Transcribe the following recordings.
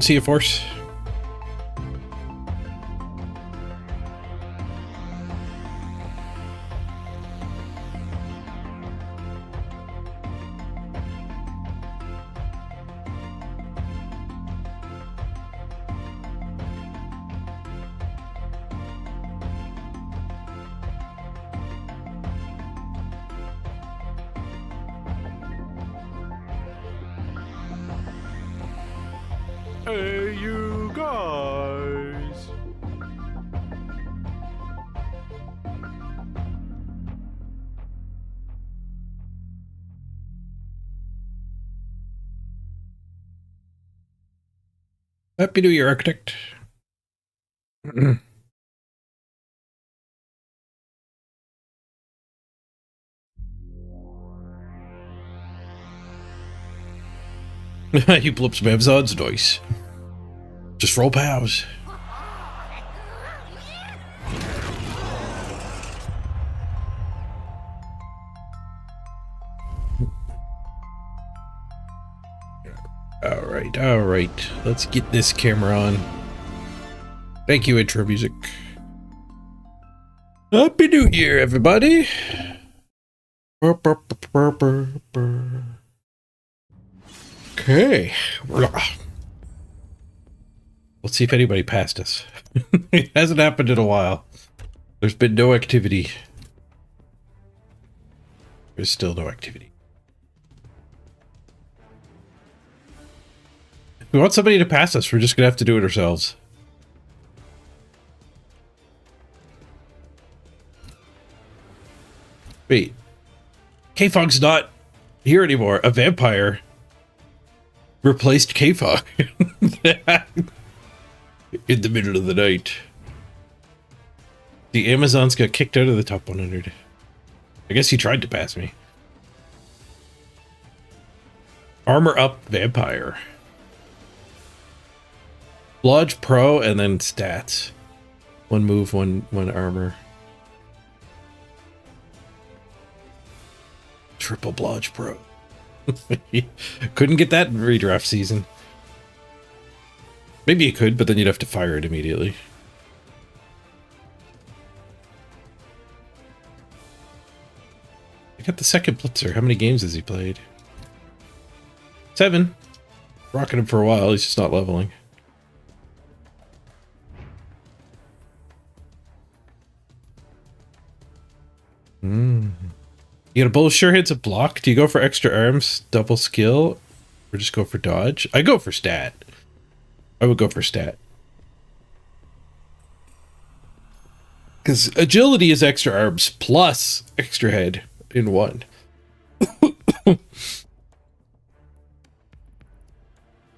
See a force. Hey, you guys! Happy New Year, Architect. You blips Mavzod's dice. Just roll pows. All right. Let's get this camera on. Thank you, intro music. Happy New Year, everybody. Okay. Let's see if anybody passed us. It hasn't happened in a while. There's been no activity. There's still no activity. If we want somebody to pass us, we're just gonna have to do it ourselves. Wait. K-Fog's not here anymore. A vampire replaced K-Fog. In the middle of the night. The Amazons got kicked out of the top 100. I guess he tried to pass me. Armor up vampire. Blodge pro and then stats. One move, one armor. Triple Blodge pro. Couldn't get that in redraft season. Maybe you could, but then you'd have to fire it immediately. I got the second Blitzer. How many games has he played? 7. Rocking him for a while. He's just not leveling. You got a both sure hits a block. Do you go for extra arms, double skill, or just go for dodge? I go for stat. I would go for stat. Because agility is extra arms plus extra head in one. And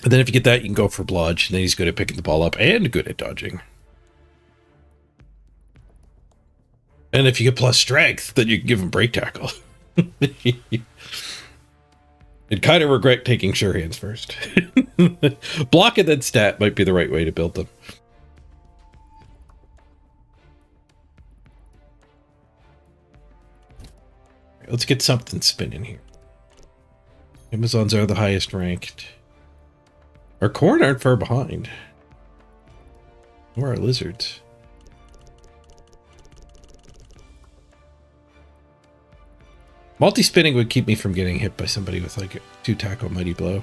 then if you get that, you can go for blodge. And then he's good at picking the ball up and good at dodging. And if you get plus strength, then you can give him break tackle. I'd kind of regret taking sure hands first. Block and then stat might be the right way to build them. Let's get something spinning here. Amazons are the highest ranked. Our corn aren't far behind. Or our lizards. Multi-spinning would keep me from getting hit by somebody with like a 2 tackle mighty blow.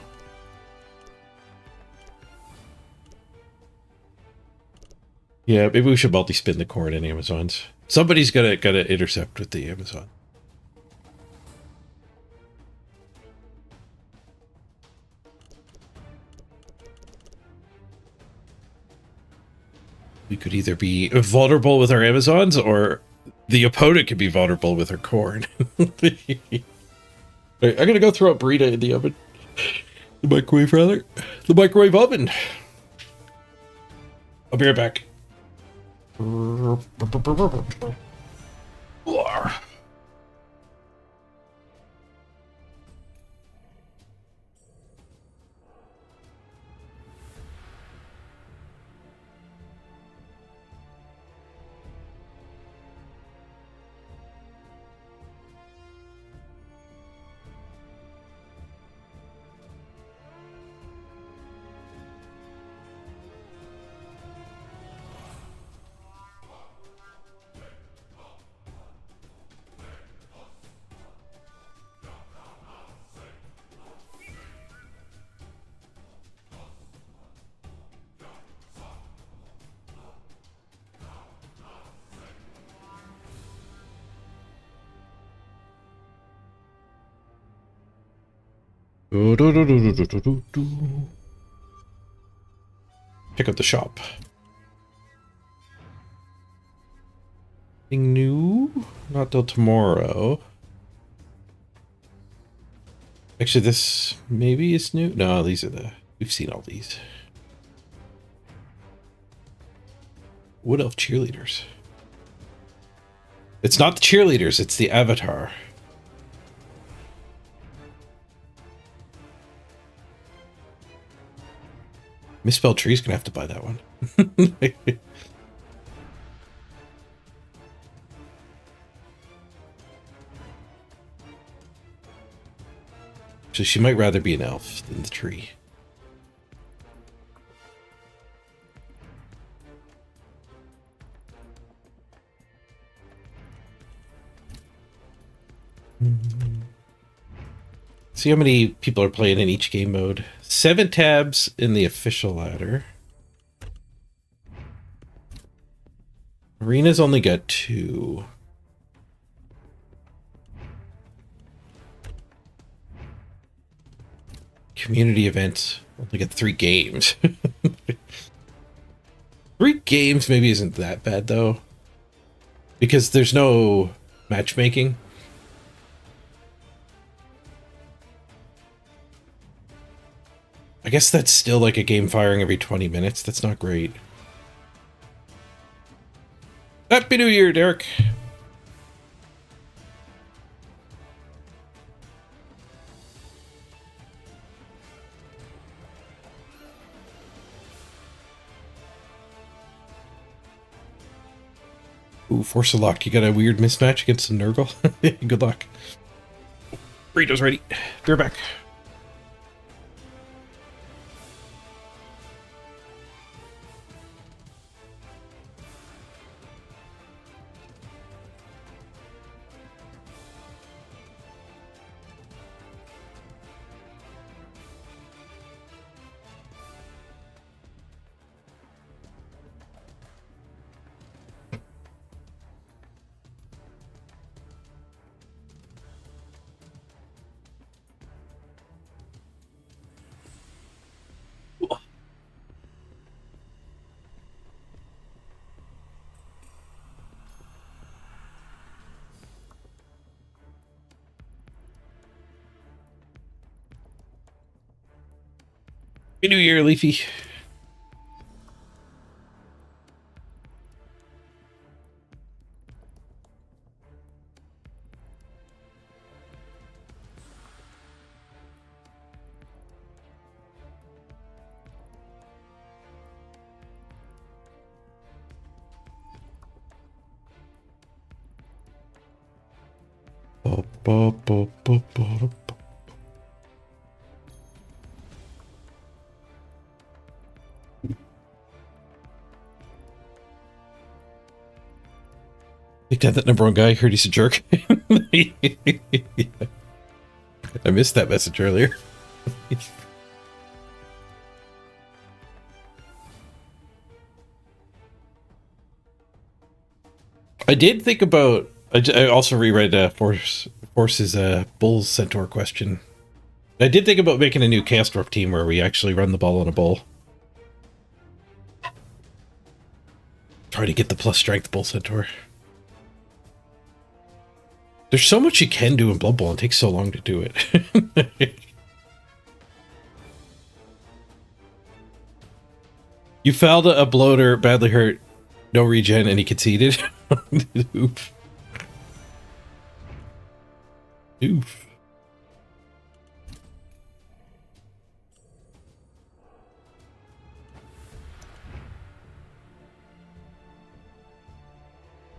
Yeah, maybe we should multi-spin the corn in Amazons. Somebody's gotta intercept with the Amazon. We could either be vulnerable with our Amazons or the opponent could be vulnerable with her corn. Right, I'm gonna go throw a burrito in the oven. The microwave, rather. The microwave oven. I'll be right back. Check out the shop. Anything new? Not till tomorrow. Actually, this maybe is new. No, these are we've seen all these. Wood Elf cheerleaders. It's not the cheerleaders, it's the avatar. Misspelled Tree's gonna have to buy that one. So she might rather be an elf than the tree. See how many people are playing in each game mode. 7 tabs in the official ladder. Arena's only got 2. Community events only got 3 games. 3 games maybe isn't that bad though, because there's no matchmaking. I guess that's still like a game firing every 20 minutes. That's not great. Happy New Year, Derek. Ooh, force of luck. You got a weird mismatch against the Nurgle? Good luck. Burrito's ready. Be right back. Happy New Year, Leafy. That number 1 guy heard he's a jerk. I missed that message earlier. I did think about. I also reread Force's Bulls Centaur question. I did think about making a new Castorp team where we actually run the ball on a bull. Try to get the plus strength Bull Centaur. There's so much you can do in Blood Bowl, and it takes so long to do it. You fouled a bloater, badly hurt, no regen, and he conceded. Oof. Oof.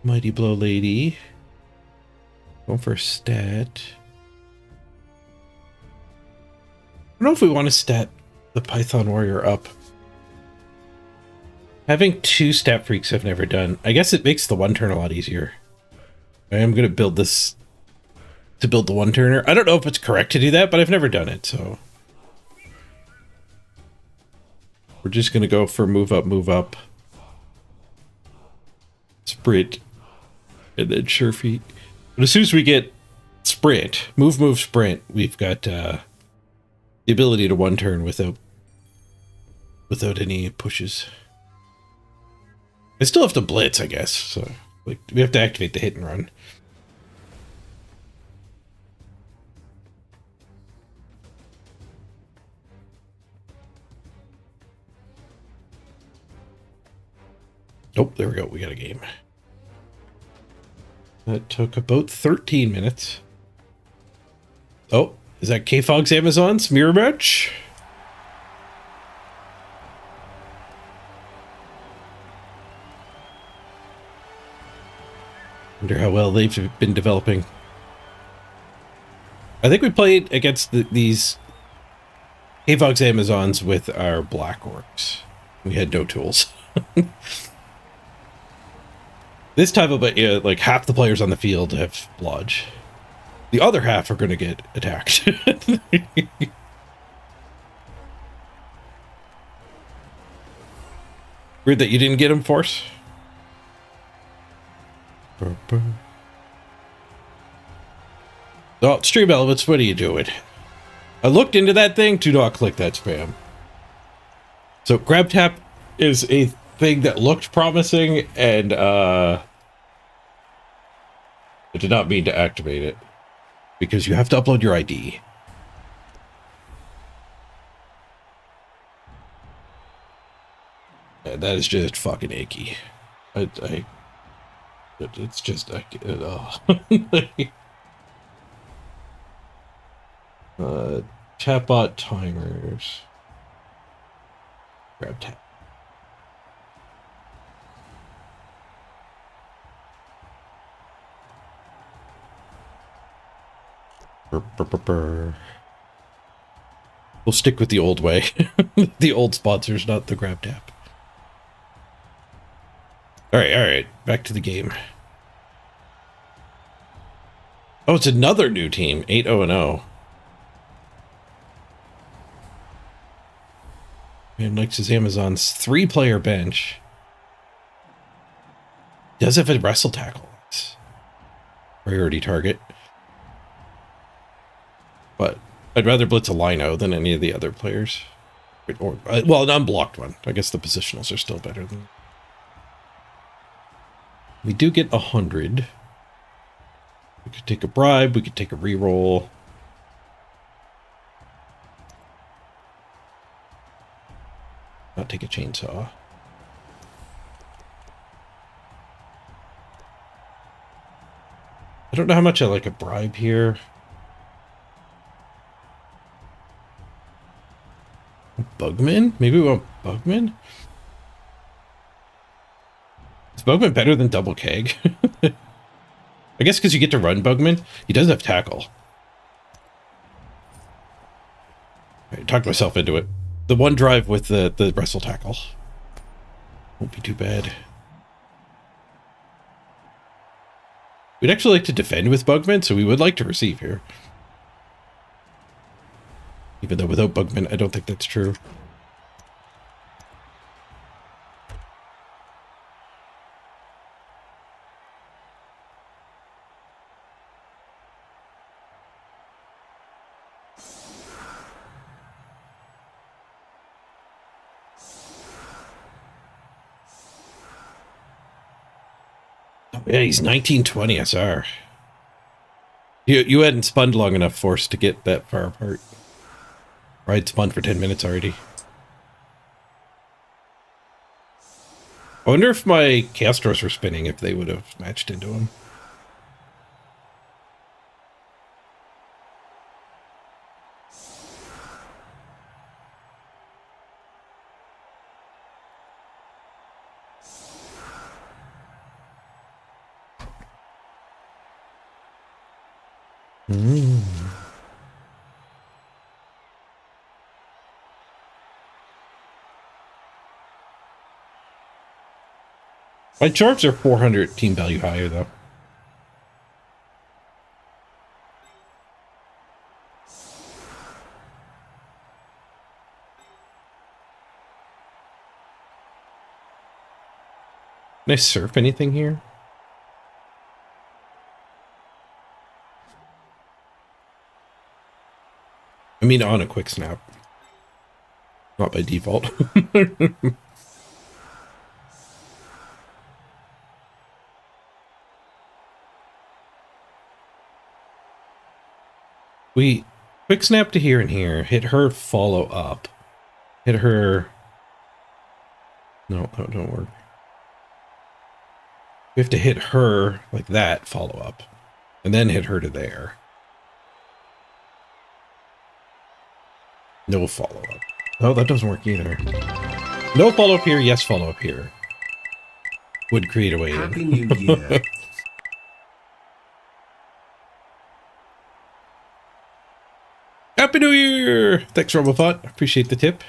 Mighty Blow Lady. Going for a stat. I don't know if we want to stat the Python Warrior up. Having 2 stat freaks I've never done. I guess it makes the 1-turn a lot easier. I am going to build this to build the 1-turner. I don't know if it's correct to do that, but I've never done it, so. We're just going to go for move up. Sprint. And then sure feet. But as soon as we get sprint, move, sprint, we've got The ability to one turn without any pushes. I still have to blitz, I guess. So like we have to activate the hit and run. Oh, there we go. We got a game. That took about 13 minutes. Oh, is that K-Fog's Amazons mirror match? Wonder how well they've been developing. I think we played against these K-Fog's Amazons with our Black Orcs. We had no tools. This time, about like half the players on the field have blodge. The other half are going to get attacked. Weird that you didn't get him, Force. Oh, Stream Elements, what are you doing? I looked into that thing. Do not click that spam. So grab tap is a thing that looked promising, and I did not mean to activate it because you have to upload your ID. Yeah, that is just fucking icky. It's just chatbot timers. Grab tap. We'll stick with the old way. The old sponsors, not the grab tap. All right. Back to the game. Oh, it's another new team. 8-0-0. Man likes his Amazon's 3-player bench. Does have a wrestle tackle. Priority target. But I'd rather blitz a lino than any of the other players. Or, well, an unblocked one. I guess the positionals are still better than... We do get 100. We could take a bribe. We could take a reroll. Not take a chainsaw. I don't know how much I like a bribe here. Bugman? Maybe we want Bugman? Is Bugman better than Double Keg? I guess because you get to run Bugman. He does have tackle. I talked myself into it. The one drive with the wrestle tackle. Won't be too bad. We'd actually like to defend with Bugman, so we would like to receive here. Even though without Bugman, I don't think that's true. Oh, yeah, he's 1920 SR. You hadn't spun long enough for us to get that far apart. Or I'd spun for 10 minutes already. I wonder if my Castros were spinning, if they would have matched into him. My charts are 400 team value higher, though. Can I surf anything here? I mean, on a quick snap. Not by default. We quick snap to here and here. Hit her, follow up. Hit her. No, that don't work. We have to hit her like that, follow up. And then hit her to there. No follow up. Oh, that doesn't work either. No follow up here, yes follow up here. Would create a way in. Happy New Year. Happy New Year! Thanks, Robopot. Appreciate the tip.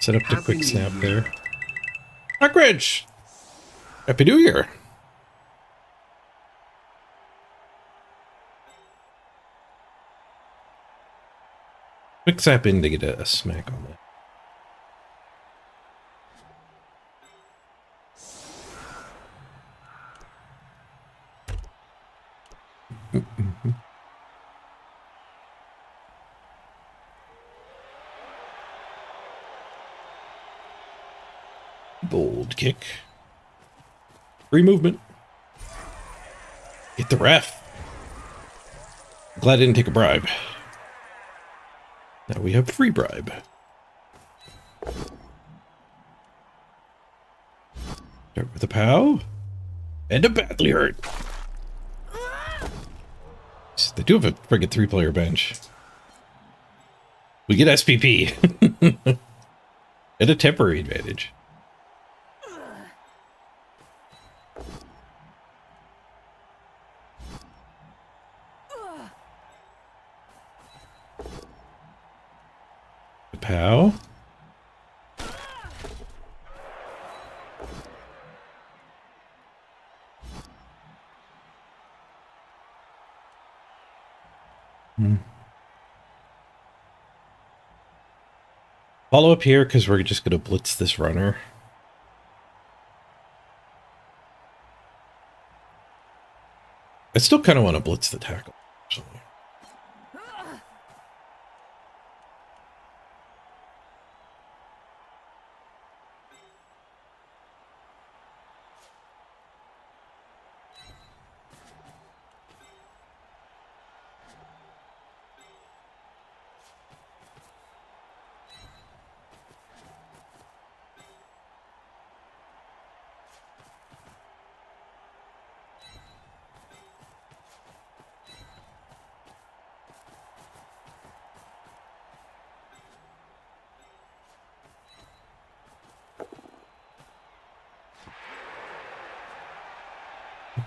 Set up the quick snap there. Ackridge! Happy New Year! Quick snap in to get a smack on that. Bold kick. Free movement. Hit the ref. Glad I didn't take a bribe. Now we have free bribe. Start with a POW. And a badly hurt. They do have a friggin' 3-player bench. We get SPP. And a temporary advantage. The POW. Follow up here because we're just going to blitz this runner. I still kind of want to blitz the tackle, actually.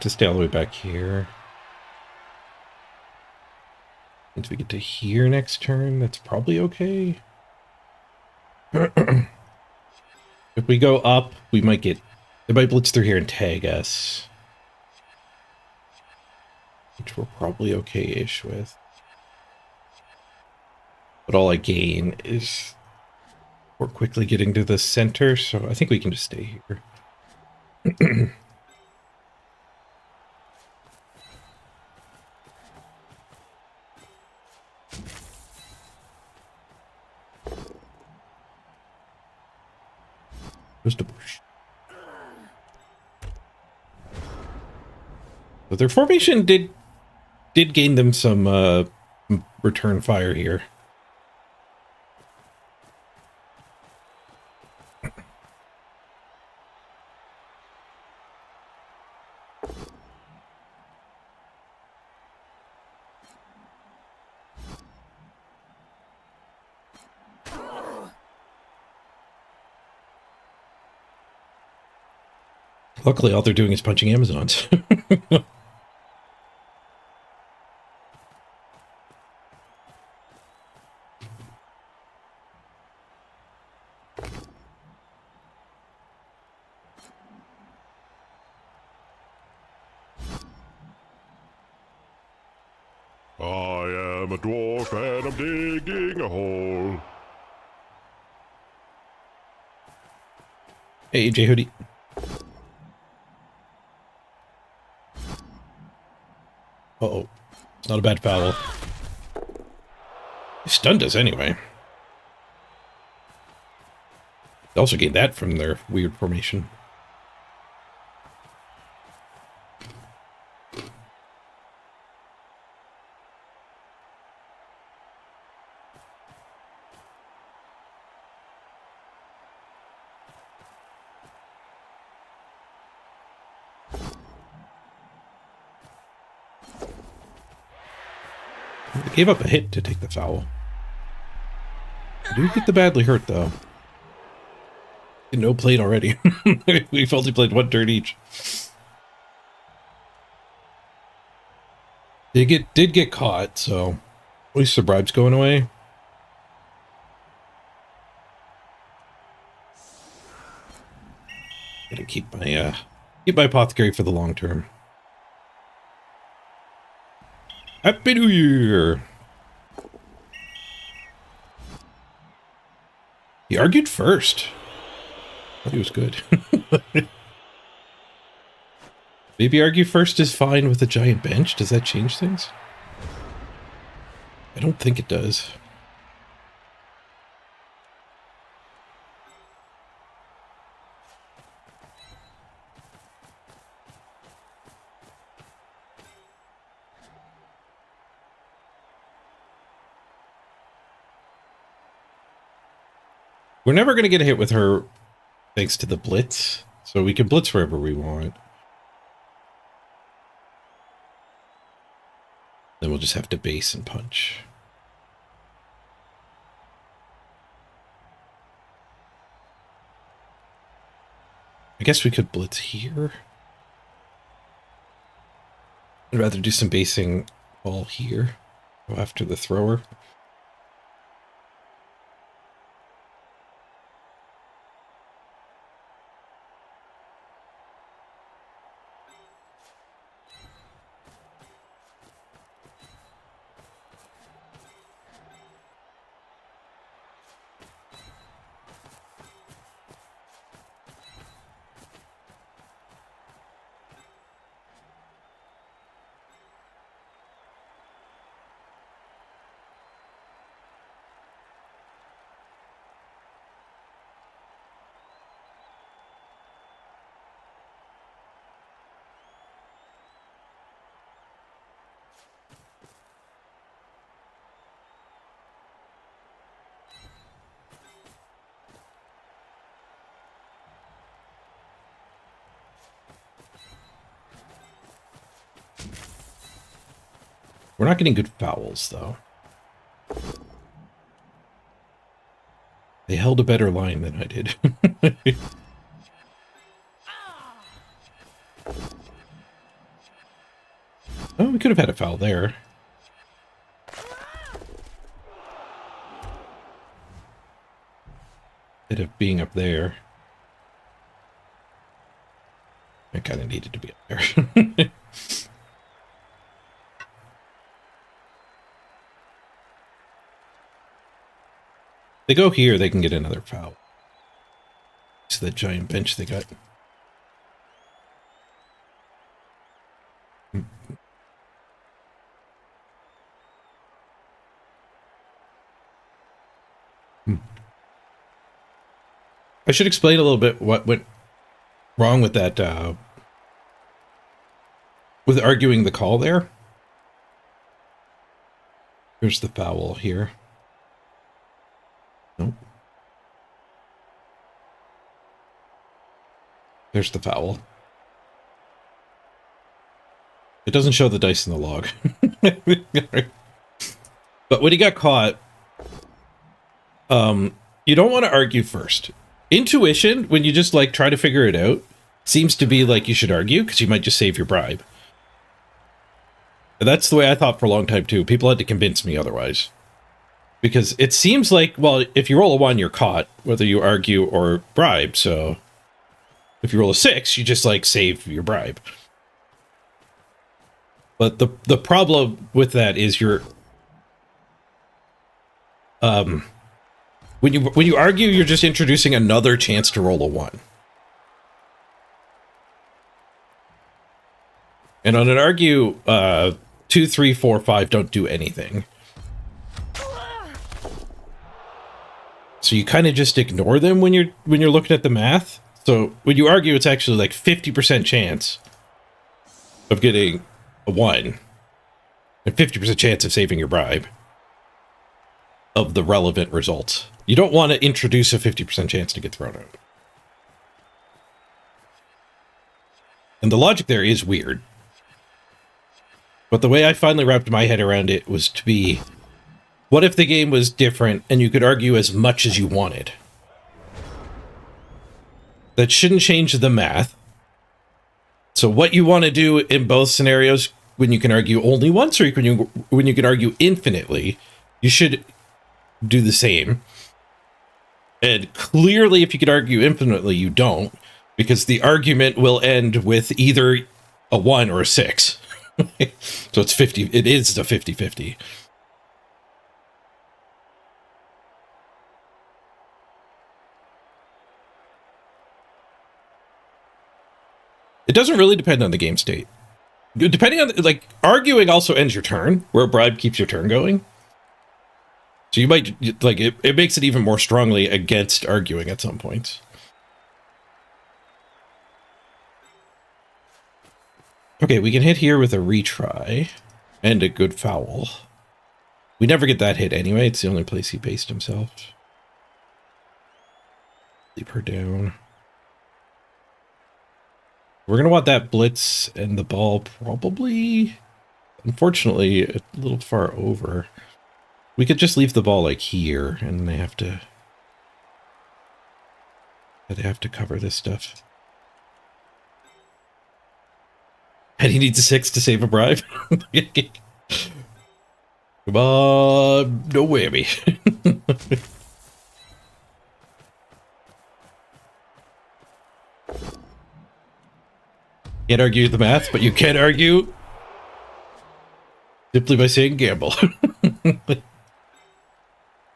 To stay all the way back here. Once we get to here next turn, that's probably okay. If we go up, we might get... They might blitz through here and tag us. Which we're probably okay-ish with. But all I gain is... We're quickly getting to the center, so I think we can just stay here. Just a bush. But their formation did gain them some return fire here. Luckily, all they're doing is punching Amazons. I am a dwarf and I'm digging a hole. Hey, J Hoodie. Uh-oh. It's not a bad foul. He stunned us anyway. They also gained that from their weird formation. They gave up a hit to take the foul. I do get the badly hurt, though. No played already. We've only played one turn each. They did get caught, so at least the bribe's going away. Gotta keep my apothecary for the long term. Happy New Year! He argued first. I thought he was good. Maybe argue first is fine with a giant bench. Does that change things? I don't think it does. We're never going to get a hit with her thanks to the blitz, so we can blitz wherever we want. Then we'll just have to base and punch. I guess we could blitz here. I'd rather do some basing all here. Go after the thrower. We're not getting good fouls, though. They held a better line than I did. Oh, we could have had a foul there. Instead of being up there. I kind of needed to be up there. They go here, they can get another foul. It's the giant bench they got. I should explain a little bit what went wrong with that, with arguing the call there. Here's the foul here. Nope. There's the foul. It doesn't show the dice in the log. But when he got caught, you don't want to argue first. Intuition, when you just like try to figure it out, seems to be like you should argue because you might just save your bribe. And that's the way I thought for a long time too. People had to convince me otherwise. Because it seems like, well, if you roll a 1, you're caught, whether you argue or bribe. So if you roll a 6, you just like save your bribe. But the problem with that is you're when you argue, you're just introducing another chance to roll a 1. And on an argue, 2, 3, 4, 5 don't do anything. So you kind of just ignore them when you're looking at the math. So when you argue, it's actually like 50% chance of getting a 1 and 50% chance of saving your bribe of the relevant results. You don't want to introduce a 50% chance to get thrown out. And the logic there is weird. But the way I finally wrapped my head around it was to be, what if the game was different and you could argue as much as you wanted? That shouldn't change the math. So what you want to do in both scenarios, when you can argue only once or when you can argue infinitely, you should do the same. And clearly, if you could argue infinitely, you don't, because the argument will end with either a 1 or a 6. So it's 50. It is a 50-50. It doesn't really depend on the game state. Depending on, like, arguing also ends your turn, where a bribe keeps your turn going. So you might, like, it makes it even more strongly against arguing at some points. Okay, we can hit here with a retry and a good foul. We never get that hit anyway. It's the only place he based himself. Leave her down. We're going to want that blitz and the ball probably, unfortunately, a little far over. We could just leave the ball like here and they have to cover this stuff. And he needs a 6 to save a bribe. Come on, no whammy. Can't argue the math, but you can argue simply by saying gamble.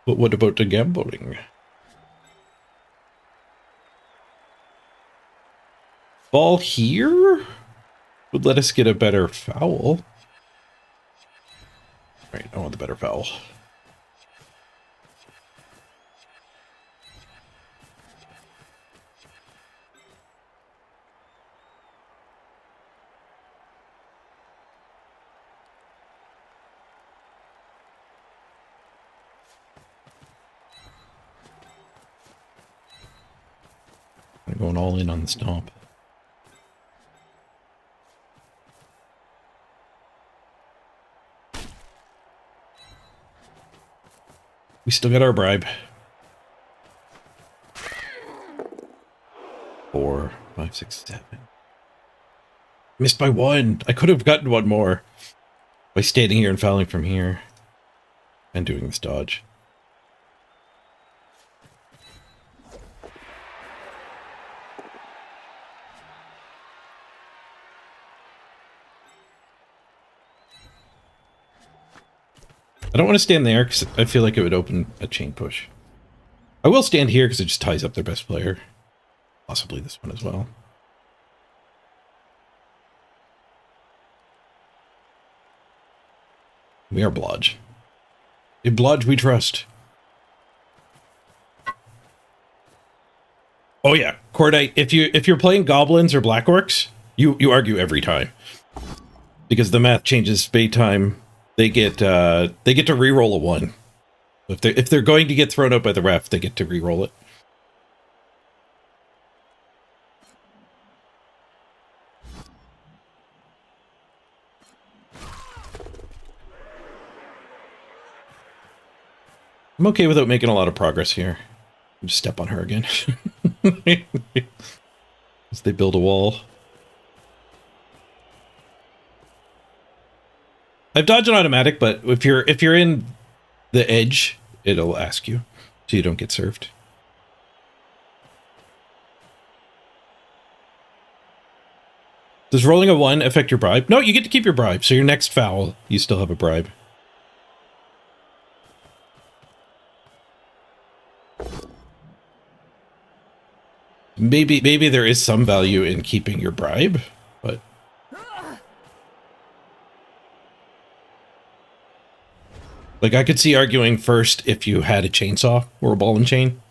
But what about the gambling? Ball here would let us get a better foul. Right, I want the better foul. I'm going all in on the stomp. We still got our bribe. 4, 5, 6, 7. Missed by 1. I could have gotten 1 more by standing here and fouling from here and doing this dodge. I don't want to stand there because I feel like it would open a chain push. I will stand here because it just ties up their best player. Possibly this one as well. We are Blodge. In Blodge we trust. Oh yeah, Cordite, if you're playing goblins or black orcs, you argue every time. Because the math changes spade time. They get to re-roll a 1. If they're going to get thrown out by the ref, they get to re-roll it. I'm okay without making a lot of progress here. I'll just step on her again. As they build a wall. I've dodged an automatic, but if you're in the edge, it'll ask you, so you don't get served. Does rolling a 1 affect your bribe? No, you get to keep your bribe. So your next foul, you still have a bribe. Maybe there is some value in keeping your bribe, but like I could see arguing first if you had a chainsaw or a ball and chain.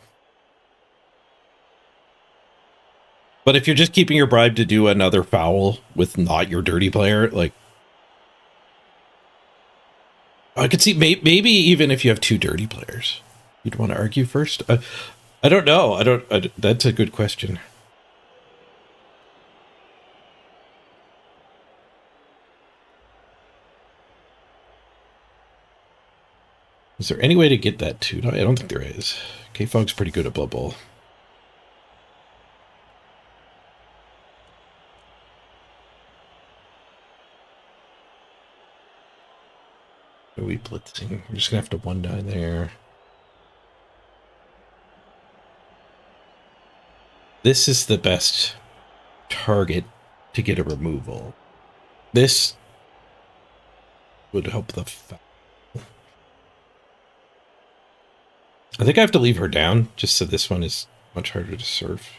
But if you're just keeping your bribe to do another foul with not your dirty player, like I could see maybe even if you have 2 dirty players, you'd want to argue first. I don't know. That's a good question. Is there any way to get that too? No, I don't think there is. K-Fog's pretty good at Blood Bowl. Are we blitzing? We're just gonna have to 1-9 there. This is the best target to get a removal. This would help the foul. I think I have to leave her down just so this one is much harder to serve.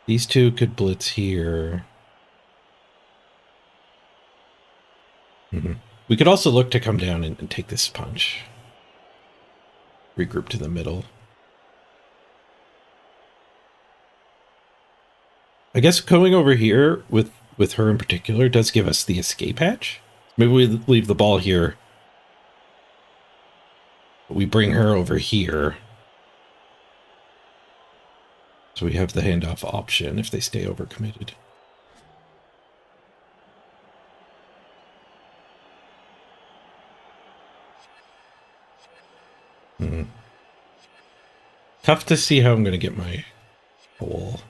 These 2 could blitz here. We could also look to come down and take this punch. Regroup to the middle. I guess going over here with her in particular does give us the escape hatch. Maybe we leave the ball here. We bring her over here. So we have the handoff option if they stay overcommitted. Tough to see how I'm going to get my wall.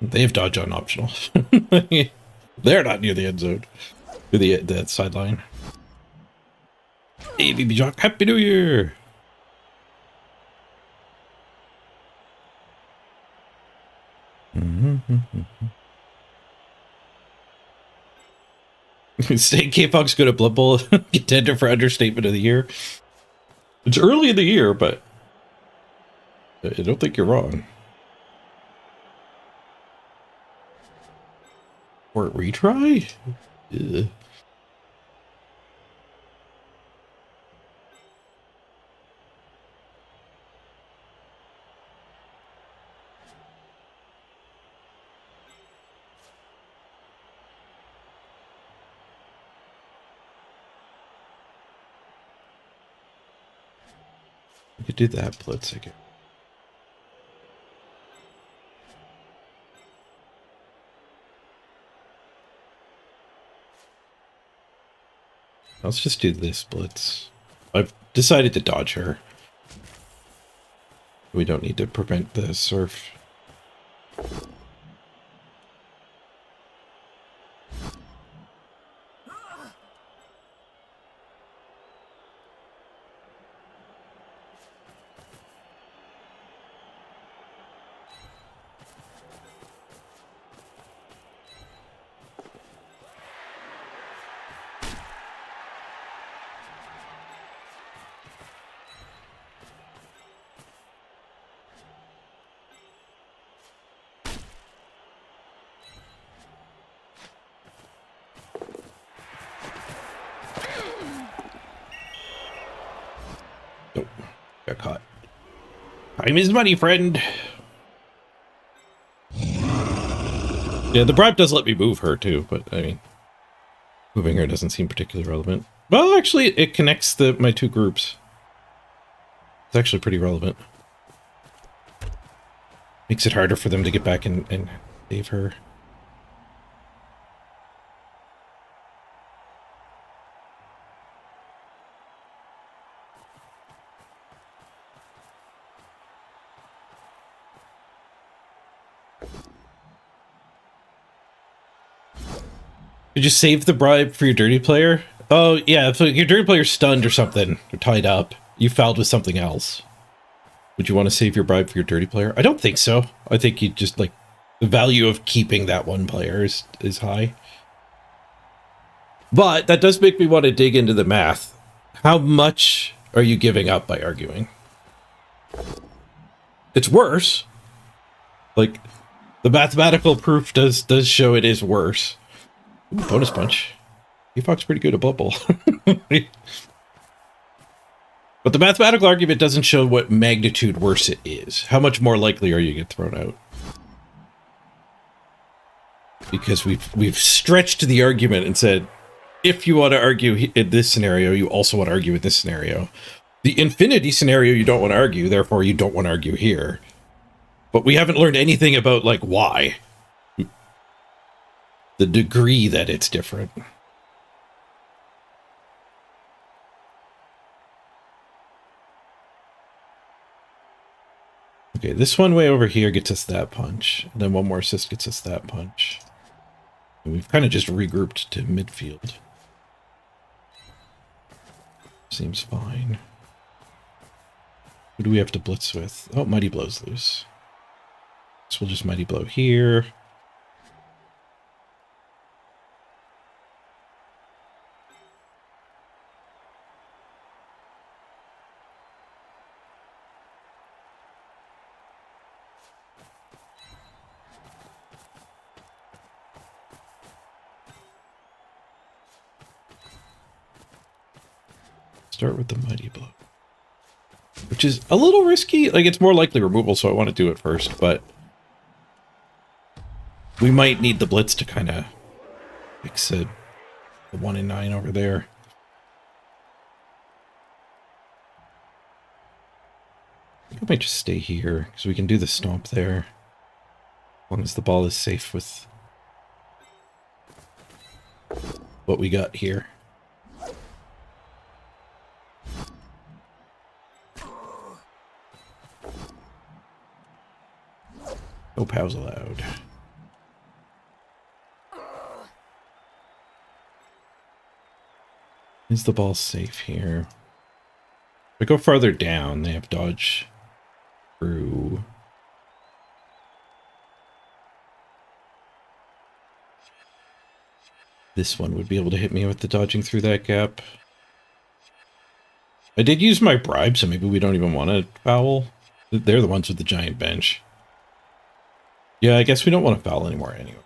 They have dodge on optional. They're not near the end zone. To the sideline. Hey, BB Jock, Happy New Year! State K-Fog's good at Blood Bowl. Contender for Understatement of the Year. It's early in the year, but I don't think you're wrong. Or retry? Ugh. We could do that blitz again. Let's just do this blitz. I've decided to dodge her. We don't need to prevent the surf. Nope. Got caught. Time is money, friend. Yeah, the bribe does let me move her too, but I mean, moving her doesn't seem particularly relevant. Well, actually, it connects my 2 groups. It's actually pretty relevant. Makes it harder for them to get back and save her. Did you save the bribe for your dirty player? Oh, yeah, if your dirty player's stunned or something, or tied up, you fouled with something else. Would you want to save your bribe for your dirty player? I don't think so. I think you just, like, the value of keeping that one player is high. But that does make me want to dig into the math. How much are you giving up by arguing? It's worse. Like, the mathematical proof does show it is worse. Ooh, bonus punch. Efox's pretty good at Blood Bowl. But the mathematical argument doesn't show what magnitude worse it is. How much more likely are you to get thrown out? Because we've stretched the argument and said, if you want to argue in this scenario, you also want to argue in this scenario. The infinity scenario, you don't want to argue, therefore you don't want to argue here. But we haven't learned anything about, like, why. The degree that it's different. Okay, this one way over here gets us that punch. And then one more assist gets us that punch. And we've kind of just regrouped to midfield. Seems fine. Who do we have to blitz with? Oh, Mighty Blow's loose. So we'll just Mighty Blow here. Start with the Mighty Blow. Which is a little risky. Like, it's more likely removal, so I want to do it first, but we might need the Blitz to kind of fix it. The 1 in 9 over there. I think I might just stay here, because we can do the stomp there. As long as the ball is safe with what we got here. No POWs allowed. Is the ball safe here? If I go farther down, they have dodge through. This one would be able to hit me with the dodging through that gap. I did use my bribe, so maybe we don't even want to foul. They're the ones with the giant bench. Yeah, I guess we don't want to foul anymore anyway.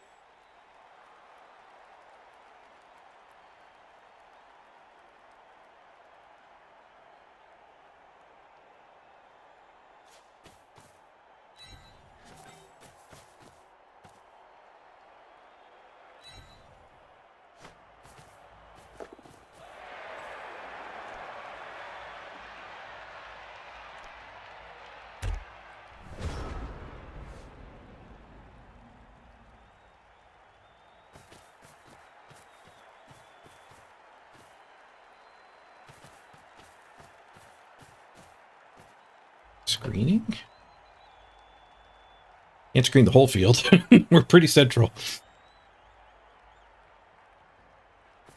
Screening? Can't screen the whole field. We're pretty central.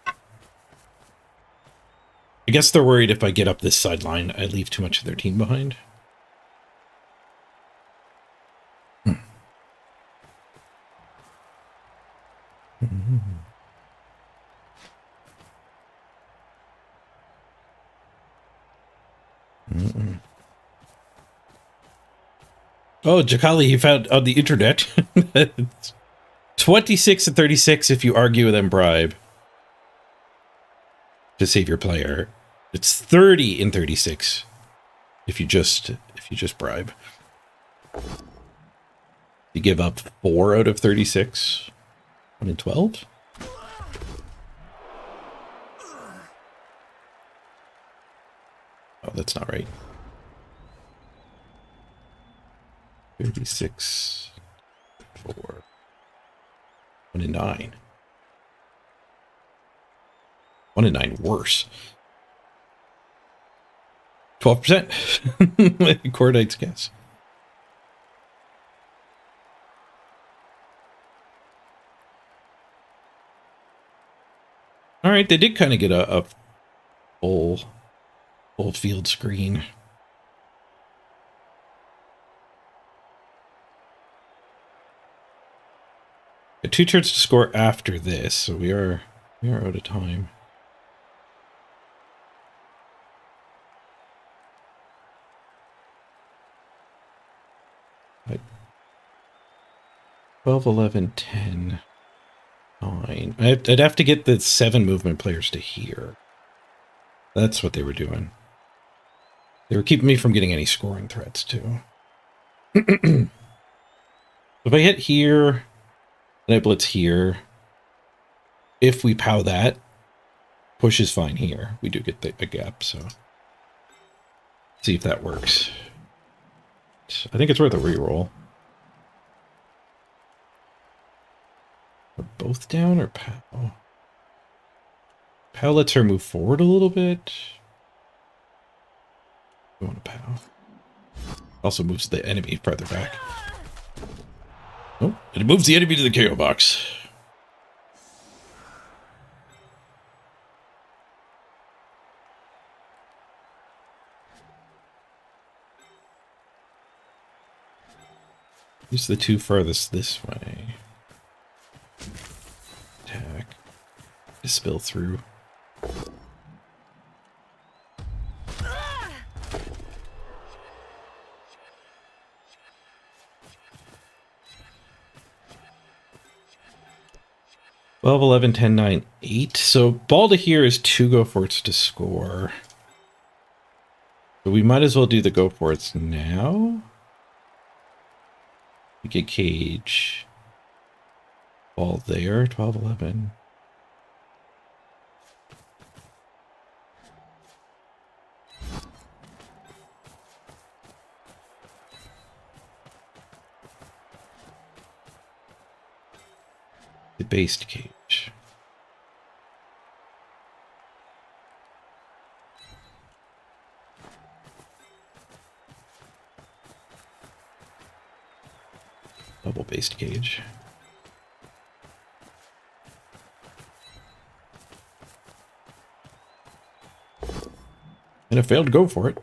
I guess they're worried if I get up this sideline, I leave too much of their team behind. Oh, Jakali, he found on the internet. 26 and 36 if you argue with them bribe to save your player. It's 30 and 36 if you just bribe. You give up 4 out of 36. 1 in 12? Oh, that's not right. 36, 4, 1 in 9. 1 in 9 worse. 12%. Core Knight's guess. right, they did kind of get a full field screen. Got 2 turns to score after this, so we are out of time. Right. 12, 11, 10, 9. I'd have to get the 7 movement players to here. That's what they were doing. They were keeping me from getting any scoring threats, too. If I hit here, and I blitz here, if we POW that, push is fine here. We do get a gap, so... see if that works. I think it's worth a reroll. Are both down or POW? POW lets her move forward a little bit. We want to POW. Also moves the enemy farther back. Oh, it moves the enemy to the KO box. Use the 2 farthest this way. Attack. Spill through. Twelve, 11, 10, 9, 8. So ball to here is 2 go for it's to score. But we might as well do the go for it's now. We get cage. Ball there, 12, 11. The based cage. Double based cage. And it failed to go for it.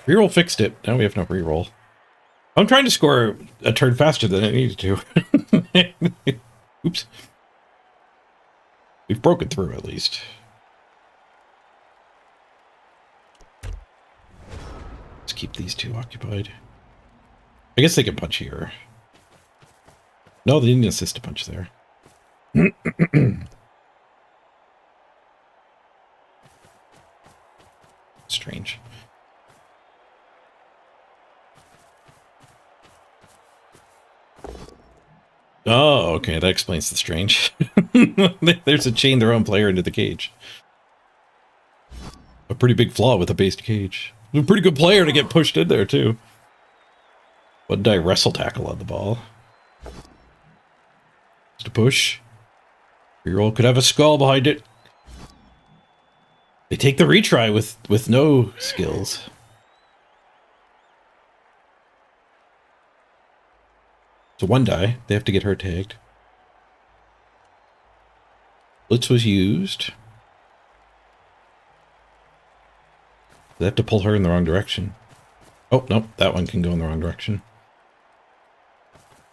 Reroll fixed it. Now we have no reroll. I'm trying to score a turn faster than I needed to. Oops. We've broken through at least. Let's keep these 2 occupied. I guess they can punch here. No, they didn't assist a punch there. Strange. Oh, okay, that explains the strange. There's a chain their own player into the cage. A pretty big flaw with a based cage. A pretty good player to get pushed in there, too. What did I wrestle tackle on the ball? Just a push. Reroll could have a skull behind it. They take the retry with no skills. So 1 die. They have to get her tagged. Blitz was used. They have to pull her in the wrong direction. Oh, nope. That one can go in the wrong direction.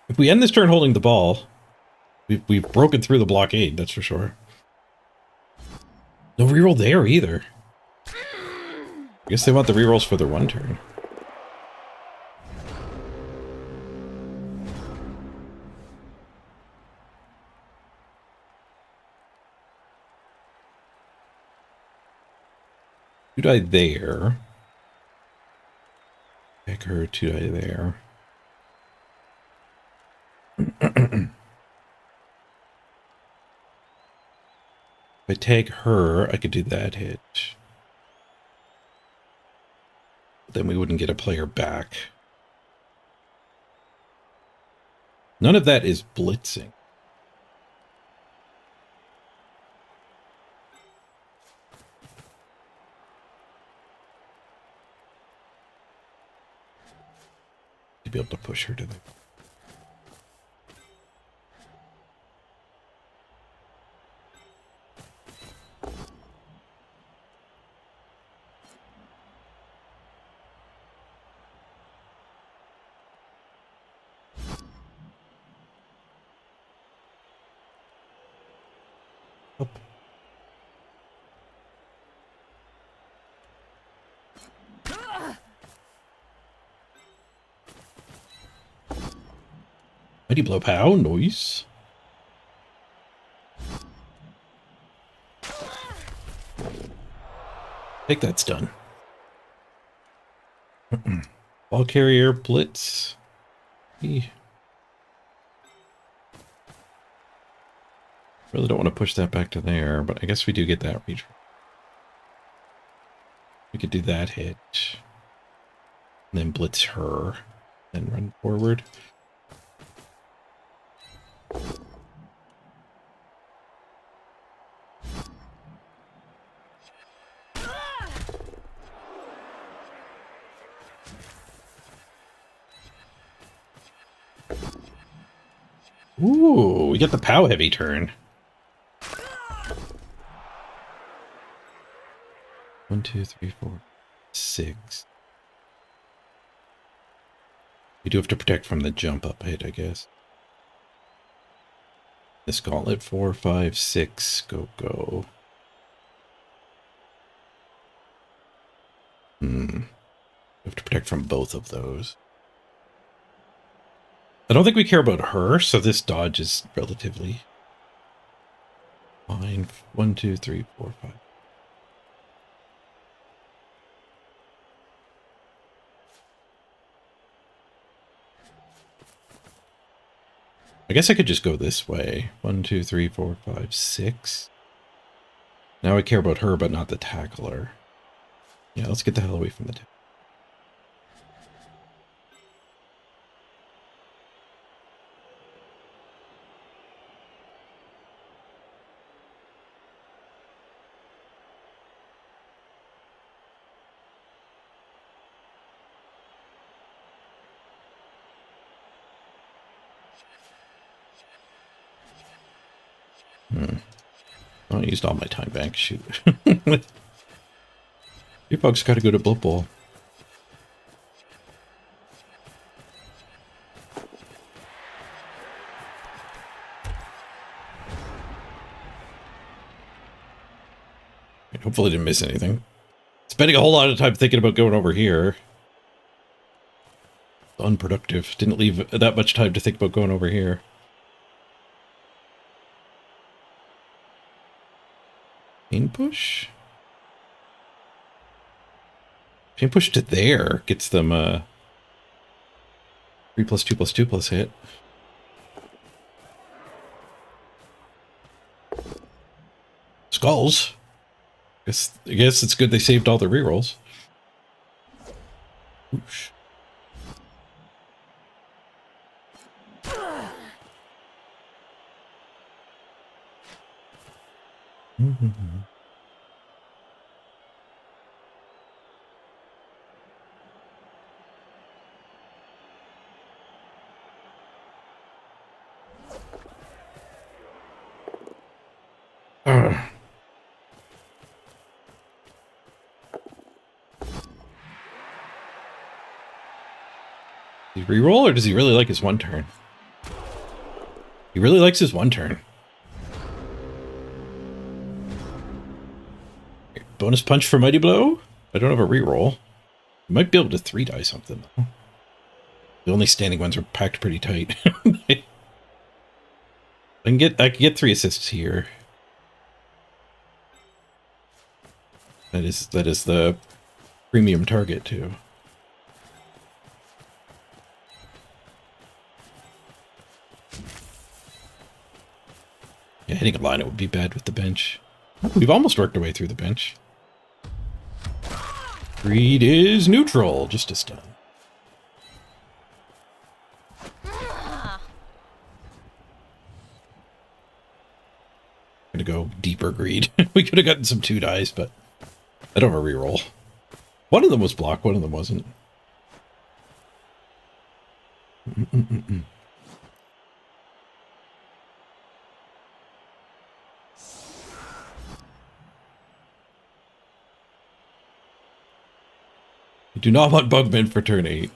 If we end this turn holding the ball, we've broken through the blockade, that's for sure. No reroll there either. I guess they want the rerolls for their 1 turn. Two die there. Pick her, 2 die there. If I tag her, I could do that hit. Then we wouldn't get a player back. None of that is blitzing. To be able to push her to the... Up. Mighty blow pow, noise. I think that's done. Ball carrier blitz. Really don't want to push that back to there, but I guess we do get that reach. We could do that hit. And then blitz her. Then run forward. Ooh, we get the POW heavy turn. 1, 2, 3, 4, 6. We do have to protect from the jump up hit, I guess. This gauntlet 4, 5, 6. Go, go. We have to protect from both of those. I don't think we care about her, so this dodge is relatively fine. 1, 2, 3, 4, 5. I guess I could just go this way. 1, 2, 3, 4, 5, 6. Now I care about her, but not the tackler. Yeah, let's get the hell away from the tackler. I used all my time back. Shoot. You folks gotta go to Blood Bowl. Hopefully didn't miss anything. Spending a whole lot of time thinking about going over here. Unproductive. Didn't leave that much time to think about going over here. Chain push? Chain push to there gets them 3+2+2+ hit. Skulls. I guess it's good they saved all the rerolls. Oosh. Does he reroll or does he really like his one turn? He really likes his one turn. Bonus punch for Mighty Blow? I don't have a reroll. I might be able to 3-die something though. The only standing ones are packed pretty tight. I can get 3 assists here. That is the premium target too. Yeah, hitting a line it would be bad with the bench. We've almost worked our way through the bench. Greed is neutral, just a stun. Gonna go deeper greed. We could have gotten some 2-dies, but I don't have a reroll. One of them was blocked, one of them wasn't. You do not want Bugman for turn 8.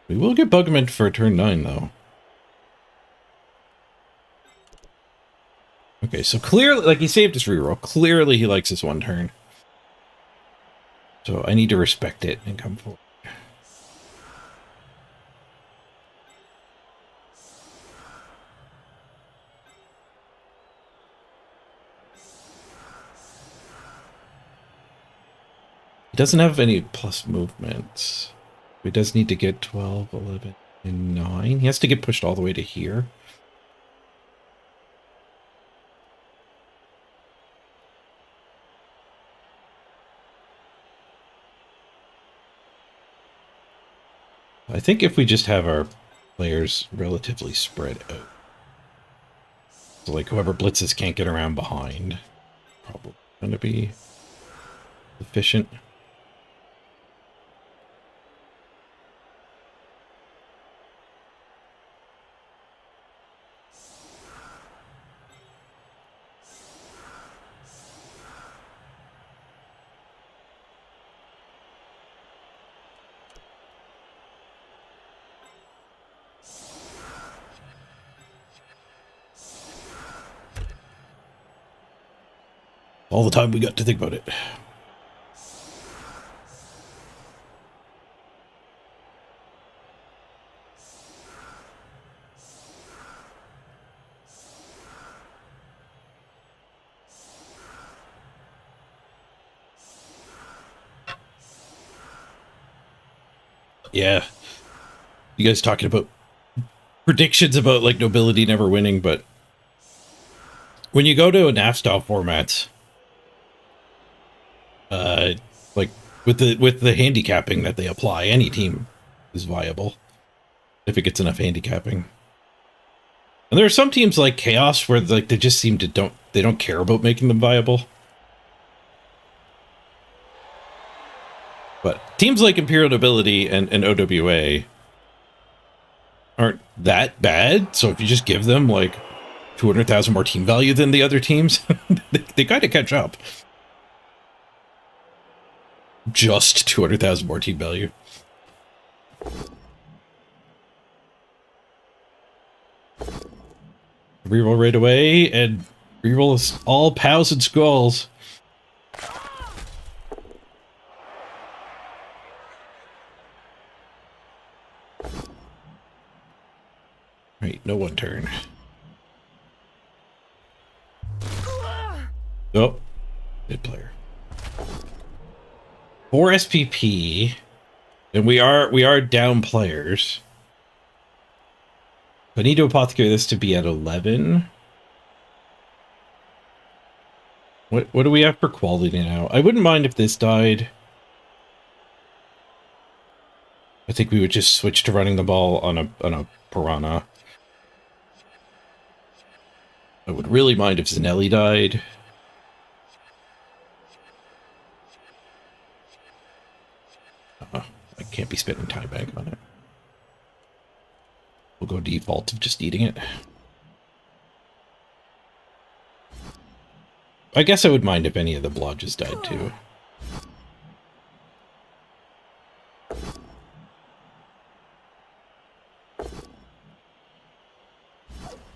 We will get Bugman for turn 9, though. Okay, so clearly, like, he saved his reroll. Clearly he likes his one turn. So I need to respect it and come forward. He doesn't have any plus movements. He does need to get 12, 11, and 9. He has to get pushed all the way to here. I think if we just have our players relatively spread out. So like whoever blitzes can't get around behind. Probably going to be efficient. All the time we got to think about it. Yeah. You guys talking about predictions about like nobility never winning, but when you go to a NAF style format, like with the handicapping that they apply, any team is viable if it gets enough handicapping. And there are some teams like Chaos where like they just seem to don't care about making them viable. But teams like Imperial Nobility and OWA aren't that bad. So if you just give them like 200,000 more team value than the other teams, they kind of catch up. Just 200,000 more team value. Reroll right away, and reroll is all pows and skulls. Right, no one turn. Oh, good player. 4 SPP, and we are down players. I need to apothecary this to be at 11. What do we have for quality now? I wouldn't mind if this died. I think we would just switch to running the ball on a piranha. I would really mind if Zanelli died. I can't be spending time back on it. We'll go default of just eating it. I guess I would mind if any of the blodges died too.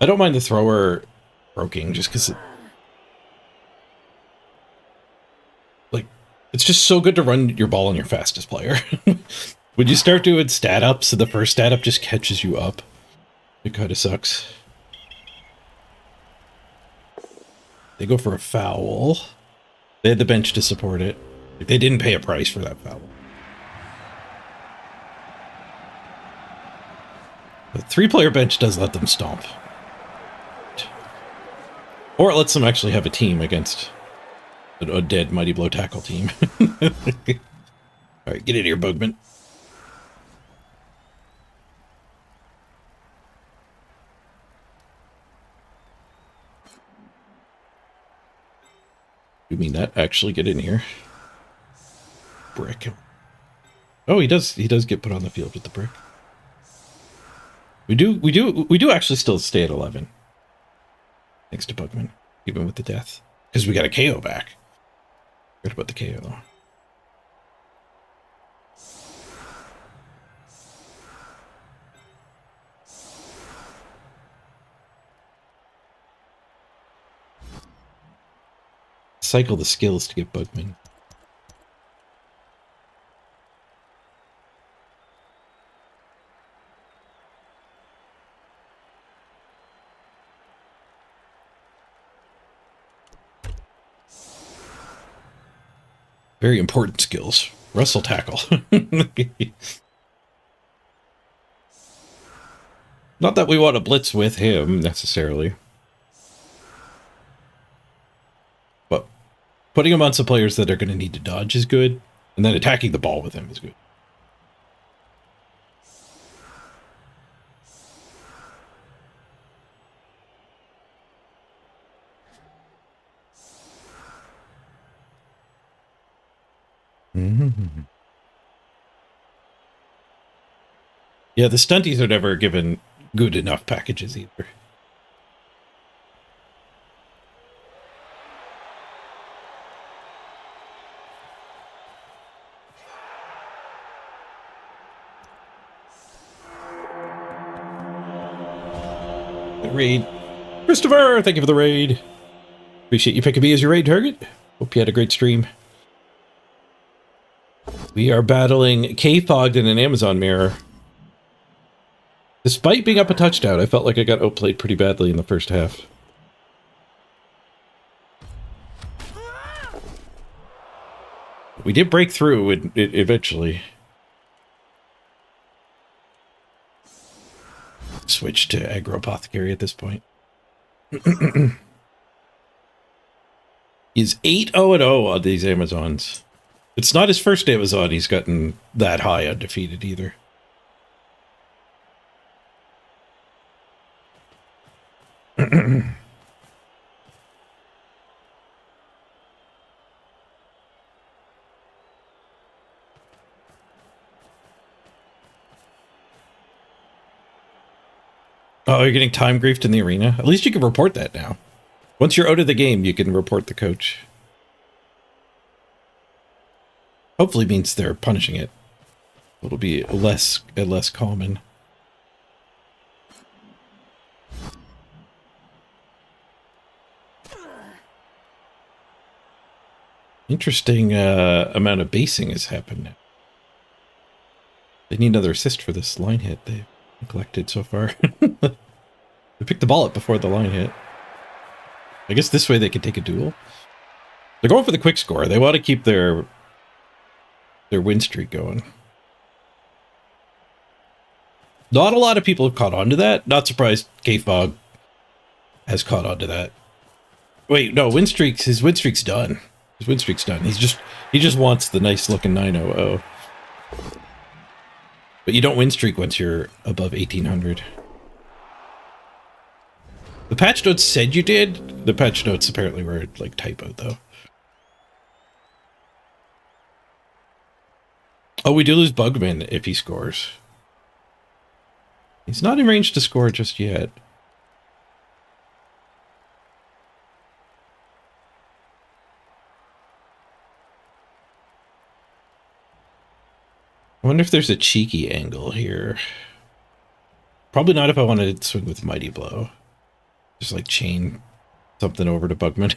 I don't mind the thrower broking just because it's just so good to run your ball on your fastest player. When you start doing stat ups and the first stat up just catches you up, it kind of sucks. They go for a foul. They had the bench to support it. They didn't pay a price for that foul. The 3-player bench does let them stomp. Or it lets them actually have a team against a dead Mighty Blow tackle team. Alright, get in here, Bugman. You mean that? Actually get in here. Brick. Oh, he does get put on the field with the brick. We do actually still stay at 11. Thanks to Bugman, even with the death. Because we got a KO back. Forgot about the KO. cycle the skills to get Bugman. Very important skills. Wrestle tackle. Not that we want to blitz with him, necessarily. But putting him on some players that are going to need to dodge is good. And then attacking the ball with him is good. Mm-hmm. Yeah, the stunties are never given good enough packages either. Raid. Christopher, thank you for the raid. Appreciate you picking me as your raid target. Hope you had a great stream. We are battling K-Fogged in an Amazon mirror. Despite being up a touchdown, I felt like I got outplayed pretty badly in the first half. We did break through eventually. Switch to Aggro Apothecary at this point. He's 8-0-0 on these Amazons. It's not his first Amazon he's gotten that high undefeated either. Oh, you're getting time griefed in the arena? At least you can report that now. Once you're out of the game, you can report the coach. Hopefully means they're punishing it. It'll be less common. Interesting amount of basing has happened now. They need another assist for this line hit they've neglected so far. They picked the ball up before the line hit. I guess this way they could take a duel. They're going for the quick score. They want to keep their win streak going. Not a lot of people have caught on to that. Not surprised K-Fog has caught on to that. Wait, no, his win streak's done. His win streak's done. He just wants the nice looking 900. But you don't win streak once you're above 1800. The patch notes said you did. The patch notes apparently were like typoed though. Oh, we do lose Bugman if he scores. He's not in range to score just yet. I wonder if there's a cheeky angle here. Probably not if I wanted to swing with Mighty Blow. Just like chain something over to Bugman.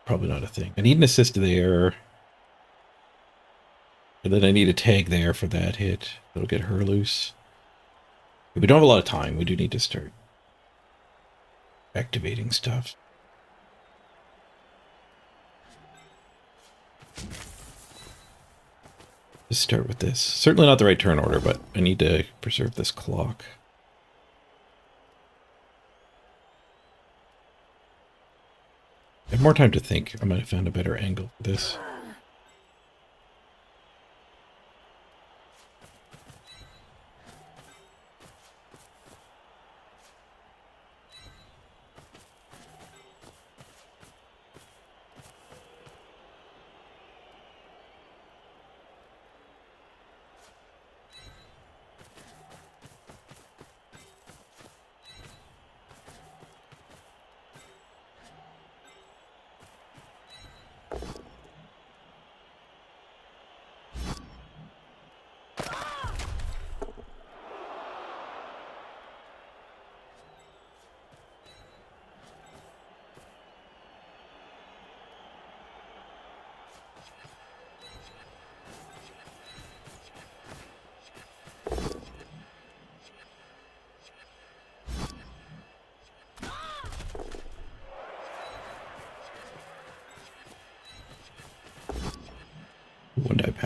Probably not a thing. I need an assist there. And then I need a tag there for that hit. It'll get her loose. We don't have a lot of time. We do need to start activating stuff. Let's start with this. Certainly not the right turn order, but I need to preserve this clock. I have more time to think. I might have found a better angle for this.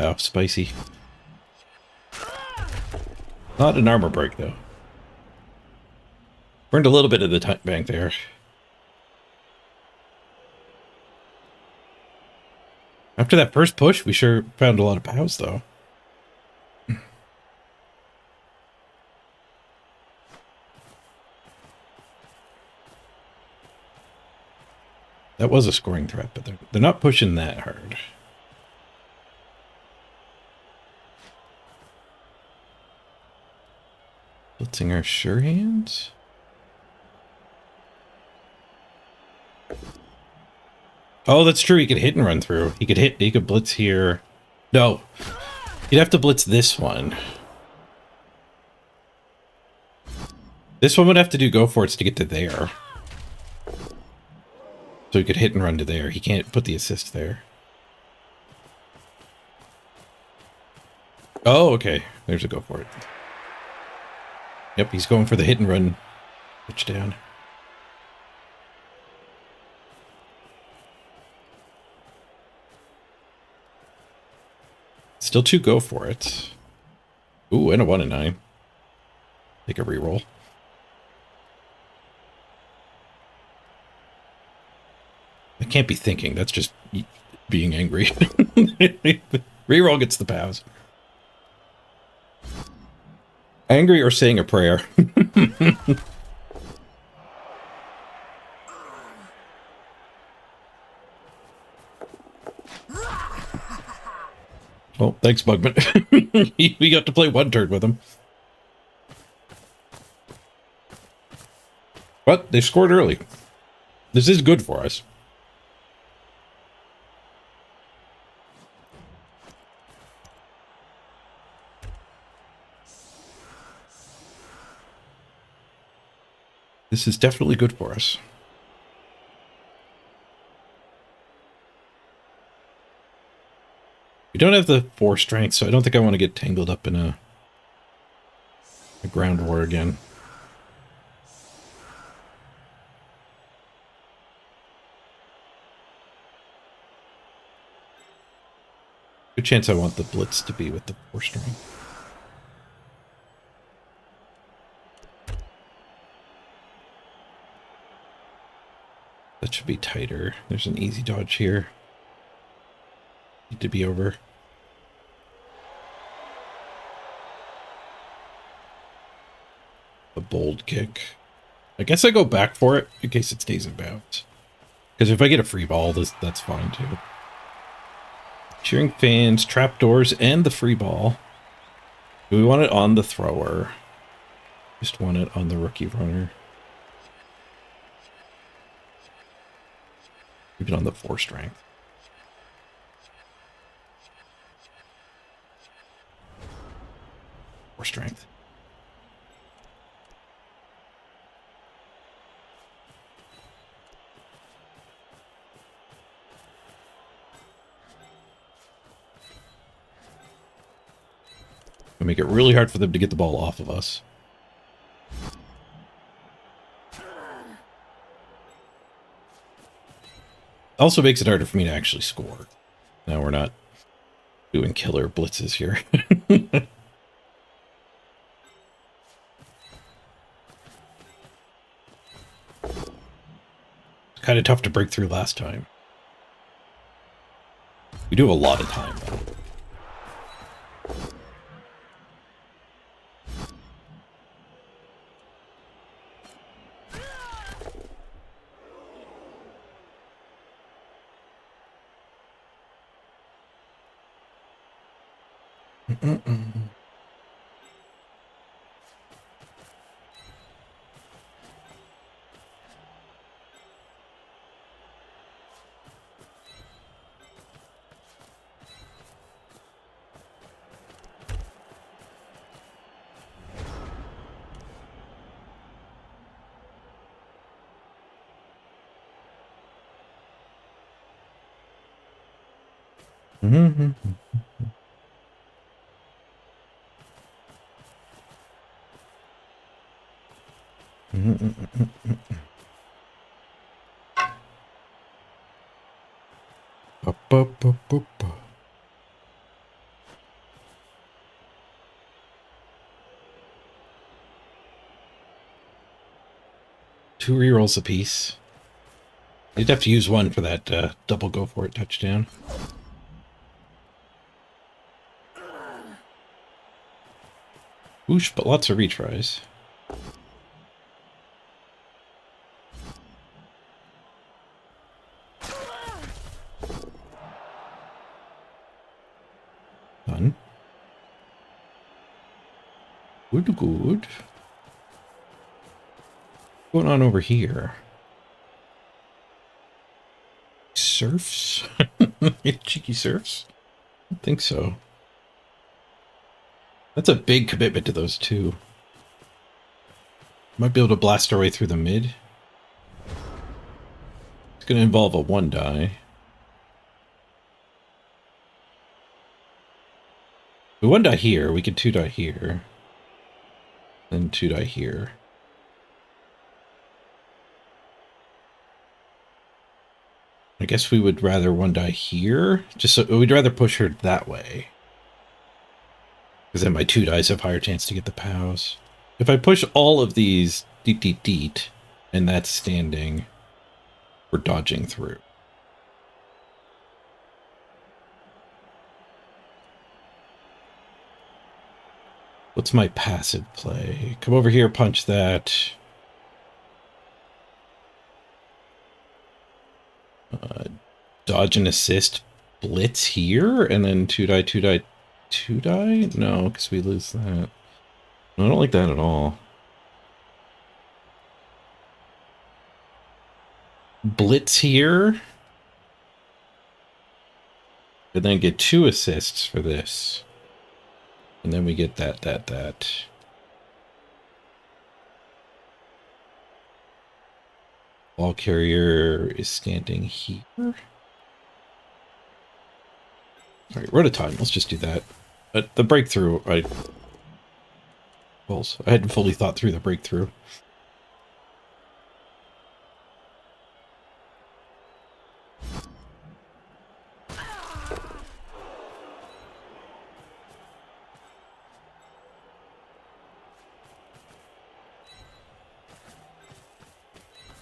pow. Spicy. Not an armor break, though. Burned a little bit of the bank there. After that first push, we sure found a lot of pows, though. That was a scoring threat, but they're not pushing that hard. Blitzing our sure hands. Oh, that's true. He could hit and run through. He could blitz here. No. You'd have to blitz this one. This one would have to do go for it to get to there. So he could hit and run to there. He can't put the assist there. Oh, okay. There's a go for it. Yep, he's going for the hit and run touchdown. Still 2 go for it. Ooh, and a 1 and 9. Take a reroll. I can't be thinking. That's just being angry. Reroll gets the pows. Angry or saying a prayer. Oh, thanks, Bugman. We got to play one turn with him. But they scored early. This is good for us. This is definitely good for us. We don't have the 4 strength, so I don't think I want to get tangled up in a ground war again. Good chance I want the blitz to be with the 4 strength. That should be tighter. There's an easy dodge here. Need to be over. A bold kick. I guess I go back for it in case it stays in bounds. Because if I get a free ball, that's fine too. Cheering fans, trapdoors, and the free ball. Do we want it on the thrower? Just want it on the rookie runner. Keep it on the 4 strength. Strength. We'll make it really hard for them to get the ball off of us. Also makes it harder for me to actually score. Now we're not doing killer blitzes here. Kind of tough to break through last time. We do have a lot of time, though. 2 rerolls apiece. You'd have to use one for that double go for it touchdown. Whoosh, but lots of retries. Done. Good, good. What's going on over here? Surfs? Cheeky surfs? I don't think so. That's a big commitment to those two. Might be able to blast our way through the mid. It's going to involve a 1 die. We 1 die here, we can 2 die here. Then 2 die here. I guess we would rather 1 die here. Just so we'd rather push her that way. Because then my 2 dies have higher chance to get the POWs. If I push all of these deet, and that's standing, we're dodging through. What's my passive play? Come over here, punch that. Dodge and assist, blitz here, and then 2 die, 2 die, 2 die? No, because we lose that. No, I don't like that at all. Blitz here. And then get 2 assists for this. And then we get that. Ball carrier is standing here. Alright, we're out of time. Let's just do that. But the breakthrough, I hadn't fully thought through the breakthrough.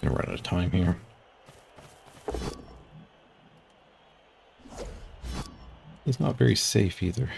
Gonna run out of time here. He's not very safe either.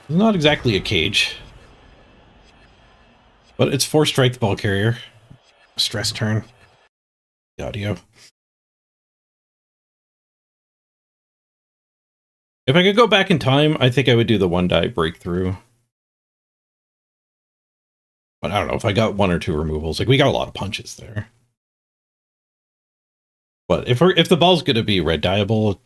It's not exactly a cage. But it's 4 strike ball carrier. Stress turn. Audio. If I could go back in time, I think I would do the 1 die breakthrough. But I don't know if I got 1 or 2 removals. Like, we got a lot of punches there. But if the ball's gonna be red dieable,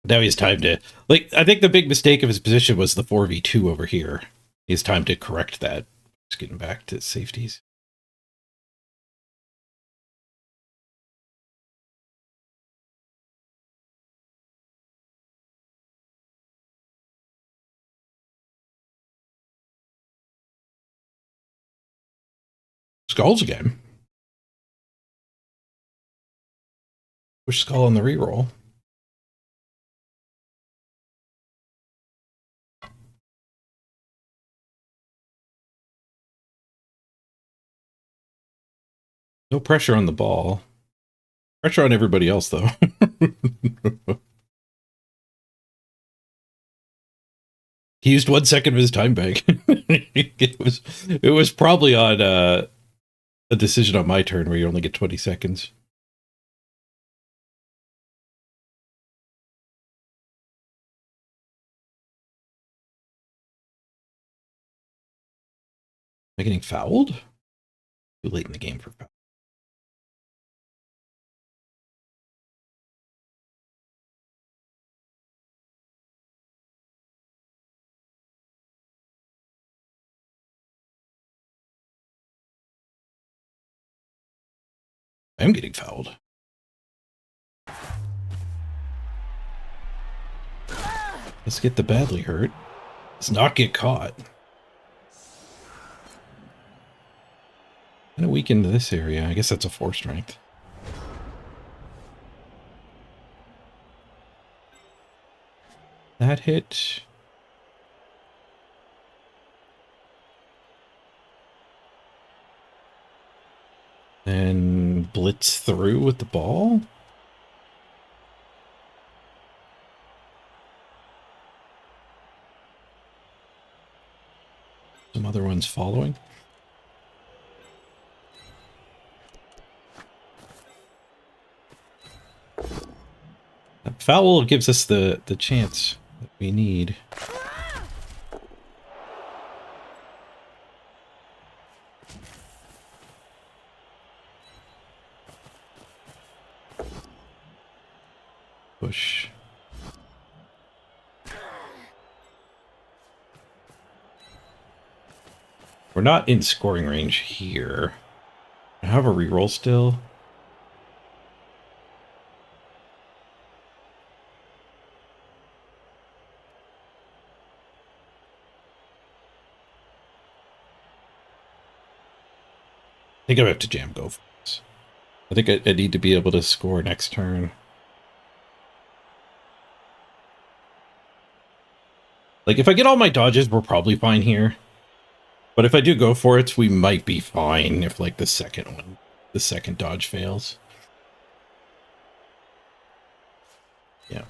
now he's time to, like, I think the big mistake of his position was the 4v2 over here. It's time to correct that. Just getting back to safeties. Skulls again. Push skull on the reroll. No pressure on the ball. Pressure on everybody else, though. He used 1 second of his time bank. it was probably on a decision on my turn where you only get 20 seconds. Am I getting fouled? Too late in the game for foul. I'm getting fouled. Let's get the badly hurt. Let's not get caught. Kind of weak into this area. I guess that's a 4 strength. That hit. And blitz through with the ball. Some other ones following. That foul gives us the chance that we need. Push. We're not in scoring range here. I have a reroll still. I think I have to jam go for this. I think I need to be able to score next turn. Like, if I get all my dodges, we're probably fine here. But if I do go for it, we might be fine if, like, the second dodge fails. Yeah.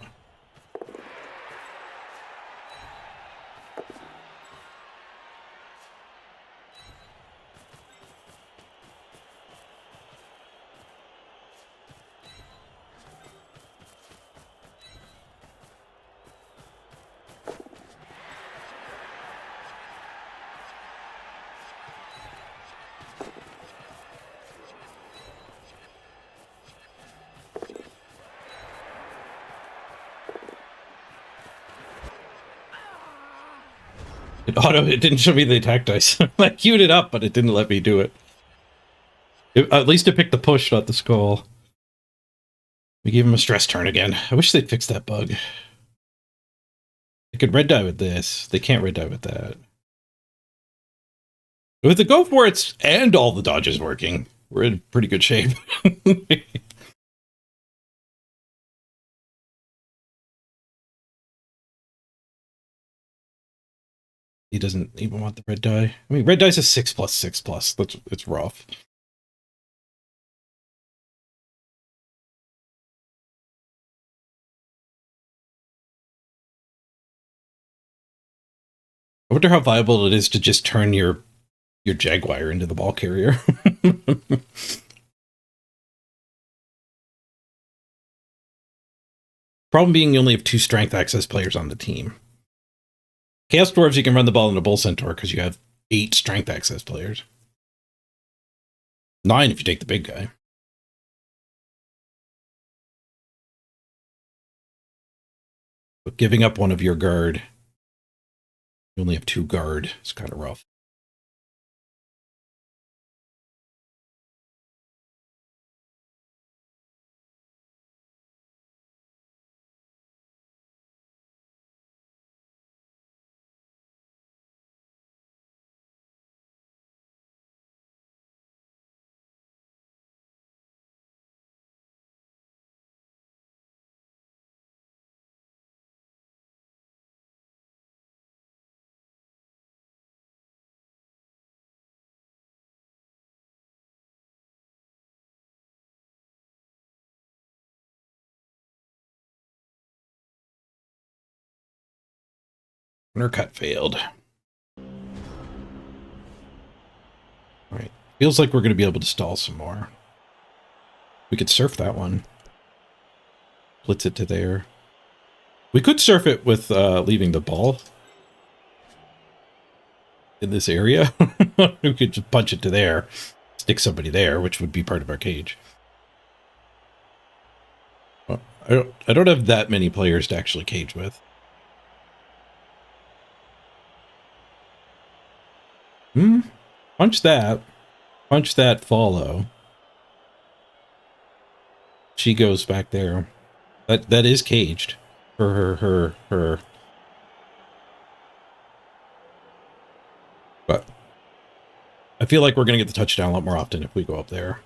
It didn't show me the attack dice. I queued it up, but it didn't let me do it. At least it picked the push, not the skull. We gave him a stress turn again. I wish they'd fix that bug. They could red die with this. They can't red die with that. With the go for it's and all the dodges working, we're in pretty good shape. He doesn't even want the red die. I mean, red die's a 6+6+. It's rough. I wonder how viable it is to just turn your Jaguar into the ball carrier. Problem being you only have 2 strength access players on the team. Chaos Dwarves, you can run the ball into Bull Centaur because you have 8 strength access players. 9 if you take the big guy. But giving up one of your guard, you only have 2 guard. It's kind of rough. Cut failed. Right. Feels like we're going to be able to stall some more. We could surf that one. Blitz it to there. We could surf it with leaving the ball in this area. We could just punch it to there, stick somebody there, which would be part of our cage. Well, I don't have that many players to actually cage with. Punch that. Punch that follow. she goes back there. That is caged for her. But I feel like we're gonna get the touchdown a lot more often if we go up there.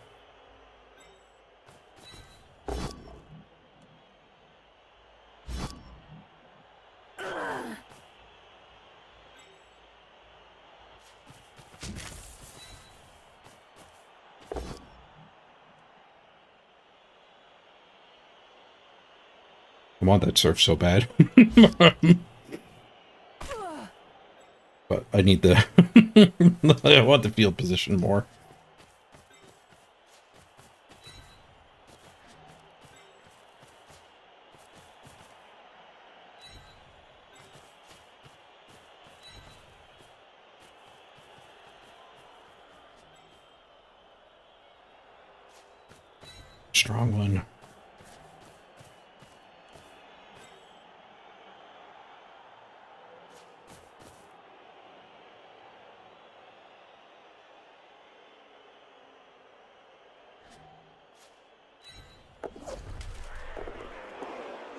I want that surf so bad. But I need the... I want the field position more. Strong one.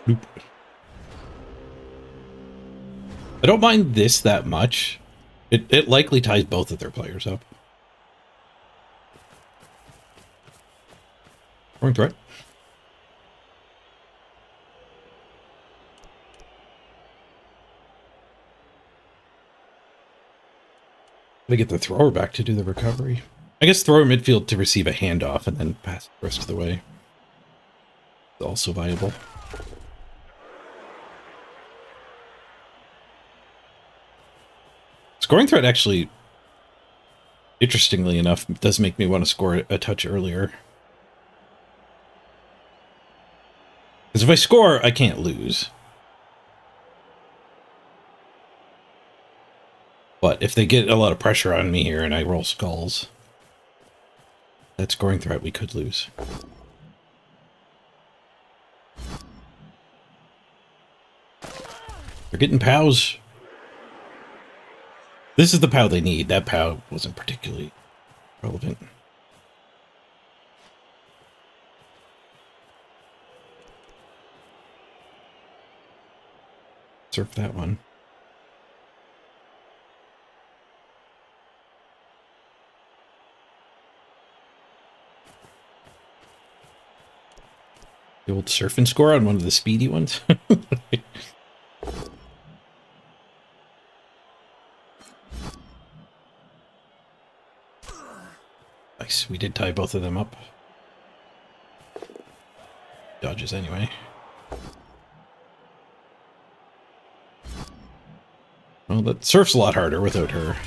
Nope. I don't mind this that much. It likely ties both of their players up. Wrong threat. They get the thrower back to do the recovery. I guess thrower midfield to receive a handoff and then pass the rest of the way. It's also viable. Scoring threat actually, interestingly enough, does make me want to score a touch earlier. Because if I score, I can't lose. But if they get a lot of pressure on me here and I roll skulls, that scoring threat we could lose. They're getting POWs. This is the POW they need. That POW wasn't particularly relevant. Surf that one. The old surf and score on one of the speedy ones. Nice. We did tie both of them up. Dodges anyway. Well, that surf's a lot harder without her.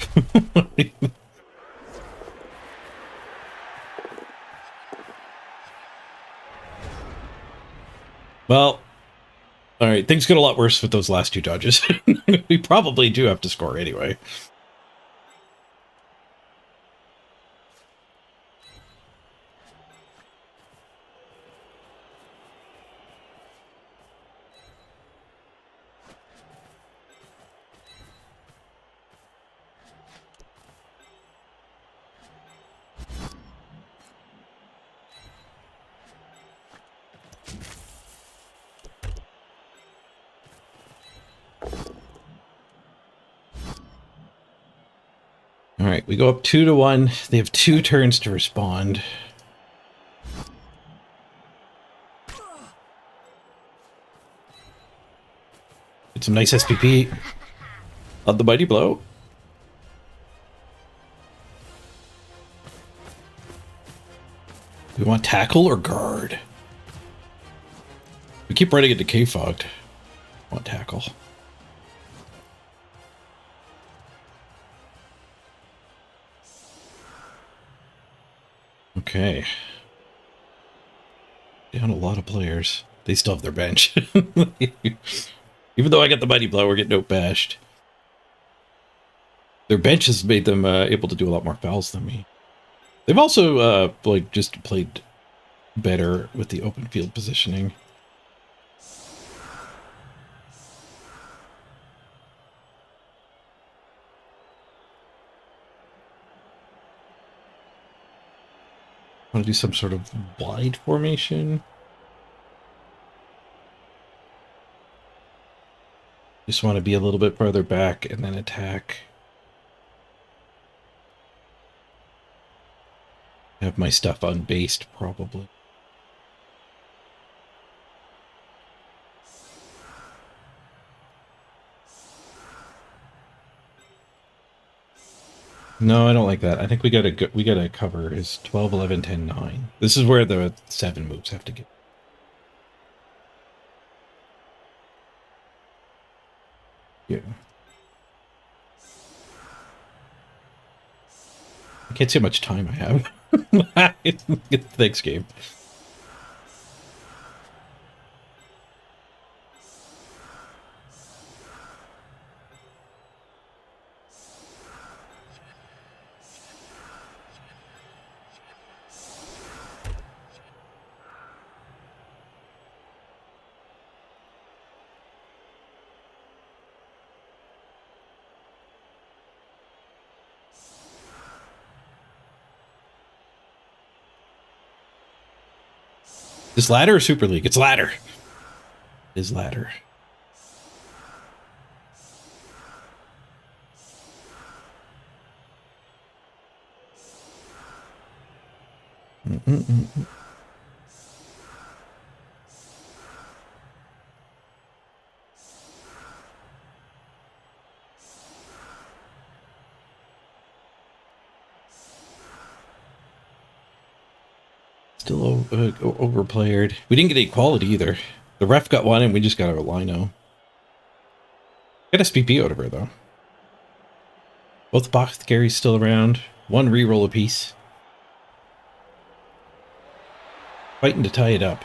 Well, all right, things get a lot worse with those last two dodges. We probably do have to score anyway. All right, we go up 2-1. They have 2 turns to respond. Get some nice SPP on the mighty blow. We want tackle or guard? We keep running into K-fogged. Want tackle. Okay. Down a lot of players. They still have their bench. Even though I got the mighty blow, we're getting outbashed. Their bench has made them able to do a lot more fouls than me. They've also like just played better with the open field positioning. Want to do some sort of wide formation? Just want to be a little bit further back and then attack. Have my stuff unbased, probably. No, I don't like that. I think we gotta cover his 12, 11, 10, 9. This is where the 7 moves have to get. Yeah. I can't see how much time I have. Thanks, game. This ladder or Super League? It's ladder. It is ladder. Still overplayed. We didn't get equality either. The ref got one and we just got a lino. Got a SPP out of her though. Both box carries still around. One reroll apiece. Fighting to tie it up.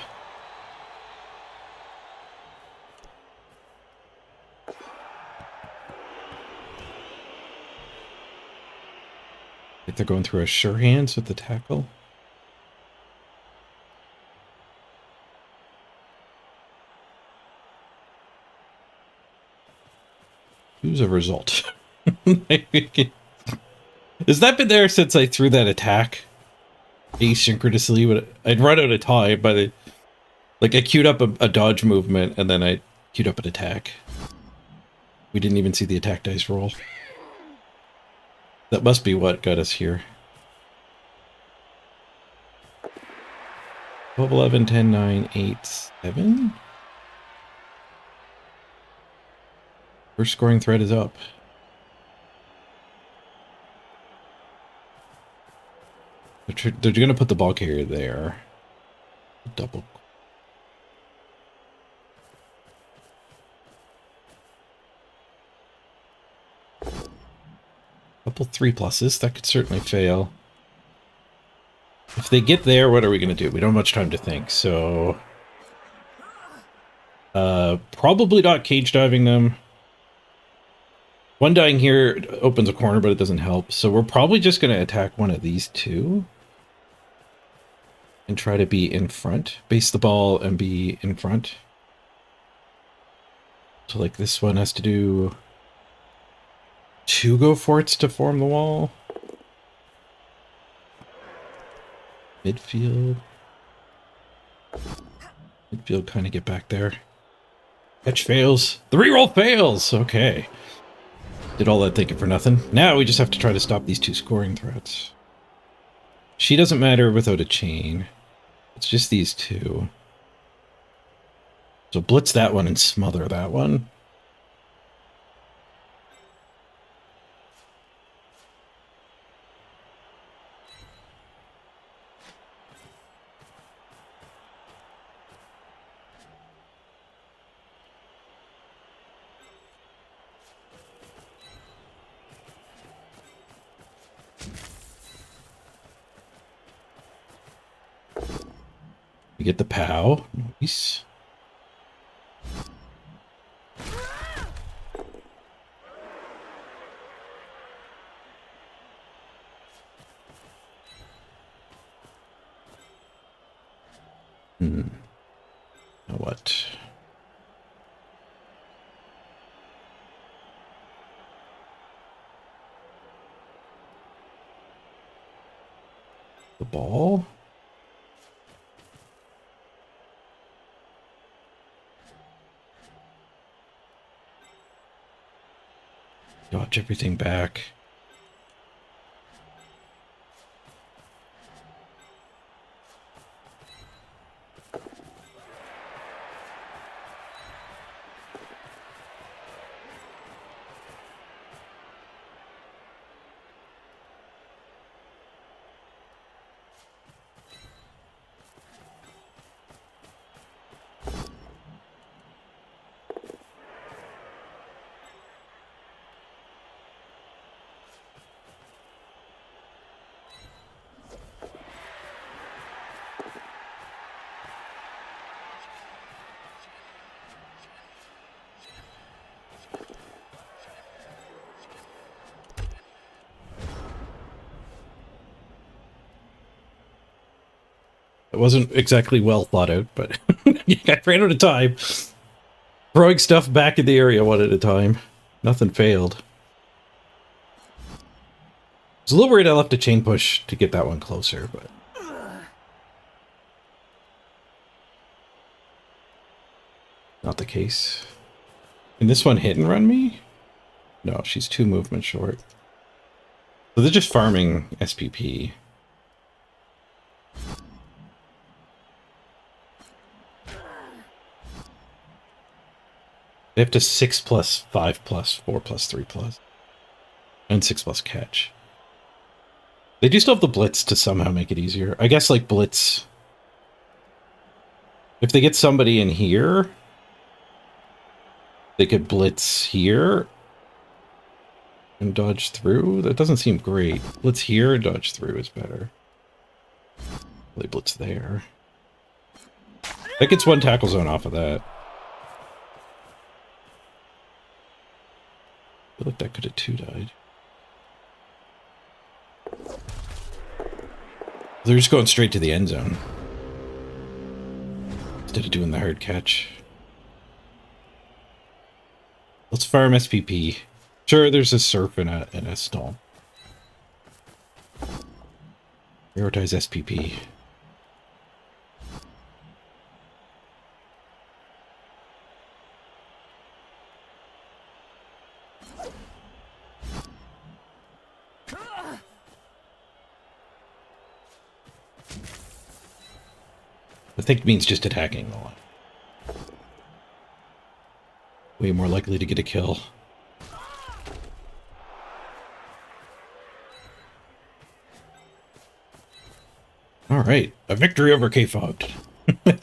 I think they're going through a sure hands with the tackle. Who's a result? Has that been there since I threw that attack asynchronously? But I'd run out of time by the... Like, I queued up a dodge movement, and then I queued up an attack. We didn't even see the attack dice roll. That must be what got us here. 12, 11, 10, 9, 8, 7? First scoring thread is up. They're going to put the ball carrier there. Double. Couple 3+s. That could certainly fail. If they get there, what are we going to do? We don't have much time to think, so... probably not cage diving them. One dying here opens a corner, but it doesn't help. So we're probably just going to attack one of these two. And try to be in front. Base the ball and be in front. So like this one has to do 2 go forts to form the wall. Midfield. Midfield kind of get back there. Catch fails. The reroll fails! Okay. Did all that thinking for nothing. Now we just have to try to stop these 2 scoring threats. She doesn't matter without a chain. It's just these 2. So blitz that one and smother that one. We get the POW. Nice. Now what? The ball? Dodge everything back. It wasn't exactly well thought out, but I ran out of time. Throwing stuff back in the area one at a time. Nothing failed. I was a little worried I left a chain push to get that one closer, but... not the case. Can this one hit and run me? No, she's 2 movements short. So they're just farming SPP. They have to 6 plus, 5 plus, 4 plus, 3 plus. And 6 plus catch. They do still have the blitz to somehow make it easier. I guess, like, blitz... if they get somebody in here... they could blitz here... and dodge through? That doesn't seem great. Blitz here and dodge through is better. They blitz there. That gets 1 tackle zone off of that. I feel like that could have 2 died. They're just going straight to the end zone. Instead of doing the hard catch. Let's farm SPP. Sure, there's a surf and a stall. Prioritize SPP. I think it means just attacking a lot. Way more likely to get a kill. Alright, a victory over K-Fogged.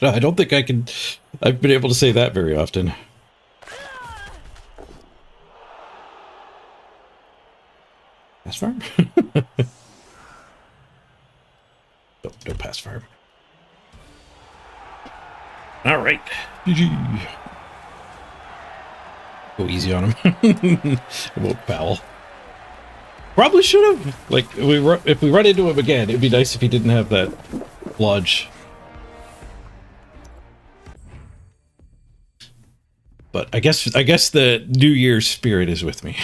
I don't think I've been able to say that very often. Pass farm? No pass farm. Alright, GG. Go easy on him. It won't foul. Probably should have. Like, if we run into him again, it'd be nice if he didn't have that lodge. But I guess the New Year's spirit is with me.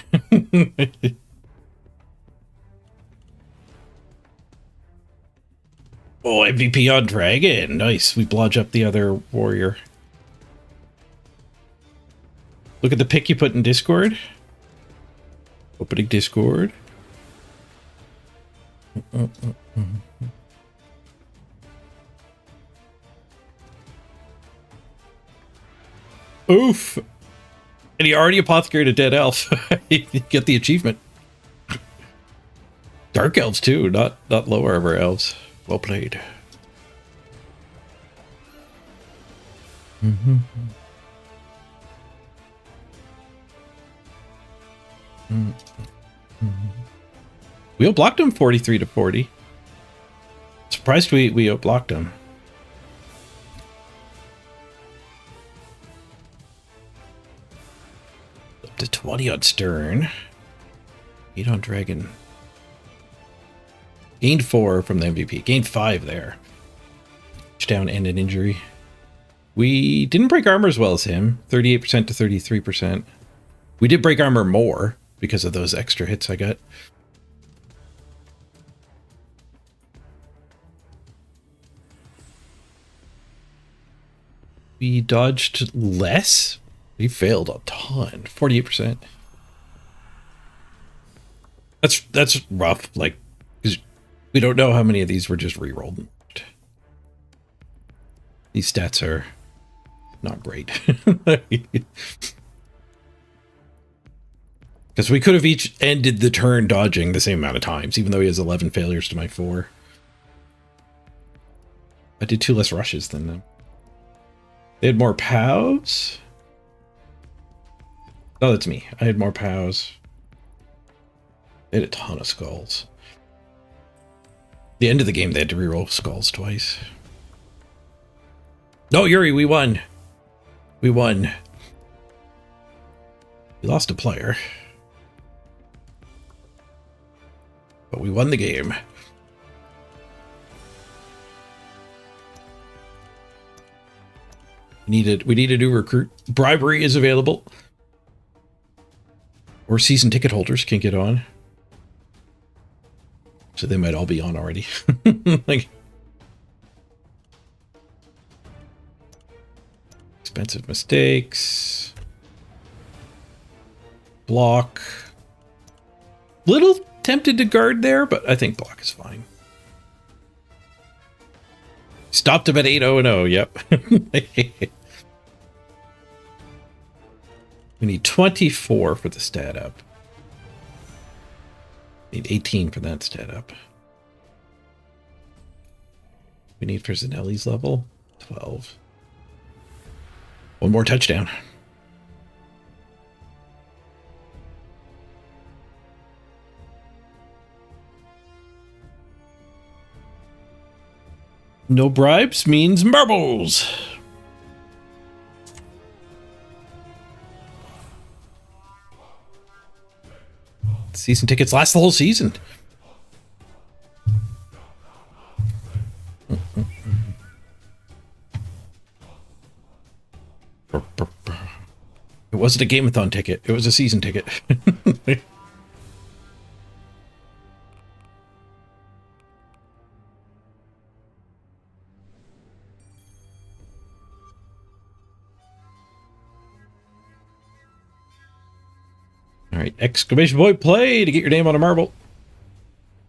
Oh, MVP on Dragon. Nice. We blodge up the other warrior. Look at the pick you put in Discord. Opening Discord. Oof. And he already apothecaried a dead elf. You get the achievement. Dark elves too, not lower armor elves. Well played. We outblocked him 43 to 40. Surprised we outblocked him. Up to 20 on Stern. 8 on Dragon. Gained 4 from the MVP. Gained 5 there. Touchdown and an injury. We didn't break armor as well as him. 38% to 33%. We did break armor more because of those extra hits I got. We dodged less. We failed a ton. 48%. That's rough. Like, 'cause we don't know how many of these were just re-rolled. These stats are not great. Because we could have each ended the turn dodging the same amount of times, even though he has 11 failures to my 4. I did 2 less rushes than them. They had more POWs? Oh, that's me. I had more POWs. They had a ton of skulls. The end of the game, they had to reroll skulls twice. No, Yuri, we won. We won. We lost a player. But we won the game. We need a new recruit. Bribery is available. Or season ticket holders can get on. So they might all be on already. Like, expensive mistakes. Block. Little tempted to guard there, but I think block is fine. Stopped him at 8-0-0, yep. We need 24 for the stat up. Need 18 for that stat up. We need for Zanelli's level 12. One more touchdown. No bribes means marbles. Season tickets last the whole season. It wasn't a Gameathon ticket. It was a season ticket. All right, exclamation point play to get your name on a marble.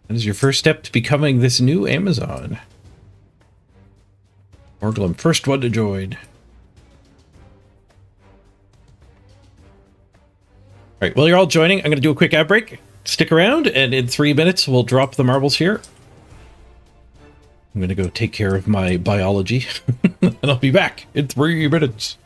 That is your first step to becoming this new Amazon. Morglum, first one to join. All right, well, you're all joining. I'm going to do a quick ad break. Stick around, and in 3 minutes, we'll drop the marbles here. I'm going to go take care of my biology, and I'll be back in 3 minutes.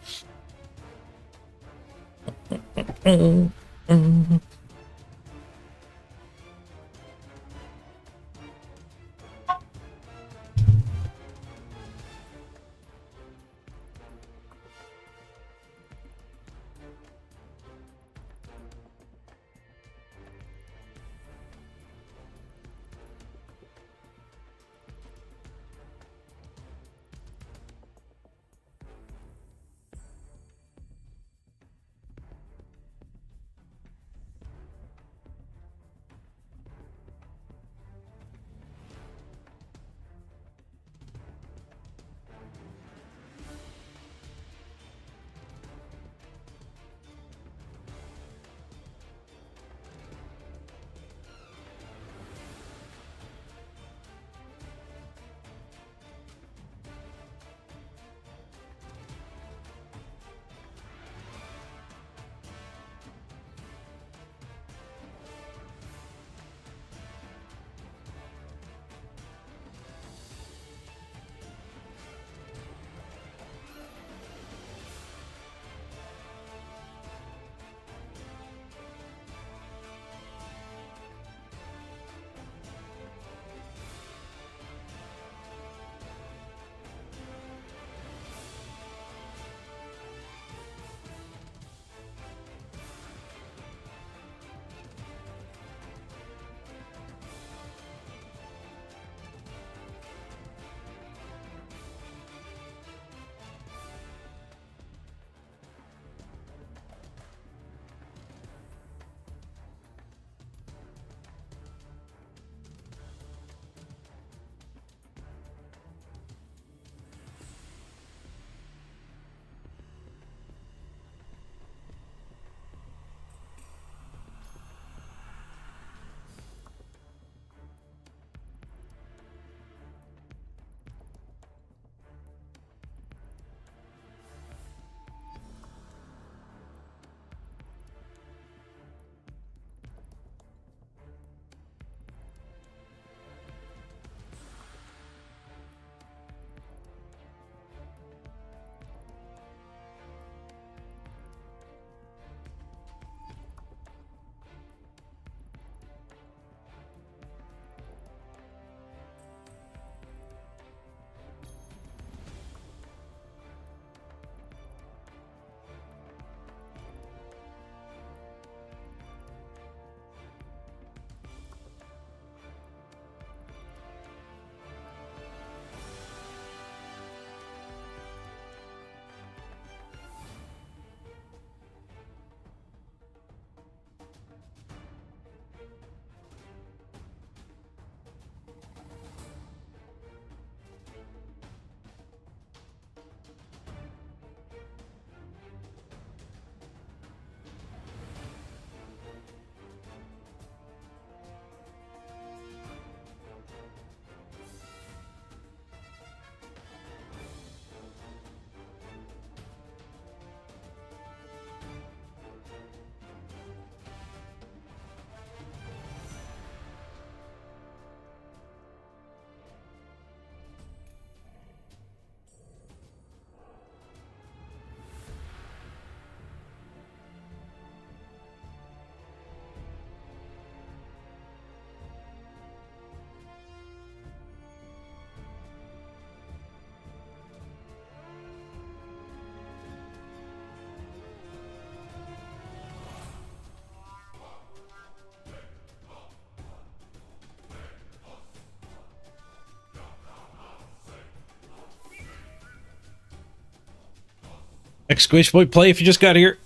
Exclamation point play if you just got here.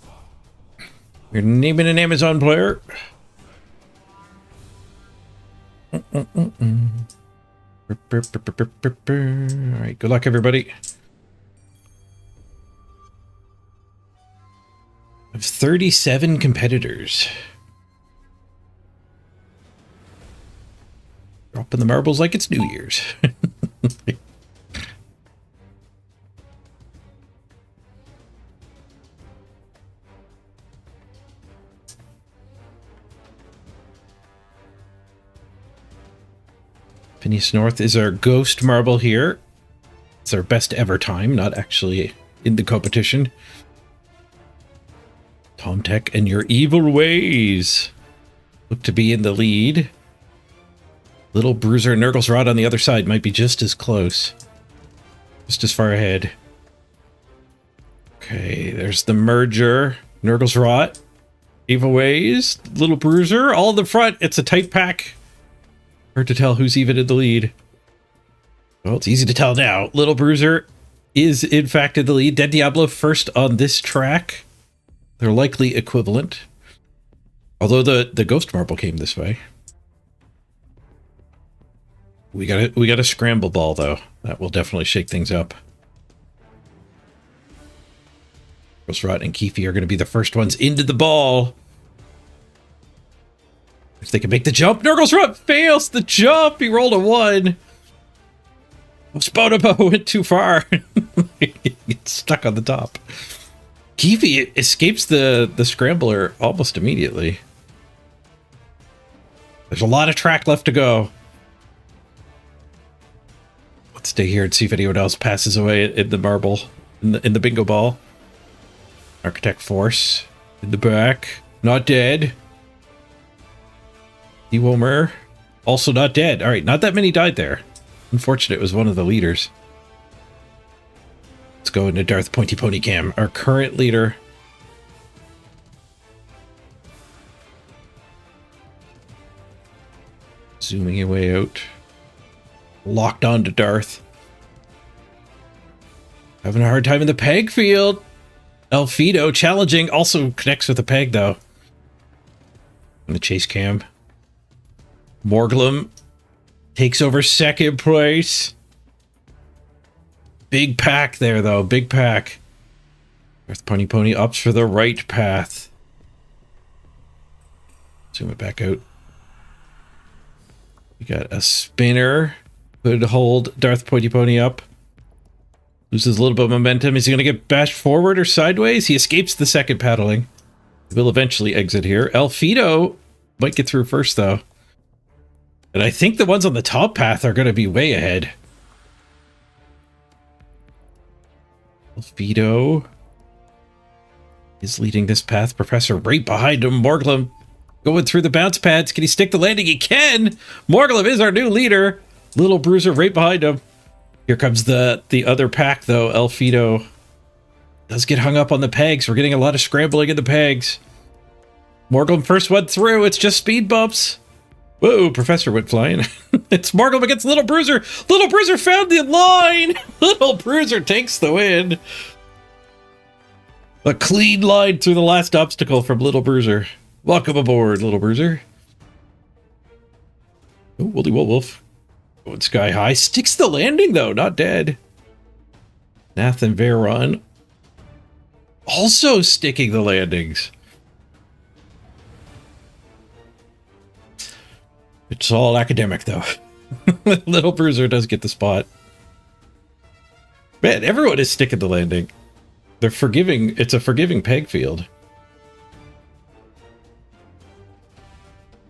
You're naming an Amazon player. Alright, good luck everybody. I have 37 competitors. Dropping the marbles like it's New Year's. Phineas North is our ghost marble here. It's our best ever time, not actually in the competition. Tom Tech and your evil ways look to be in the lead. Little Bruiser and Nurgle's Rod on the other side might be just as close. Just as far ahead. Okay, there's the merger. Nurgle's Rot. Evil Ways. Little Bruiser. All in the front. It's a tight pack. Hard to tell who's even in the lead. Well, it's easy to tell now. Little Bruiser is in fact in the lead. Dead Diablo first on this track. They're likely equivalent. Although the Ghost Marble came this way. We got a scramble ball though. That will definitely shake things up. Rot and Keefe are going to be the first ones into the ball. If they can make the jump, Nurgle's Rot fails the jump. He rolled a 1. Spotobo went too far. He gets stuck on the top. Keefe escapes the scrambler almost immediately. There's a lot of track left to go. Let's stay here and see if anyone else passes away in the marble, in the bingo ball. Architect Force in the back, not dead. Ewomer, also not dead. All right, not that many died there. Unfortunate, it was one of the leaders. Let's go into Darth Pointy Pony Cam, our current leader. Zooming your way out. Locked on to Darth. Having a hard time in the peg field. Elfido challenging, also connects with the peg though. In the chase cam. Morglum takes over second place. Big pack there though, big pack. Darth Pony opts for the right path. Zoom it back out. We got a spinner. Could hold Darth Pointy up. Loses a little bit of momentum. Is he going to get bashed forward or sideways? He escapes the second paddling. He will eventually exit here. Elfido might get through first, though. And I think the ones on the top path are going to be way ahead. Elfido is leading this path. Professor right behind him. Morglum going through the bounce pads. Can he stick the landing? He can! Morglum is our new leader. Little Bruiser right behind him. Here comes the other pack, though. Elfido does get hung up on the pegs. We're getting a lot of scrambling in the pegs. Morglum first one through. It's just speed bumps. Whoa, Professor went flying. It's Morglum against Little Bruiser. Little Bruiser found the line. Little Bruiser takes the win. A clean line through the last obstacle from Little Bruiser. Welcome aboard, Little Bruiser. Oh, Woolly Wolf. Going sky high. Sticks the landing, though. Not dead. Nathan Veron also sticking the landings. It's all academic, though. Little Bruiser does get the spot. Man, everyone is sticking the landing. They're forgiving. It's a forgiving peg field.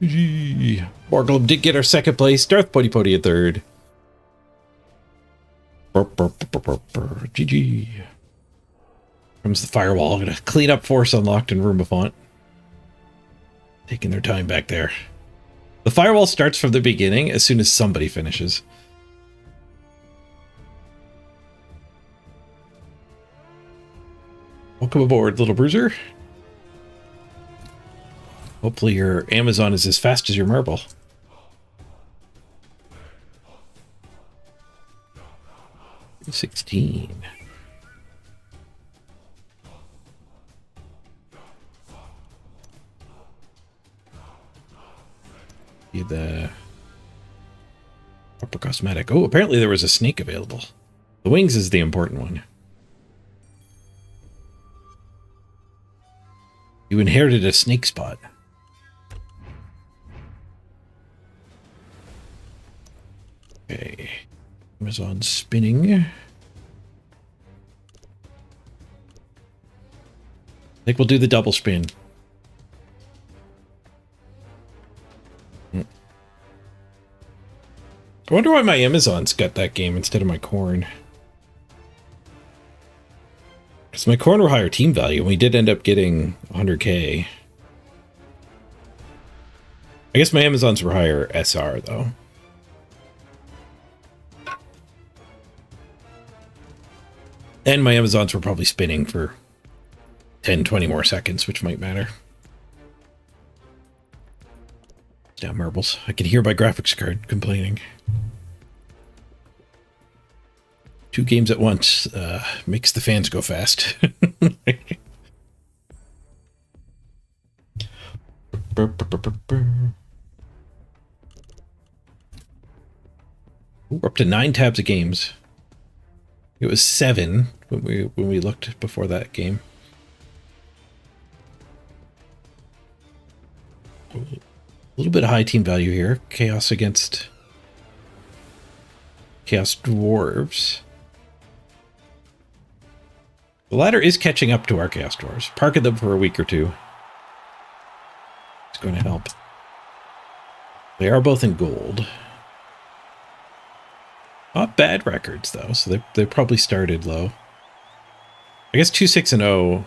Morglum did get our second place. Darth Pony at third. GG. Comes the firewall. I'm gonna clean up Force Unlocked in Room of Font. Taking their time back there. The firewall starts from the beginning as soon as somebody finishes. Welcome aboard, Little Bruiser. Hopefully your Amazon is as fast as your marble. $16. See the proper cosmetic. Oh, apparently there was a snake available. The wings is the important one. You inherited a snake spot. Okay. Amazon spinning. I think we'll do the double spin. I wonder why my Amazons got that game instead of my corn. Because my corn were higher team value, and we did end up getting 100k. I guess my Amazons were higher SR, though. And my Amazons were probably spinning for 10, 20 more seconds, which might matter. Yeah, marbles. I can hear my graphics card complaining. 2 games at once makes the fans go fast. We're up to 9 tabs of games. It was 7 when we looked before that game. A little bit of high team value here. Chaos against Chaos Dwarves. The ladder is catching up to our Chaos Dwarves. Parking them for a week or two. It's going to help. They are both in gold. Not bad records, though, so they probably started low. I guess 2-6-0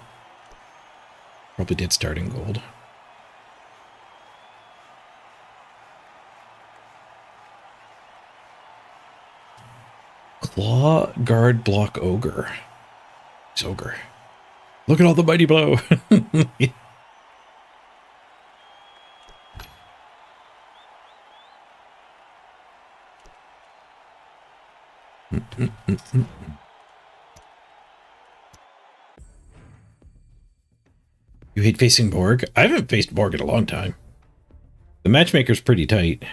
probably did start in gold. Claw, guard, block, ogre. It's ogre. Look at all the mighty blow. You hate facing Borg? I haven't faced Borg in a long time. The matchmaker's pretty tight.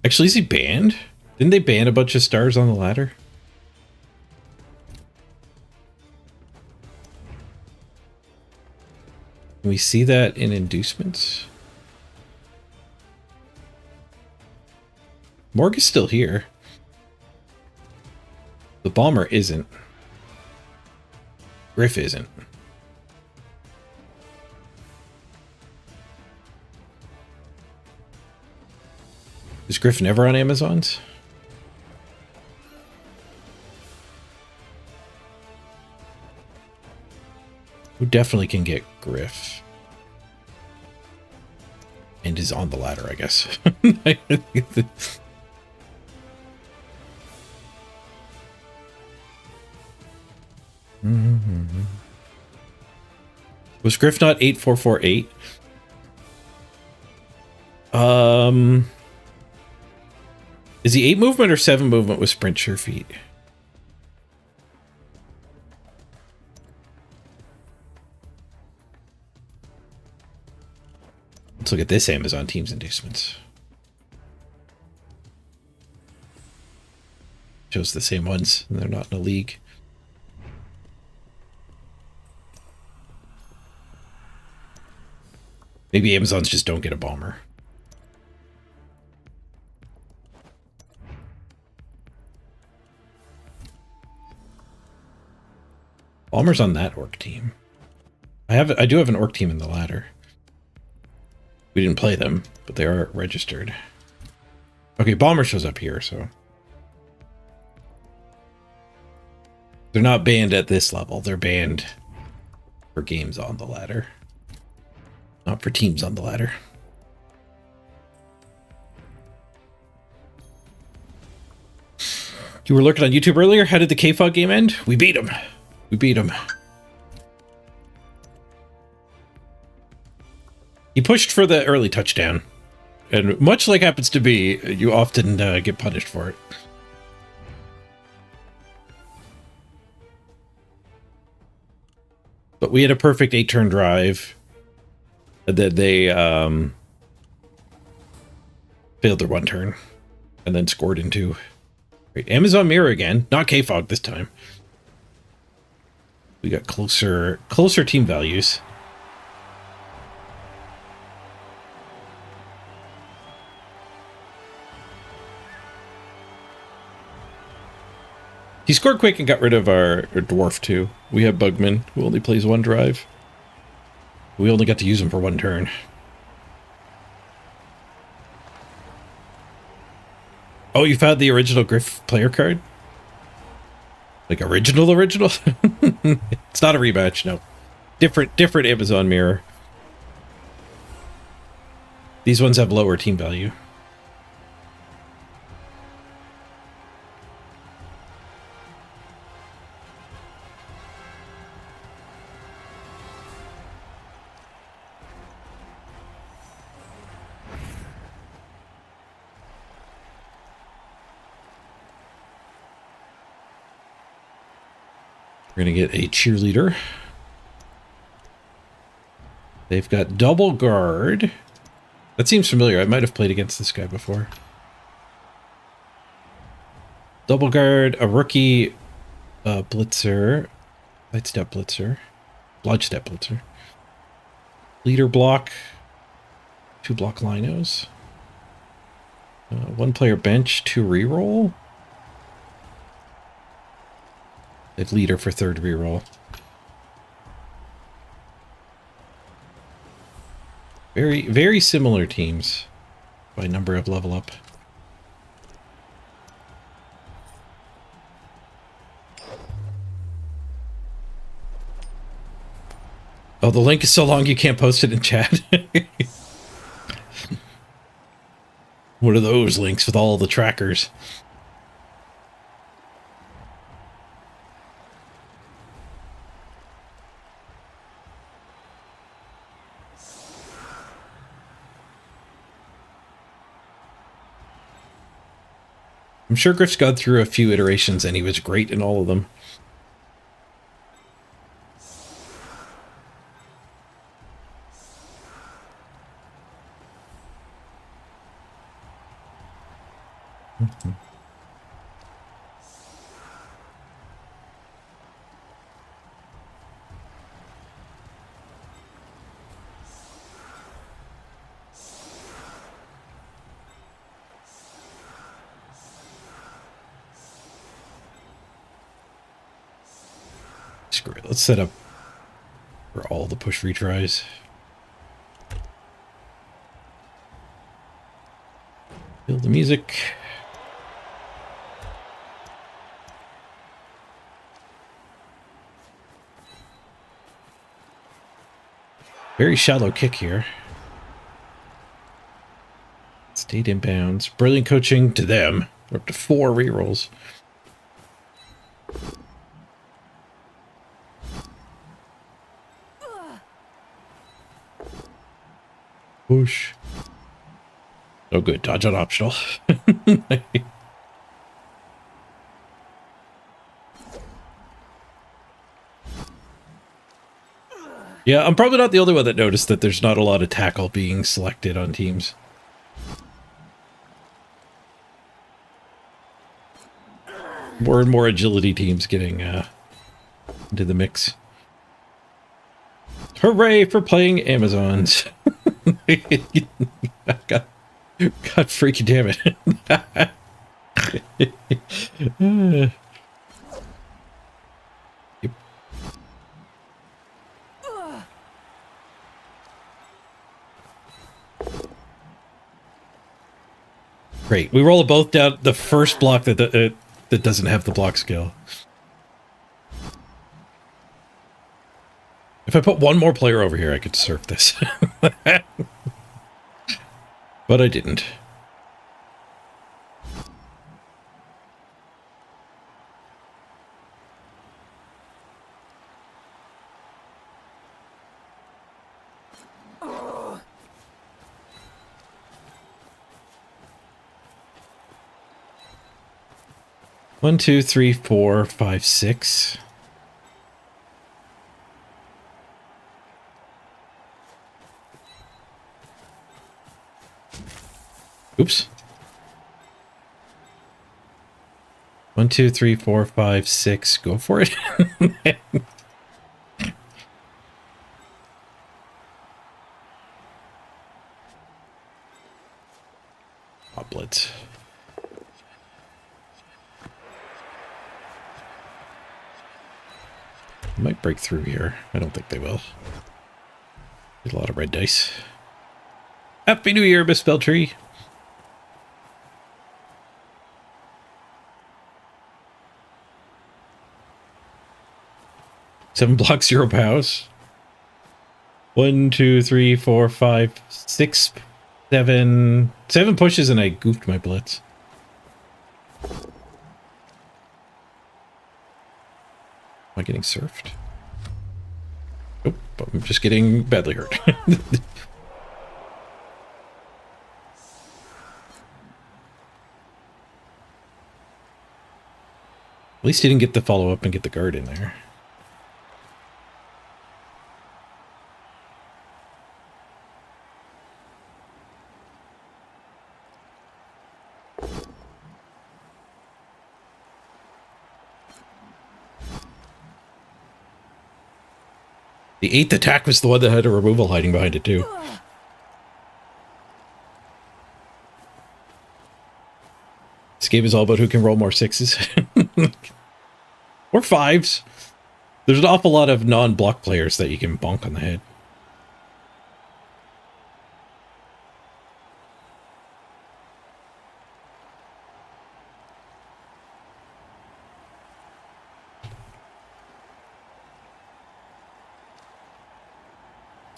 Actually, is he banned? Didn't they ban a bunch of stars on the ladder? Can we see that in inducements? Morg is still here. The bomber isn't. Griff isn't. Is Griff never on Amazons? Who definitely can get Griff? And is on the ladder, I guess. Was Griff not 8448? Is he 8 movement or 7 movement with sprint sure feet? Let's look at this Amazon Teams inducements. Shows the same ones, and they're not in a league. Maybe Amazons just don't get a bomber. Bomber's on that orc team. I do have an orc team in the ladder. We didn't play them, but they are registered. Okay, bomber shows up here, so they're not banned at this level. They're banned for games on the ladder. Not for teams on the ladder. You were lurking on YouTube earlier. How did the K-Fog game end? We beat him. We beat him. He pushed for the early touchdown. And much like happens to be, you often get punished for it. But we had a perfect 8-turn drive. And then they failed their one turn and then scored in two. Right, Amazon Mirror again, not K-Fog this time. We got closer team values. He scored quick and got rid of our dwarf too. We have Bugman, who only plays one drive. We only got to use him for one turn. Oh, you found the original Griff player card? Like original? It's not a rematch, no. Different Amazon Mirror. These ones have lower team value. We're going to get a cheerleader. They've got double guard. That seems familiar. I might have played against this guy before. Double guard, a rookie blitzer, light step blitzer, blodge step blitzer. Leader block, 2 block linos. 1 player bench, 2 reroll. They have leader for 3rd reroll. Very similar teams by number of level up. Oh, the link is so long you can't post it in chat. What are those links with all the trackers? I'm sure Griff's gone through a few iterations and he was great in all of them. Screw it. Let's set up for all the push retries. Feel the music. Very shallow kick here. Stayed inbounds. Brilliant coaching to them. We're up to 4 rerolls. Push. Oh, good. Dodge on optional. Yeah, I'm probably not the only one that noticed that there's not a lot of tackle being selected on teams. More and more agility teams getting into the mix. Hooray for playing Amazons. God freaking damn it. Yep. Great. We roll both down the first block that that doesn't have the block skill. If I put one more player over here, I could surf this. But I didn't. One, two, three, 4, 5, 6. Oops. 1, 2, 3, 4, 5, 6. Go for it. Blitz. Might break through here. I don't think they will. There's a lot of red dice. Happy New Year, Miss Beltree. Seven blocks, 0 pows. 1, 2, 3, 4, 5, 6, 7. 7 pushes and I goofed my blitz. Am I getting surfed? Nope, I'm just getting badly hurt. At least he didn't get the follow up and get the guard in there. The 8th attack was the one that had a removal hiding behind it too. This game is all about who can roll more 6s. Or 5s. There's an awful lot of non-block players that you can bonk on the head.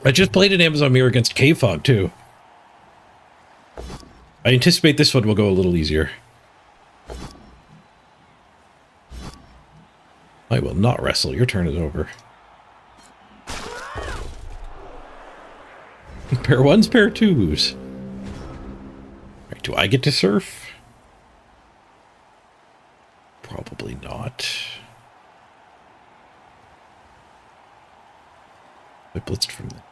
I just played an Amazon Mirror against Cave Fog too. I anticipate this one will go a little easier. I will not wrestle. Your turn is over. Pair 1s, pair 2s. Right, do I get to surf? Probably not. I blitzed from the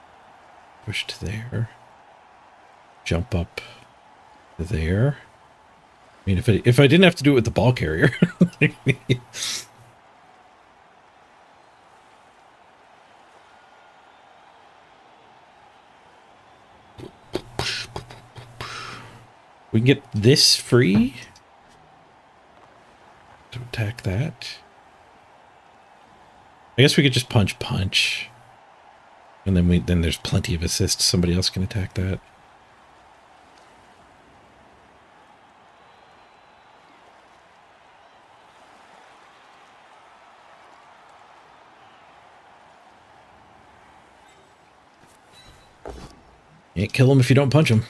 push to there. Jump up to there. I mean, if I didn't have to do it with the ball carrier. We can get this free to attack that. I guess we could just punch. And then there's plenty of assists. Somebody else can attack that. You can't kill him if you don't punch him.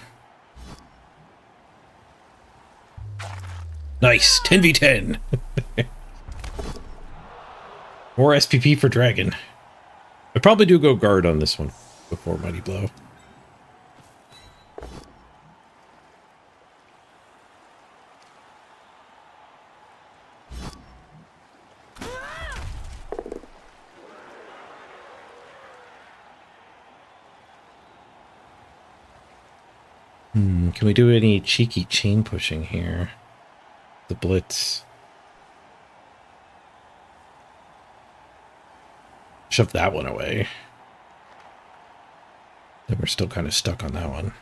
Nice. 10v10. More SPP for Dragon. I probably do go guard on this one before Mighty Blow. Can we do any cheeky chain pushing here? The blitz. Shove that one away. Then we're still kind of stuck on that one.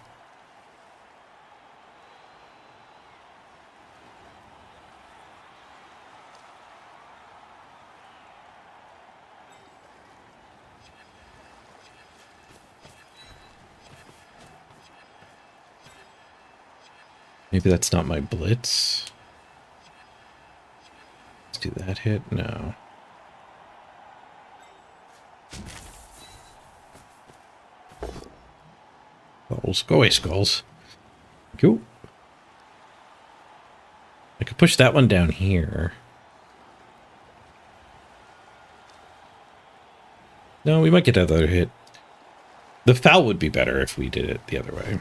Maybe that's not my blitz. Let's do that hit. No. Skulls. Go away, skulls. Cool. I could push that one down here. No, we might get that other hit. The foul would be better if we did it the other way.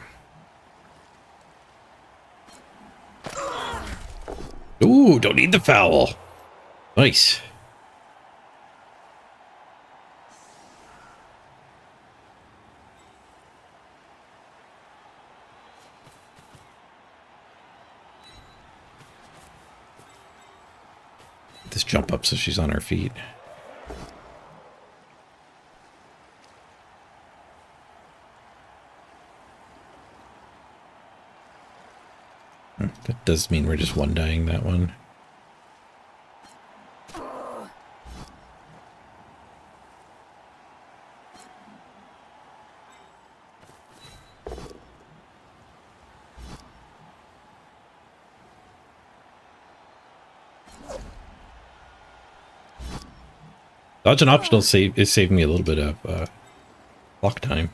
Ooh, don't need the foul. Nice. this jump up so she's on her feet. That does mean we're just one-dying that one. Dodge and optional save is saving me a little bit of clock time.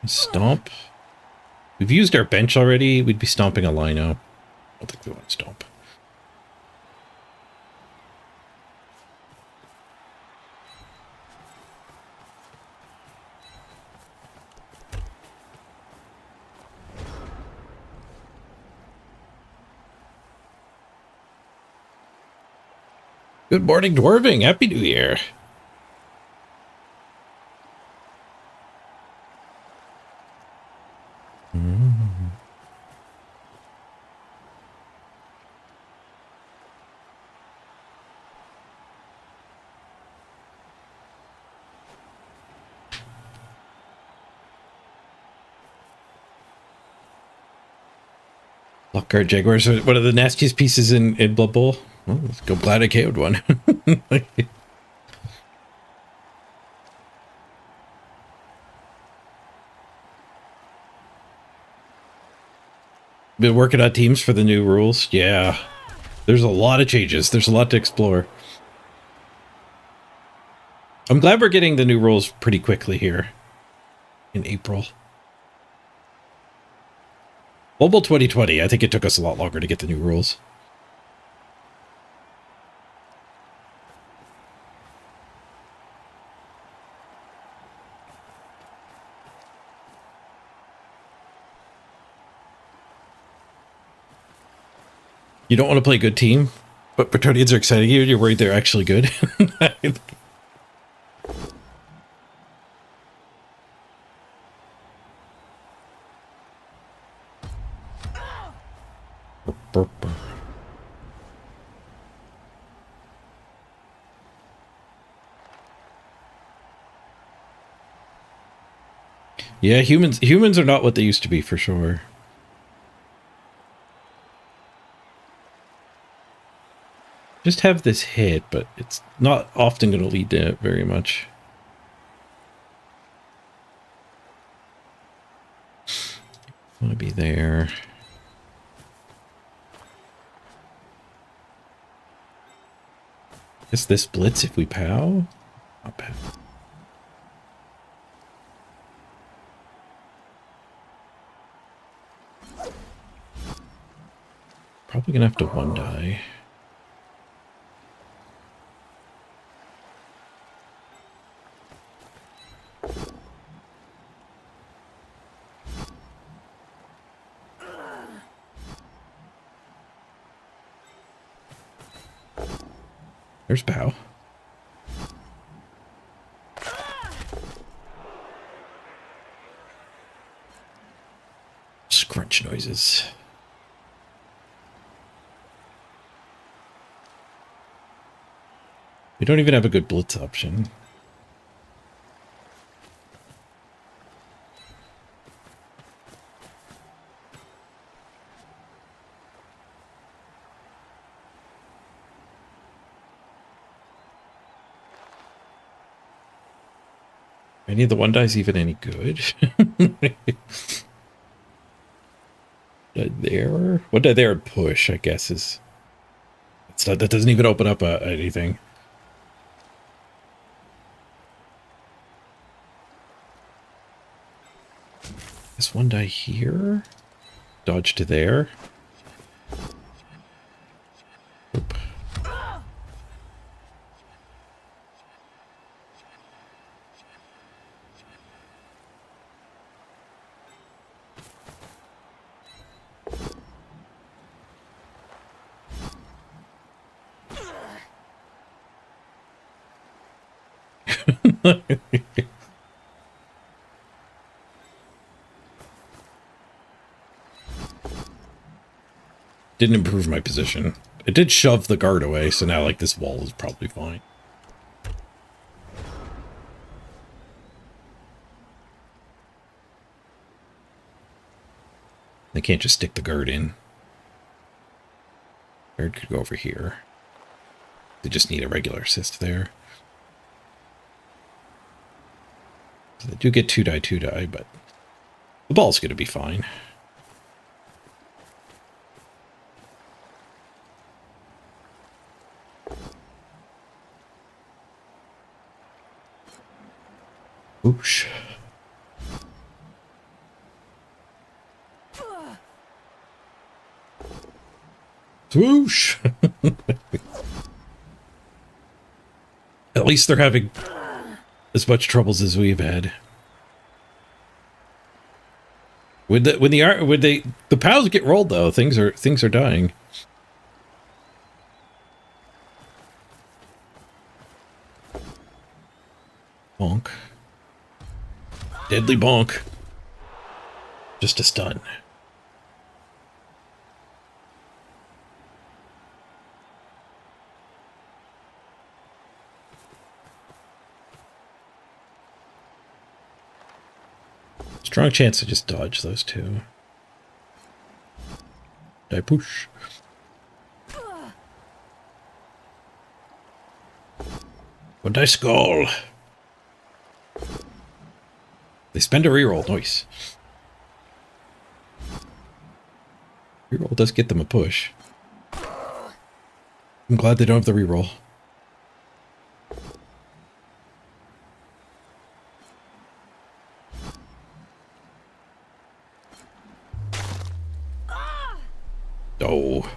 Stomp. We've used our bench already. We'd be stomping a lino. I don't think we want to stomp. Good morning, Dwarving. Happy New Year. Lockhart Jaguars are one of the nastiest pieces in Blood Bowl. Well, let's go. Glad I KO'd one. Been working on teams for the new rules. Yeah. There's a lot of changes. There's a lot to explore. I'm glad we're getting the new rules pretty quickly here in April. Mobile 2020, I think it took us a lot longer to get the new rules. You don't want to play a good team, but Bretonians are exciting you. You're worried they're actually good. Yeah, humans are not what they used to be for sure. Just have this hit, but it's not often going to lead to very much. Want to be there. Guess this blitz if we pow? Not bad. Probably gonna have to one die. There's pow. Scrunch noises. We don't even have a good blitz option. Any of the one dies even any good? There? What did there push, I guess, is... It's not, that doesn't even open up anything. This one die here? Dodge to there? Oop. Didn't improve my position. It did shove the guard away, so now, like, this wall is probably fine. They can't just stick the guard in. Guard could go over here. They just need a regular assist there. So they do get 2-die, but the ball's going to be fine. Whoosh. Swoosh! At least they're having as much troubles as we've had. When the pals get rolled though, things are dying. Bonk. Deadly bonk. Just a stun. Strong chance to just dodge those two. Die push. One die skull. They spend a reroll. Nice. Reroll does get them a push. I'm glad they don't have the reroll. Oh.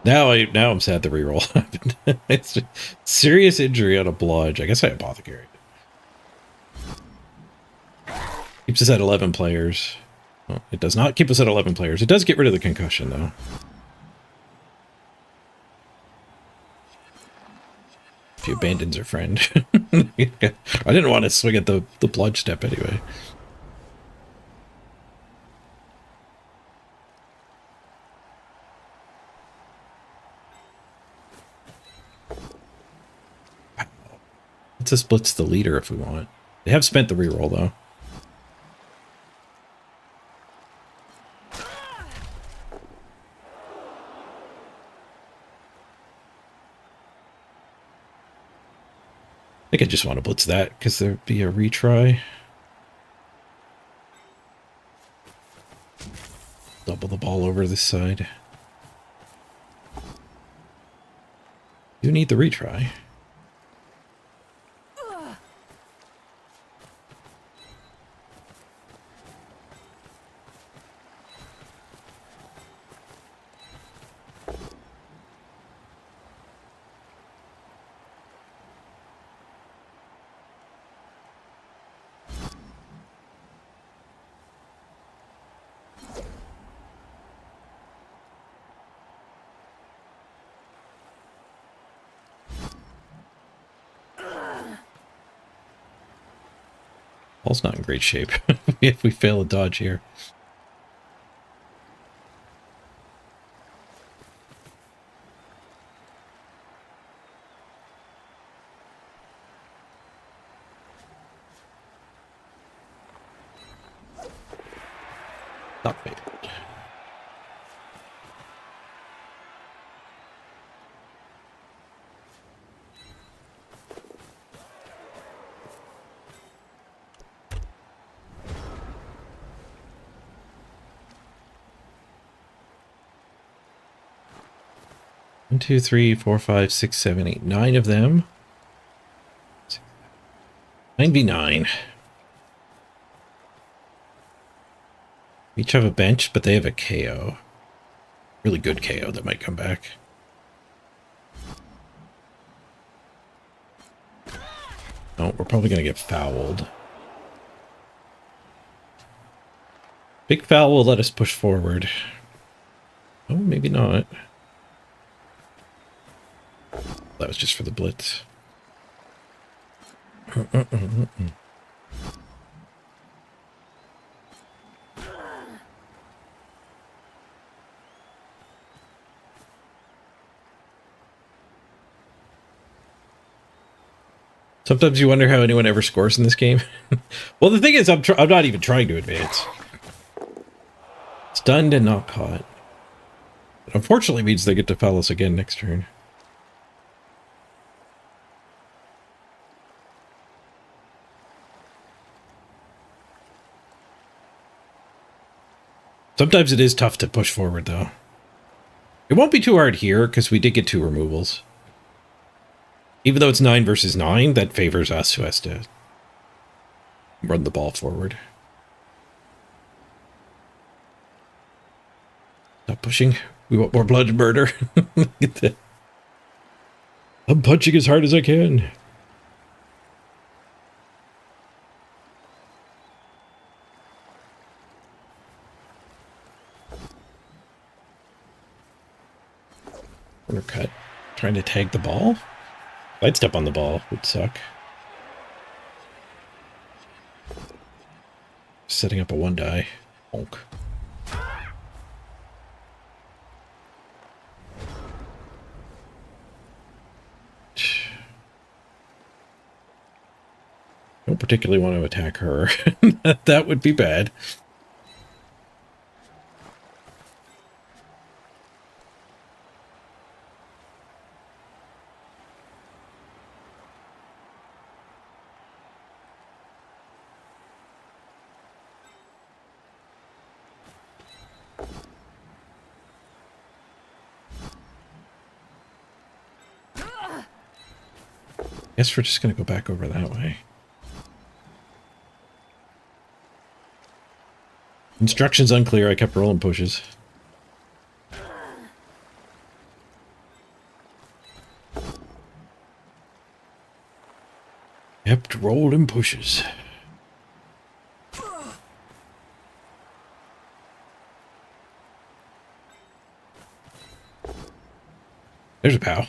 Now I'm sad the reroll happened. It's serious injury on a bludge. I guess I apothecary. Keeps us at 11 players. Well, it does not keep us at 11 players. It does get rid of the concussion, though. She abandons her friend. I didn't want to swing at the bludge step anyway. Let's just blitz the leader if we want. They have spent the reroll, though. I think I just want to blitz that because there'd be a retry. Double the ball over this side. You need the retry. Ball's not in great shape if we fail a dodge here. Not bad. One, two, three, four, five, six, seven, eight, 9 of them. 9v9. Each have a bench, but they have a KO. Really good KO that might come back. Oh, we're probably going to get fouled. Big foul will let us push forward. Oh, maybe not. That was just for the blitz. Sometimes you wonder how anyone ever scores in this game. Well, the thing is, I'm not even trying to advance. Stunned and not caught. It unfortunately means they get to foul us again next turn. Sometimes it is tough to push forward, though. It won't be too hard here, because we did get 2 removals. Even though it's 9 versus 9, that favors us who has to run the ball forward. Stop pushing. We want more blood and murder. I'm punching as hard as I can. Corner cut. Trying to tag the ball? I'd step on the ball. Would suck. Setting up a 1-die. Honk. Don't particularly want to attack her. That would be bad. Guess we're just going to go back over that way. Instructions unclear. I kept rolling pushes. Kept rolling pushes. There's a POW.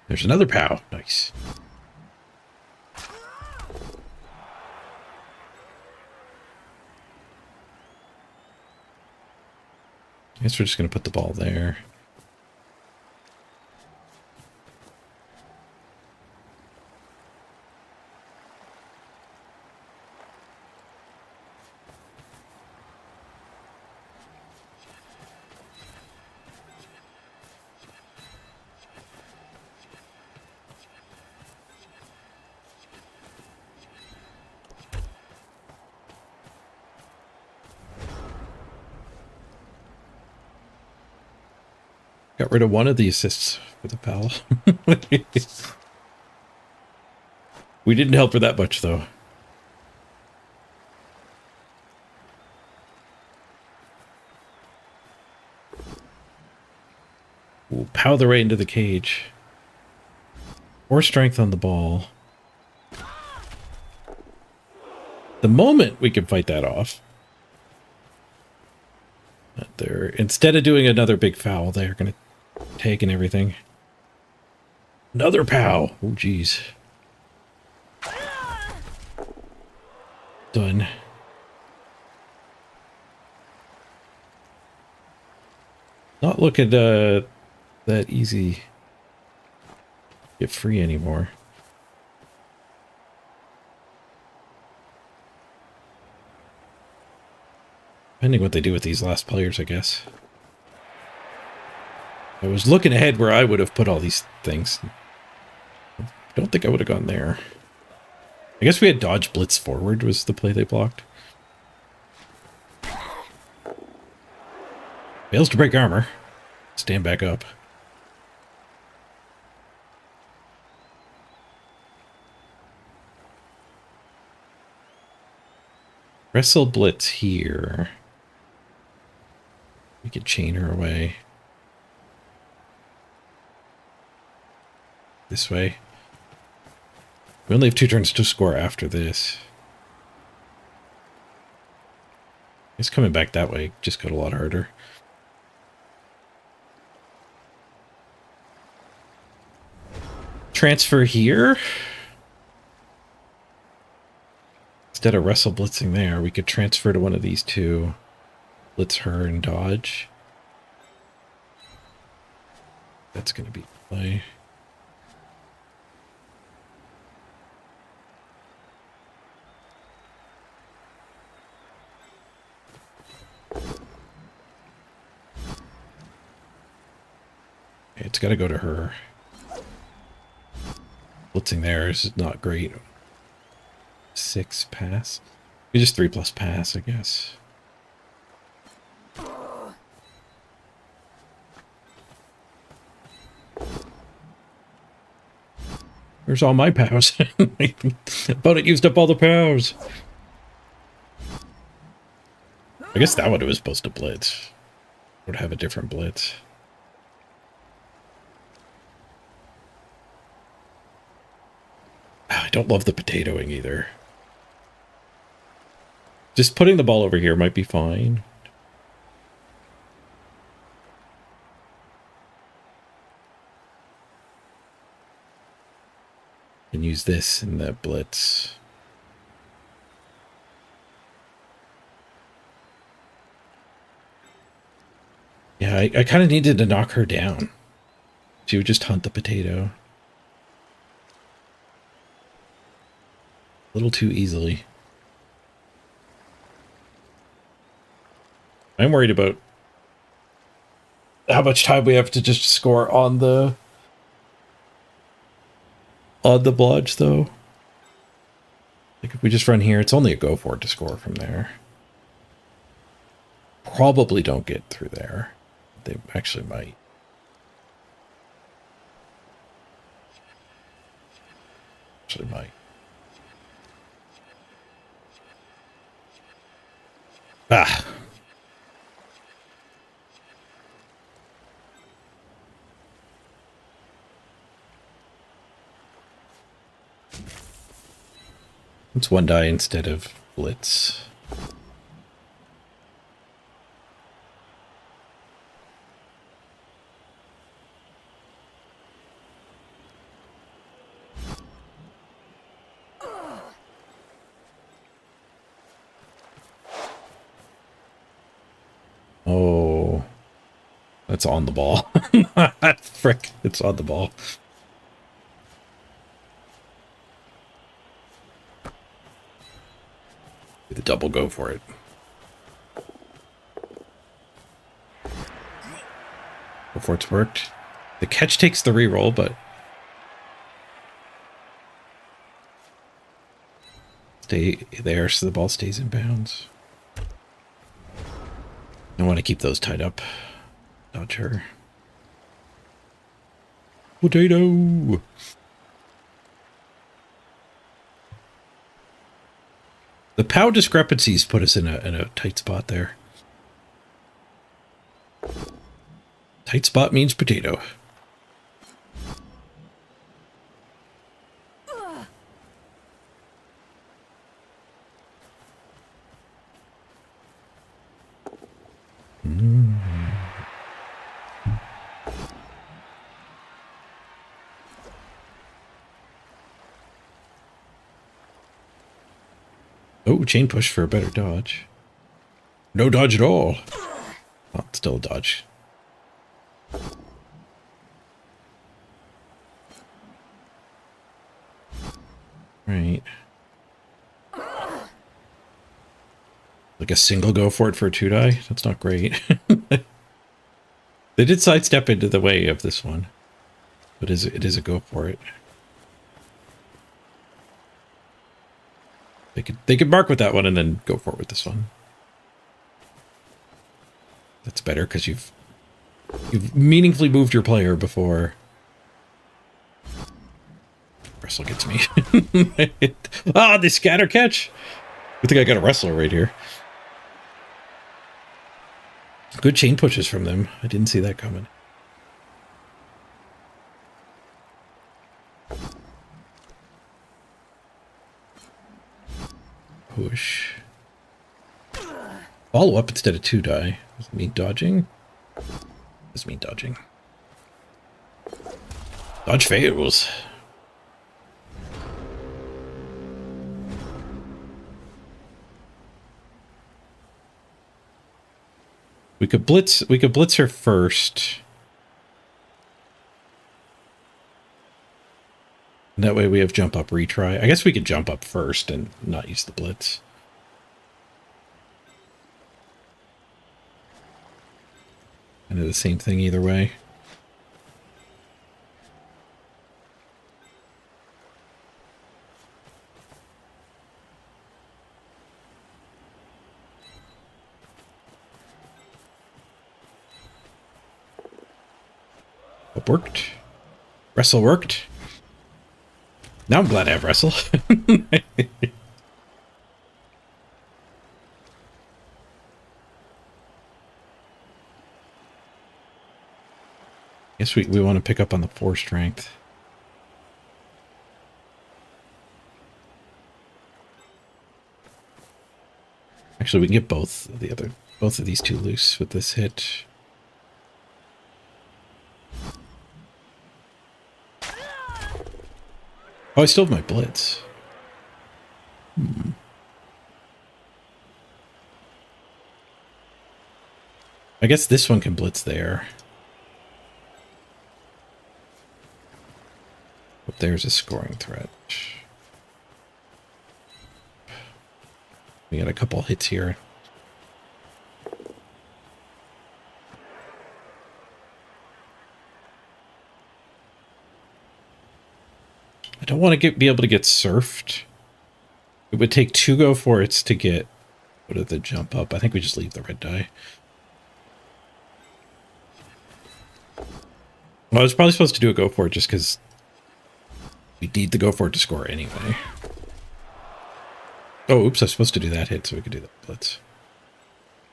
There's another POW. Nice. Guess we're just going to put the ball there. Got rid of one of the assists for the PAL. We didn't help her that much, though. We'll POW the right into the cage. Or strength on the ball. The moment we can fight that off. They're, instead of doing another big foul, they're going to take and everything. Another POW. Oh, jeez. Done. Not looking that easy. Get free anymore. Depending what they do with these last players, I guess. I was looking ahead where I would have put all these things. Don't think I would have gone there. I guess we had dodge blitz forward was the play they blocked. Fails to break armor. Stand back up. Wrestle blitz here. We could chain her away. This way. We only have 2 turns to score after this. It's coming back that way. Just got a lot harder. Transfer here. Instead of wrestle blitzing there, we could transfer to one of these two. Blitz her and dodge. That's going to be play. Okay, it's got to go to her. Blitzing there is not great. 6 pass. We just 3+ pass, I guess. Where's all my pows? Opponent used up all the pows. I guess that one was supposed to blitz. Would have a different blitz. I don't love the potatoing either. Just putting the ball over here might be fine. And use this in the blitz. Yeah, I kind of needed to knock her down. She would just hunt the potato. A little too easily. I'm worried about how much time we have to just score on the blodge, though. Like if we just run here, it's only a go for it to score from there. Probably don't get through there. They actually might. Actually might. Ah. It's 1 die instead of blitz. Oh, that's on the ball. Frick, it's on the ball. The double go for it. Before it's worked. The catch takes the reroll, but stay there so the ball stays in bounds. I want to keep those tied up. Dodge her. Potato! The POW discrepancies put us in a tight spot there. Tight spot means potato. Oh, chain push for a better dodge. No dodge at all. Well, still a dodge. Right. Like a single go for it for a 2 die? That's not great. They did sidestep into the way of this one. But it is a go for it. They could mark with that one and then go for it with this one. That's better because you've meaningfully moved your player before wrestle gets me. Ah, the scatter catch. I think I got a wrestler right here. Good chain pushes from them. I didn't see that coming. push. Follow up instead of 2 die. Does it mean dodging? Does it mean dodging? Dodge fails. We could blitz her first. And that way we have jump up retry. I guess we could jump up first and not use the blitz. Kind of the same thing either way. It worked. Wrestle worked. Now I'm glad I have wrestle. Guess we want to pick up on the 4 strength. Actually, we can get both of these 2 loose with this hit. Oh, I still have my blitz. I guess this one can blitz there. But there's a scoring threat. We got a couple hits here. I don't want to be able to get surfed. It would take 2 go for it to get what did the jump up. I think we just leave the red die. Well, I was probably supposed to do a go for it just because we need the go for it to score anyway. Oh, oops, I was supposed to do that hit so we could do that blitz.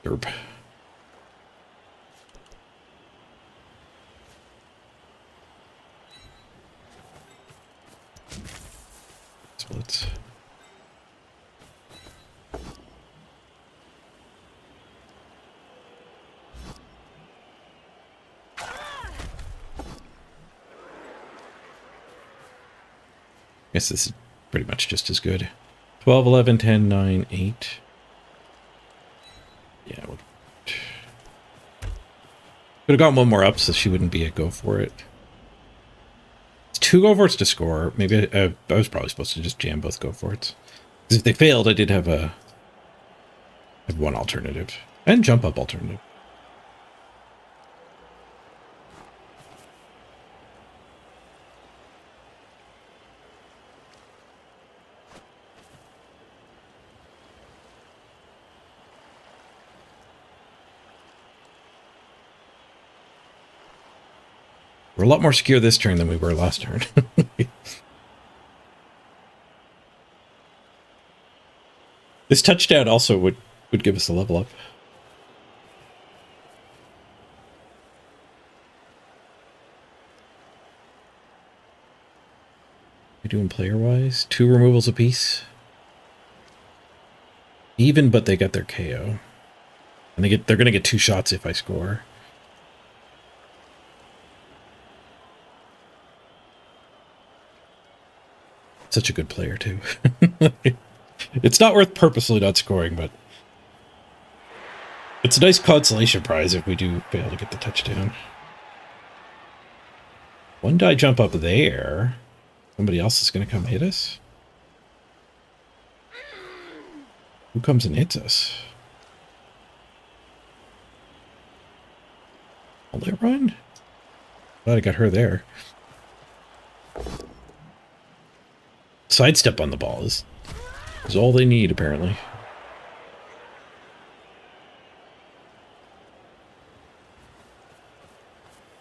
Derp. Splits. Guess this is pretty much just as good. 12, 11, 10, 9, 8. Yeah, could have gotten one more up so she wouldn't be a go for it. It's 2 go for it's to score. Maybe I was probably supposed to just jam both go for it's. Because if they failed, I did have one alternative and jump up alternative. We're a lot more secure this turn than we were last turn. This touchdown also would give us a level up. What are we doing player-wise? 2 removals apiece. Even, but they got their KO. And they're gonna get 2 shots if I score. Such a good player, too. It's not worth purposely not scoring, but it's a nice consolation prize if we do fail to get the touchdown. 1 die jump up there. Somebody else is going to come hit us. Who comes and hits us? Will they run? Glad I got her there. Sidestep on the ball is all they need, apparently.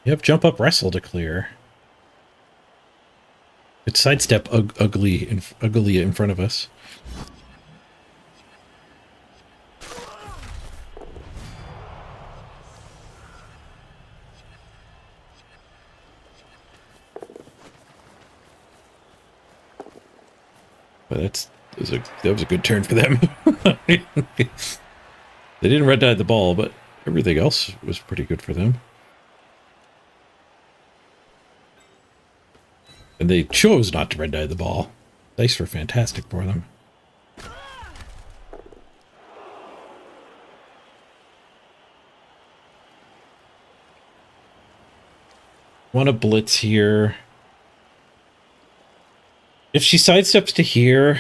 You have jump up wrestle to clear. It's sidestep ugly in front of us. But That was a good turn for them. They didn't red dye the ball, but everything else was pretty good for them. And they chose not to red dye the ball. Dice were fantastic for them. Want a blitz here. If she sidesteps to here,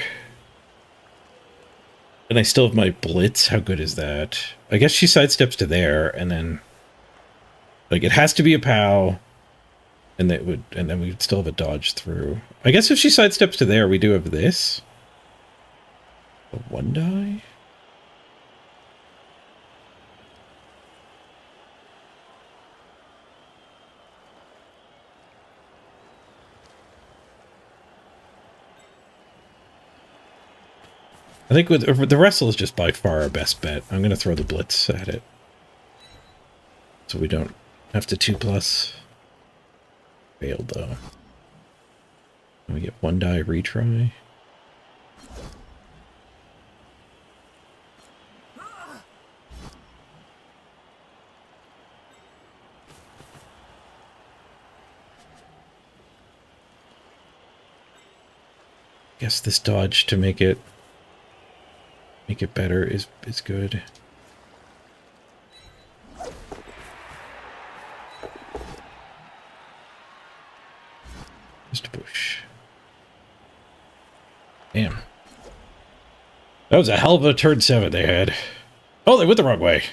and I still have my blitz, how good is that? I guess she sidesteps to there, and then like it has to be a POW, and then we'd still have a dodge through. I guess if she sidesteps to there, we do have this. A 1-die? I think with the wrestle is just by far our best bet. I'm going to throw the blitz at it, so we don't have to 2+. Failed though. And we get 1-die retry. Guess this dodge to make it better is good. Just a push. Damn. That was a hell of a turn 7 they had. Oh, they went the wrong way.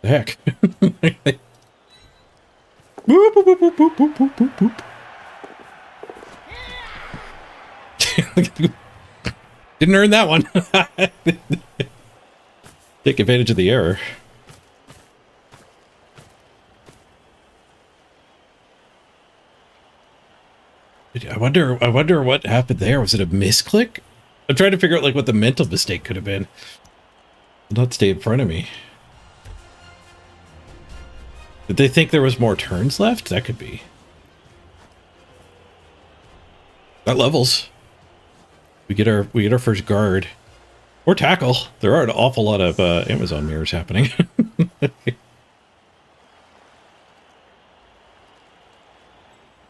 The heck. Boop, boop, boop, boop, boop, boop, boop, boop, boop. Didn't earn that one. Take advantage of the error. I wonder what happened there. Was it a misclick? I'm trying to figure out like what the mental mistake could have been. Not stay in front of me. Did they think there was more turns left? That could be. That levels. We get our first guard. Or tackle. There are an awful lot of Amazon mirrors happening.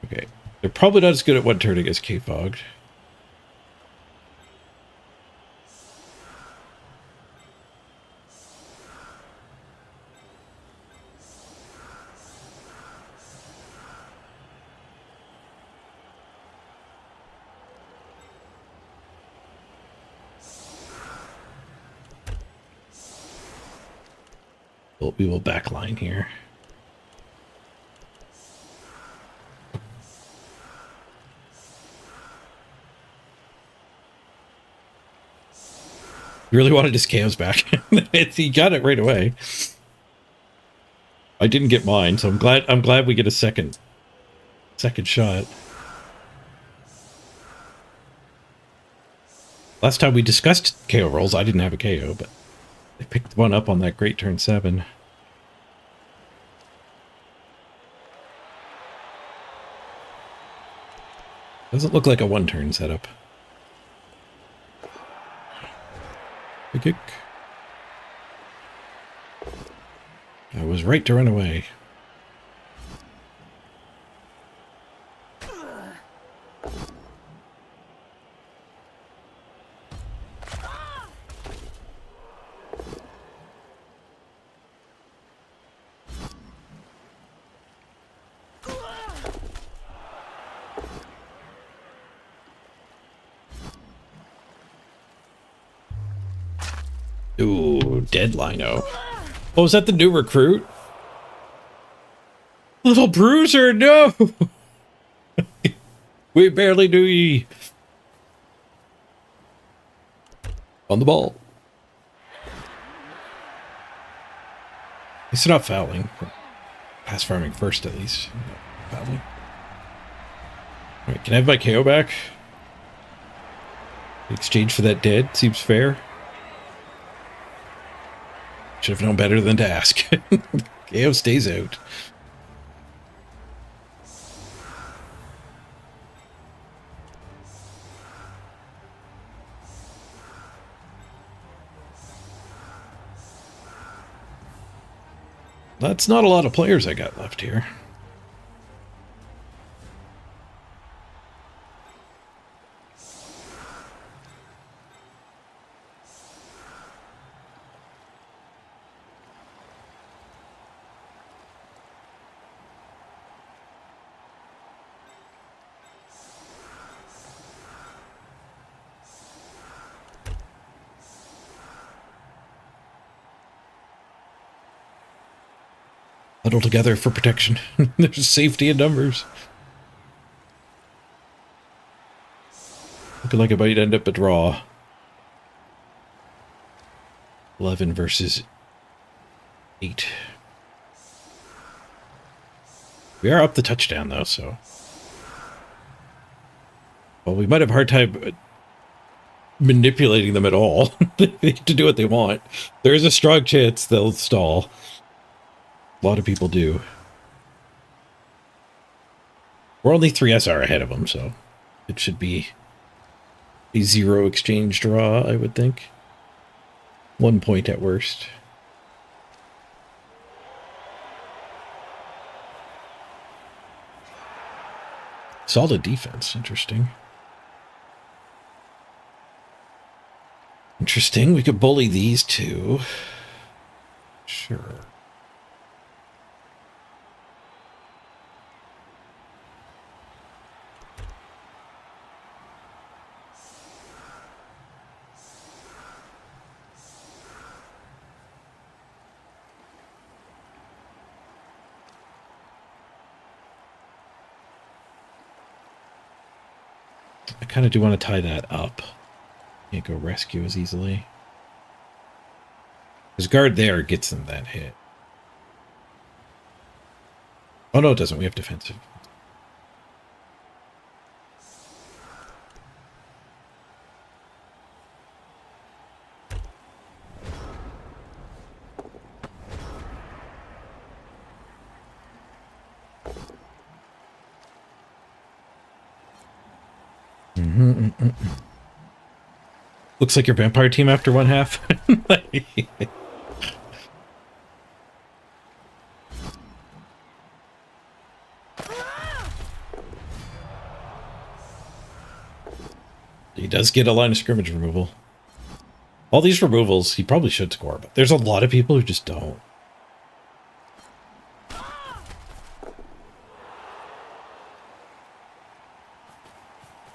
Okay. They're probably not as good at one turning as K-Fogged. We will backline here. You really wanted his KOs back. He got it right away. I didn't get mine, so I'm glad we get a second shot. Last time we discussed KO rolls, I didn't have a KO, but I picked one up on that great turn 7. Doesn't look like a one-turn setup. The kick. I was right to run away. Ooh, dead Lino. Oh, is that the new recruit? Little Bruiser, no! We barely do ye. On the ball. It's not fouling. Pass farming first, at least. Not fouling. Alright, can I have my KO back? In exchange for that dead? Seems fair. Should have known better than to ask. KO stays out. That's not a lot of players I got left here. Huddle together for protection. There's safety in numbers. Looking like it might end up a draw. 11 versus 8. We are up the touchdown, though, so... Well, we might have a hard time manipulating them at all. They get to do what they want. There is a strong chance they'll stall. A lot of people do. We're only 3 SR ahead of them, so it should be a 0 exchange draw, I would think. 1 point at worst. Solid defense. Interesting. Interesting. We could bully these two. Sure. I kind of do want to tie that up. Can't go rescue as easily. His guard there gets them that hit. Oh no, it doesn't. We have defensive. Looks like your vampire team after one half. He does get a line of scrimmage removal. All these removals, he probably should score, but there's a lot of people who just don't.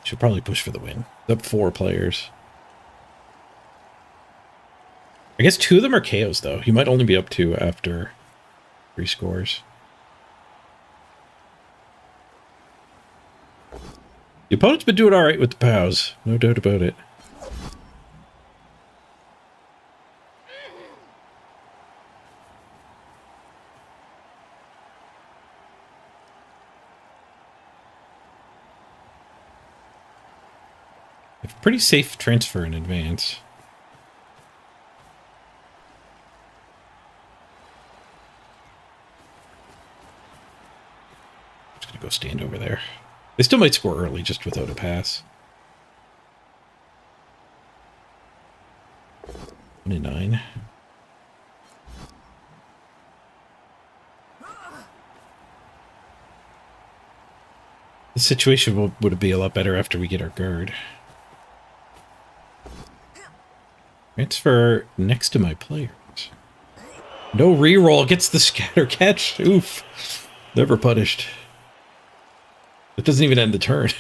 Should probably push for the win. Up 4 players. I guess 2 of them are KOs, though. He might only be up 2 after 3 scores. The opponent's been doing alright with the POWs. No doubt about it. Pretty safe transfer in advance. Just gonna go stand over there. They still might score early just without a pass. 29. The situation would be a lot better after we get our guard. Transfer next to my players. No reroll gets the scatter catch. Oof. Never punished. It doesn't even end the turn.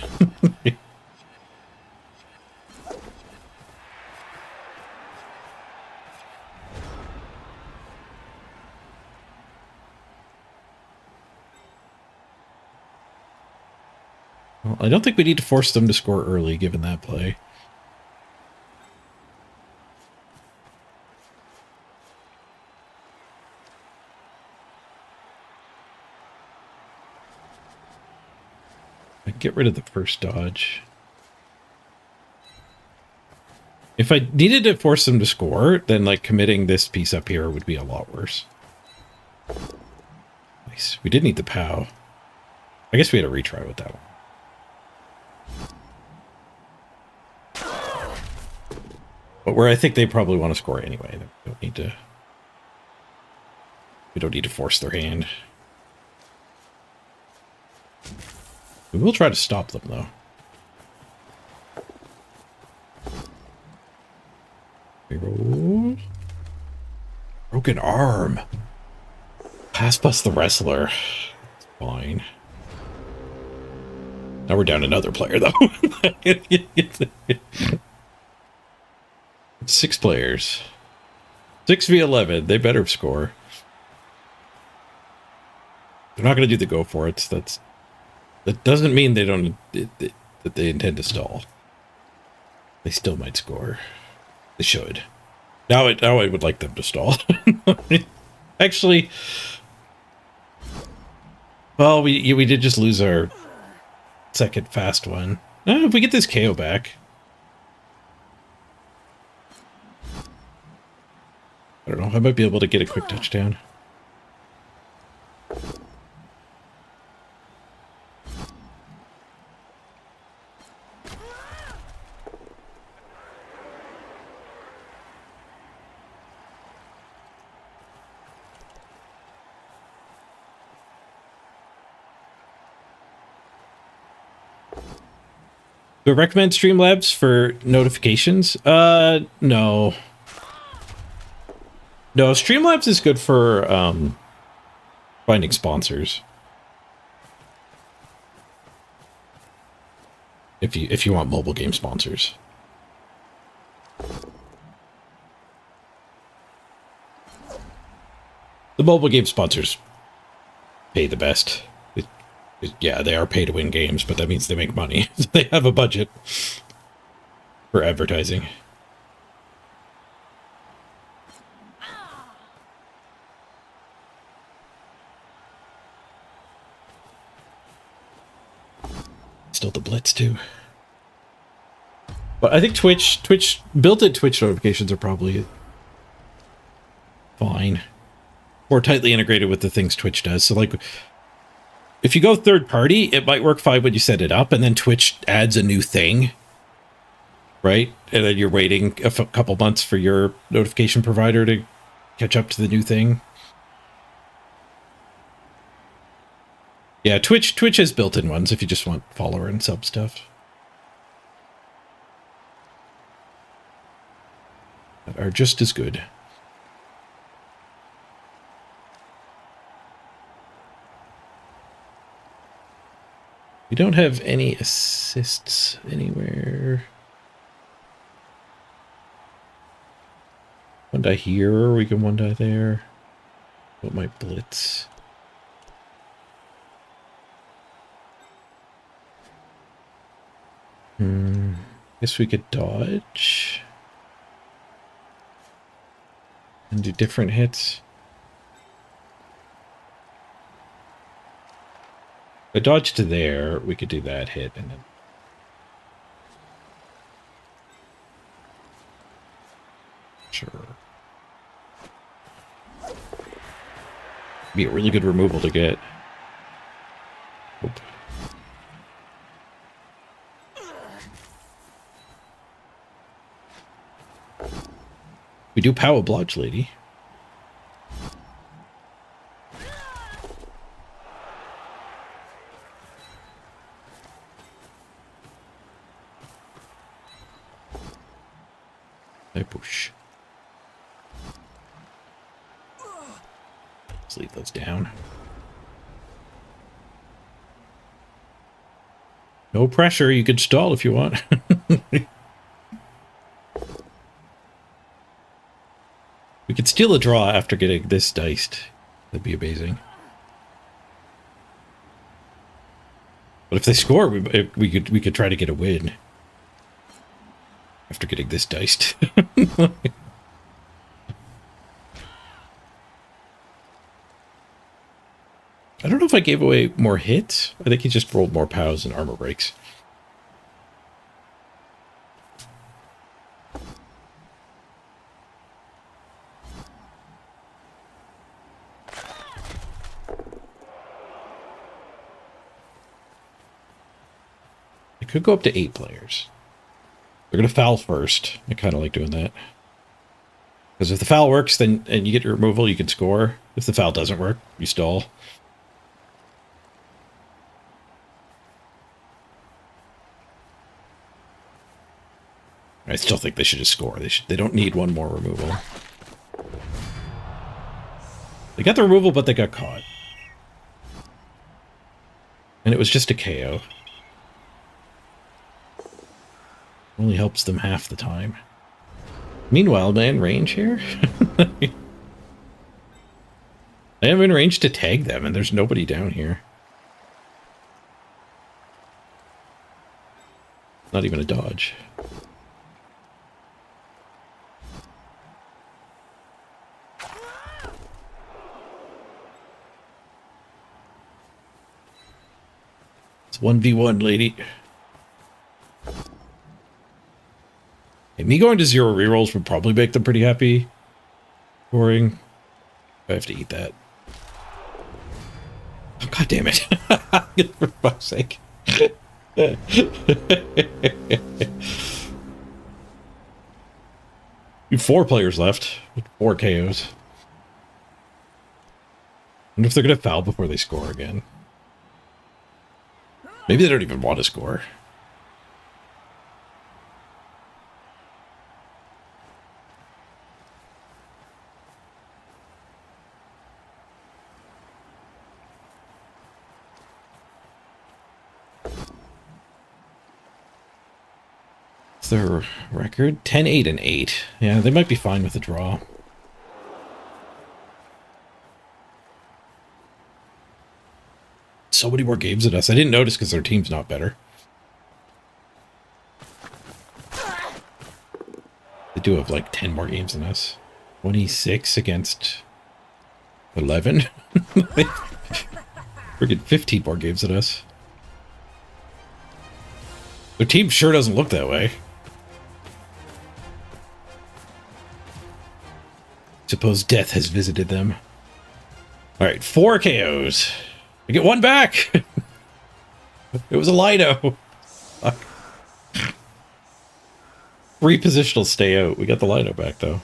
Well, I don't think we need to force them to score early, given that play. Get rid of the first dodge. If I needed to force them to score, then like committing this piece up here would be a lot worse. Nice. We did need the POW. I guess we had a retry with that one. But where I think they probably want to score anyway. They don't need to We don't need to force their hand. We will try to stop them, though. Reroll. Broken arm. Pass plus the wrestler. It's fine. Now we're down another player, though. 6 players. 6v11. They better score. They're not going to do the go for it. That doesn't mean they don't that they intend to stall. They still might score. They should. Now I would like them to stall. Actually, well, we did just lose our second fast one. If we get this KO back, I don't know. I might be able to get a quick touchdown. Do I recommend Streamlabs for notifications? No. No, Streamlabs is good for finding sponsors. If you want mobile game sponsors. The mobile game sponsors pay the best. Yeah, they are pay to win games, but that means they make money. They have a budget for advertising. Still the blitz too. But I think Twitch built-in Twitch notifications are probably fine. More tightly integrated with the things Twitch does. So like if you go third party, it might work fine when you set it up, and then Twitch adds a new thing, right? And then you're waiting a couple months for your notification provider to catch up to the new thing. Yeah, Twitch has built-in ones if you just want follower and sub stuff. That are just as good. We don't have any assists anywhere. One die here, we can one die there. What might blitz? Guess we could dodge. And do different hits. If I dodge to there, we could do that hit and then... Sure. Be a really good removal to get. Oop. We do power blodge, lady. I push. Let's leave those down. No pressure. You could stall if you want. We could steal a draw after getting this diced. That'd be amazing. But if they score, we could try to get a win after getting this diced. I don't know if I gave away more hits. I think he just rolled more POWs and armor breaks. I could go up to 8 players. They're going to foul first. I kind of like doing that. Because if the foul works, then and you get your removal, you can score. If the foul doesn't work, you stall. I still think they should just score. They don't need one more removal. They got the removal, but they got caught. And it was just a KO. Only helps them half the time. Meanwhile, man, range here? I am in range to tag them, and there's nobody down here. Not even a dodge. It's 1v1, lady. Hey, me going to 0 rerolls would probably make them pretty happy. Boring. I have to eat that. Oh, God damn it. For fuck's sake. You have 4 players left with 4 KOs. I wonder if they're going to foul before they score again. Maybe they don't even want to score. What's their record? 10-8-8. Yeah, they might be fine with a draw. So many more games than us. I didn't notice because their team's not better. They do have like 10 more games than us. 26 against 11. Freaking 15 more games than us. Their team sure doesn't look that way. Suppose death has visited them. Alright, 4 KOs. I get 1 back! It was a Lido. Fuck. 3 positional stay out. We got the Lido back, though.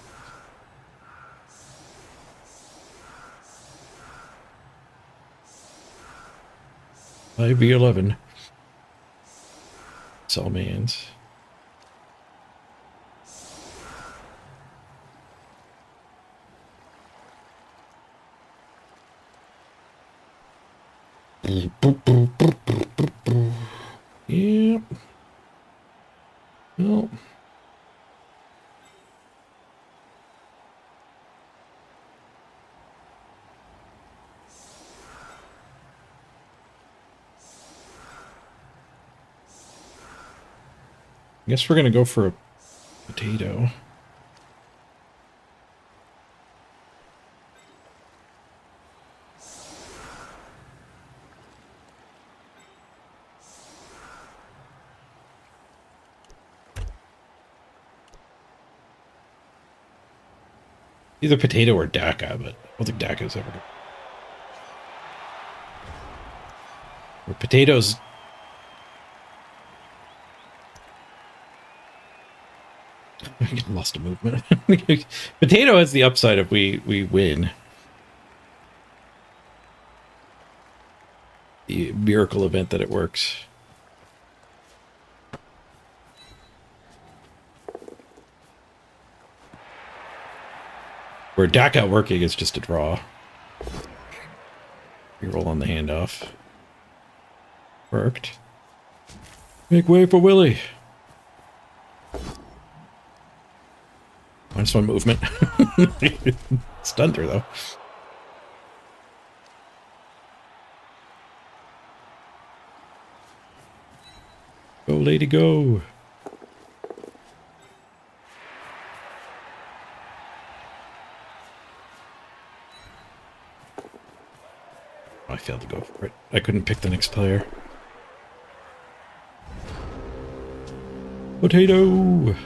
IV11. Salmans. Yep. Well. I guess we're gonna go for a potato. Either potato or DACA, but I don't think DACA's ever good. Or potatoes. I lost a movement. Potato has the upside if we win. The miracle event that it works. Where DACA working is just a draw. Reroll on the handoff. Worked. Make way for Willie. Minus 1 movement. Stunned her, though. Go, lady, go. I failed to go for it. I couldn't pick the next player. Potato!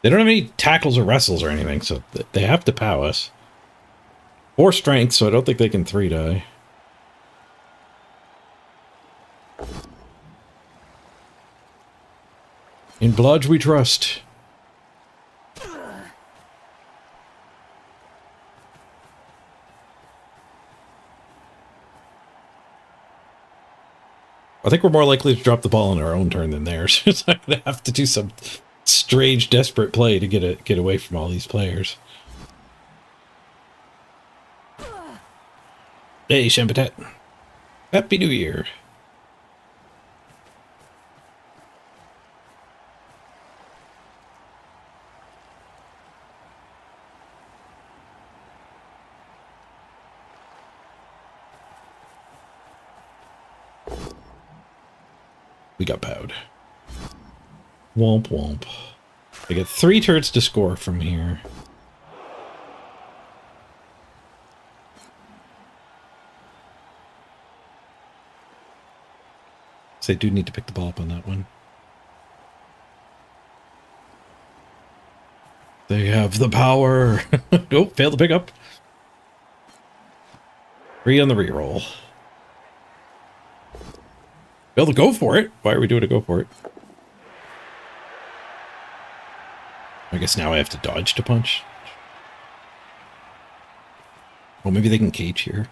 They don't have any tackles or wrestles or anything, so they have to POW us. 4 strength, so I don't think they can 3-die. In Blodge we trust. I think we're more likely to drop the ball on our own turn than theirs. So I'm gonna have to do some strange, desperate play to get away from all these players. Hey, Shampatet. Happy New Year. We got powed. Womp womp. I get 3 turns to score from here. So I do need to pick the ball up on that one. They have the power. Oh, failed to pick up. 3 on the reroll. Failed to go for it. Why are we doing a go for it? I guess now I have to dodge to punch. Well, maybe they can cage here.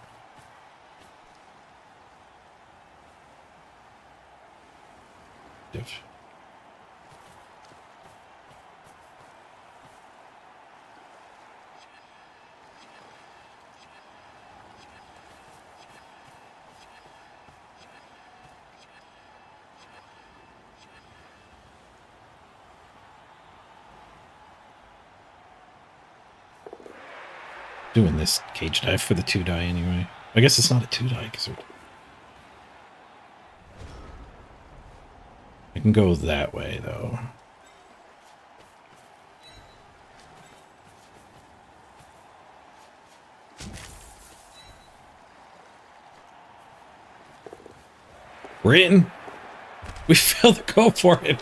Doing this cage dive for the 2 die anyway. I guess it's not a 2 die because I can go that way though. We're in. We failed to go for it.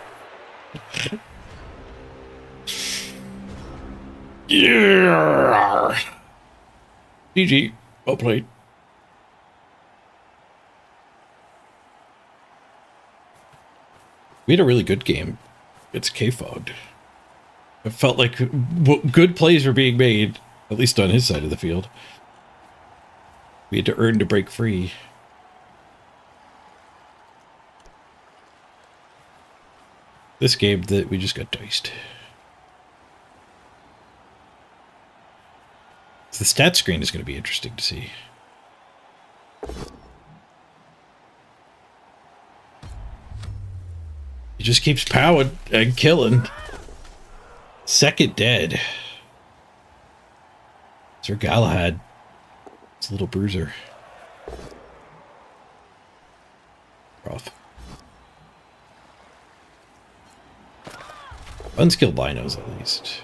Yeah. GG. Well played. We had a really good game. It's K-fogged. It felt like good plays were being made, at least on his side of the field. We had to earn to break free. This game that we just got diced. The stat screen is going to be interesting to see. He just keeps powering and killing. Second dead. Sir Galahad. It's a little bruiser. Rough. Unskilled linos at least.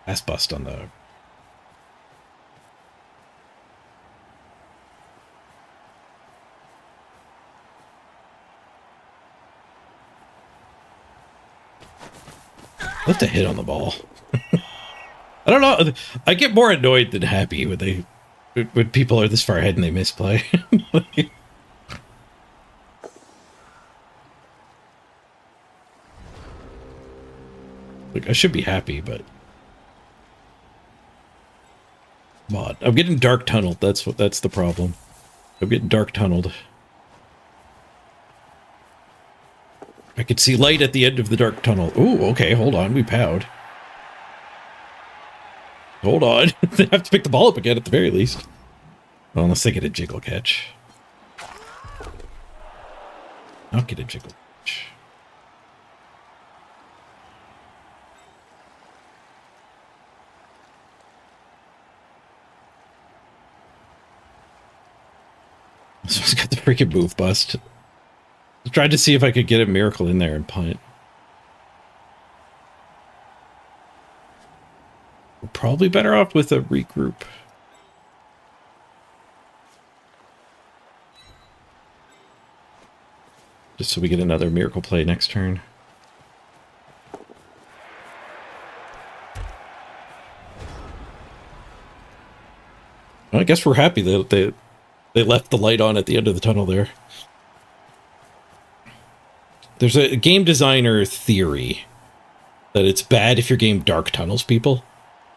Ass bust on the... Left a hit on the ball. I don't know. I get more annoyed than happy when people are this far ahead and they misplay. Like, I should be happy, but... Mod. I'm getting dark tunneled. That's the problem. I'm getting dark tunneled. I could see light at the end of the dark tunnel. Ooh, okay, hold on. We powed. Hold on. They have to pick the ball up again at the very least. Well, unless they get a jiggle catch. I'll get a jiggle catch. This one's got the freaking move bust. I tried to see if I could get a miracle in there and punt. We're probably better off with a regroup. Just so we get another miracle play next turn. Well, I guess we're happy that they left the light on at the end of the tunnel there. There's a game designer theory that it's bad if your game dark tunnels people.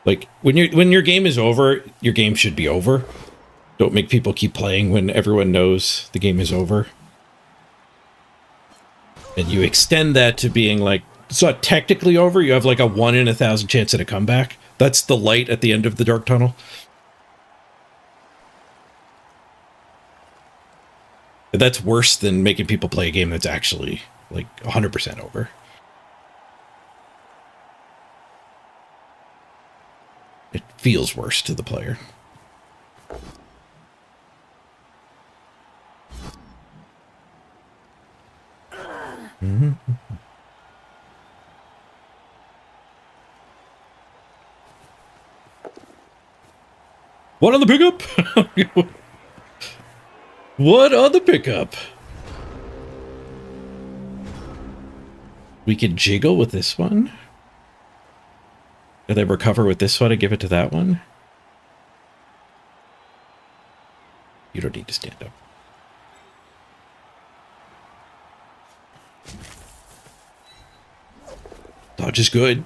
Like when your game is over, your game should be over. Don't make people keep playing when everyone knows the game is over. And you extend that to being like, it's not technically over. You have like a 1 in 1,000 chance at a comeback. That's the light at the end of the dark tunnel. But that's worse than making people play a game that's actually like 100% over. It feels worse to the player. Mm-hmm. What on the pickup? What on the pickup? We can jiggle with this one. Did I recover with this one and give it to that one? You don't need to stand up. Dodge is good.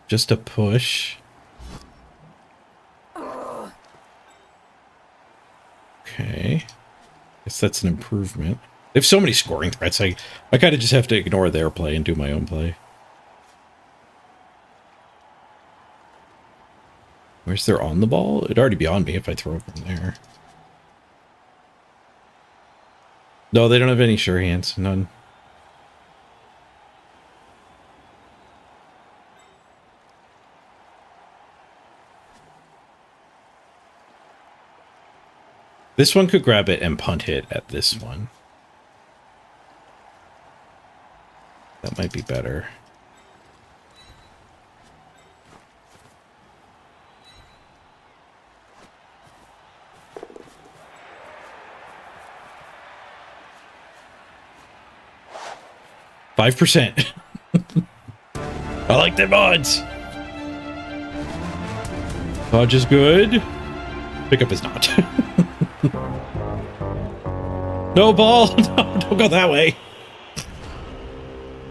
Just a push. Okay. Guess that's an improvement. They have so many scoring threats. I kind of just have to ignore their play and do my own play. Where's their on the ball? It'd already be on me if I throw it from there. No, they don't have any sure hands. None. This one could grab it and punt it at this one. That might be better. %. I like them odds. Dodge is good. Pickup is not. No ball. No, don't go that way.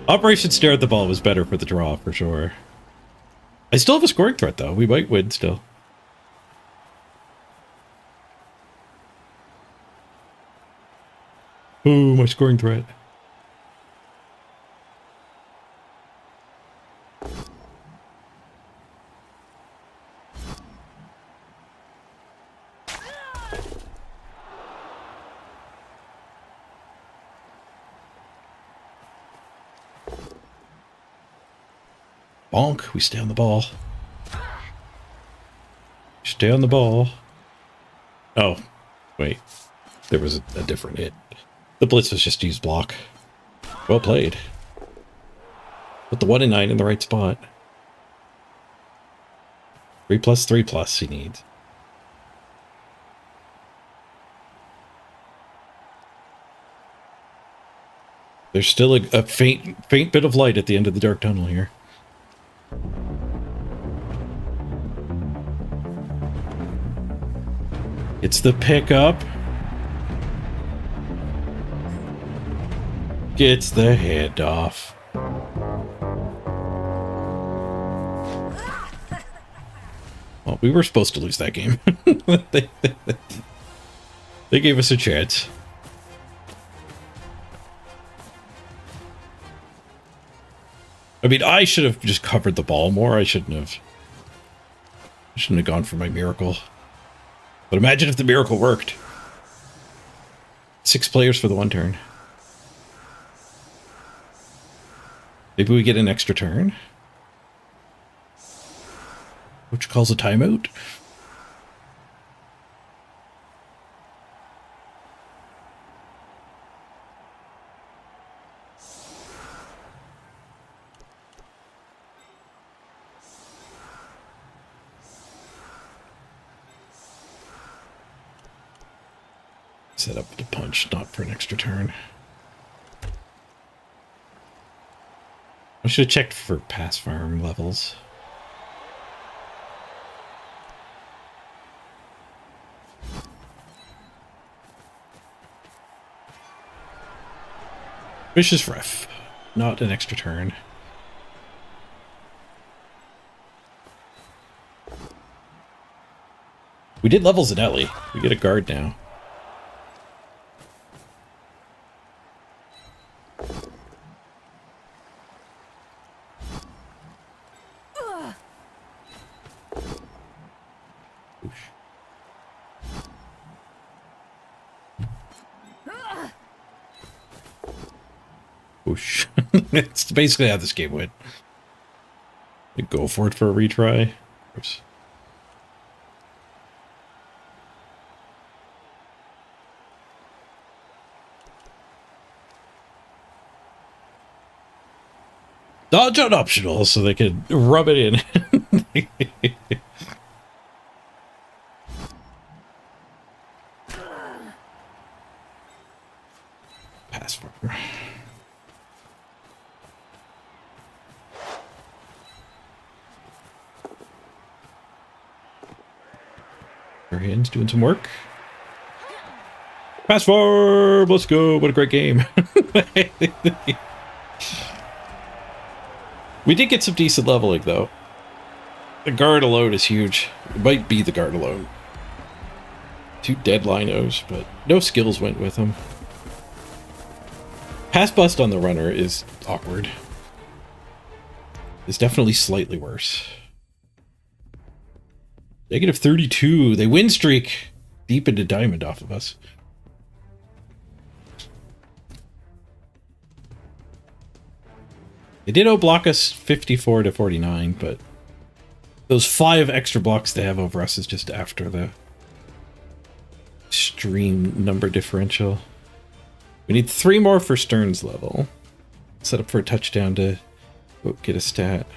Operation Stare at the Ball was better for the draw, for sure. I still have a scoring threat, though. We might win still. Ooh, my scoring threat. Bonk, we stay on the ball. Stay on the ball. Oh, wait. There was a different hit. The blitz was just used block. Well played. Put the 1 and 9 in the right spot. 3+3+ he needs. There's still a faint bit of light at the end of the dark tunnel here. It's the pickup. Gets the handoff. Well, we were supposed to lose that game. They gave us a chance. I mean, I should have just covered the ball more. I shouldn't have gone for my miracle. But imagine if the miracle worked. 6 players for the 1 turn. Maybe we get an extra turn. Which calls a timeout. Set up the punch, not for an extra turn. I should have checked for pass farm levels. Vicious ref, not an extra turn. We did level Zanelli. We get a guard now. Whoosh. It's basically how this game went. Go for it for a retry. Oops. Dodge on optional so they could rub it in. Pass forward. Our hands doing some work. Pass forward. Let's go. What a great game. We did get some decent leveling, though. The guard alone is huge. It might be the guard alone. 2 dead linos, but no skills went with them. Pass bust on the runner is awkward. It's definitely slightly worse. Negative 32. They win streak deep into diamond off of us. They did outblock us 54 to 49, but those 5 extra blocks they have over us is just after the extreme number differential. We need 3 more for Stern's level. Set up for a touchdown to get a stat.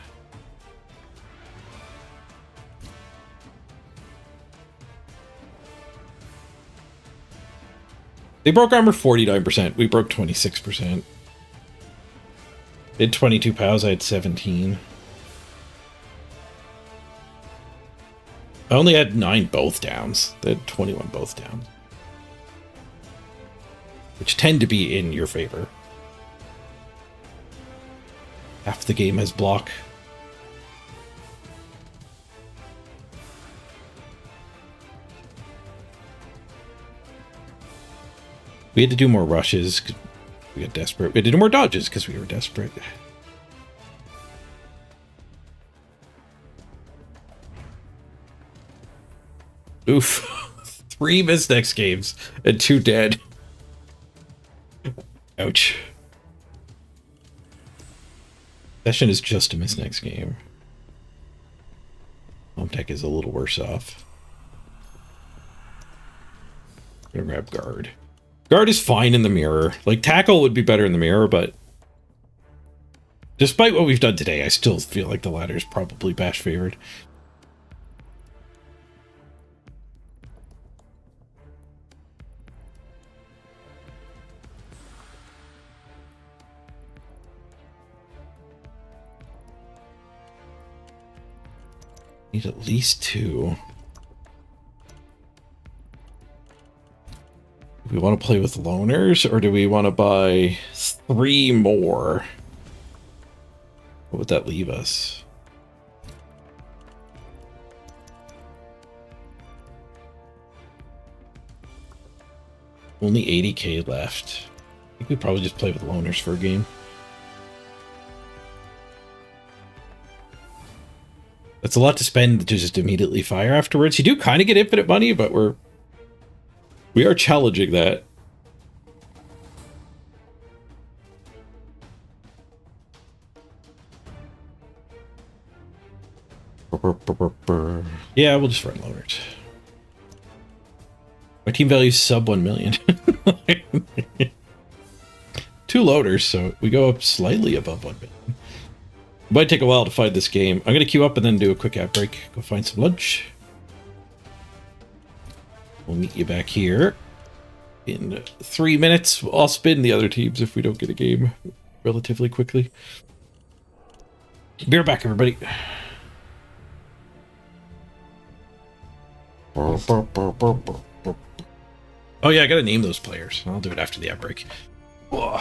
They broke armor 49%. We broke 26%. They had 22 POWs, I had 17. I only had 9 both downs. They had 21 both downs. Which tend to be in your favor. Half the game has block. We had to do more rushes. We got desperate. We had to do more dodges because we were desperate. Oof. 3 missed next games and 2 dead. Ouch. Session is just a miss next game. Home tech is a little worse off. I'm gonna grab guard. Guard is fine in the mirror. Like, tackle would be better in the mirror, but despite what we've done today, I still feel like the ladder is probably bash favored. Need at least 2. Do we want to play with loners, or do we want to buy 3 more? What would that leave us? Only 80k left. I think we probably just play with loners for a game. That's a lot to spend to just immediately fire afterwards. You do kind of get infinite money, but we are challenging that. Yeah, we'll just run loners. My team value is sub 1 million. 2 loaders, so we go up slightly above 1 million. It might take a while to find this game. I'm going to queue up and then do a quick ad break. Go find some lunch. We'll meet you back here in 3 minutes. I'll spin the other teams if we don't get a game relatively quickly. Be right back, everybody. Oh yeah, I gotta name those players. I'll do it after the ad break. Whoa.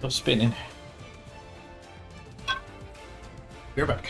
No spinning. You're back.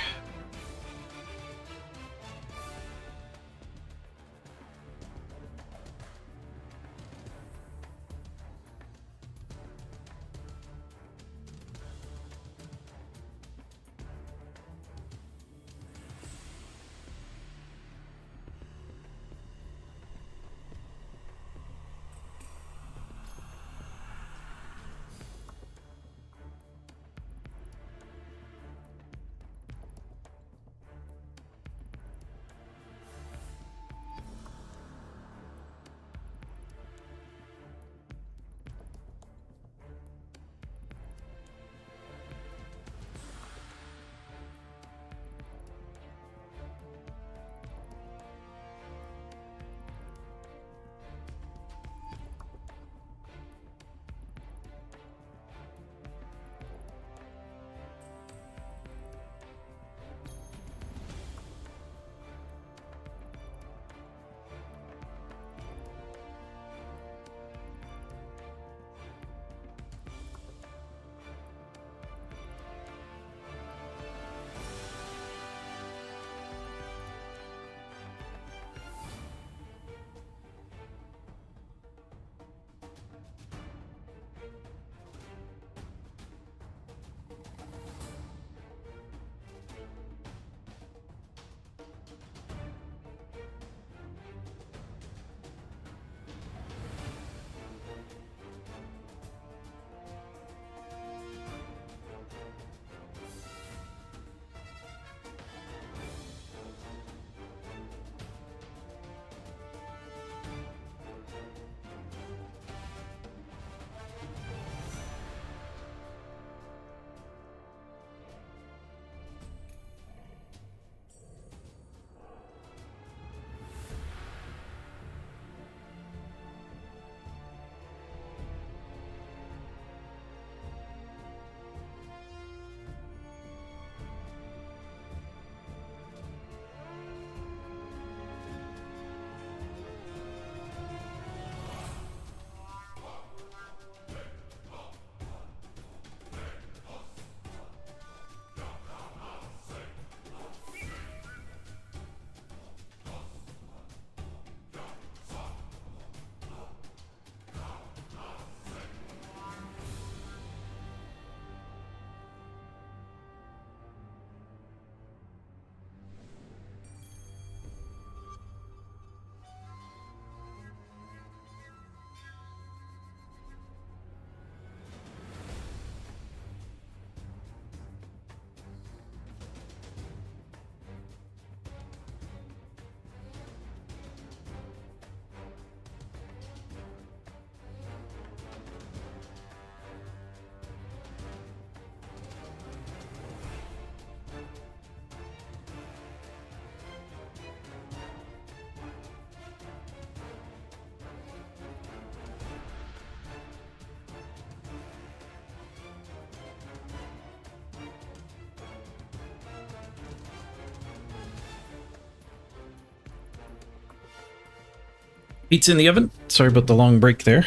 Pizza in the oven. Sorry about the long break there.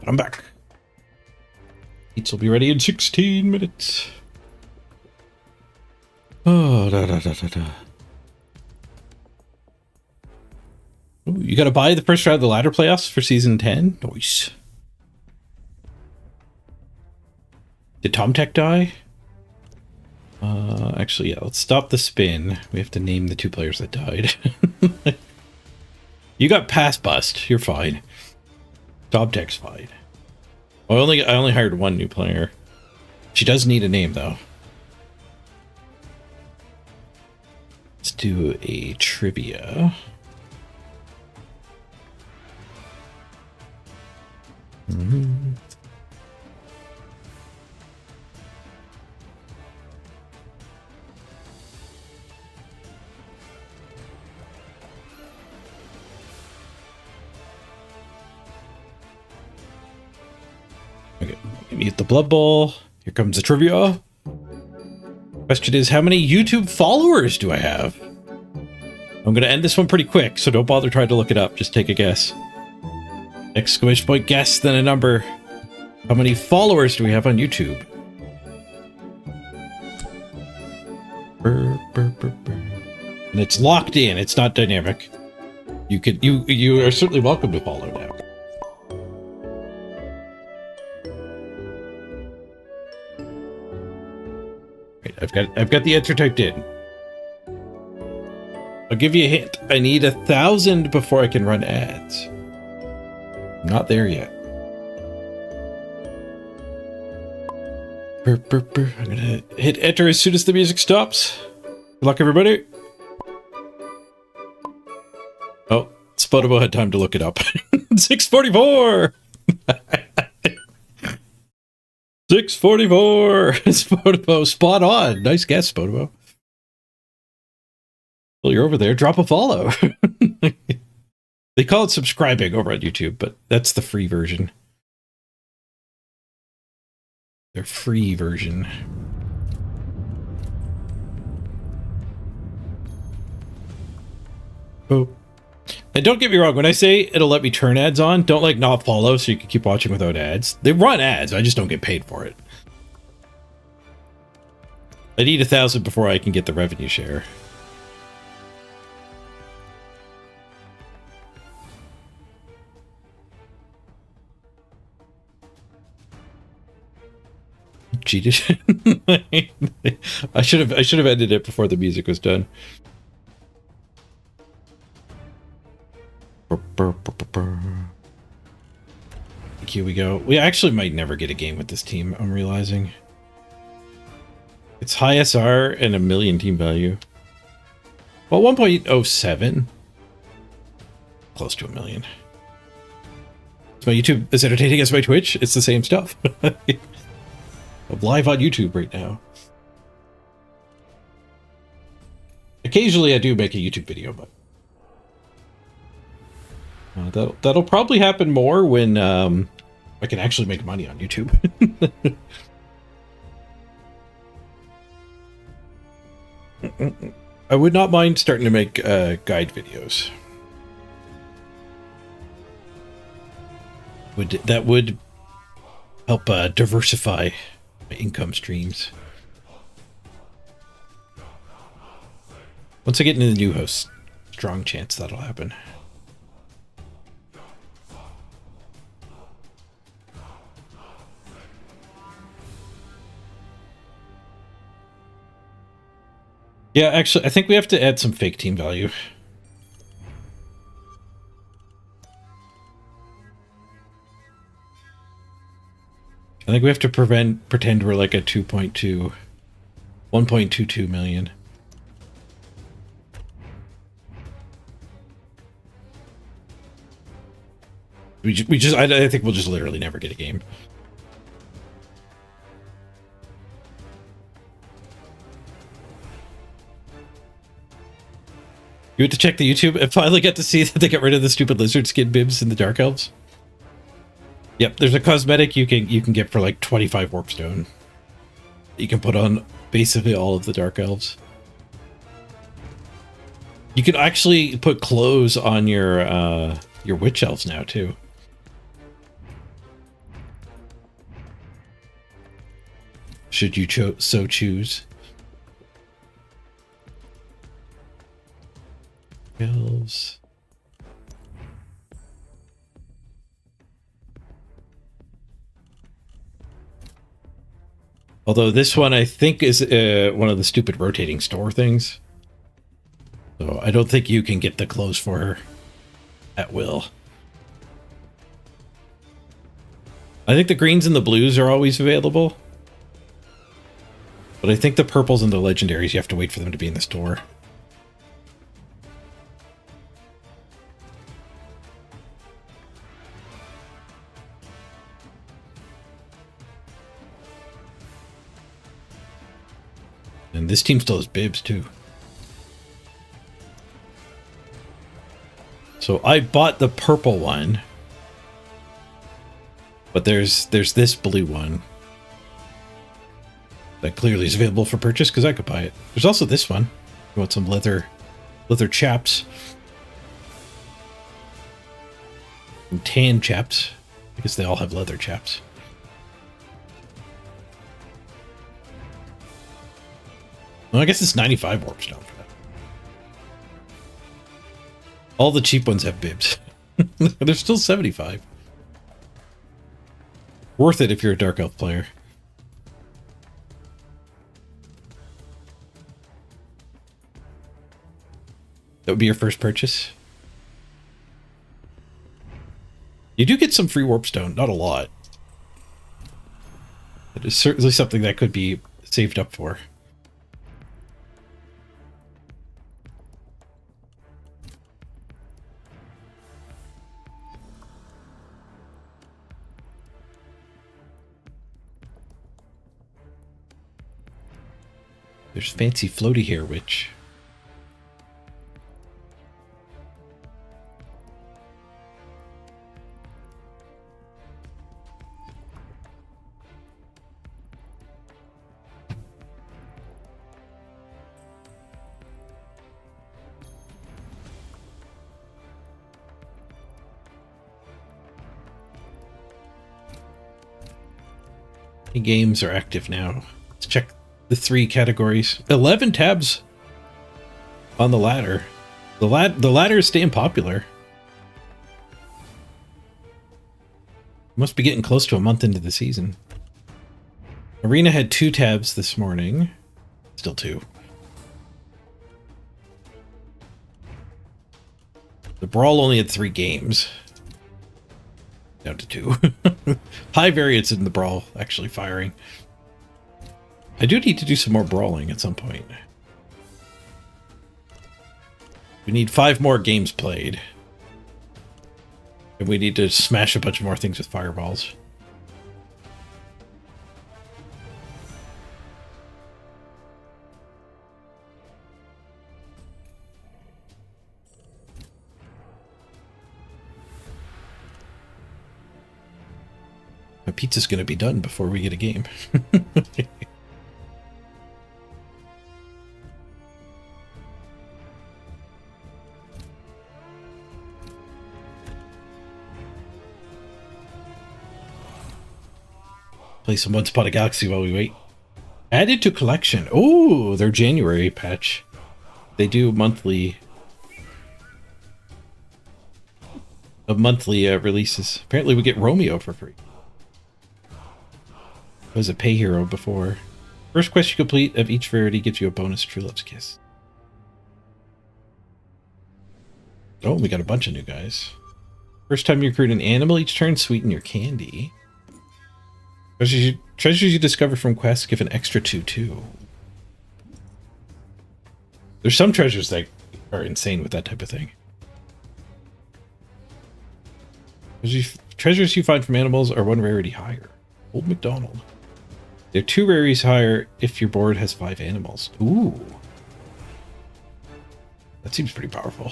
I'm back. Pizza will be ready in 16 minutes. Oh, da da da da da. Ooh, you gotta buy the first round of the ladder playoffs for season 10? Nice. Did Tom Tech die? Actually, yeah, let's stop the spin. We have to name the 2 players that died. You got pass bust. You're fine. Tom Tech's fine. I only hired 1 new player. She does need a name, though. Let's do a trivia. Okay, mute the Blood Bowl. Here comes the trivia. Question is, how many YouTube followers do I have? I'm going to end this one pretty quick, so don't bother trying to look it up. Just take a guess. Exclamation point guess, then a number. How many followers do we have on YouTube? And it's locked in. It's not dynamic. You are certainly welcome to follow now. Right, I've got the answer typed in. I'll give you a hint. I need 1,000 before I can run ads. I'm not there yet. I'm gonna hit enter as soon as the music stops. Good luck, everybody. Oh, Spotobo had time to look it up. 644. 644. Spotobo, spot on. Nice guess, Spotobo. Well, you're over there. Drop a follow. They call it subscribing over on YouTube, but that's the free version. Their free version. Oh. And don't get me wrong, when I say it'll let me turn ads on, don't like not follow so you can keep watching without ads. They run ads, I just don't get paid for it. I need 1,000 before I can get the revenue share. Cheated. I should have ended it before the music was done. Here we go. We actually might never get a game with this team, I'm realizing. It's high SR and 1 million team value. Well, 1.07. Close to 1 million. Is my YouTube as entertaining as my Twitch? It's the same stuff. I'm live on YouTube right now. Occasionally I do make a YouTube video, but that'll probably happen more when I can actually make money on YouTube. I would not mind starting to make guide videos. That would help diversify my income streams. Once I get into the new host, strong chance that'll happen. Yeah, actually, I think we have to add some fake team value. I think we have to pretend we're like a 1.22 million. I think we'll just literally never get a game. You went to check the YouTube and finally got to see that they got rid of the stupid lizard skin bibs in the Dark Elves. Yep, there's a cosmetic you can get for like 25 warpstone. You can put on basically all of the Dark Elves. You can actually put clothes on your Witch Elves now too. Should you so choose. Elves. Although this one I think is one of the stupid rotating store things. So I don't think you can get the clothes for her at will. I think the greens and the blues are always available. But I think the purples and the legendaries, you have to wait for them to be in the store. And this team still has bibs too. So I bought the purple one. But there's this blue one. That clearly is available for purchase because I could buy it. There's also this one. You want some leather chaps. And tan chaps. I guess they all have leather chaps. Well, I guess it's 95 warp stone for that. All the cheap ones have bibs. They're still 75. Worth it if you're a Dark Elf player. That would be your first purchase. You do get some free warp stone, not a lot. It is certainly something that could be saved up for. There's fancy floaty hair witch. Games are active now. Let's check the 3 categories. 11 tabs on the ladder. The ladder is staying popular. Must be getting close to a month into the season. Arena had 2 tabs this morning. Still 2. The Brawl only had 3 games. Down to 2. High variance in the Brawl actually firing. I do need to do some more brawling at some point. We need 5 more games played. And we need to smash a bunch more things with fireballs. My pizza's going to be done before we get a game. Play some Once Upon a Galaxy while we wait. Added to collection. Oh, their January patch. They do monthly releases. Apparently we get Romeo for free. Was a pay hero before. First quest you complete of each rarity gives you a bonus True Love's Kiss. Oh, we got a bunch of new guys. First time you recruit an animal each turn, sweeten your candy. Treasures you discover from quests give an extra 2 too. There's some treasures that are insane with that type of thing. Treasures you find from animals are 1 rarity higher. Old McDonald. They're 2 rarities higher if your board has 5 animals. Ooh. That seems pretty powerful.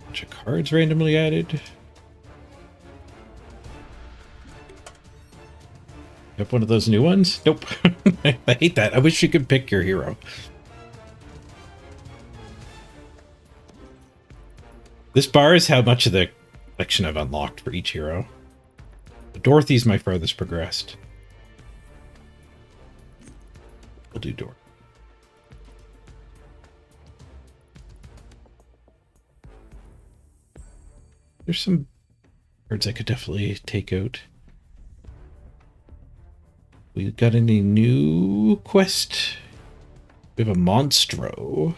Bunch of cards randomly added. Yep, one of those new ones? Nope. I hate that. I wish you could pick your hero. This bar is how much of the collection I've unlocked for each hero. Dorothy's my farthest progressed. We'll do Dorothy. There's some cards I could definitely take out. We got any new quest? We have a Monstro.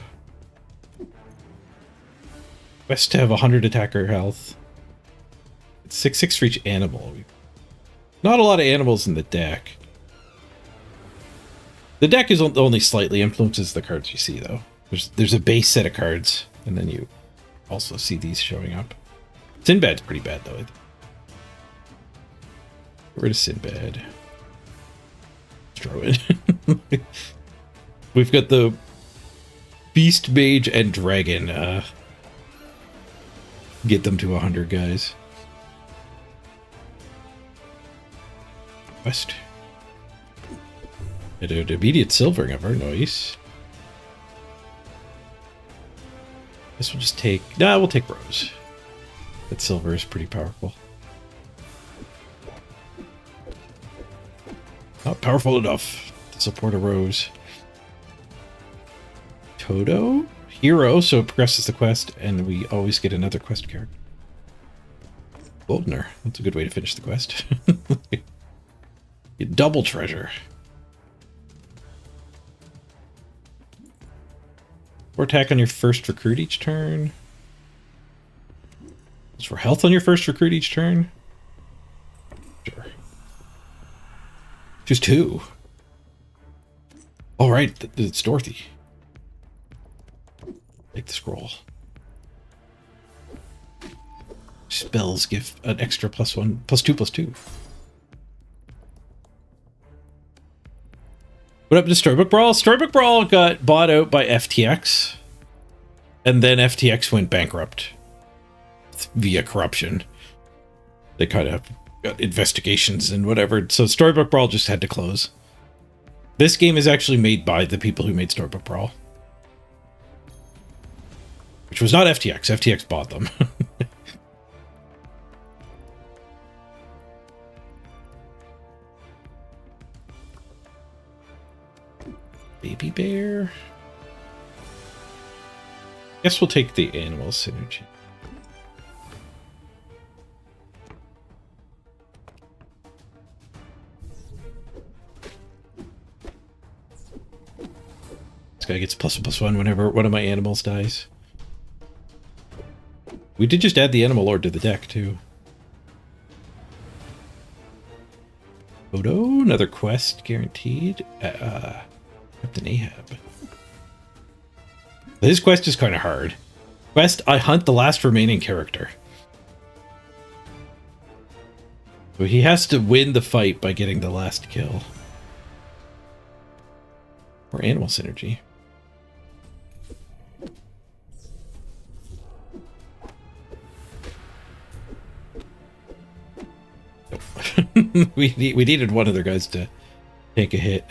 Quest to have 100 attacker health. It's 6/6 for each animal. Not a lot of animals in the deck. The deck is only slightly influences the cards you see, though. There's a base set of cards, and then you also see these showing up. Sinbad's pretty bad, though. Get rid of Sinbad. Throw it. We've got the Beast, Mage, and Dragon. Get them to 100 guys. Quest. An immediate silvering of our noise. This will just take... Nah, we'll take Rose. That silver is pretty powerful. Not powerful enough to Support a rose. Toto? Hero, so it progresses the quest, and we always get another quest character. Goldener. That's a good way to finish the quest. Double treasure. Or attack on your first recruit each turn. Is for health on your first recruit each turn? Sure. Choose 2. All right, it's Dorothy. Take the scroll. Spells give an extra +1, +2/+2. What happened to Storybook Brawl? Storybook Brawl got bought out by FTX, and then FTX went bankrupt via corruption. They kind of got investigations and whatever, so Storybook Brawl just had to close. This game is actually made by the people who made Storybook Brawl, which was not FTX. FTX bought them. Baby bear. Guess we'll take the animal synergy. This guy gets +1/+1 whenever one of my animals dies. We did just add the Animal Lord to the deck, too. Photo, another quest guaranteed. Captain Ahab. His quest is kind of hard. Quest, I hunt the last remaining character. So he has to win the fight by getting the last kill. Or animal synergy. we needed one of their guys to take a hit.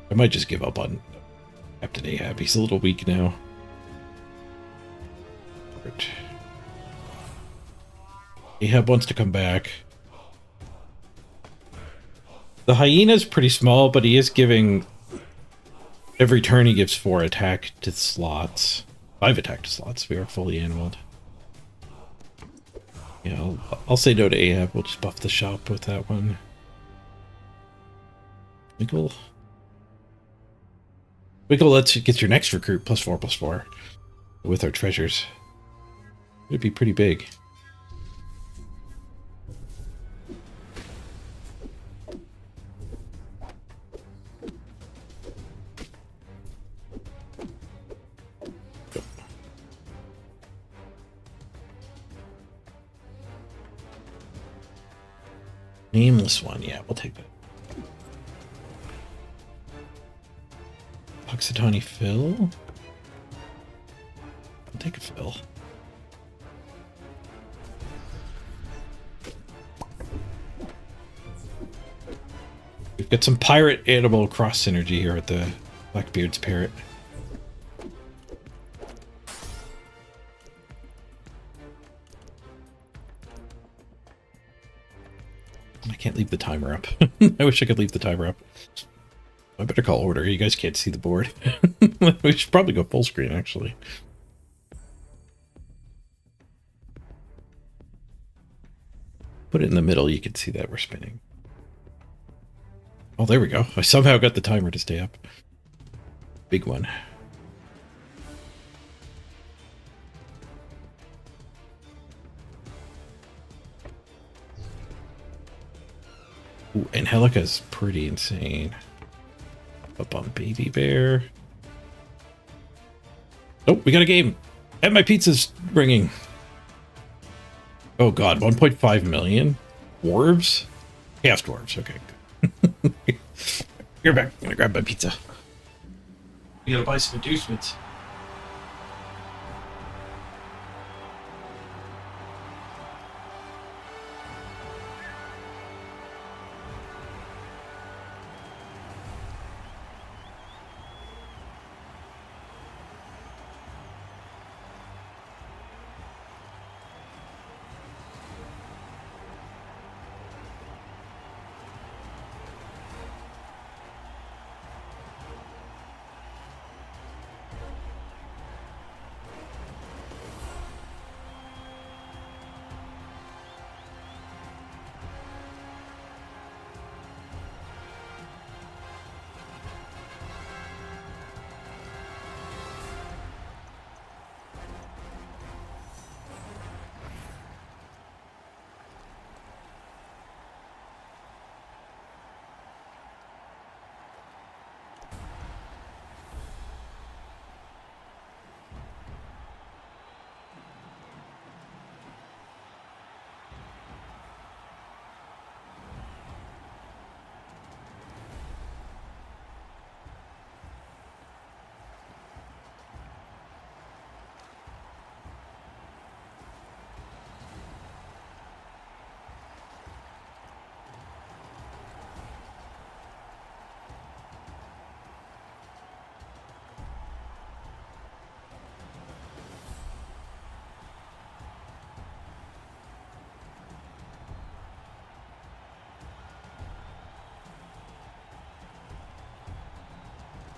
I might just give up on Captain Ahab. He's a little weak now. Ahab wants to come back. The hyena's pretty small, but he is giving... Every turn he gives 4 attack to slots. 5 attack to slots. We are fully animaled. Yeah, I'll say no to Ahab. We'll just buff the shop with that one. Winkle. Winkle lets you get your next recruit +4/+4 with our treasures. It'd be pretty big. Nameless one, yeah, we'll take that. Puxatawny Phil? I'll take a Phil. We've got some pirate animal cross synergy here at the Blackbeard's Parrot. I can't leave the timer up. I wish I could leave the timer up. I better call order. You guys can't see the board. We should probably go full screen, actually. Put it in the middle. You can see that we're spinning. Oh, there we go. I somehow got the timer to stay up. Big one. Ooh, Angelica's pretty insane. Up on Baby Bear. Oh, we got a game. And my pizza's ringing. Oh god, 1.5 million? Dwarves? Chaos dwarves, okay. You're back. I'm gonna grab my pizza. We gotta buy some inducements.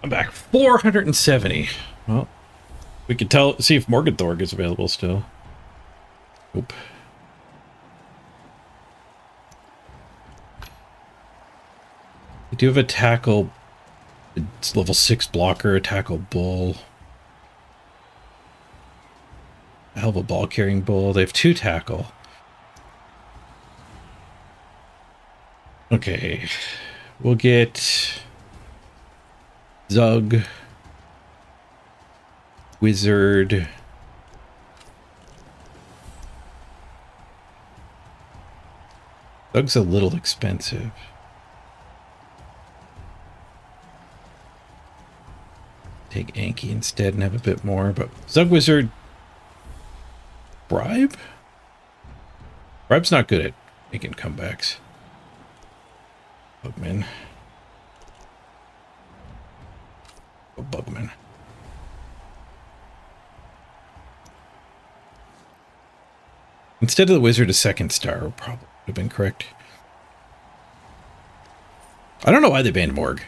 I'm back. 470. Well, we could see if Morgenthorg is available still. Nope. We do have a tackle. It's level 6 blocker, a tackle bull. A hell of a ball carrying bull. They have 2 tackle. Okay. We'll get Zug. Wizard. Zug's a little expensive. Take Anki instead and have a bit more, but Zug Wizard. Bribe? Bribe's not good at making comebacks. Bugman. Oh, Bugman. Instead of the wizard, a second star would probably have been correct. I don't know why they banned Morg.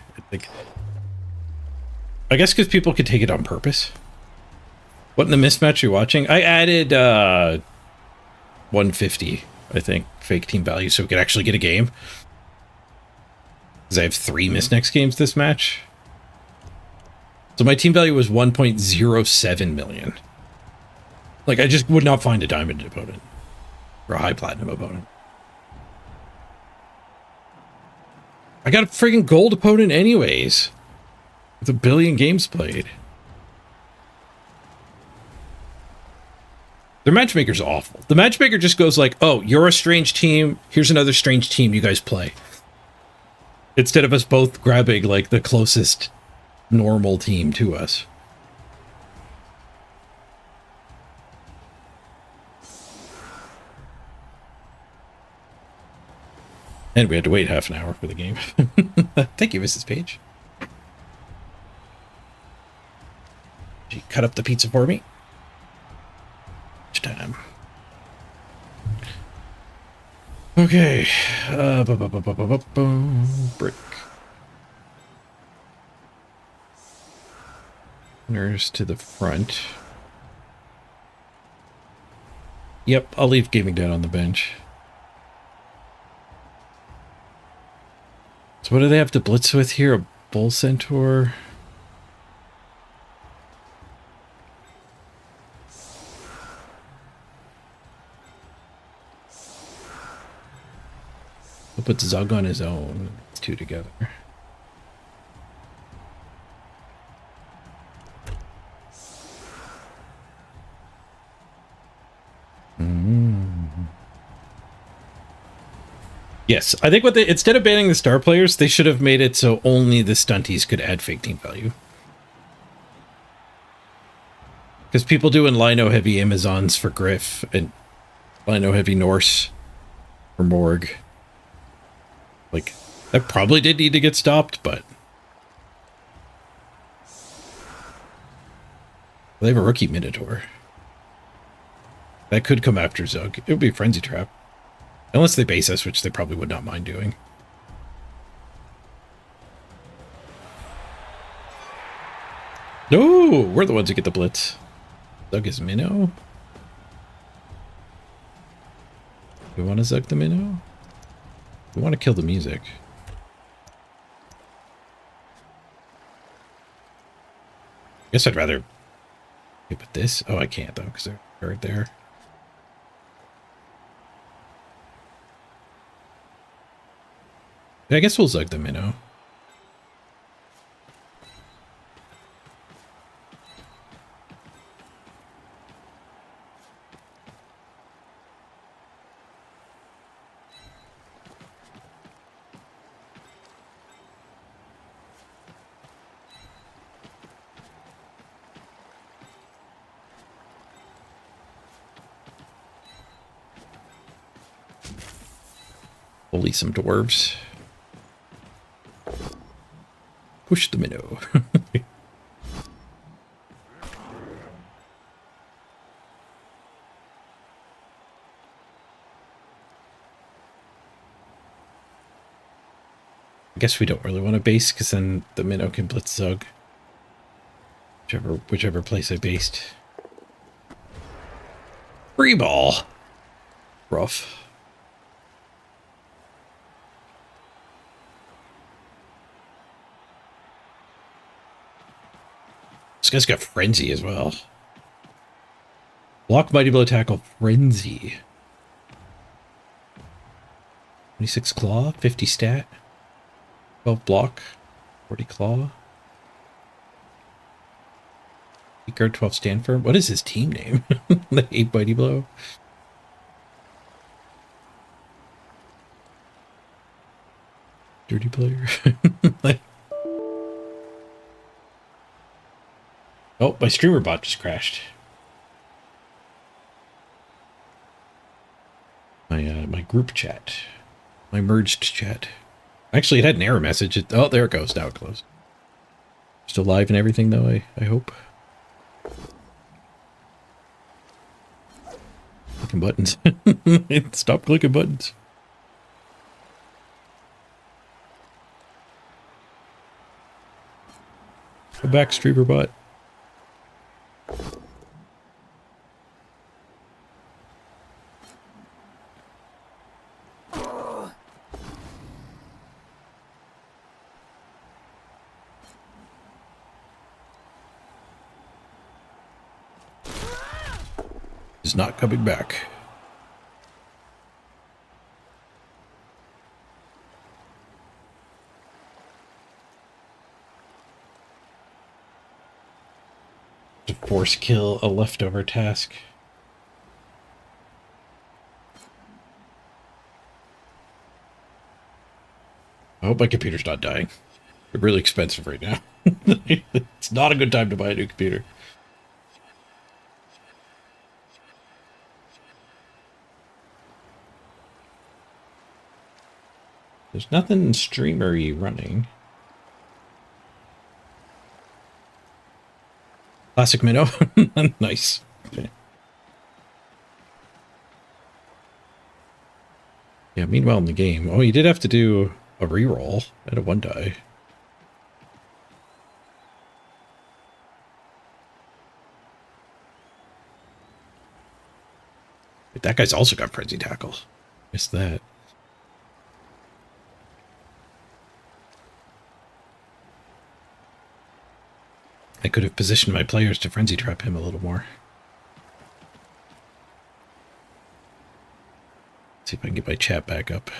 I guess because people could take it on purpose. What in the mismatch you're watching? I added 150, I think, fake team value so we could actually get a game. Because I have 3 miss next games this match. So my team value was 1.07 million. Like, I just would not find a diamond opponent. Or a high platinum opponent. I got a friggin' gold opponent anyways. With 1 billion games played. Their matchmaker's awful. The matchmaker just goes like, oh, you're a strange team. Here's another strange team you guys play. Instead of us both grabbing like the closest normal team to us. And we had to wait half an hour for the game. Thank you, Mrs. Page. She cut up the pizza for me. Time. Okay. Brick. Nurse to the front. Yep, I'll leave Gaming Dad on the bench. So what do they have to blitz with here? A Bull Centaur? We'll put Zug on his own. It's 2 together. Yes, I think instead of banning the star players, they should have made it so only the stunties could add fake team value. Because people doing Lino heavy Amazons for Griff and Lino heavy Norse for Morg. Like, that probably did need to get stopped, but... They have a rookie Minotaur. That could come after Zug. It would be a Frenzy Trap. Unless they base us, which they probably would not mind doing. No, we're the ones who get the blitz. Zug is Minnow. We want to Zug the Minnow? We want to kill the music. Guess I'd rather put this. Oh, I can't though, because they're right there. I guess we'll Zug the Minnow. Bully some dwarves. Push the minnow. I guess we don't really want to base because then the minnow can blitz Zug. Whichever place I based. Free ball. Rough. This guy's got frenzy as well. Block, mighty blow, tackle, frenzy. 26 claw, 50 stat, 12 block, 40 claw. Guard 12 stand firm. What is his team name? The 8 mighty blow. Dirty player. Like, oh, my streamer bot just crashed. My group chat. My merged chat. Actually, it had an error message. Oh, there it goes. Now it closed. Still live and everything, though, I hope. Clicking buttons. Stop clicking buttons. Go back, streamer bot. Is not coming back. To force kill a leftover task. I hope my computer's not dying. They're really expensive right now. It's not a good time to buy a new computer. There's nothing streamery running. Classic minnow. Nice. Okay. Yeah, meanwhile in the game. Oh, you did have to do a reroll at a 1-die. But that guy's also got frenzy tackle. Missed that. I could have positioned my players to frenzy trap him a little more. See if I can get my chat back up.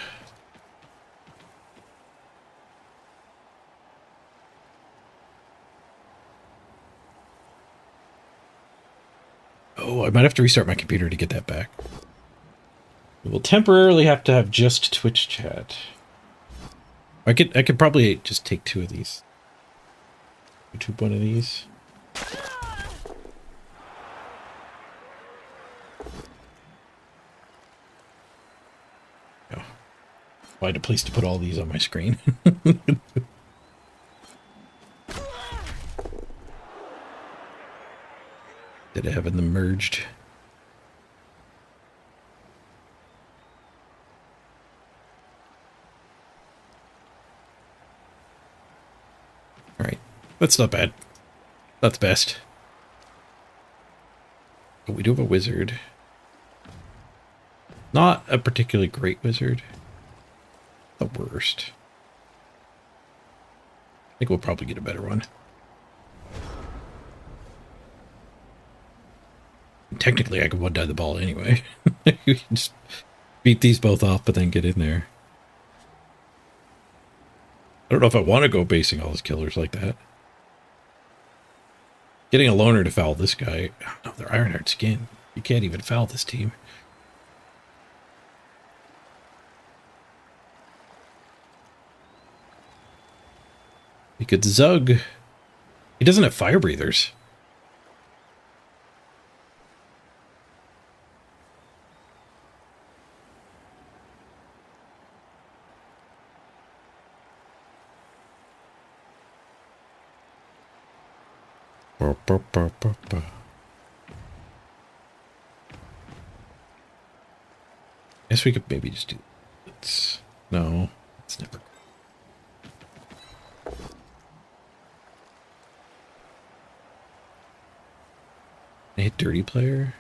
Oh, I might have to restart my computer to get that back. We'll temporarily have to have just Twitch chat. I could probably just take 2 of these. YouTube one of these. Oh. Find a place to put all these on my screen. Did I have them merged? All right. That's not bad. Not the best. But we do have a wizard. Not a particularly great wizard. The worst. I think we'll probably get a better one. Technically, I could 1-die the ball anyway. You can just beat these both off, but then get in there. I don't know if I want to go basing all his killers like that. Getting a loner to foul this guy. Oh, no, they're Ironheart skin. You can't even foul this team. He could Zug. He doesn't have fire breathers. Guess we could maybe just do it. No, it's never. I hit dirty player.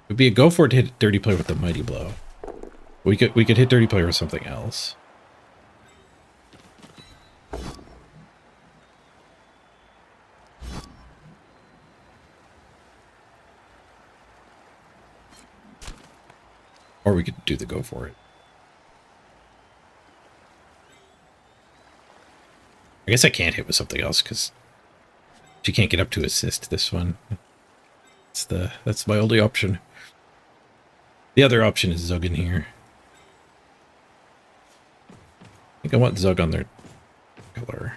It would be a go for it to hit dirty player with the mighty blow. We could hit dirty player with something else. Or we could do the go for it. I guess I can't hit with something else because she can't get up to assist this one. That's my only option. The other option is Zug in here. I think I want Zug on their color.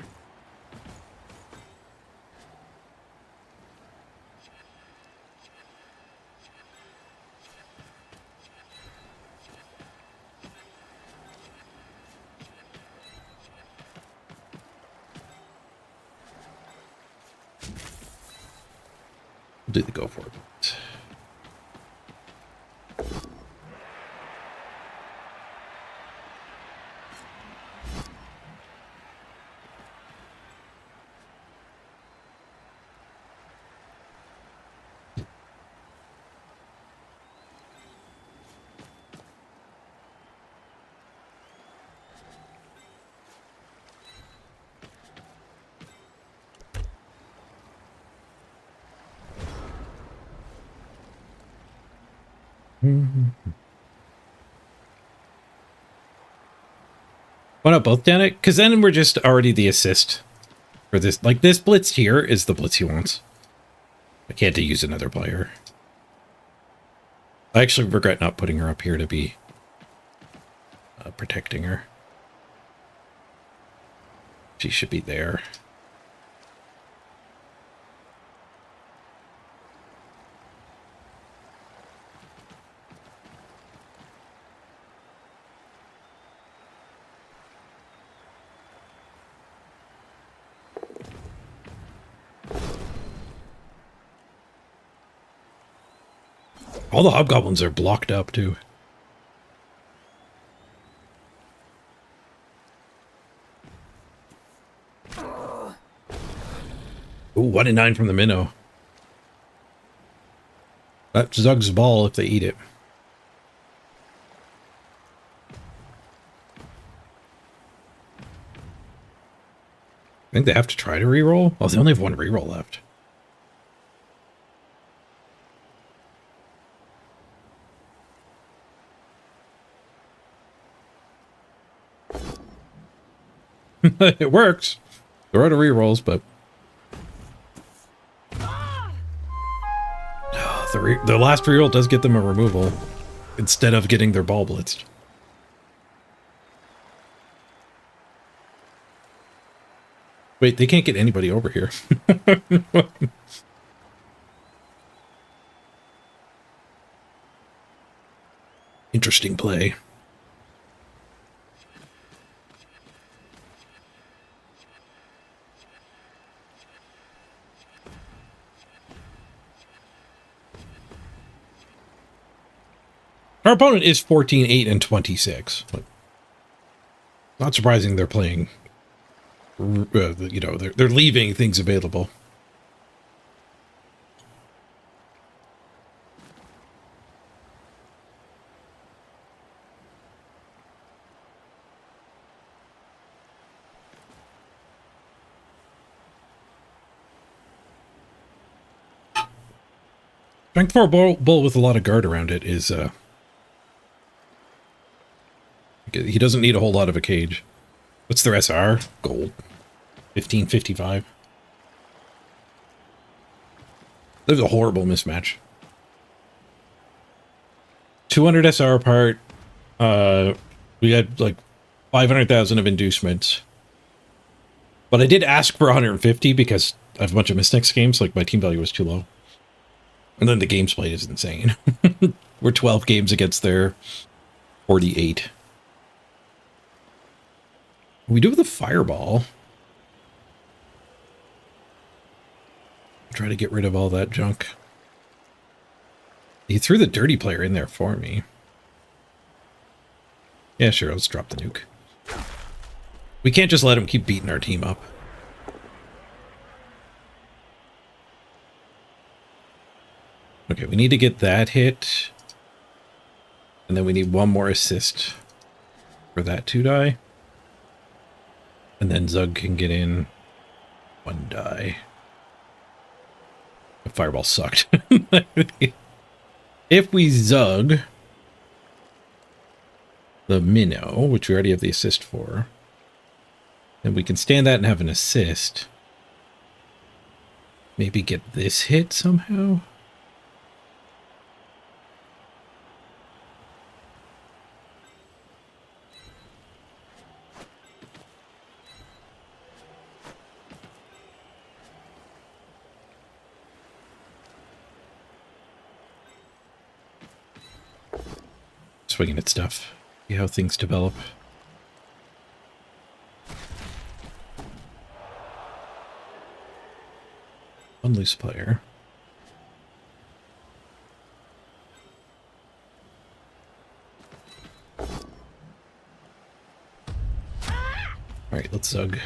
Do the go for it. Why not both down it? Because then we're just already the assist for this. Like, this blitz here is the blitz he wants. I can't use another player. I actually regret not putting her up here to be protecting her. She should be there. All the hobgoblins are blocked up, too. Ooh, 1 in 9 from the minnow. That's Zug's ball if they eat it. I think they have to try to reroll. Oh, they only have 1 reroll left. It works. They're out of rerolls, but the last reroll does get them a removal instead of getting their ball blitzed. Wait, they can't get anybody over here. Interesting play. Our opponent is 14, 8, and 26. Like, not surprising they're playing. You know, they're leaving things available. Strength 4 bull with a lot of guard around it is he doesn't need a whole lot of a cage. What's their SR? Gold. 1555. There's a horrible mismatch. 200 SR apart. We had like 500,000 of inducements. But I did ask for 150 because I have a bunch of Mystics games. Like, my team value was too low. And then the games played is insane. We're 12 games against their 48. We do with a fireball. Try to get rid of all that junk. He threw the dirty player in there for me. Yeah, sure, let's drop the nuke. We can't just let him keep beating our team up. Okay, we need to get that hit. And then we need one more assist for that 2 die. And then Zug can get in 1 die. The fireball sucked. If we Zug the minnow, which we already have the assist for, then we can stand that and have an assist. Maybe get this hit somehow? Swinging at stuff. See how things develop. One loose player. Alright, let's Zug.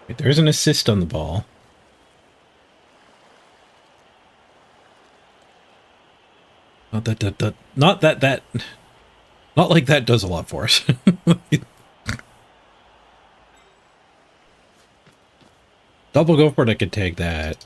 Wait, there's an assist on the ball. Not like that does a lot for us. Double go for it, I could take that.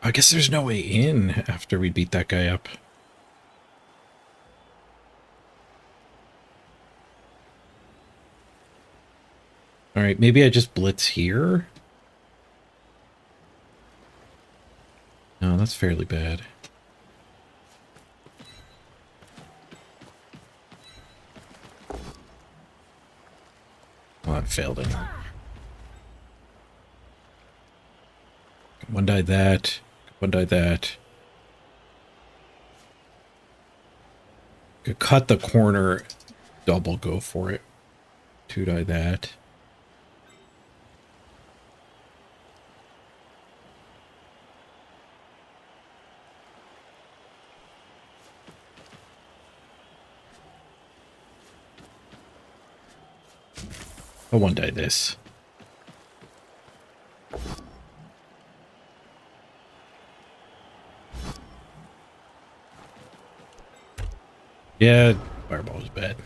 I guess there's no way in after we beat that guy up. Alright, maybe I just blitz here? No, that's fairly bad. Oh, I failed it. One die that. One die that. Could cut the corner. Double go for it. 2 die that. I'll 1 die this. Yeah, fireball was bad.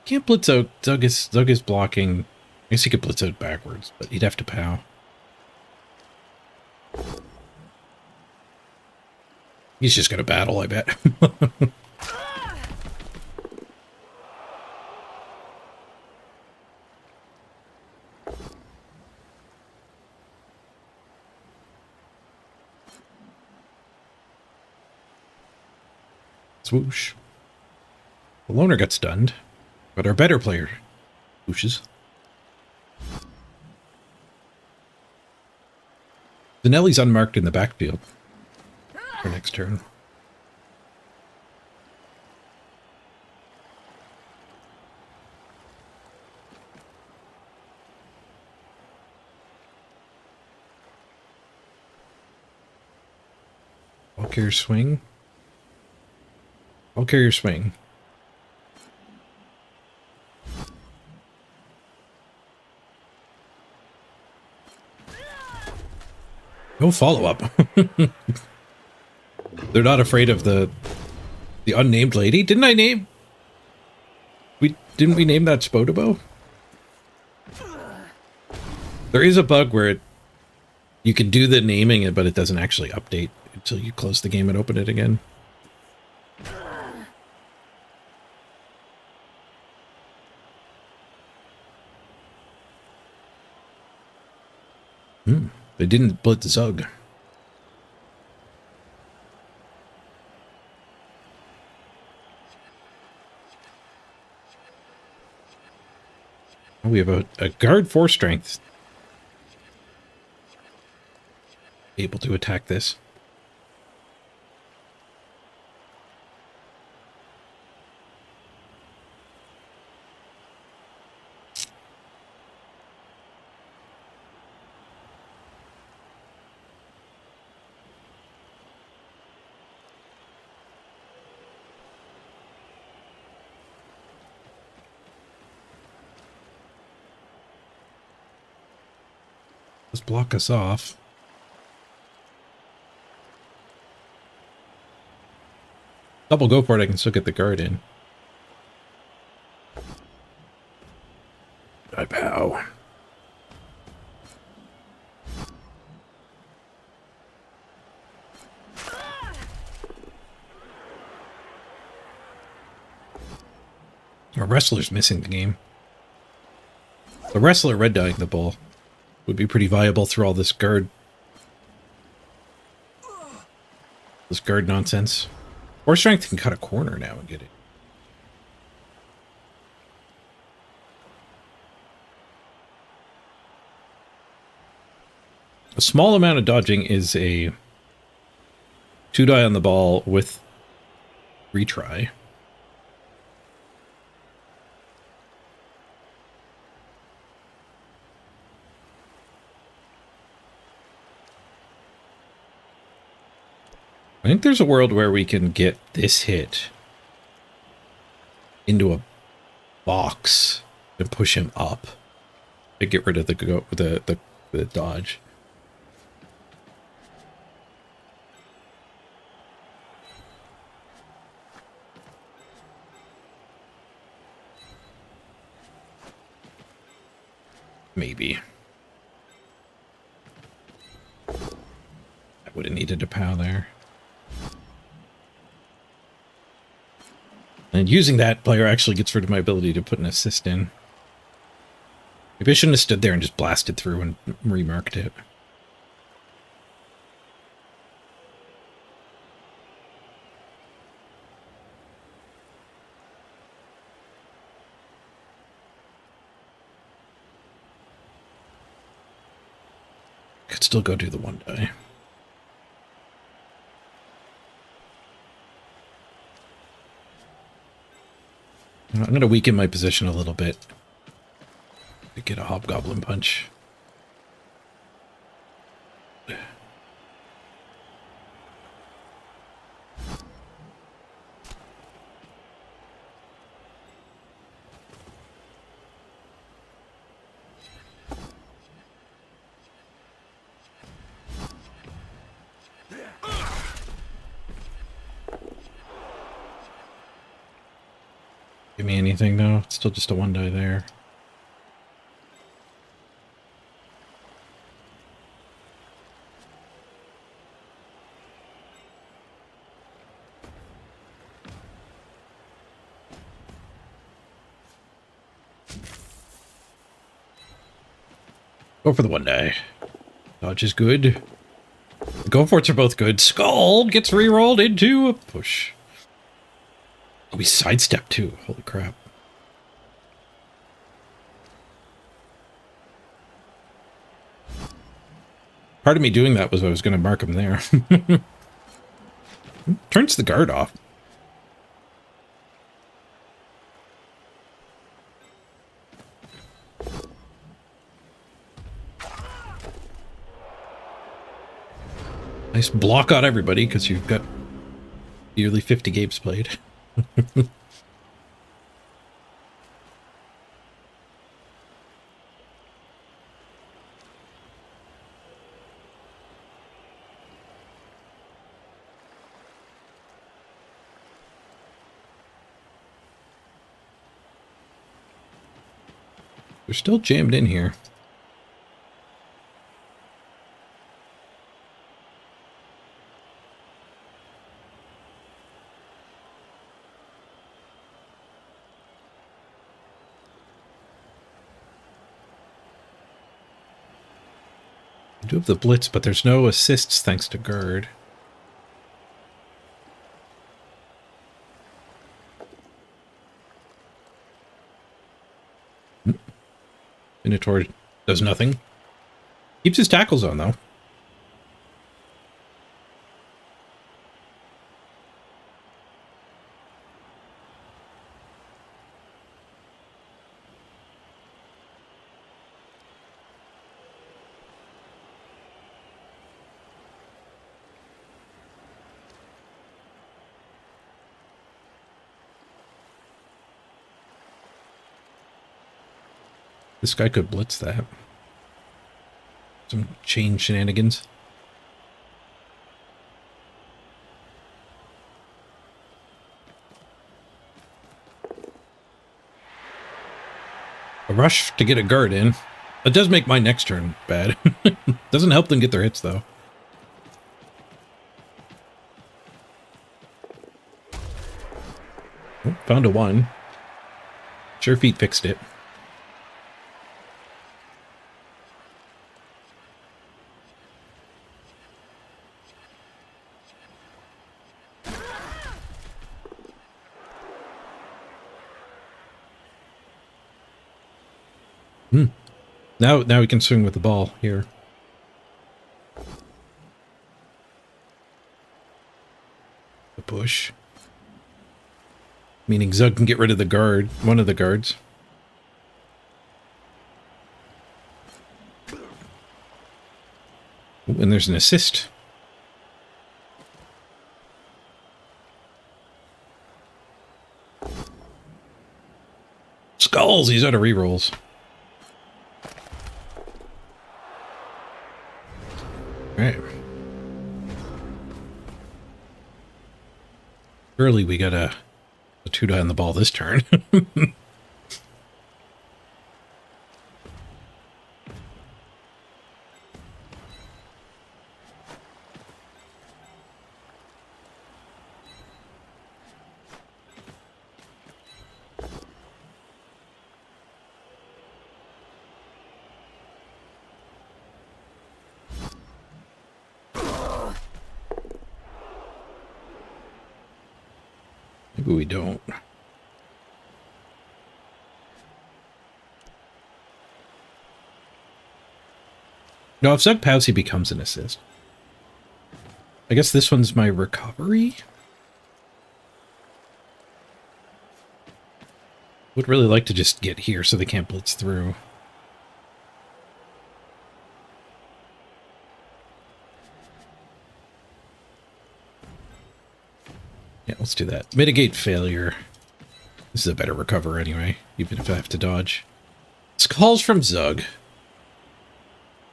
Can't blitz out. Zug is blocking. I guess he could blitz out backwards, but he'd have to pow. He's just gonna battle, I bet. Swoosh. The loner got stunned, but our better player swooshes. Zanelli's unmarked in the backfield for next turn. Ball carrier swing. Ball carrier swing. No follow-up. They're not afraid of the unnamed lady. Didn't I name? Didn't we name that Spodabo? There is a bug where you can do the naming, but it doesn't actually update until you close the game and open it again. They didn't blitz Zug. Oh, we have a guard 4 strength. Able to attack this. Let's block us off. Double go for it, I can still get the guard in. I bow. Our wrestler's missing the game. The wrestler red dyeing the ball would be pretty viable through all this guard. This guard nonsense. Or strength can cut a corner now and get it. A small amount of dodging is a 2 die on the ball with retry. I think there's a world where we can get this hit into a box and push him up to get rid of the dodge. Maybe. I would have needed a POW there. And using that, player actually gets rid of my ability to put an assist in. Maybe I shouldn't have stood there and just blasted through and remarked it. Could still go do the 1 die. I'm going to weaken my position a little bit to get a hobgoblin punch. Give me anything though. It's still just a 1 die there. Go for the 1 die. Dodge is good. The go forts are both good. Skull gets re-rolled into a push. Oh, we sidestep too. Holy crap. Part of me doing that was I was going to mark him there. Turns the guard off. Nice block on everybody because you've got nearly 50 games played. They're still jammed in here. I do have the blitz, but there's no assists thanks to guard. Minotaur does nothing. Keeps his tackles on, though. This guy could blitz that. Some chain shenanigans. A rush to get a guard in. It does make my next turn bad. Doesn't help them get their hits, though. Oh, found a 1. Sure feet fixed it. Now we can swing with the ball here. The push. Meaning Zug can get rid of the guard, one of the guards. Ooh, and there's an assist. Skulls! He's out of rerolls. Alright. Surely we got a 2-die on the ball this turn. Maybe we don't. No, if Zug pouts, he becomes an assist. I guess this one's my recovery? Would really like to just get here so they can't blitz through. Yeah, let's do that. Mitigate failure. This is a better recover anyway, even if I have to dodge. Skulls from Zug.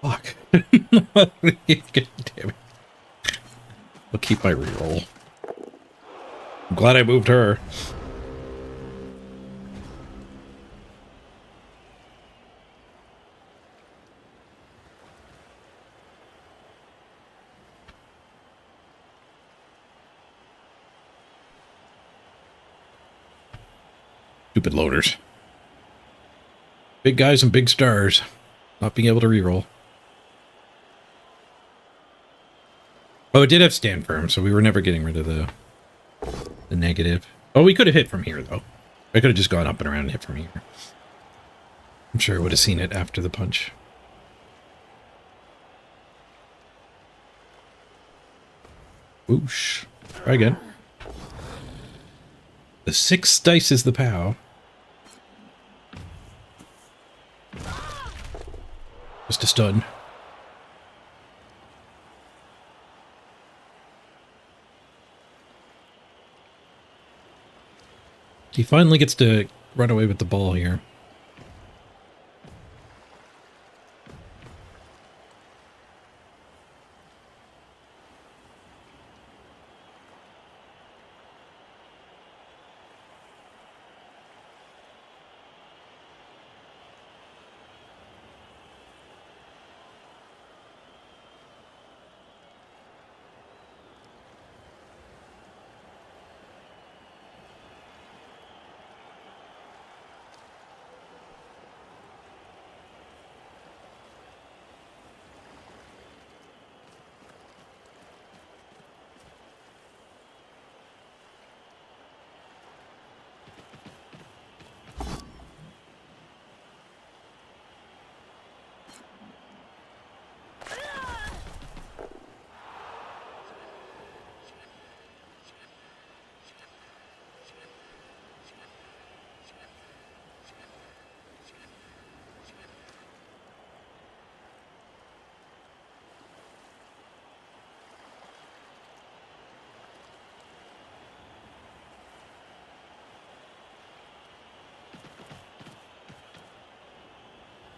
Fuck. God damn it. I'll keep my reroll. I'm glad I moved her. Stupid loaders. Big guys and big stars. Not being able to reroll. Oh, it did have stand firm, so we were never getting rid of the negative. Oh, we could have hit from here, though. I could have just gone up and around and hit from here. I'm sure I would have seen it after the punch. Whoosh. Try again. The 6 dice is the POW. Just a stun. He finally gets to run away with the ball here.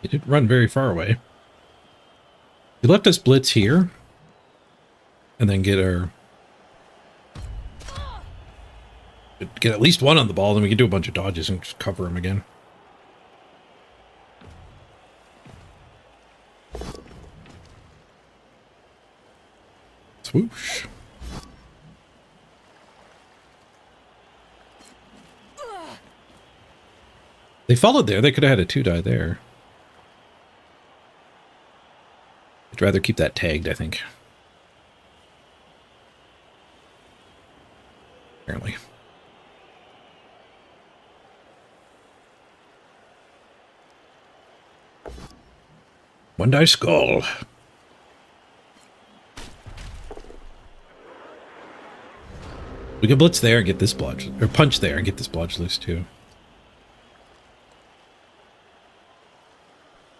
He didn't run very far away. He left us blitz here. And then get at least one on the ball, then we can do a bunch of dodges and just cover him again. Swoosh. They followed there. They could have had a 2-die there. I'd rather keep that tagged, I think. Apparently. One die skull. We can blitz there and get this blodge, or punch there and get this blodge loose too.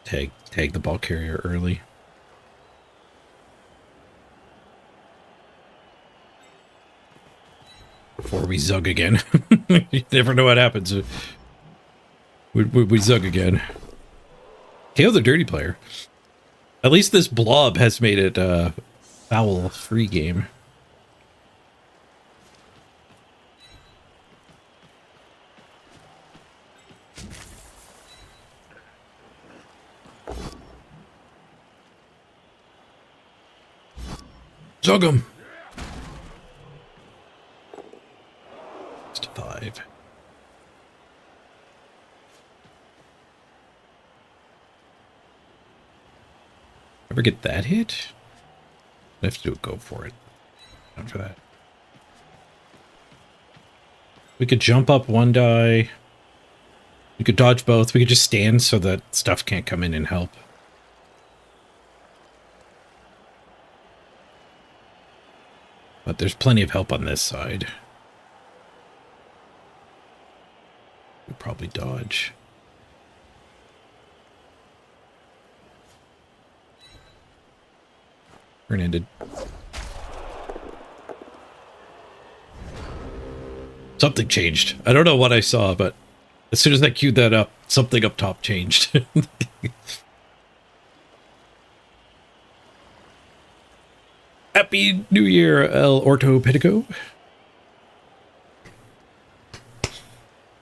Tag the ball carrier early. Before we zug again. You never know what happens. We zug again. KO the dirty player. At least this blob has made it a foul-free game. Zug him! Just 5. Ever get that hit? I have to do a go for it. After that. We could jump up 1 die. We could dodge both. We could just stand so that stuff can't come in and help. But there's plenty of help on this side. We'd probably dodge. Turn ended. Something changed. I don't know what I saw, but as soon as I queued that up, something up top changed. Happy New Year, El Orto Pitico.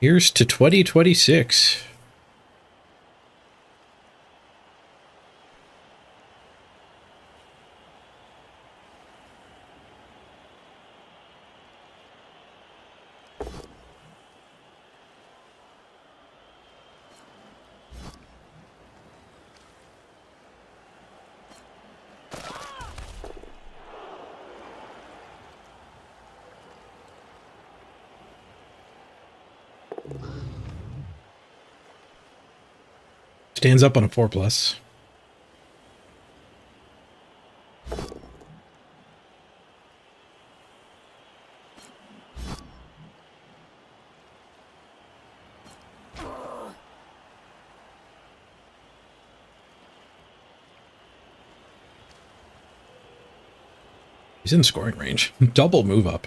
Here's to 2026. Stands up on a 4+. He's in scoring range. Double move up.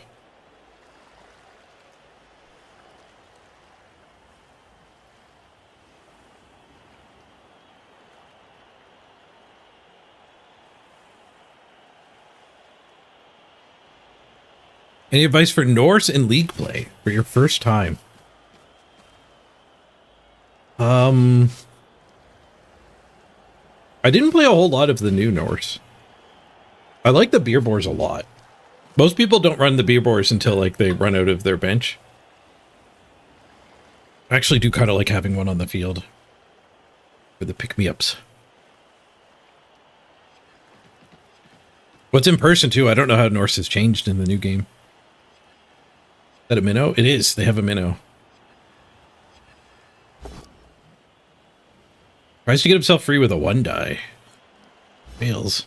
Any advice for Norse in League play for your first time? I didn't play a whole lot of the new Norse. I like the beer boars a lot. Most people don't run the beer boars until like they run out of their bench. I actually do kind of like having one on the field for the pick-me-ups. What's in person too? I don't know how Norse has changed in the new game. Is that a minnow? It is. They have a minnow. Tries to get himself free with a 1 die. Fails.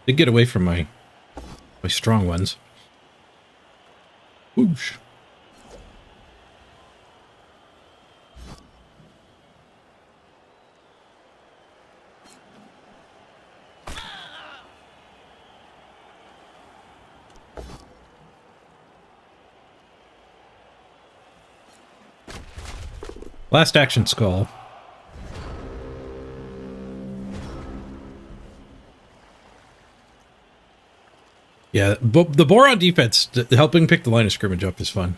Did get away from my strong ones. Whoosh. Last action skull. Yeah, but the Boron defense, helping pick the line of scrimmage up is fun.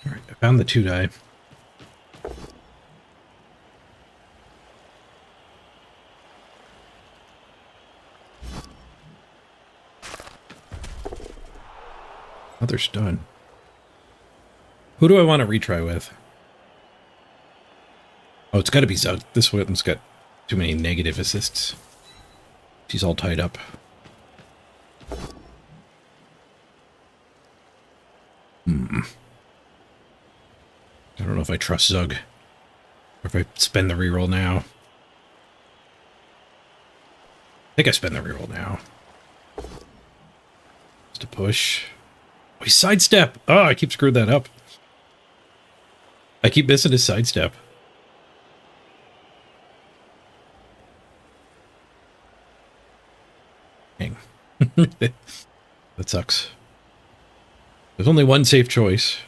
All right, I found the 2-die. Others done. Who do I want to retry with? Oh, it's got to be Zug. This one's got too many negative assists. She's all tied up. I don't know if I trust Zug. Or if I spend the reroll now. I think I spend the reroll now. Just a push. Oh, he's sidestep. Oh, I keep screwing that up. I keep missing his sidestep. Dang. That sucks. There's only one safe choice.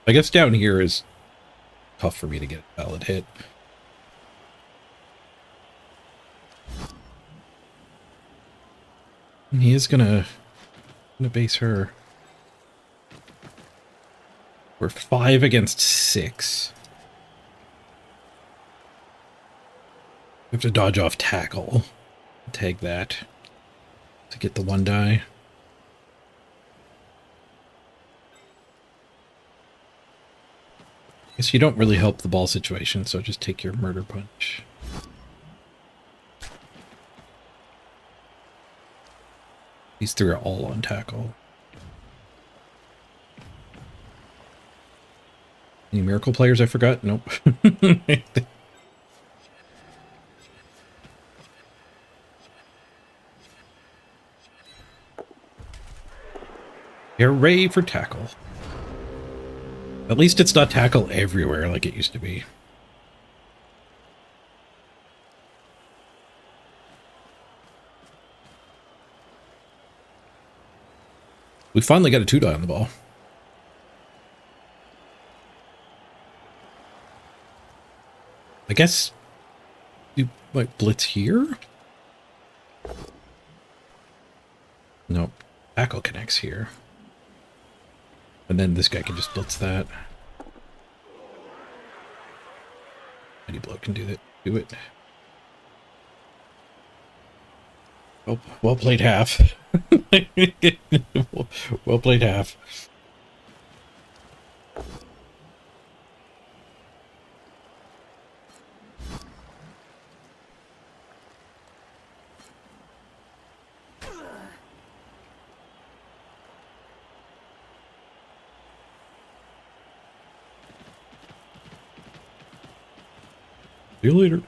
I guess down here is tough for me to get a valid hit. And he is gonna base her. We're 5 against 6. We have to dodge off tackle. Tag that to get the 1-die. Guess you don't really help the ball situation, so just take your murder punch. These 3 are all on tackle. Any miracle players I forgot? Nope. Hooray for tackle. At least it's not tackle everywhere like it used to be. We finally got a 2-die on the ball. I guess you might blitz here? Nope. Tackle connects here. And then this guy can just blitz that. Any bloke can do that. Do it. Oh, well played half. Well played half. See you later.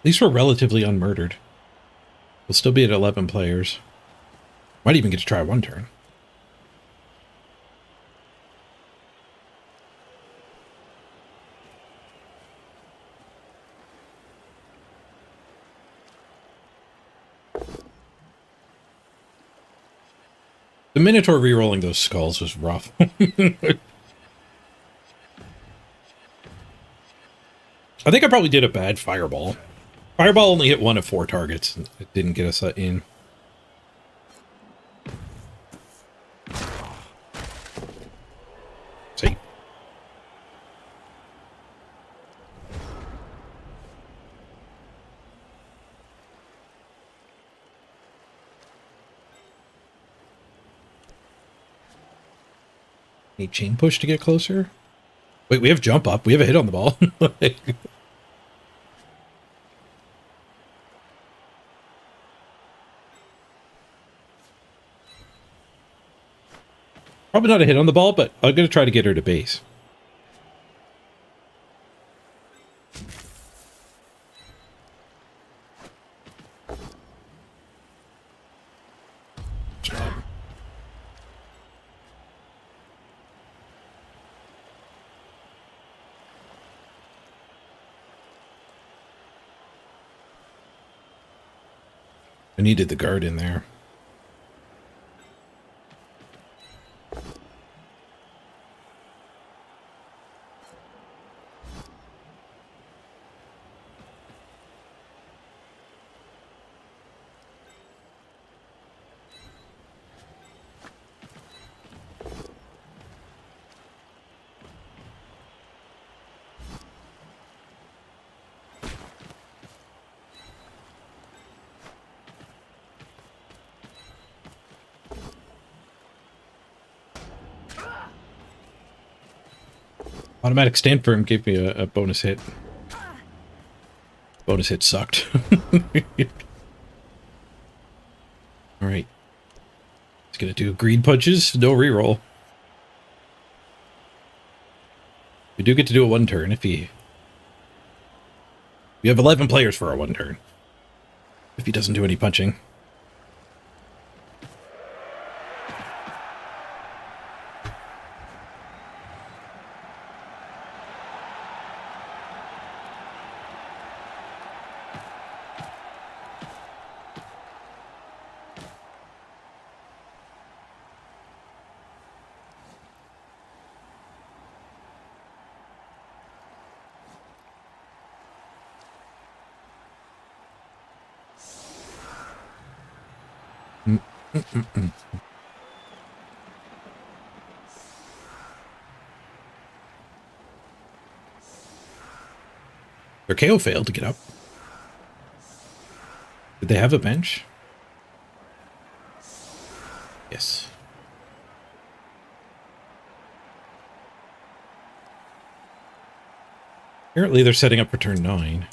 These were relatively unmurdered. We'll still be at 11 players. Might even get to try 1 turn. The Minotaur re-rolling those skulls was rough. I think I probably did a bad fireball. Fireball only hit 1 of 4 targets. It didn't get us in. See? Need chain push to get closer? Wait, we have jump up. We have a hit on the ball. Probably not a hit on the ball, but I'm going to try to get her to base. I needed the guard in there. Automatic stand firm gave me a bonus hit. Bonus hit sucked. Alright. It's gonna do green punches, no reroll. We do get to do a one turn if he... We have 11 players for our one turn. If he doesn't do any punching. Their KO failed to get up. Did they have a bench? Yes. Apparently they're setting up for turn 9.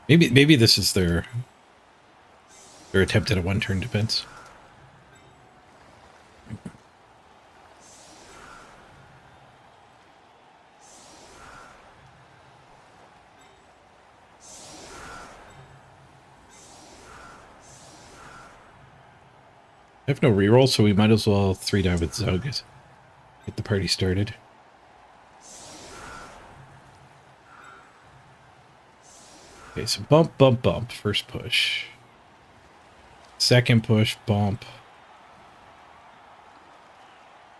Maybe this is their attempt at a one-turn defense. I have no reroll, so we might as well 3-die with Zug. Get the party started. Okay, so bump, bump, bump. First push. Second push, bump.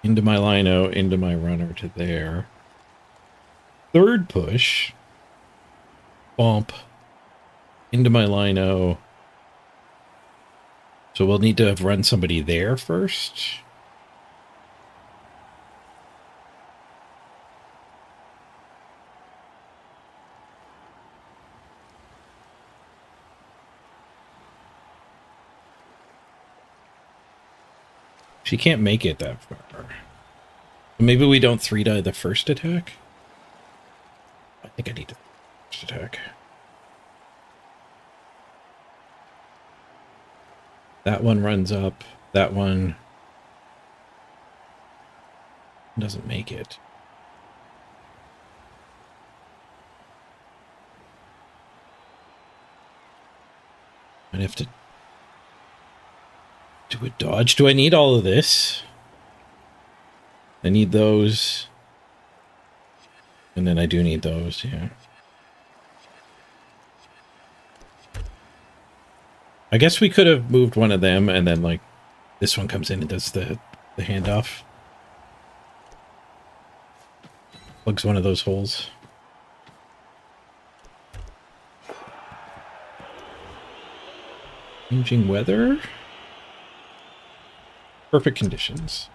Into my lino, into my runner to there. Third push. Bump. Into my lino. So we'll need to have run somebody there first. She can't make it that far. Maybe we don't 3-die the first attack? I think I need to first attack. That one runs up. That one doesn't make it. I'd have to do a dodge. Do I need all of this? I need those. And then I do need those, yeah. I guess we could have moved one of them and then, like, this one comes in and does the handoff. Plugs one of those holes. Changing weather. Perfect conditions.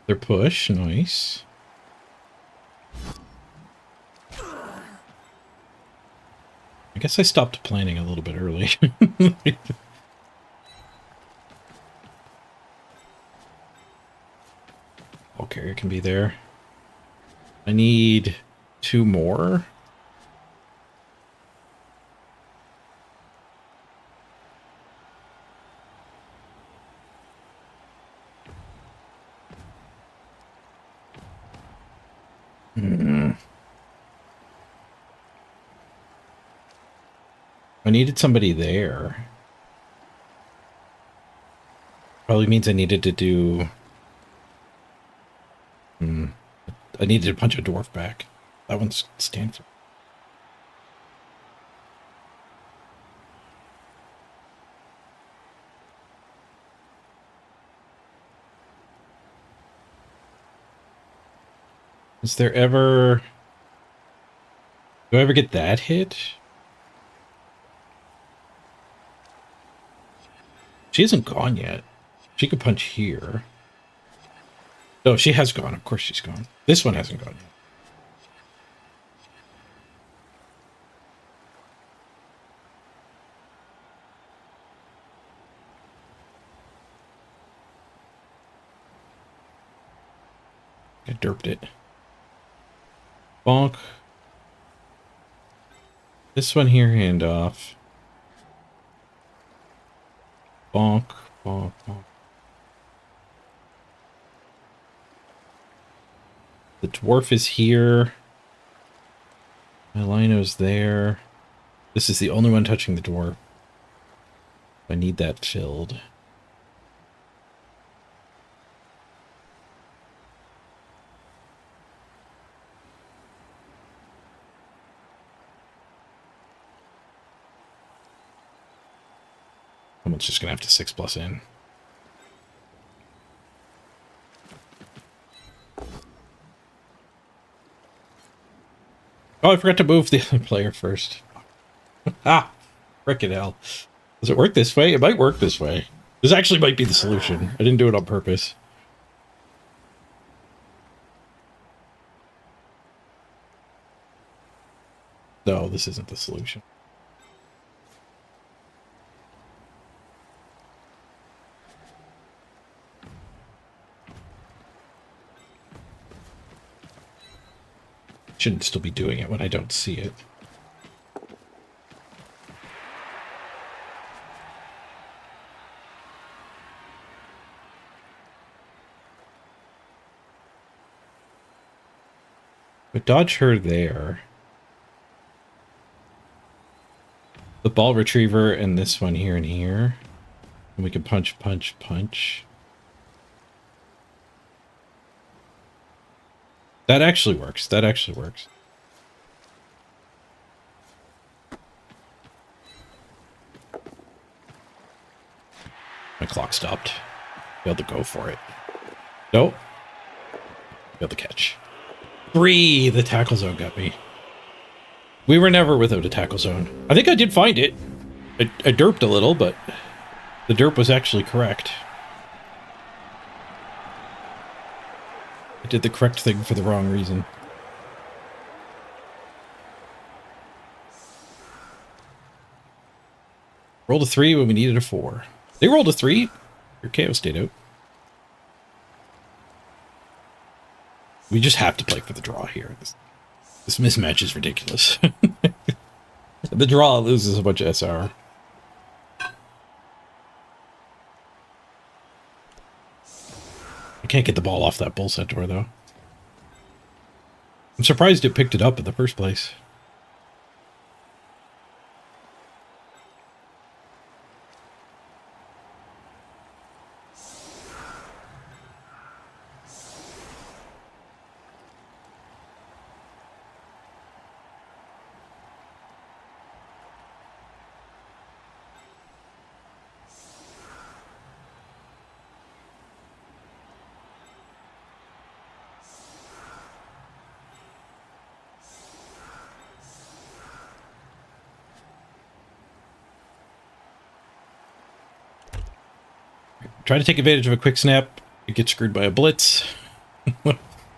Their push, nice. I guess I stopped planning a little bit early. Okay, it can be there. I need 2 more. I needed somebody there. Probably means I needed to do... I needed to punch a dwarf back. That one's Stanford. Is there ever... Do I ever get that hit? She isn't gone yet. She could punch here. No, she has gone. Of course she's gone. This one hasn't gone yet. I derped it. Bonk. This one here, hand off. Bonk, bonk, bonk. The dwarf is here. My lino's there. This is the only one touching the dwarf. I need that filled. Someone's just gonna have to 6+ in. Oh, I forgot to move the other player first. Ah, frickin' hell. Does it work this way? It might work this way. This actually might be the solution. I didn't do it on purpose. No, this isn't the solution. Shouldn't still be doing it when I don't see it. But dodge her there. The ball retriever and this one here and here. And we can punch, punch, punch. That actually works. That actually works. My clock stopped. Failed to go for it. Nope. Failed to catch. 3! The tackle zone got me. We were never without a tackle zone. I think I did find it. I derped a little, but the derp was actually correct. I did the correct thing for the wrong reason. Rolled a 3 when we needed a 4. They rolled a 3. Your KO stayed out. We just have to play for the draw here. This mismatch is ridiculous. The draw loses a bunch of SR. I can't get the ball off that bull centaur, though. I'm surprised it picked it up in the first place. Try to take advantage of a quick snap. You get screwed by a blitz.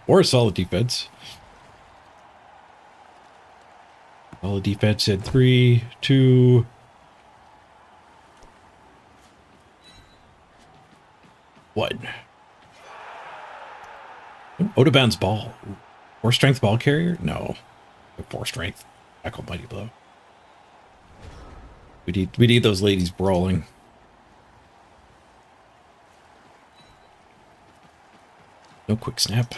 Or a solid defense. Solid defense in 3, 2... One. Odoban's ball. 4 strength ball carrier? No. 4 strength. Tackle mighty blow. We need those ladies brawling. No quick snap.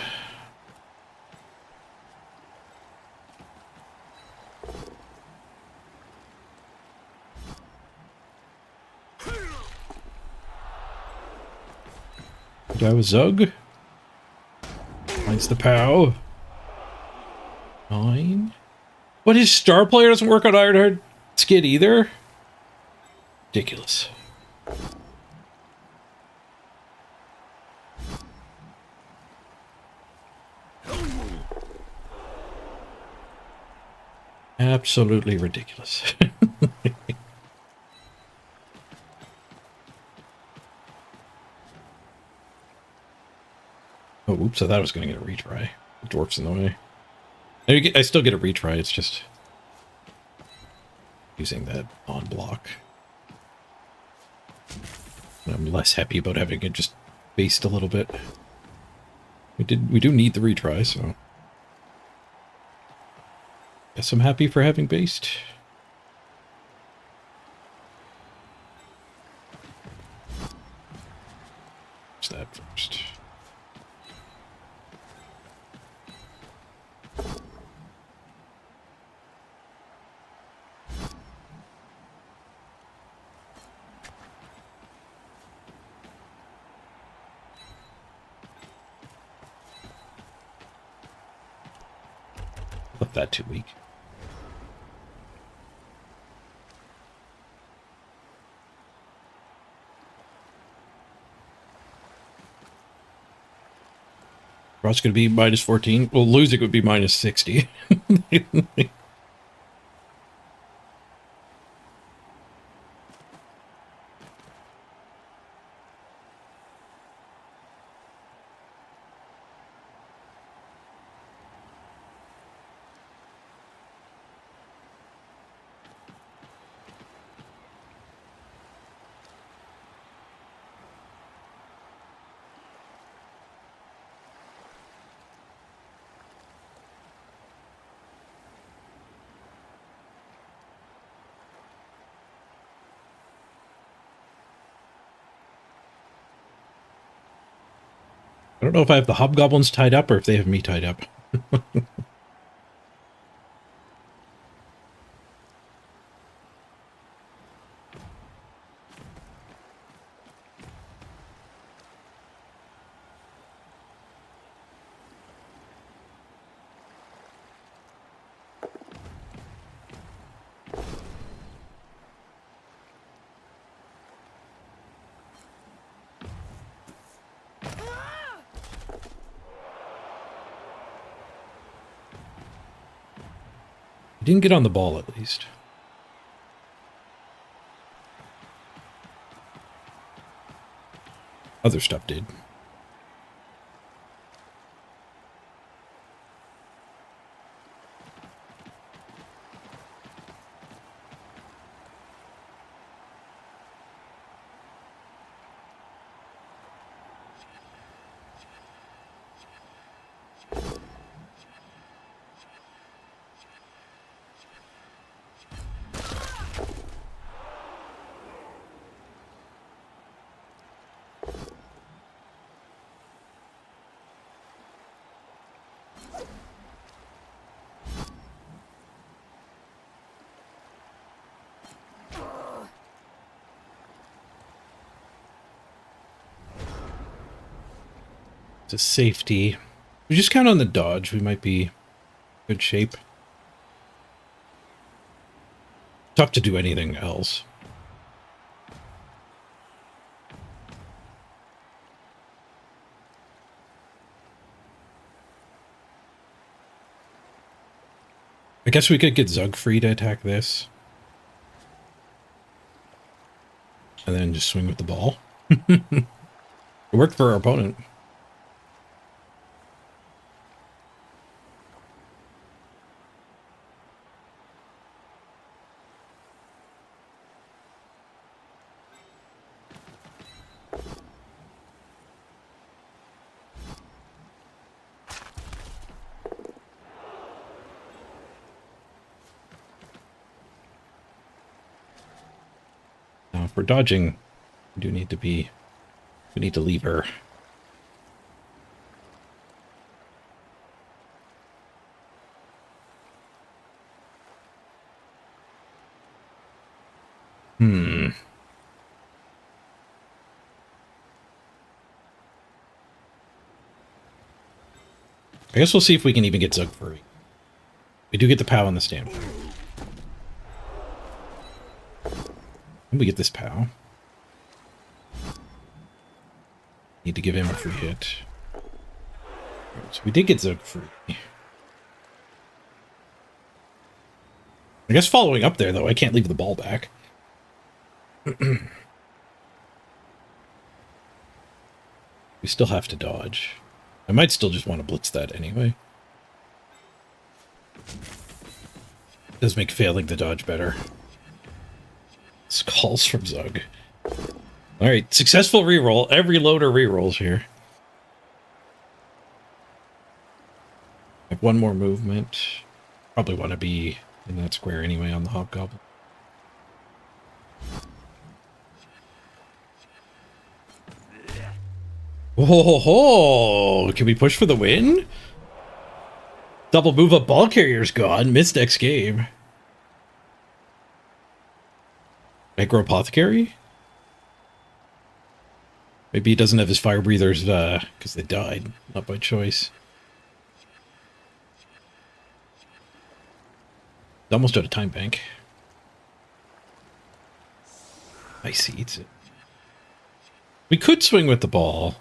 Do I have a Zug? Finds the POW. 9. What, his star player doesn't work on Ironheart Skid either? Ridiculous. Absolutely ridiculous. Oh, oops, I thought I was going to get a retry. The dwarf's in the way. I still get a retry, it's just using that on block. And I'm less happy about having it just based a little bit. We do need the retry, so guess I'm happy for having based. What's that first? Left that too weak. Draw's going to be minus 14. Well, losing would be minus 60. I don't know if I have the hobgoblins tied up or if they have me tied up. I didn't get on the ball, at least. Other stuff did. It's a safety. We just count on the dodge. We might be good shape. Tough to do anything else. I guess we could get Zug free to attack this. And then just swing with the ball. It worked for our opponent. if we're dodging, we do need to be... We need to leave her. I guess we'll see if we can even get Zug free. We do get the POW on the stand. And we get this POW. Need to give him a free hit. So we did get Zug free. I guess following up there, though, I can't leave the ball back. We still have to dodge. I might still just want to blitz that anyway. It does make failing the dodge better. Skulls from Zug. Alright, successful reroll. Every loader rerolls here. I have one more movement. Probably want to be in that square anyway on the Hobgoblin. Whoa! Can we push for the win? Double move up ball carrier's gone. Missed next game. Micro Apothecary? Maybe he doesn't have his fire breathers because they died, not by choice. Almost out of time bank. Nice, he eats it. We could swing with the ball.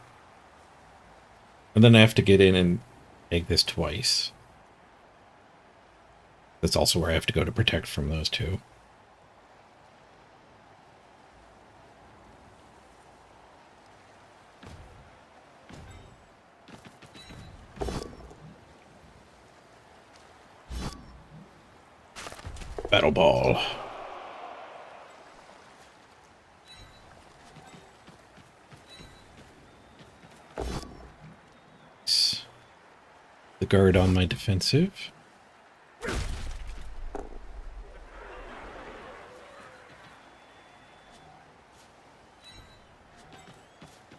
And then I have to get in and make this twice. That's also where I have to go to protect from those two. Battle ball. The guard on my defensive.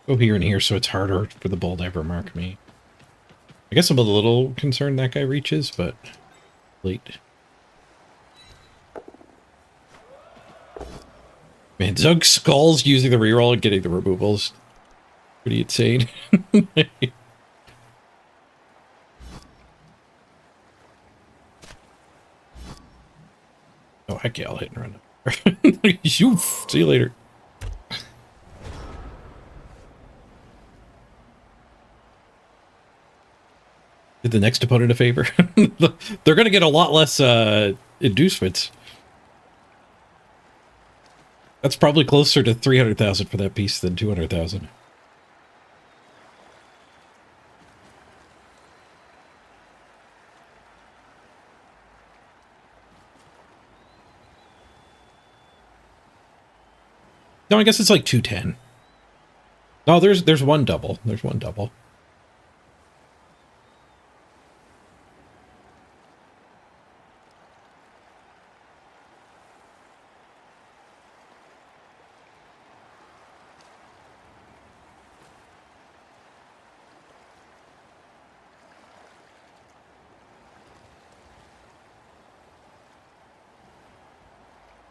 Go here and here so it's harder for the ball to ever mark me. I guess I'm a little concerned that guy reaches, but late. Man, Zug skulls using the reroll and getting the removals. Pretty insane. Oh, heck yeah, I'll hit and run. Shoof. See you later. Did the next opponent a favor? They're going to get a lot less inducements. That's probably closer to 300,000 for that piece than 200,000. No, I guess it's like 210. No, there's one double. There's one double.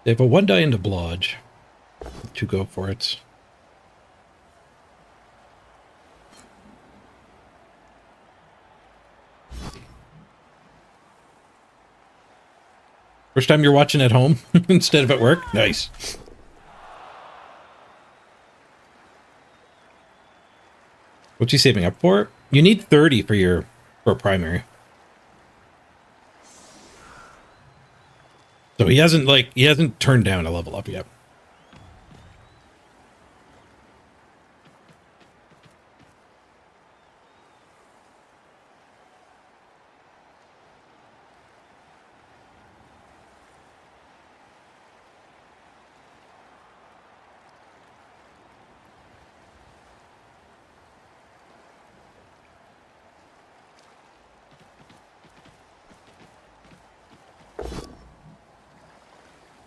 They have a 1 die into Blodge. 2 go for it. First time you're watching at home instead of at work? Nice. What's he saving up for? You need 30 for primary. So he hasn't turned down a level up yet.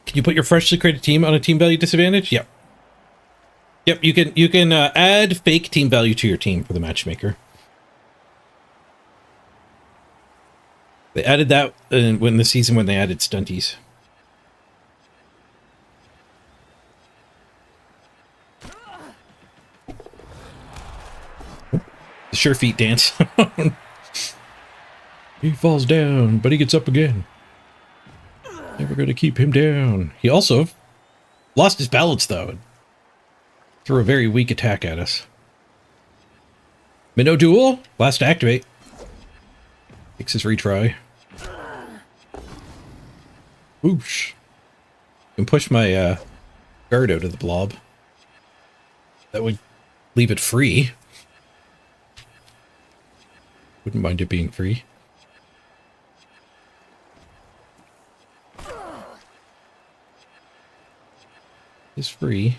Can you put your freshly created team on a team value disadvantage? Yep. Yep, you can add fake team value to your team for the matchmaker. They added that when the season when they added stunties. The sure feet dance. He falls down, but he gets up again. Never going to keep him down. He also lost his balance, though. Threw a very weak attack at us. Minnow duel. Last to activate. Takes his retry. Whoosh. Can push my guard out of the blob. That would leave it free. Wouldn't mind it being free. It's free.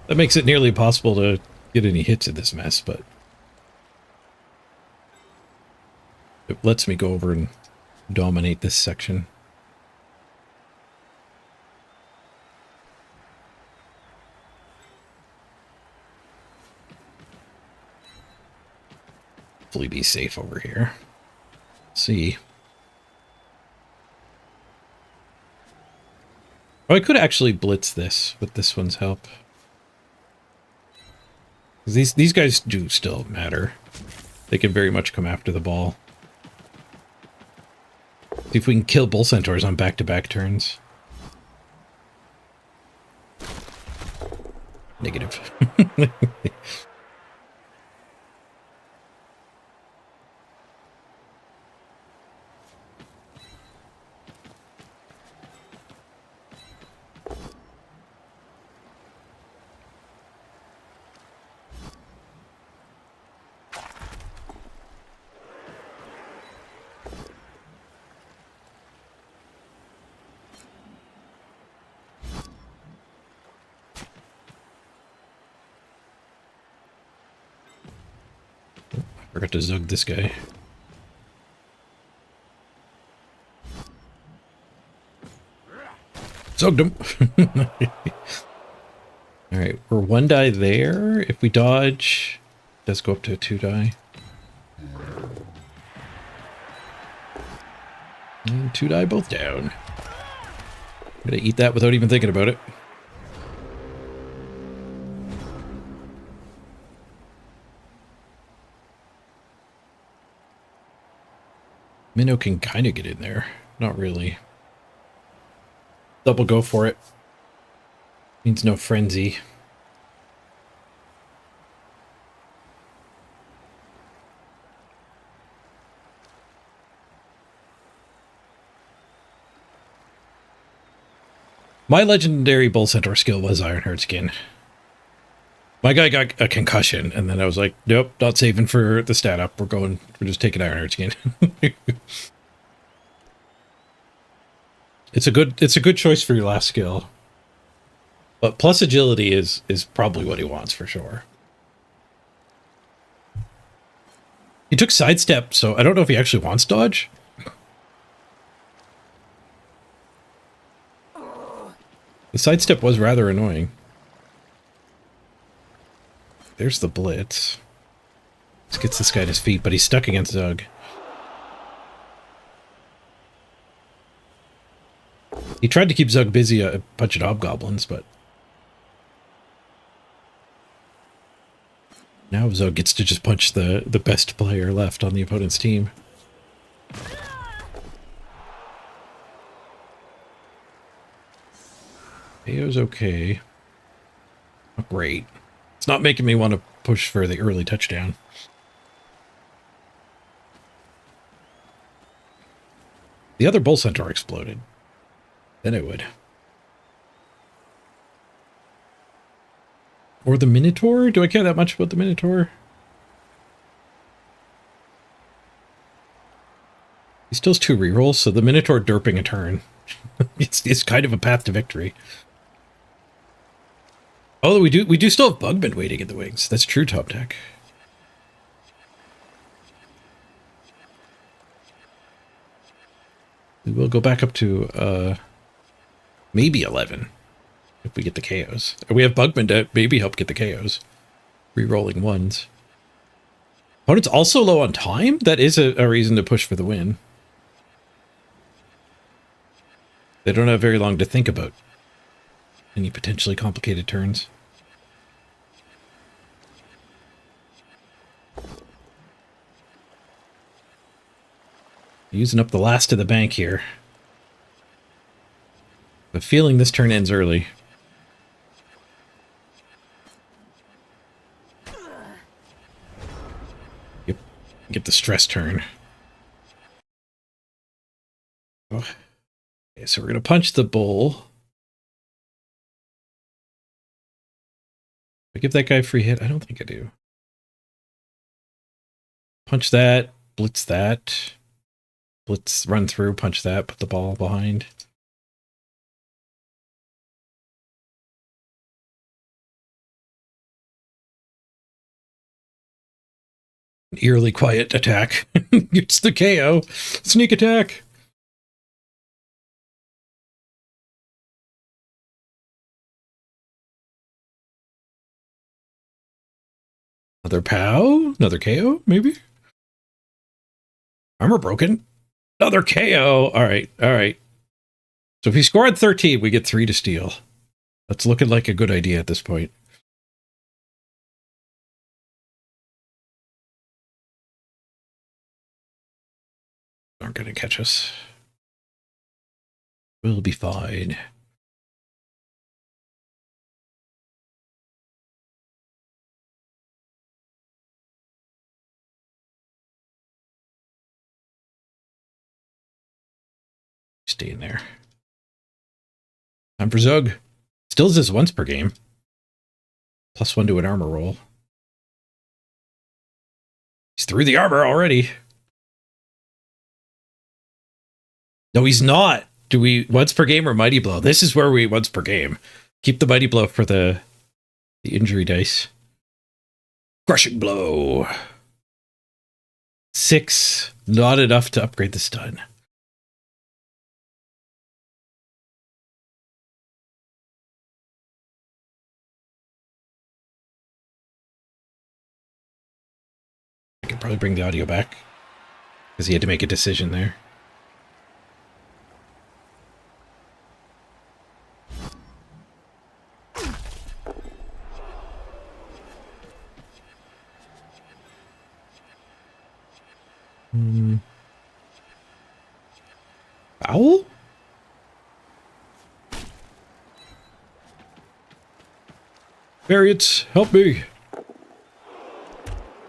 That makes it nearly impossible to get any hits in this mess, but it lets me go over and dominate this section. Hopefully be safe over here. Let's see. Oh, I could actually blitz this with this one's help. These guys do still matter. They can very much come after the ball. See if we can kill bull centaurs on back-to-back turns. Negative. Forgot to zug this guy. Zugged him. Alright, we're 1 die there. If we dodge, it does go up to a 2 die. And 2 die both down. I'm gonna eat that without even thinking about it. Minnow can kind of get in there. Not really. Double go for it. Means no frenzy. My legendary bull centaur skill was Ironheart Skin. My guy got a concussion, and then I was like, nope, not saving for the stat up. We're just taking Ironheart Skin. It's a good choice for your last skill. But plus agility is probably what he wants for sure. He took sidestep, so I don't know if he actually wants dodge. The sidestep was rather annoying. There's the blitz. This gets this guy at his feet, but he's stuck against Zug. He tried to keep Zug busy punching hobgoblins, but now Zug gets to just punch the best player left on the opponent's team. AO's okay. Not great. It's not making me want to push for the early touchdown. The other bull centaur exploded. Then it would. Or the Minotaur? Do I care that much about the Minotaur? He still has 2 rerolls, so the Minotaur derping a turn. it's kind of a path to victory. Oh, we do still have Bugman waiting in the wings. That's true, top deck. We will go back up to maybe 11. if we get the KOs. We have Bugman to maybe help get the KOs. Rerolling ones. Opponent's also low on time? That is a reason to push for the win. They don't have very long to think about any potentially complicated turns. Using up the last of the bank here. The feeling this turn ends early. Yep. Get the stress turn. Oh. Okay, so we're going to punch the bull. I give that guy a free hit? I don't think I do. Punch that. Blitz that. Blitz, run through, punch that, put the ball behind. An eerily quiet attack. It's the KO. Sneak attack. Another POW? Another KO, maybe? Armor broken. Another KO. All right, all right. So if he scored 13, we get 3 to steal. That's looking like a good idea at this point. Aren't going to catch us. We'll be fine. Stay in there. Time for Zug. Still does this once per game. +1 to an armor roll. He's through the armor already. No, he's not. Do we once per game or Mighty Blow? This is where we once per game. Keep the Mighty Blow for the injury dice. Crushing Blow. 6. Not enough to upgrade the stun. I could probably bring the audio back because he had to make a decision there. Owl? Variants, help me.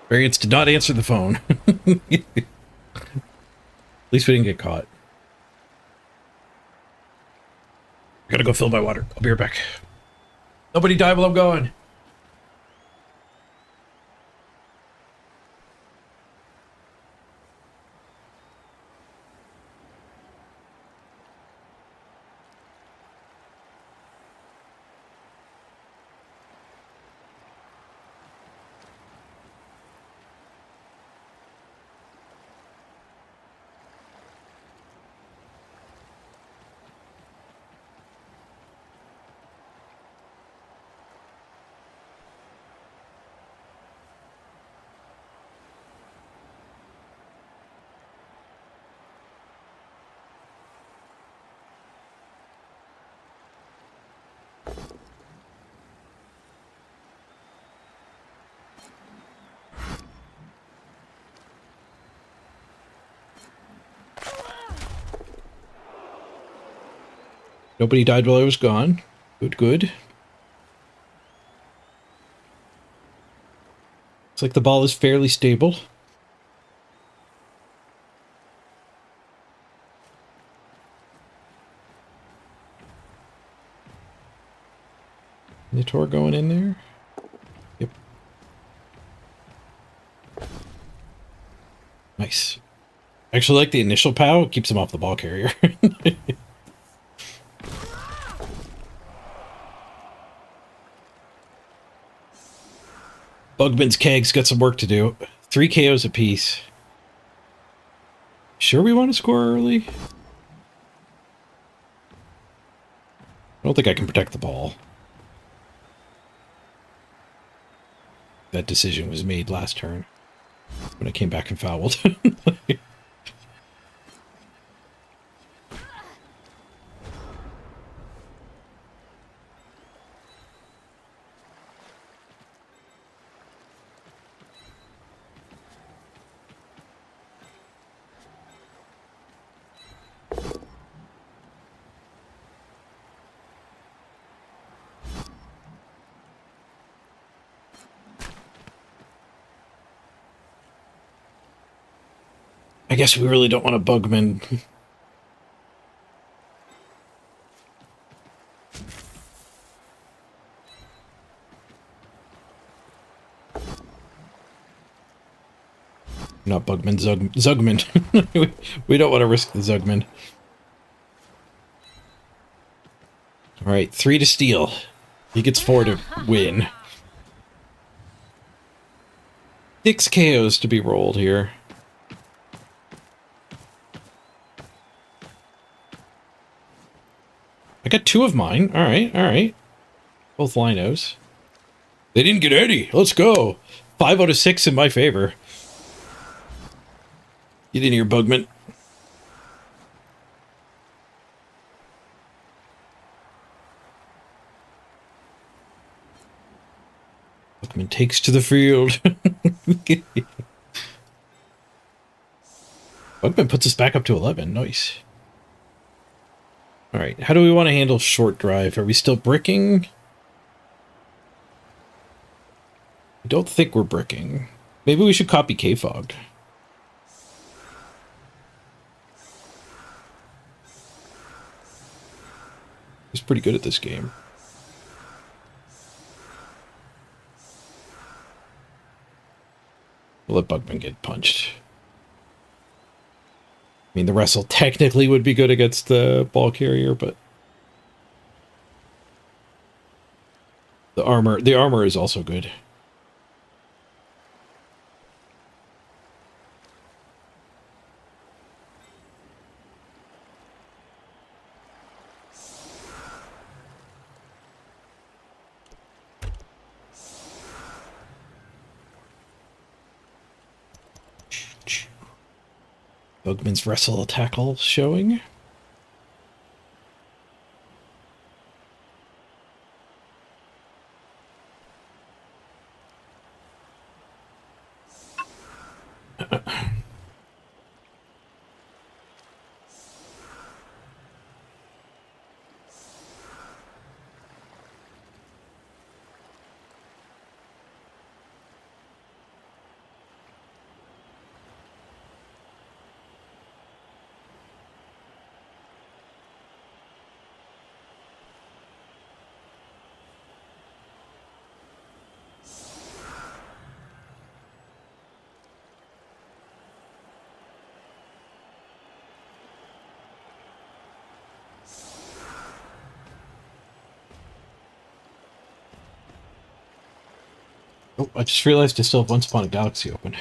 Variants did not answer the phone. At least we didn't get caught. I gotta go fill my water. I'll be right back. Nobody die while I'm going. Nobody died while I was gone. Good, good. Looks like the ball is fairly stable. The Tor going in there? Yep. Nice. I actually like the initial POW. It keeps him off the ball carrier. Bugman's Keg's got some work to do. 3 KOs apiece. Sure we want to score early? I don't think I can protect the ball. that decision was made last turn when I came back and fouled. I guess we really don't want to bugman. Not bugman, Zugman. We don't want to risk the Zugman. All right, 3 to steal. He gets 4 to win. 6 KOs to be rolled here. I got 2 of mine. All right, all right. Both linos. They didn't get any. Let's go. 5 out of 6 in my favor. Get in here, Bugman. Bugman takes to the field. Bugman puts us back up to 11. Nice. All right, how do we want to handle short drive? Are we still bricking? I don't think we're bricking. Maybe we should copy K-Fogged. He's pretty good at this game. We'll let Bugman get punched. I mean, the wrestle technically would be good against the ball carrier, but the armor is also good. Bugman's wrestle tackle showing. Oh, I just realized I still have Once Upon a Galaxy open.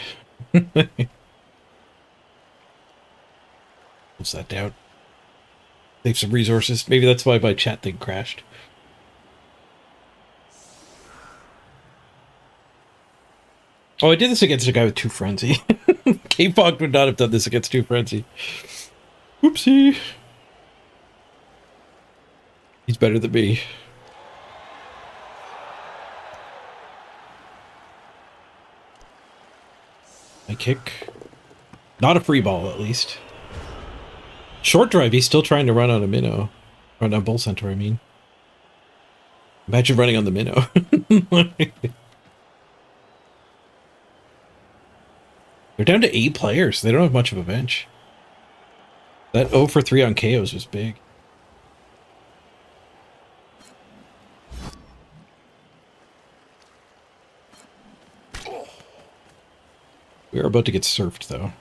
Close that down. Save some resources. Maybe that's why my chat thing crashed. Oh, I did this against a guy with 2 frenzy. K-Fog would not have done this against 2 frenzy. Whoopsie. He's better than me. My kick. Not a free ball, at least. Short drive, he's still trying to run on a minnow. Run on Bull Center, I mean. Imagine running on the minnow. They're down to 8 players. They don't have much of a bench. That 0 for 3 on KOs was big. We are about to get surfed, though.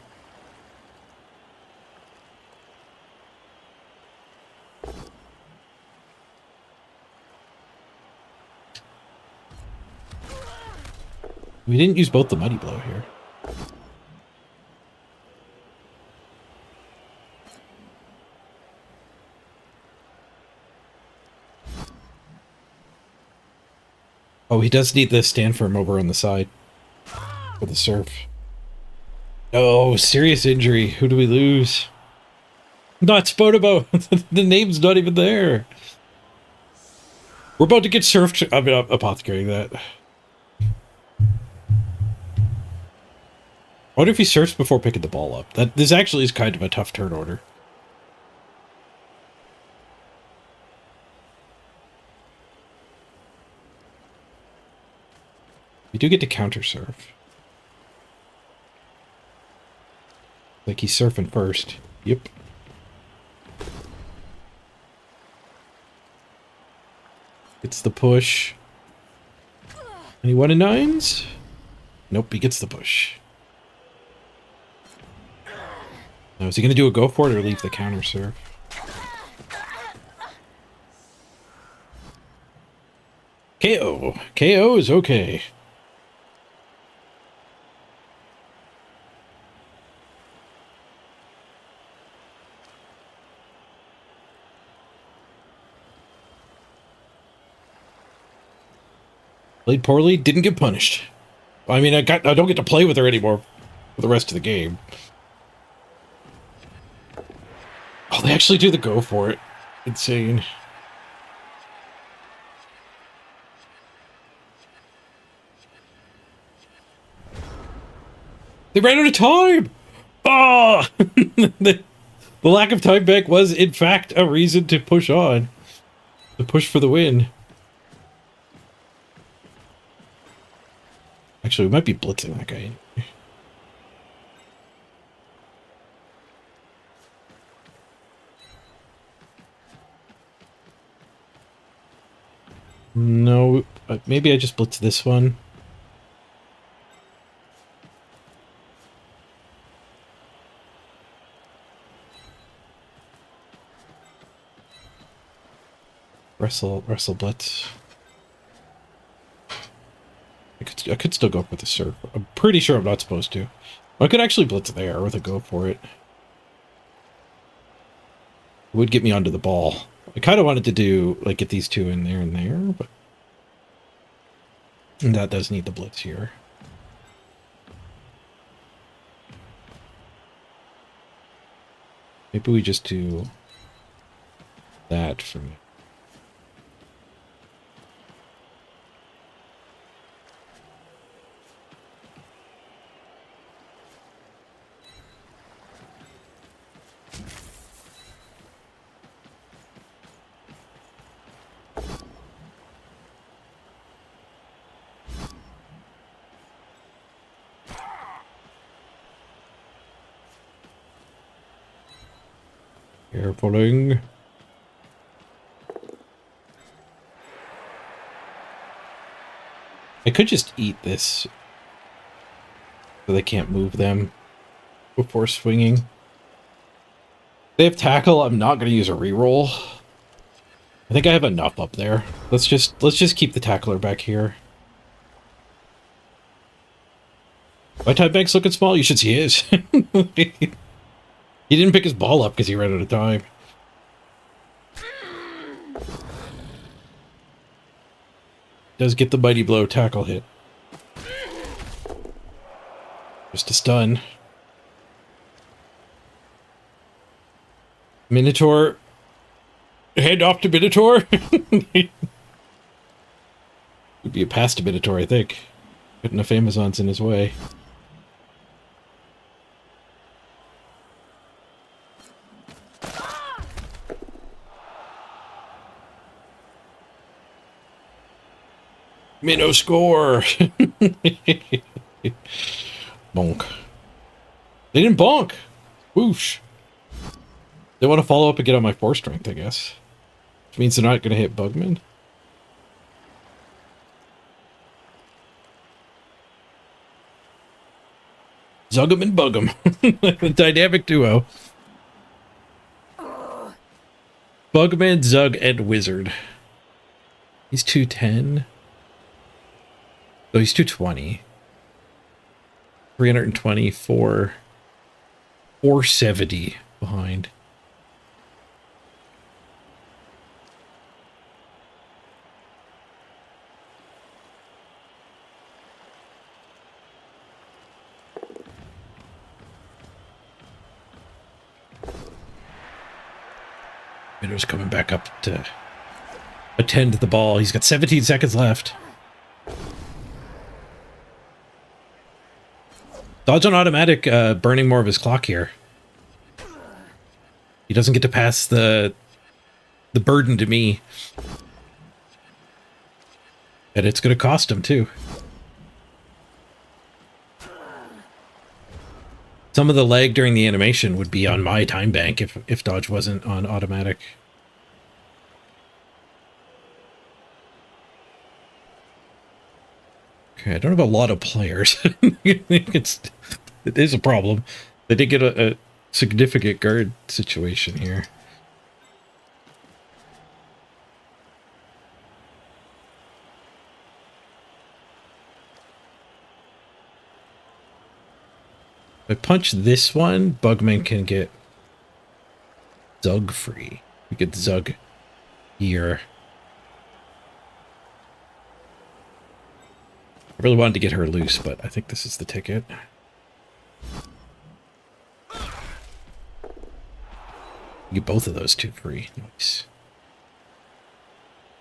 We didn't use both the Muddy Blow here. Oh, he does need the stand firm over on the side for the surf. Oh, serious injury. Who do we lose? Not Spotobo. The name's not even there. We're about to get surfed. I'm apothecaring that. I wonder if he surfs before picking the ball up. This actually is kind of a tough turn order. We do get to counter surf. Like he's surfing first. Yep. Gets the push. Any 1 and 9s? Nope, he gets the push. Now, is he going to do a go for it or leave the counter serve? KO. KO is okay. Played poorly, didn't get punished. I mean, I don't get to play with her anymore for the rest of the game. Oh, they actually do the go for it. Insane. They ran out of time! Oh! The lack of time back was, in fact, a reason to push on. To push for the win. Actually, we might be blitzing that guy. No, maybe I just blitz this one. Wrestle blitz. I could still go for the surf. I'm pretty sure I'm not supposed to. I could actually blitz there with a go for it. It would get me onto the ball. I kind of wanted to do, like, get these two in there and there, but... And that does need the blitz here. Maybe we just do that for me. Carefuling. I could just eat this so they can't move them before swinging. They have tackle. I'm not going to use a reroll. I think I have enough up there. Let's just keep the tackler back here. My time bank's looking small. You should see his. He didn't pick his ball up because he ran out of time. Does get the mighty blow tackle hit. Just a stun. Minotaur. Hand off to Minotaur. Would be a pass to Minotaur, I think. But enough Amazons in his way. Minnow score! Bonk. They didn't bonk! Whoosh! They want to follow up and get on my 4 strength, I guess. Which means they're not going to hit Bugman. Zug 'em and bug 'em. The dynamic duo. Bugman, Zug, and Wizard. He's 210. Oh, he's 220. 324. 470 behind. Minno's coming back up to attend the ball. He's got 17 seconds left. Dodge on automatic, burning more of his clock here. He doesn't get to pass the burden to me. And it's going to cost him, too. Some of the lag during the animation would be on my time bank if dodge wasn't on automatic. Okay, I don't have a lot of players. It is a problem. They did get a significant guard situation here. If I punch this one, Bugman can get Zug free. We get Zug here. I really wanted to get her loose, but I think this is the ticket. Get both of those two free. Nice.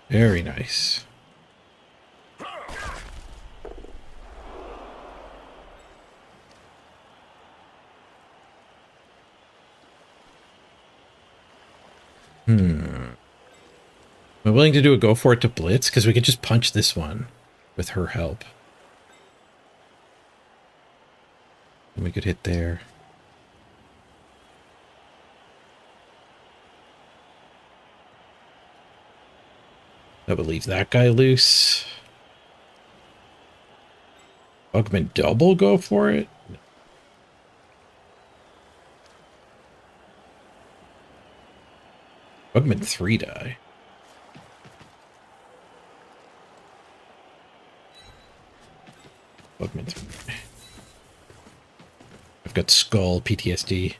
Very nice. Am I willing to do a go for it to blitz? Because we could just punch this one with her help. And we could hit there. That would leave that guy loose. Bugman double go for it? Bugman 3 die. Bugman 3. I've got skull PTSD.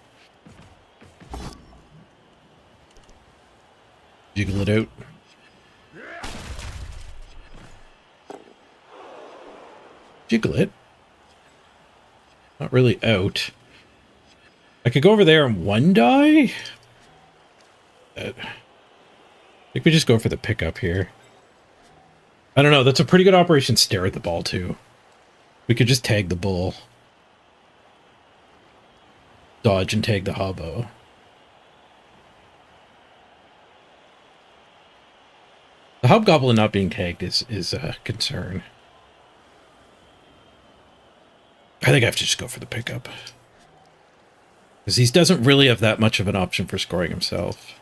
Jiggle it out. Jiggle it. Not really out. I could go over there and 1 die. I think we just go for the pickup here. I don't know. That's a pretty good operation stare at the ball, too. We could just tag the bull. Dodge and tag the hobbo. The hobgoblin not being tagged is a concern. I think I have to just go for the pickup. Because he doesn't really have that much of an option for scoring himself.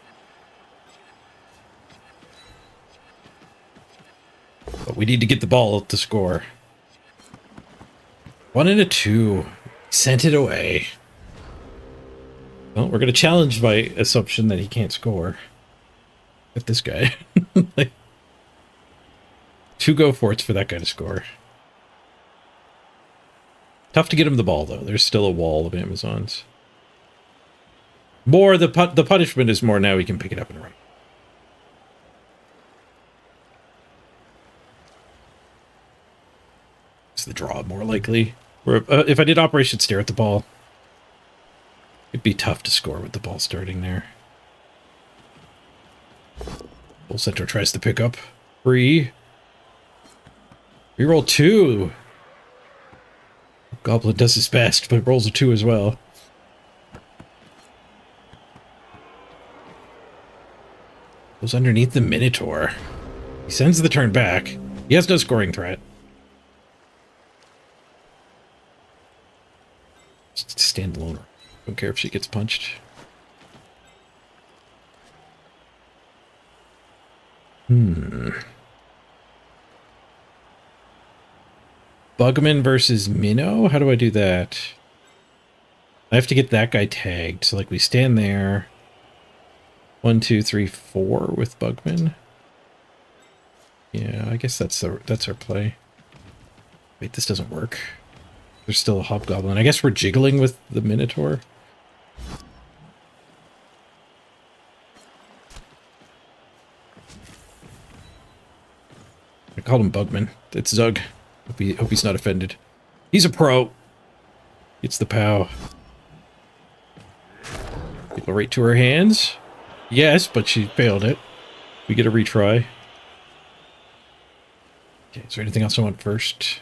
But we need to get the ball to score. 1 and a 2. Sent it away. Well, we're going to challenge my assumption that he can't score. At this guy. Like, 2 go for it's for that guy to score. Tough to get him the ball, though. There's still a wall of Amazons. More, the punishment is more now he can pick it up and run. It's the draw more likely. Where, if I did Operation Stare at the ball, it'd be tough to score with the ball starting there. Bull Center tries to pick up. 3. Reroll 2. Goblin does his best, but rolls a 2 as well. Goes underneath the Minotaur. He sends the turn back. He has no scoring threat. Just stand alone. Don't care if she gets punched. Bugman versus Minnow? How do I do that? I have to get that guy tagged. So, like, we stand there. 1, 2, 3, 4 with Bugman. Yeah, I guess that's our play. Wait, this doesn't work. There's still a hobgoblin. I guess we're jiggling with the Minotaur. I called him Bugman. It's Zug. Hope he's not offended. He's a pro. It's the POW. People right to her hands. Yes, but she failed it. We get a retry. Okay, is there anything else I want first?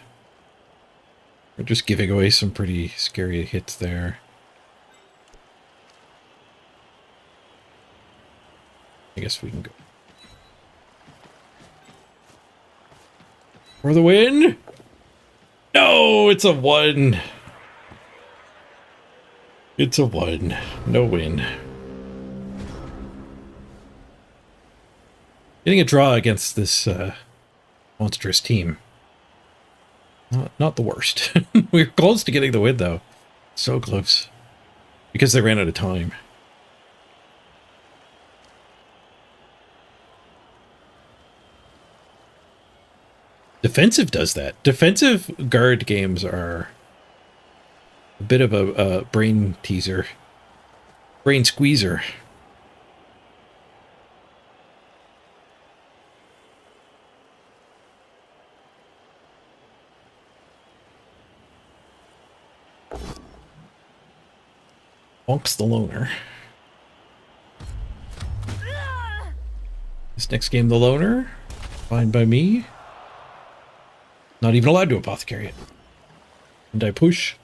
We're just giving away some pretty scary hits there. I guess we can go. For the win! No, it's a 1. It's a 1. No win. Getting a draw against this monstrous team. Not the worst. We were close to getting the win, though. So close. Because they ran out of time. Defensive does that. Defensive guard games are a bit of a brain teaser. Brain squeezer. Bonks the loner. This next game, the loner. Fine by me. Not even allowed to apothecary it. And I push.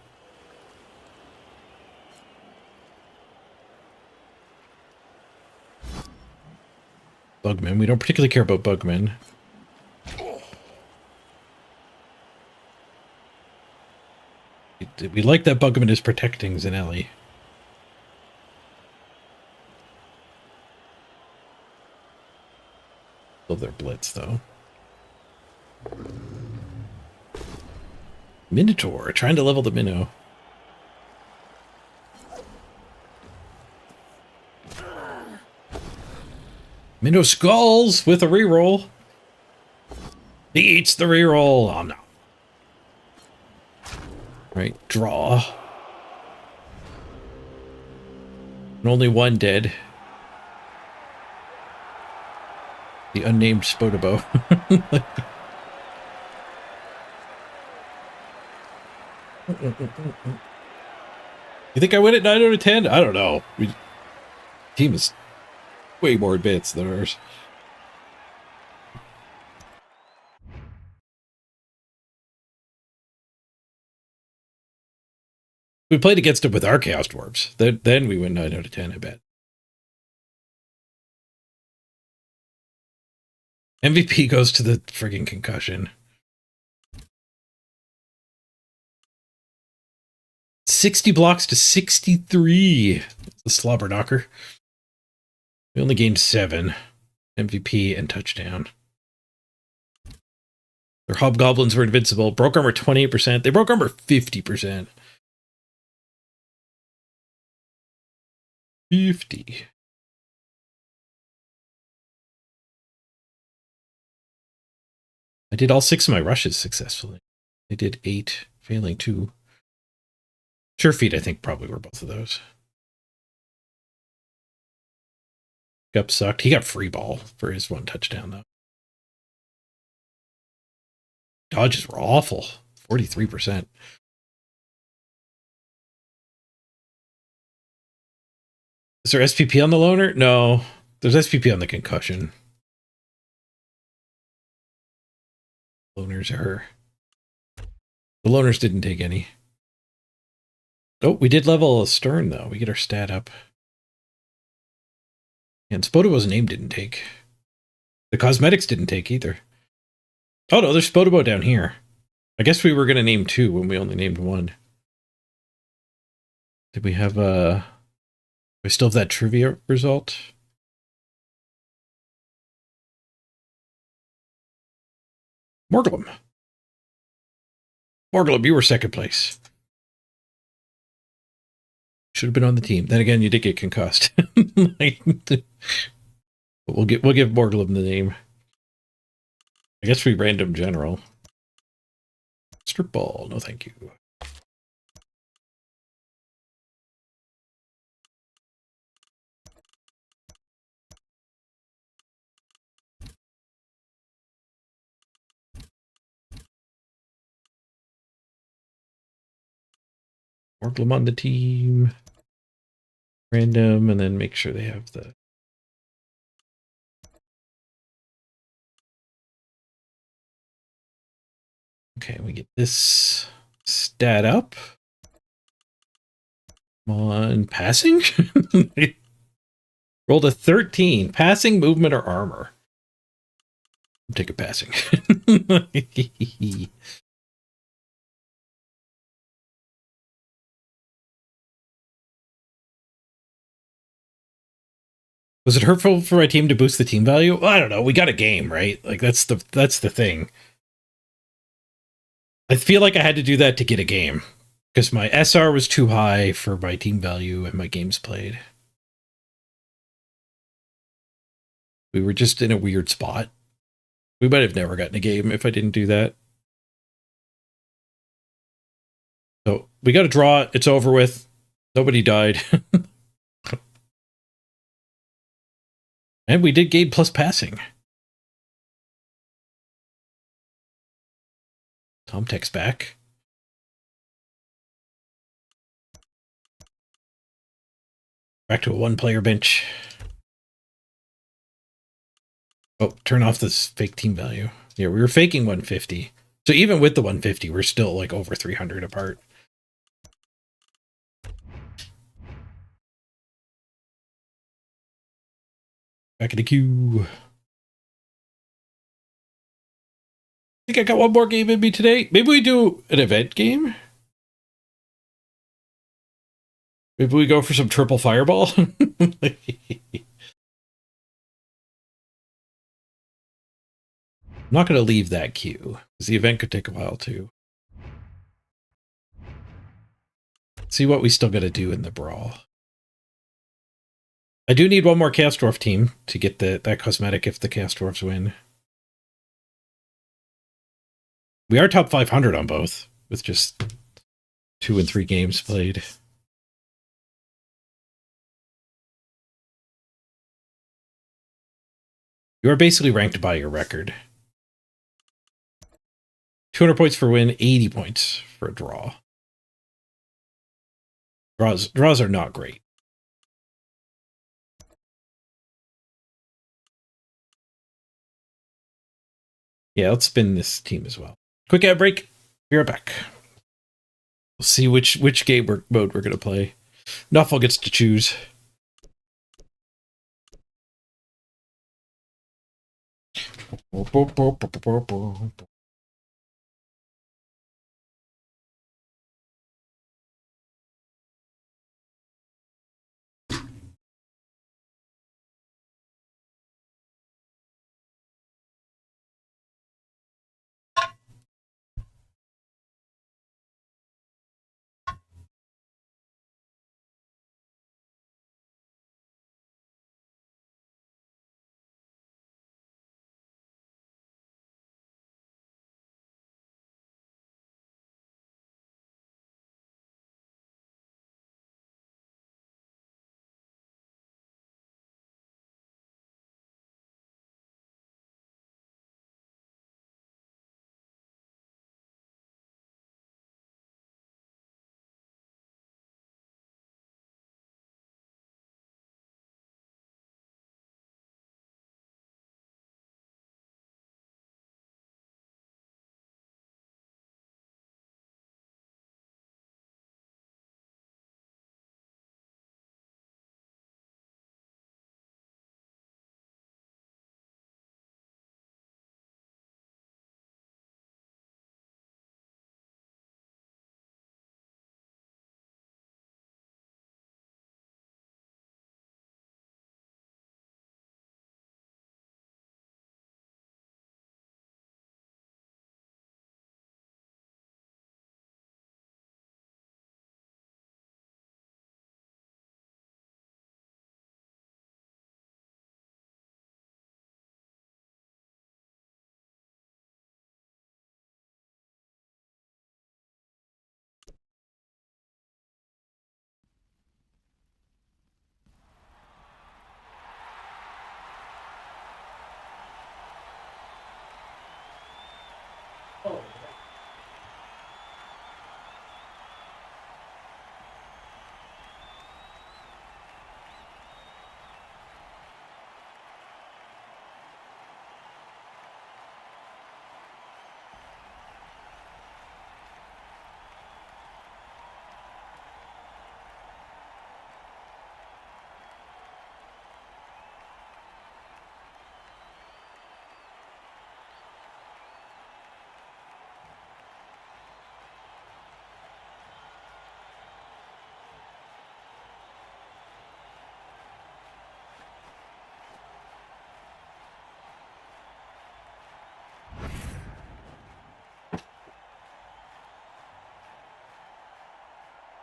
Bugmen. We don't particularly care about bugmen. We like that bugman is protecting Zanelli. Love their blitz, though. Minotaur, trying to level the minnow. Minnow skulls with a reroll. He eats the reroll. Oh, no. Right, draw. And only one dead. The unnamed Spodobo. You think I win at 9 out of 10? I don't know. Team is way more advanced than ours. We played against them with our Chaos Dwarves. Then we win 9 out of 10, I bet. MVP goes to the friggin' concussion. 60 blocks to 63. It's a slobber knocker. We only gained 7. MVP and touchdown. Their hobgoblins were invincible. Broke armor 28%. They broke armor 50%. 50. I did all 6 of my rushes successfully. I did 8, failing 2. Sure feet, I think, probably were both of those. Gup sucked. He got free ball for his 1 touchdown, though. Dodges were awful. 43%. Is there SPP on the loner? No. There's SPP on the concussion. Loners are... The loners didn't take any. Oh, we did level a Stern, though. We get our stat up. And Spodobo's name didn't take. The cosmetics didn't take either. Oh, no, there's Spodobo down here. I guess we were going to name 2 when we only named 1. Did we have we still have that trivia result? Morglum. Morglum, you were 2nd place. Should have been on the team. Then again, you did get concussed. But we'll give Morglum the name. I guess we random general. Strip ball, no thank you. Morglum on the team. Random, and then make sure they have the Okay, we get this stat up. Come on, passing? Rolled a 13. Passing, movement, or armor. I'm taking passing. Was it hurtful for my team to boost the team value? Well, I don't know. We got a game, right? Like that's the thing. I feel like I had to do that to get a game because my SR was too high for my team value and my games played. We were just in a weird spot. We might have never gotten a game if I didn't do that. So we got a draw. It's over with. Nobody died. And we did gain plus passing. Tomtech's back. Back to a one-player bench. Oh, turn off this fake team value. Yeah, we were faking 150. So even with the 150, we're still like over 300 apart. Back in the queue. I think I got one more game in me today. Maybe we do an event game? Maybe we go for some triple fireball? I'm not going to leave that queue, because the event could take a while too. See what we still got to do in the brawl. I do need one more Chaos Dwarf team to get that cosmetic if the Chaos Dwarfs win. We are top 500 on both, with just 2 and 3 games played. You are basically ranked by your record. 200 points for win, 80 points for a draw. Draws are not great. Yeah, let's spin this team as well. Quick ad break. Be right back. We'll see which game mode we're going to play. Nuffle gets to choose.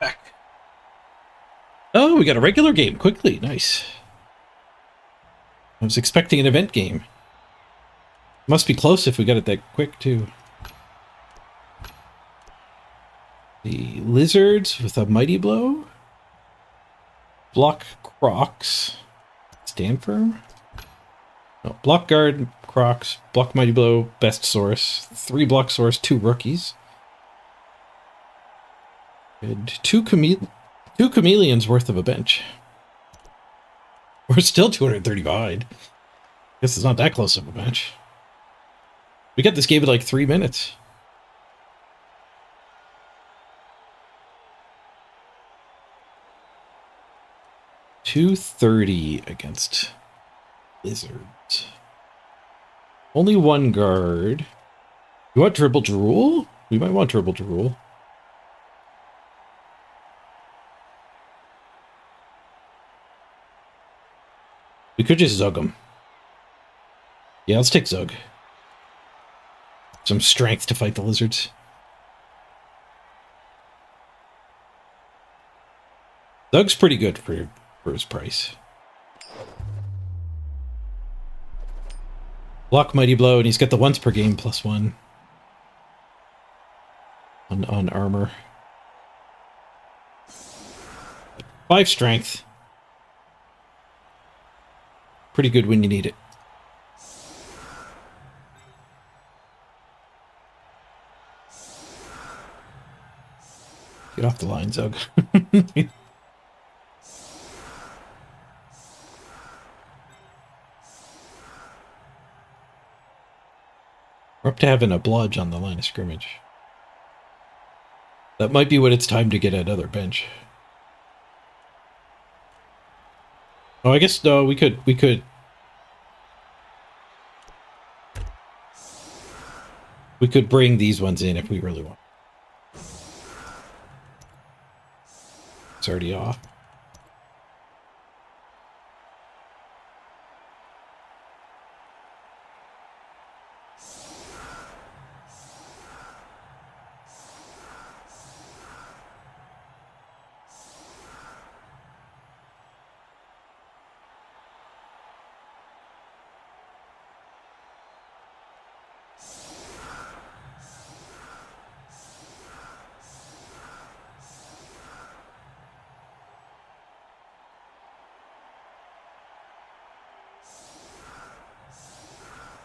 back. Oh, we got a regular game quickly. Nice. I was expecting an event game. Must be close if we got it that quick, too. The lizards with a mighty blow. Block Crocs. Stand firm? No, block guard, Crocs, block mighty blow, best source. 3 block source, 2 rookies. And two chameleons worth of a bench. We're still 230 behind. Guess it's not that close of a bench. We got this game in like 3 minutes. $230 against lizards. Only 1 guard. You want Dribble Drool? We might want Dribble Drool. We could just Zug him. Yeah, let's take Zug. Some strength to fight the lizards. Zug's pretty good for his price. Block Mighty Blow, and he's got the once per game +1 on armor. 5 strength. Pretty good when you need it. Get off the line, Zug. We're up to having a bludge on the line of scrimmage. That might be when it's time to get another bench. Oh, I guess no, we could bring these ones in if we really want. It's already off.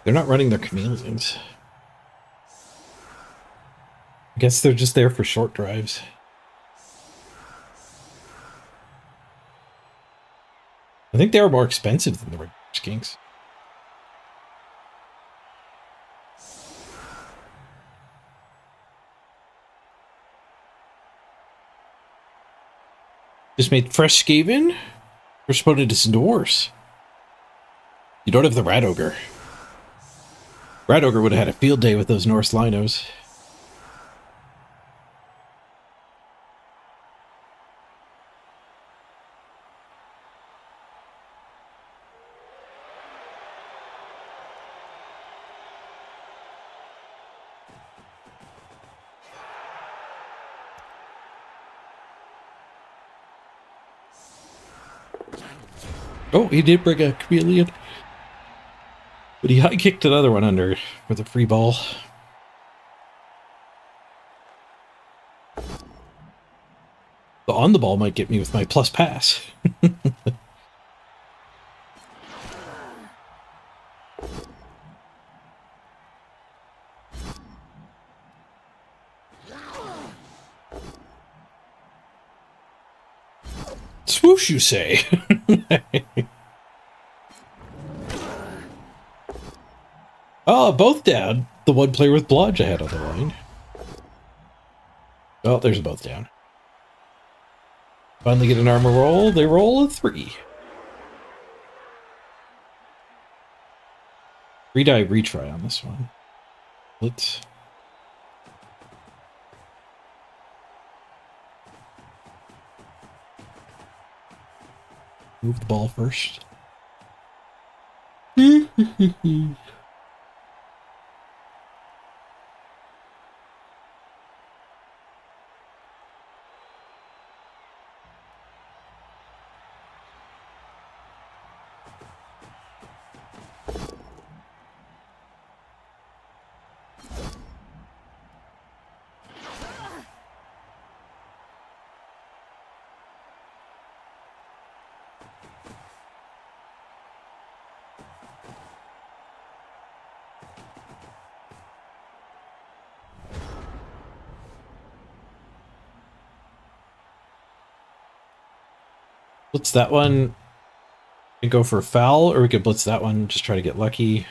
They're not running their chameleons. I guess they're just there for short drives. I think they are more expensive than the regular skinks. Just made fresh Skaven. We're spotted as Norse. You don't have the Rat Ogre. Rat Ogre would have had a field day with those Norse Linos. Oh, he did bring a chameleon. But he high-kicked another one under with a free ball. The on the ball might get me with my plus pass. Swoosh, you say? Oh, both down. The one player with blodge I had on the line. Oh, there's both down. Finally get an armor roll. They roll a 3. 3-die retry on this one. Let's... move the ball first. Blitz that one and go for a foul, or we could blitz that one, just try to get lucky.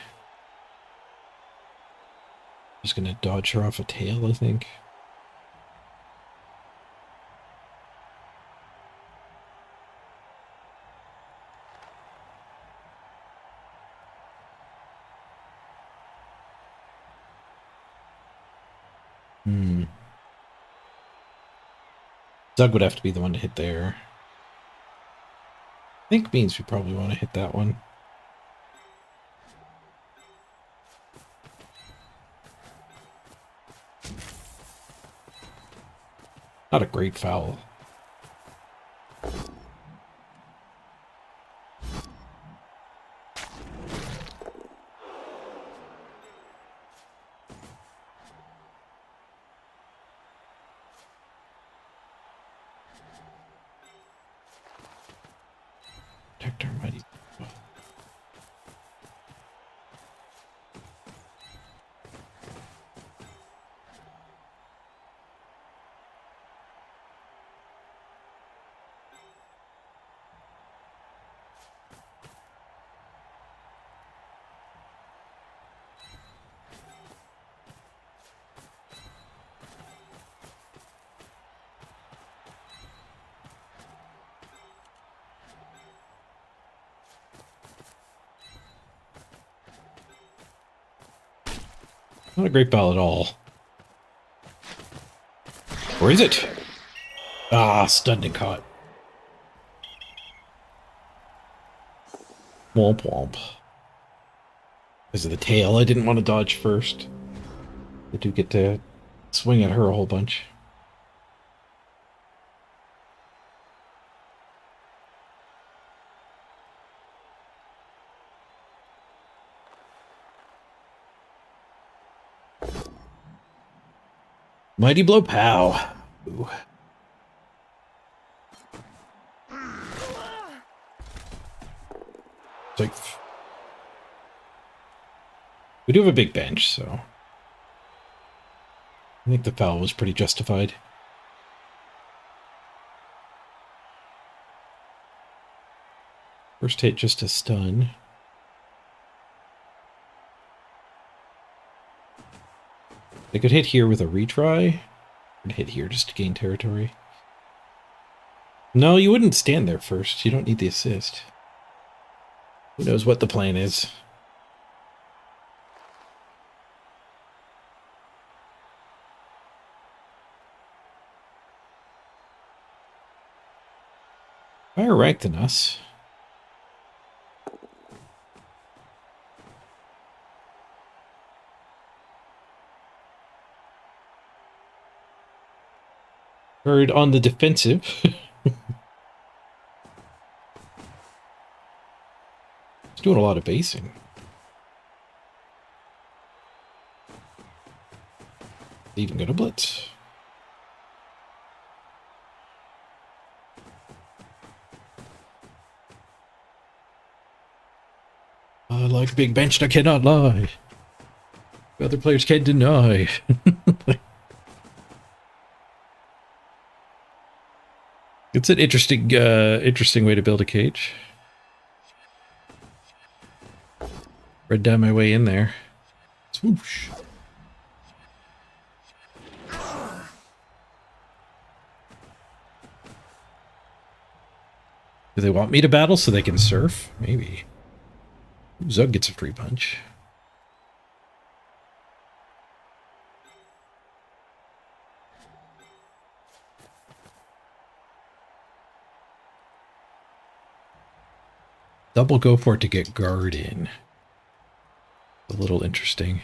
Just gonna dodge her off a tail, I think. Doug would have to be the one to hit there. I think means we probably want to hit that one. Not a great foul. Protect our mighty. Not a great foul at all. Or is it? Ah, stunned and caught. Womp womp. Because of the tail, I didn't want to dodge first. I do get to swing at her a whole bunch. Mighty blow, pow. Ooh. It's like we do have a big bench, so I think the foul was pretty justified. First hit just a stun. They could hit here with a retry. Or hit here just to gain territory. No, you wouldn't stand there first. You don't need the assist. Who knows what the plan is? Higher rank than us. Bird on the defensive. He's doing a lot of basing. Even gonna blitz. I like big bench, I cannot lie. Other players can't deny. It's an interesting way to build a cage. Read down my way in there. Swoosh. Do they want me to battle so they can surf? Maybe. Zug gets a free punch. Double go for it to get guard in. A little interesting.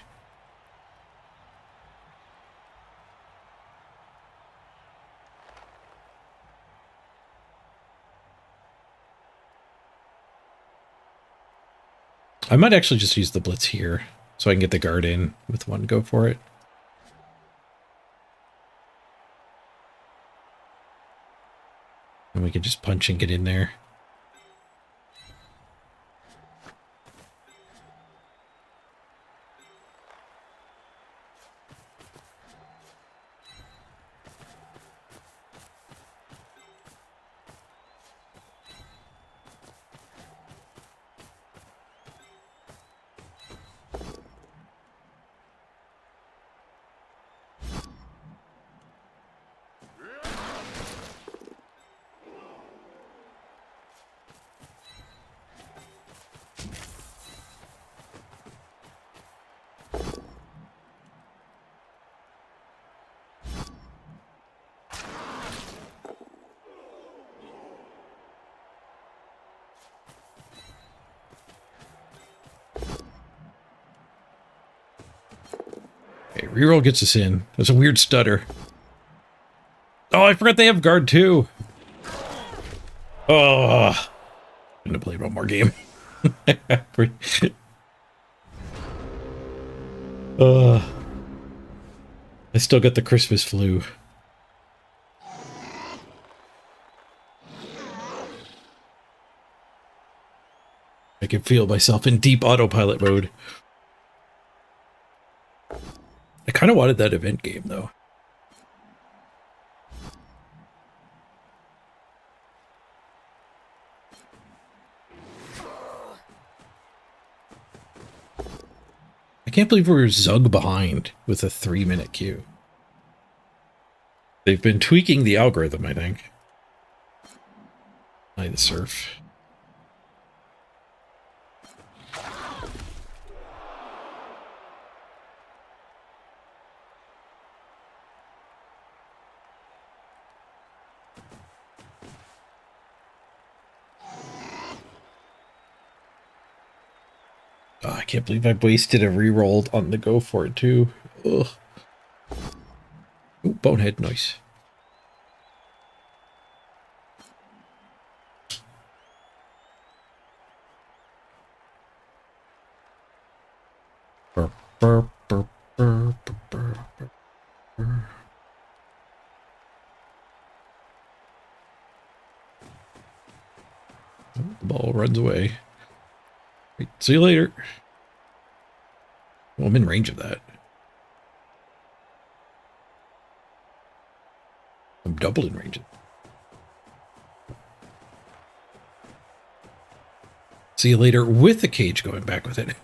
I might actually just use the blitz here so I can get the guard in with one go for it. And we can just punch and get in there. Okay, reroll gets us in. That's a weird stutter. Oh, I forgot they have guard too. Oh, shouldn't have played one more game. I still got the Christmas flu. I can feel myself in deep autopilot mode. I kind of wanted that event game, though. I can't believe we were zug behind with a 3-minute queue. They've been tweaking the algorithm, I think. Play the surf. Oh, I can't believe I wasted a reroll on the go for it, too. Ugh. Ooh, bonehead, nice. Burr, burr, burr, burr, burr, burr, burr. Oh, the ball runs away. Right, see you later. Well, I'm in range of that. I'm double in range of it. See you later with the cage going back with it.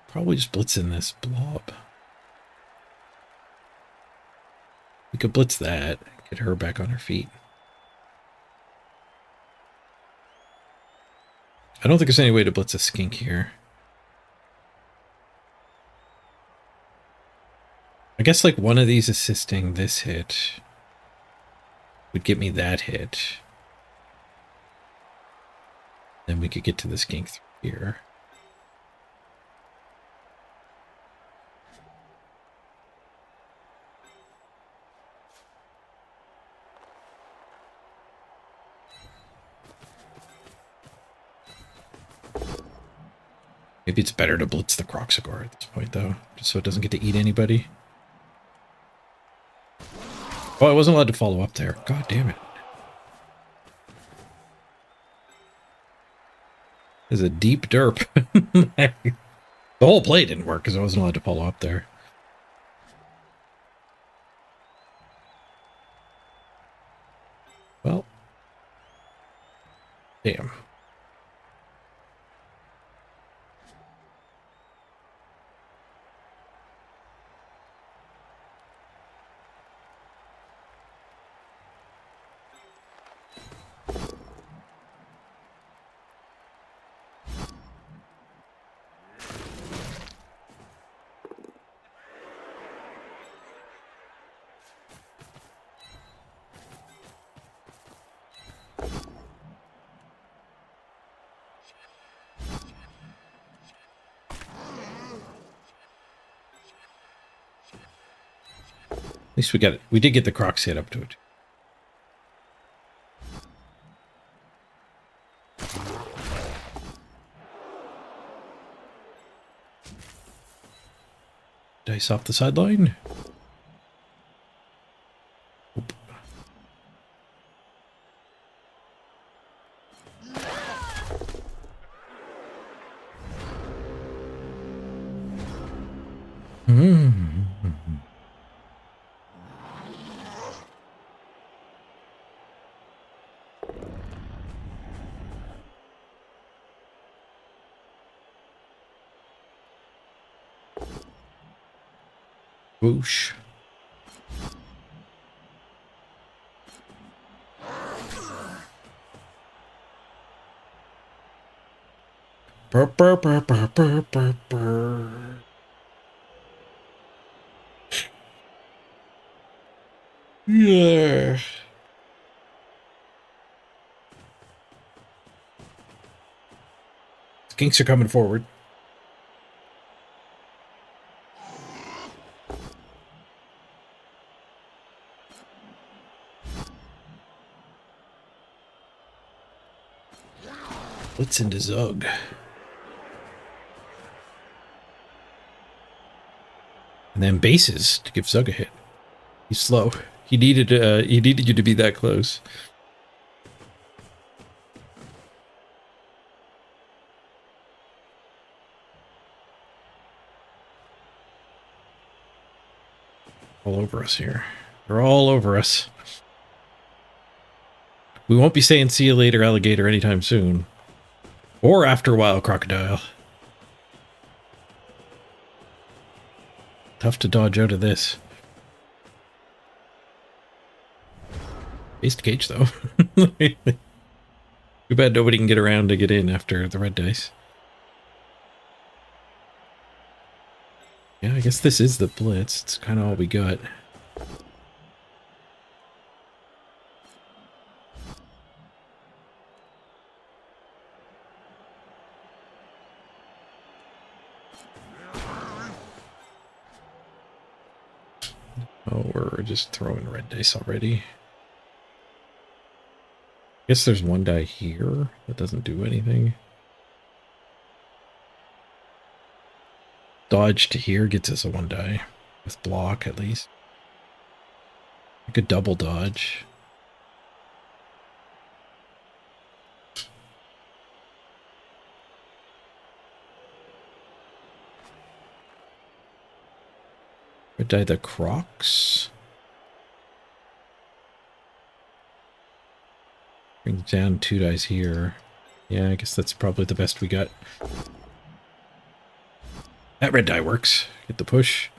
Probably just blitzing this blob. We could blitz that, get her back on her feet. I don't think there's any way to blitz a skink here. I guess like one of these assisting this hit would get me that hit. Then we could get to the skink through here. Maybe it's better to blitz the Croxagore at this point, though, just so it doesn't get to eat anybody. Oh, I wasn't allowed to follow up there. God damn it. There's a deep derp. The whole play didn't work because I wasn't allowed to follow up there. Well. Damn. At least we got it. We did get the Crocs hit up to it. Dice off the sideline. Oop. Whoosh. Burr, burr, burr, burr, burr, burr, burr. Yeah. Skinks are coming forward. Blitz into Zug. And then bases to give Zug a hit. He's slow. He needed you to be that close. All over us here. They're all over us. We won't be saying see you later, alligator, anytime soon. Or after a while, crocodile. Tough to dodge out of this. Based cage, though. Too bad nobody can get around to get in after the red dice. Yeah, I guess this is the blitz. It's kind of all we got. Oh, we're just throwing red dice already. Guess there's one die here that doesn't do anything. Dodge to here gets us a one die. With block, at least. I could double dodge. Red die the Crocs. Brings down two dice here. Yeah, I guess that's probably the best we got. That red die works. Get the push.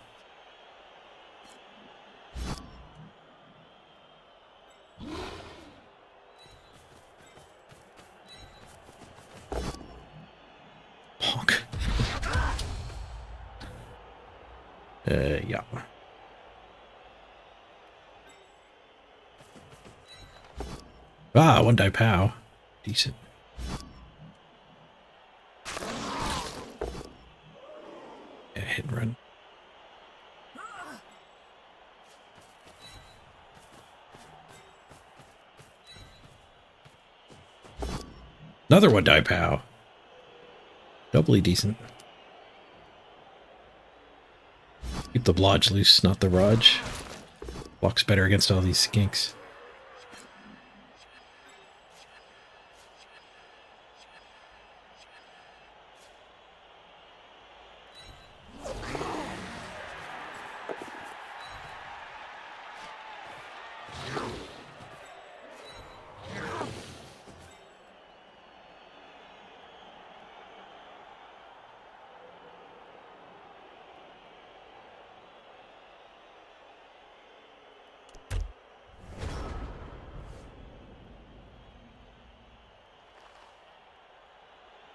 Honk. Yeah. Ah, one die pow. Decent. Yeah, hit and run. Another one die pow. Doubly decent. Keep the blodge loose, not the Raj. Blocks better against all these skinks.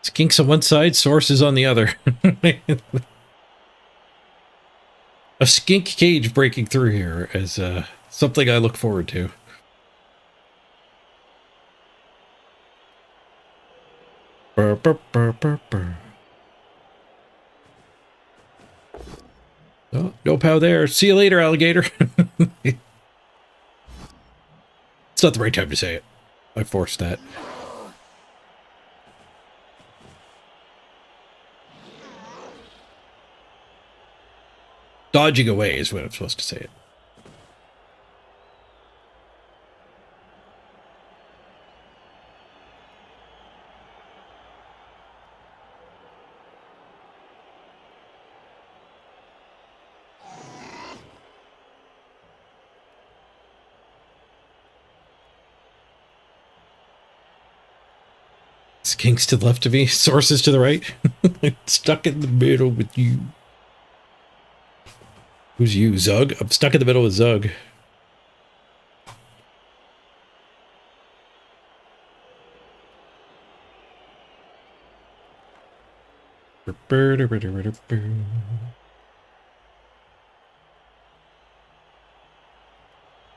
Skinks on one side, sources on the other. A skink cage breaking through here is something I look forward to. Burr, burr, burr, burr, burr. Oh, no pow there. See you later, alligator. It's not the right time to say it. I forced that. Dodging away is what I'm supposed to say it. Skinks to the left of me, sources to the right. I'm stuck in the middle with you. Who's you, Zug? I'm stuck in the middle with Zug.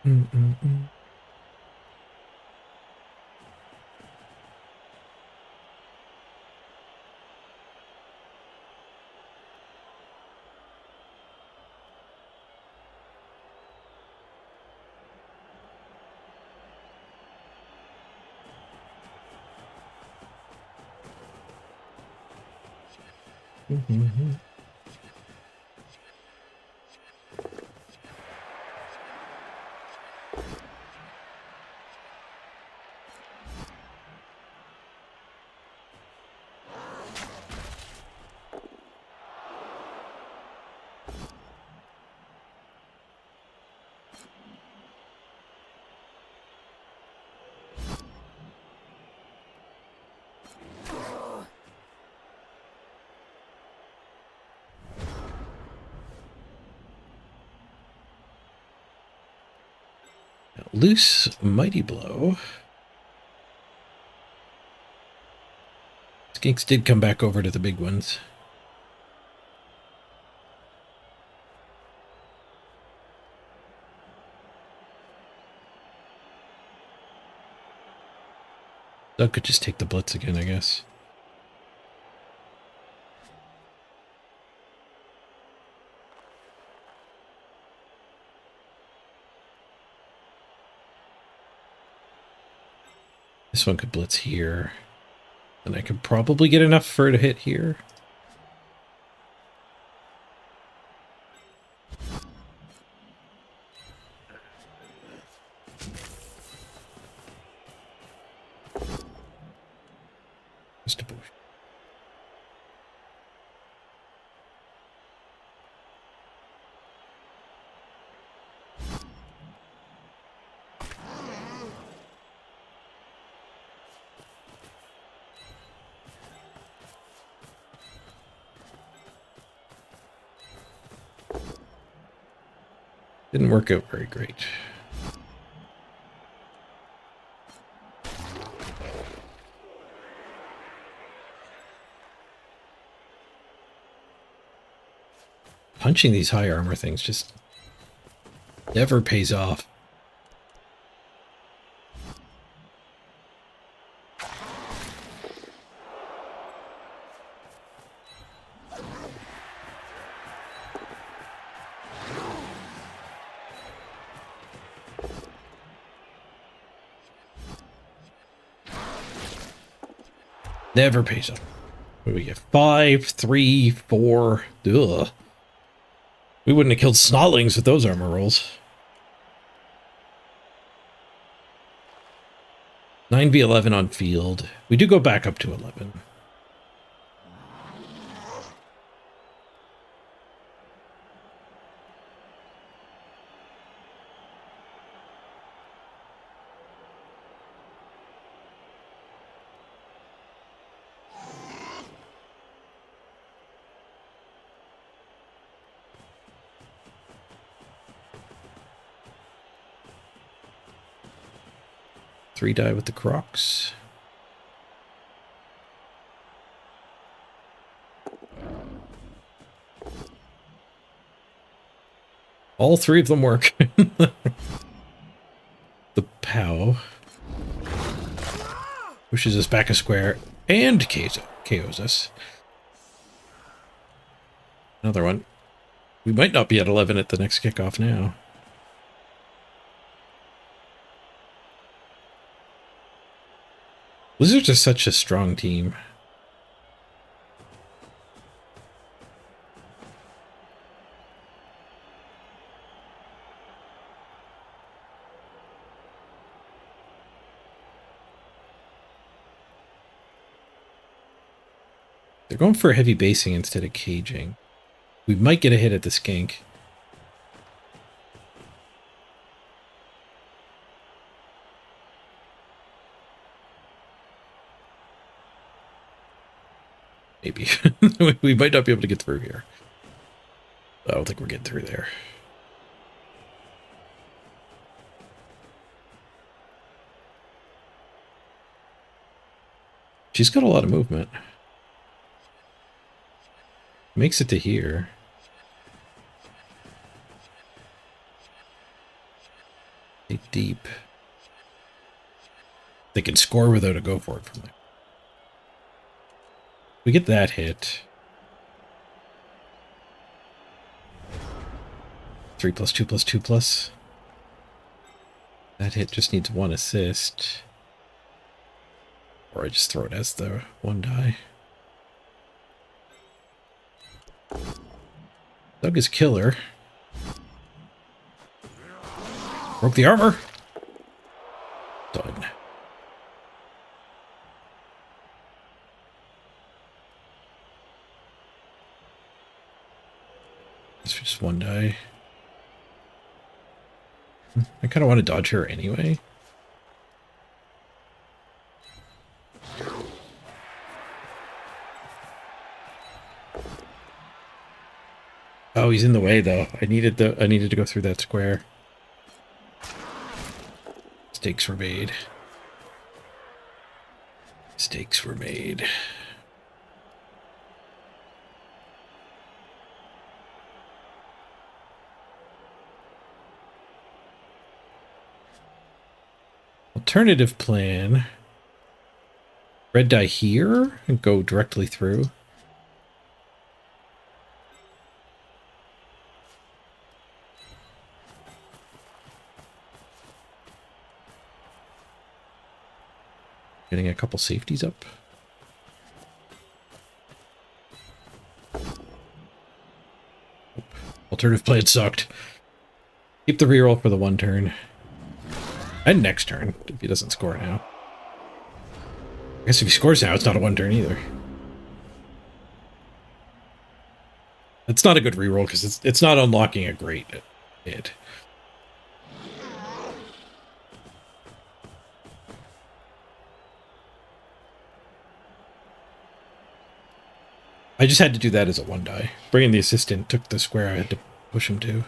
Mm-mm-mm. Mm-hmm. Loose mighty blow. Skinks did come back over to the big ones. Doug could just take the blitz again, I guess. This one could blitz here. And I could probably get enough for it to hit here. Just a push. Didn't work out very great. Punching these high armor things just never pays off. Never pays off. What do we get? 5, 3, 4. Ugh. We wouldn't have killed snotlings with those armor rolls. 9v11 on field. We do go back up to 11. Three die with the Crocs. All three of them work. The POW pushes us back a square and KOs us. Another one. We might not be at 11 at the next kickoff now. Wizards are such a strong team. They're going for heavy basing instead of caging. We might get a hit at the skink. Maybe. We might not be able to get through here. I don't think we're getting through there. She's got a lot of movement. Makes it to here. Dig deep. They can score without a go for it from there. We get that hit. 3+2+2+. That hit just needs 1 assist. Or I just throw it as the 1 die. Thug is killer. Broke the armor. Done. It's just 1 die. I kind of want to dodge her anyway. Oh, he's in the way though. I needed to go through that square. Mistakes were made. Mistakes were made. Alternative plan. Red die here and go directly through. Getting a couple safeties up. Alternative plan sucked. Keep the reroll for the 1 turn. And next turn, if he doesn't score now. I guess if he scores now, it's not a 1 turn either. It's not a good reroll because it's not unlocking a great hit. I just had to do that as a 1 die. Bringing the assistant took the square I had to push him to.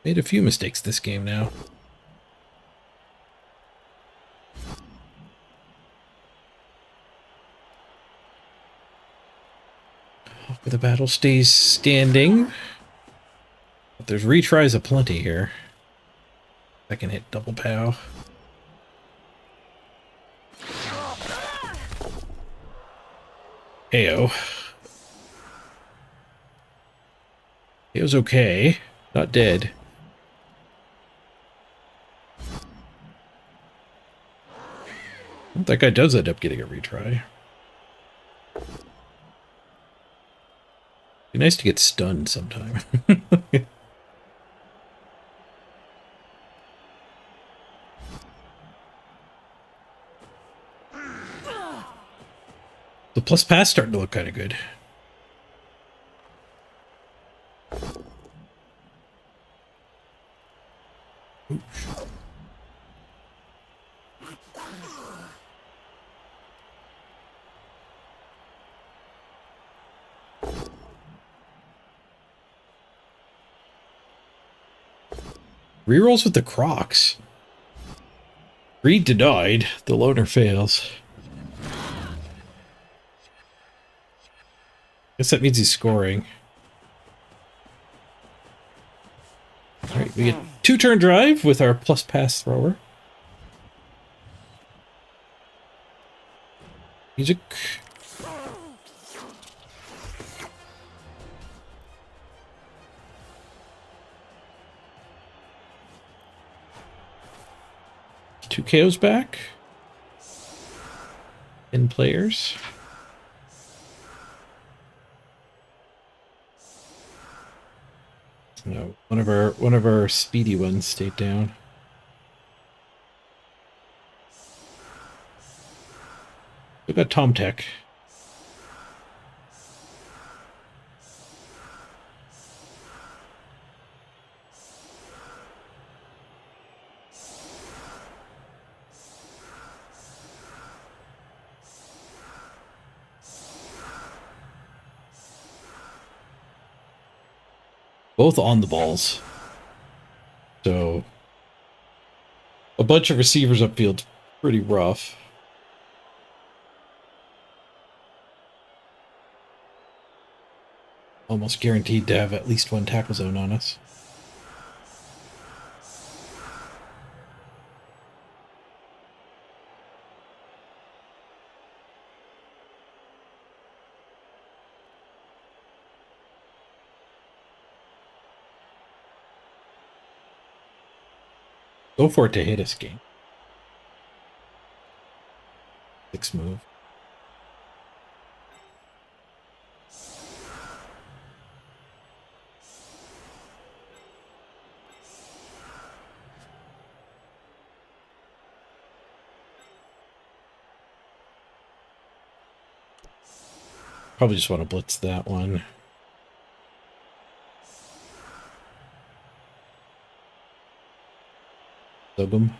Made a few mistakes this game now. Hope the battle stays standing. But there's retries aplenty here. Second hit double pow. KO. KO's okay. Not dead. That guy does end up getting a retry. Be nice to get stunned sometime. The plus pass starting to look kind of good. Oof. Rerolls with the Crocs. Greed denied. The loner fails. Guess that means he's scoring. Alright, we get 2-turn drive with our plus pass thrower. Music. Two KOs back. 10 players. No, one of our speedy ones stayed down. We got Tom Tech. Both on the balls. So a bunch of receivers upfield, pretty rough. almost guaranteed to have at least one tackle zone on us. Go for it to hit us, game. 6 move. Probably just want to blitz that one. Zug him.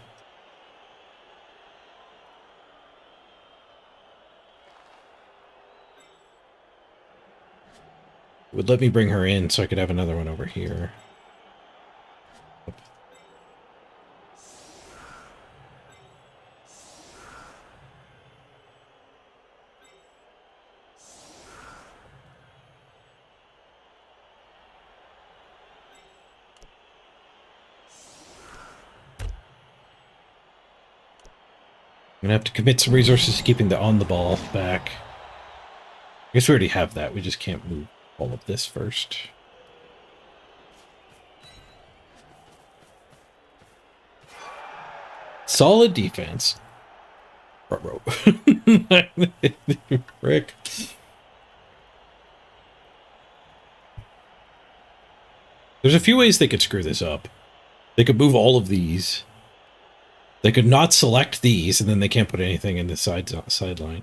It would let me bring her in so I could have another one over here. I'm gonna have to commit some resources to keeping the on the ball back. I guess we already have that. We just can't move all of this first. Solid defense. Rick. There's a few ways they could screw this up. They could move all of these. They could not select these, and then they can't put anything in the sideline.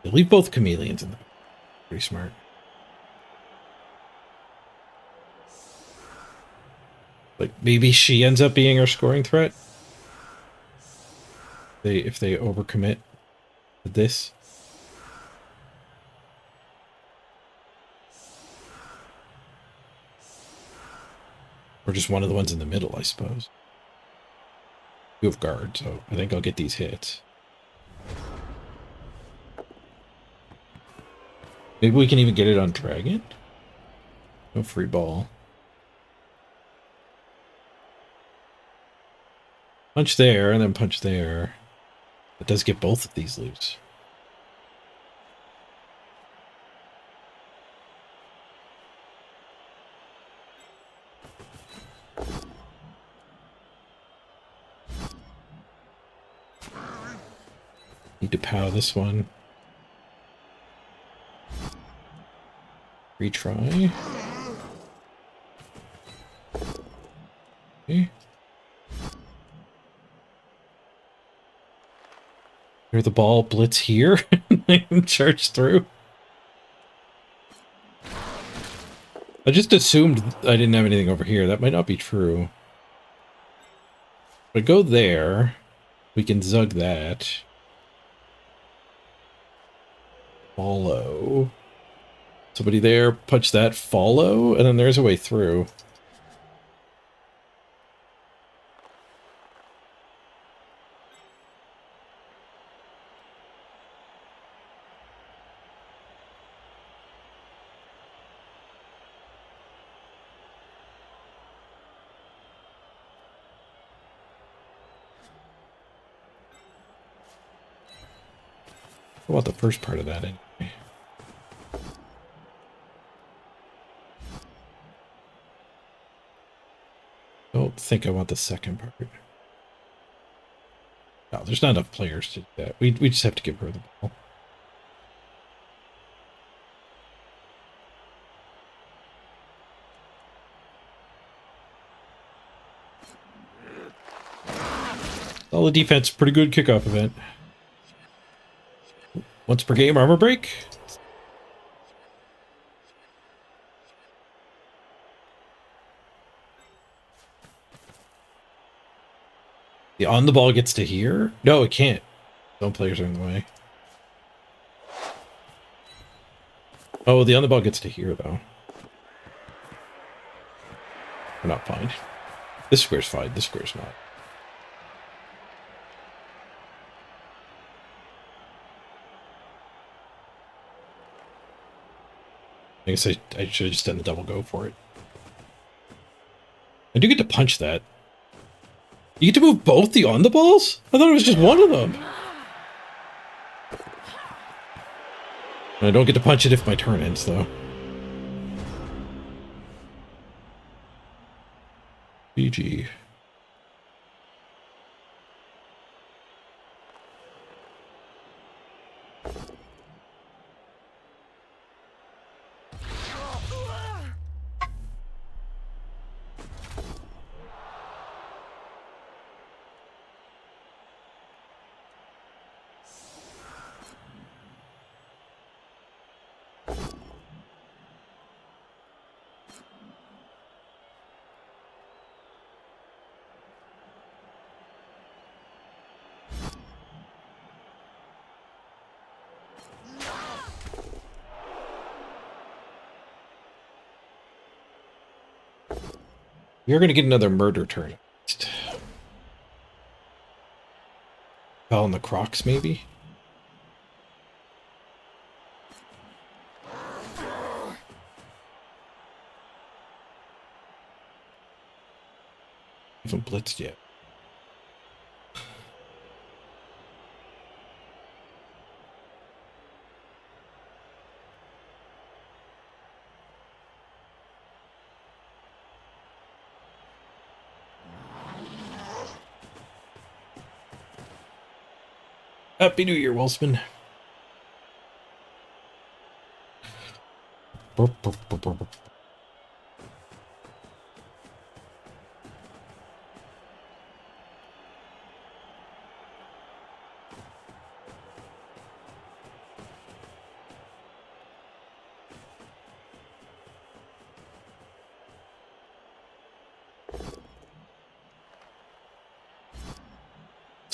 They leave both chameleons in there. Pretty smart. Like, maybe she ends up being our scoring threat? If they overcommit to this. Or just one of the ones in the middle, I suppose. You have guard, so I think I'll get these hits. Maybe we can even get it on Dragon? No free ball. Punch there, and then punch there. It does get both of these loose. Need to pow this one. Retry. Okay. Hear the ball blitz here and charge through. I just assumed I didn't have anything over here. That might not be true. But go there. We can zug that. Follow. Somebody there, punch that, follow, and then there's a way through. I want the first part of that anyway. Don't think I want the second part. No, there's not enough players to do that. We just have to give her the ball. Solid defense, pretty good kickoff event. Once per game, armor break. The on the ball gets to here? No, it can't. No players are in the way. Oh, the on the ball gets to here, though. We're not fine. This square's fine. This square's not. I guess I should have just done the double go for it. I do get to punch that. You get to move both the on the balls? I thought it was just one of them. And I don't get to punch it if my turn ends, though. GG. You're going to get another murder turn. Fell in the Crocs, maybe? Haven't blitzed yet. Happy New Year, Wolfsman.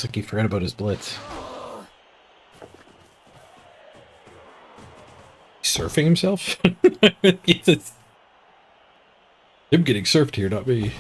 Looks like he forgot about his blitz. Surfing himself? Him getting surfed here, not me.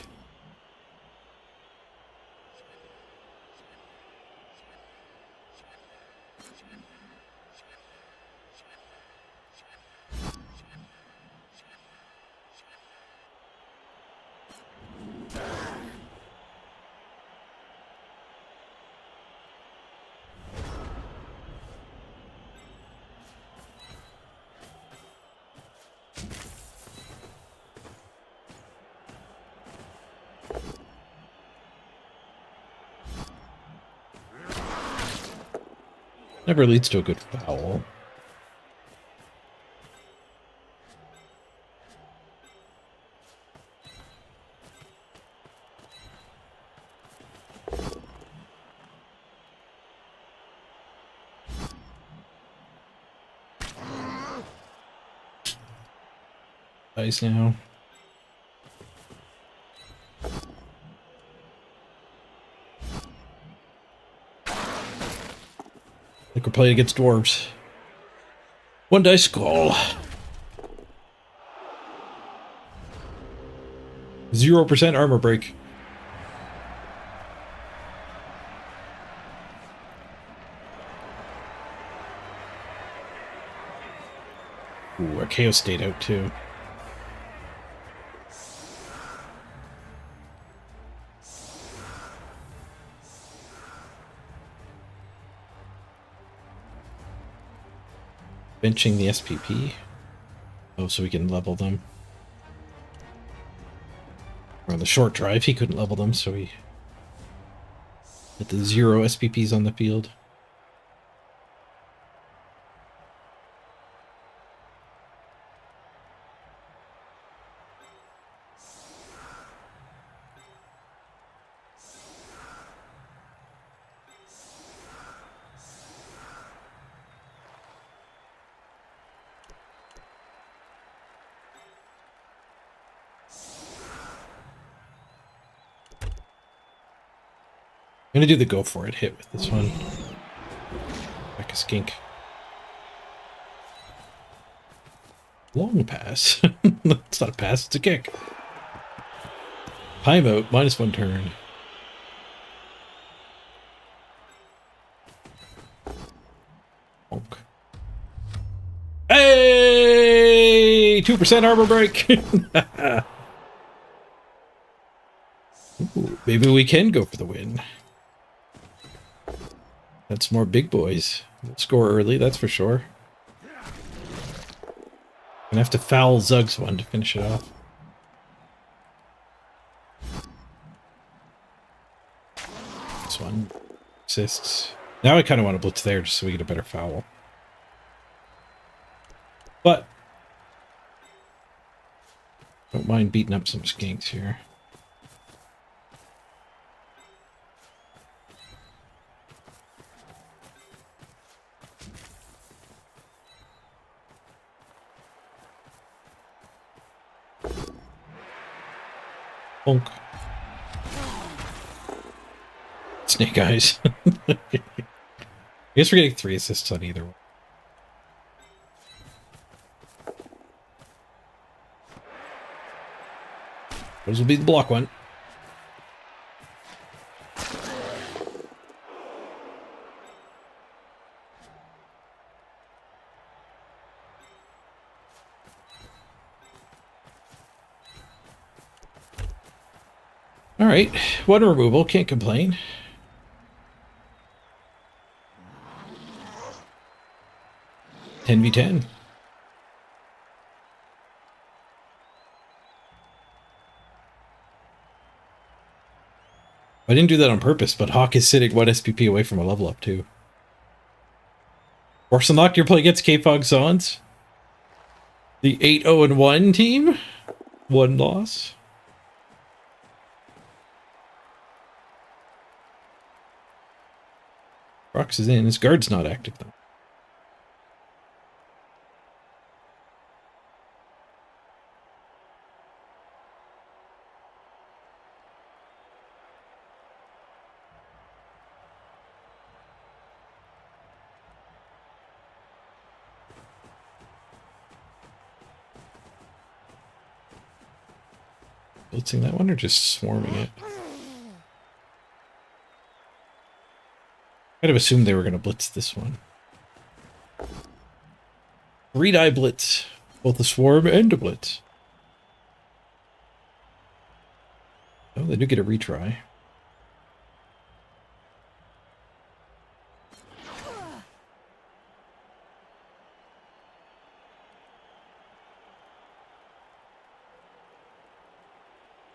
Never leads to a good foul. Nice now. Like we're playing against dwarves. One dice call. 0% armor break. Ooh, our Chaos stayed out too. Benching the SPP. Oh, so we can level them. Or on the short drive, he couldn't level them, so we had the 0 SPPs on the field. I'm gonna do the go for it hit with this one. Like a skink. Long pass. It's not a pass, it's a kick. Timeout, -1 turn. Bonk. Hey! Yay, 2% armor break. Ooh, maybe we can go for the win. That's more big boys. We'll score early, that's for sure. Gonna have to foul Zug's one to finish it off. This one assists. Now I kind of want to blitz there just so we get a better foul. But don't mind beating up some skinks here. Bonk. Snake eyes. I guess we're getting 3 assists on either one. Those will be the block one. All right, one removal, can't complain. Ten v 10. I didn't do that on purpose, but Hawk is sitting 1 SPP away from a level up too. Force unlocked, you're playing against K-Fog Zons. The 8-0-1 team. 1 loss. Rox is in. His guard's not active though. Blitzing that one or just swarming it? I'd have assumed they were going to blitz this one. 3-die blitz. Both a swarm and a blitz. Oh, they do get a retry.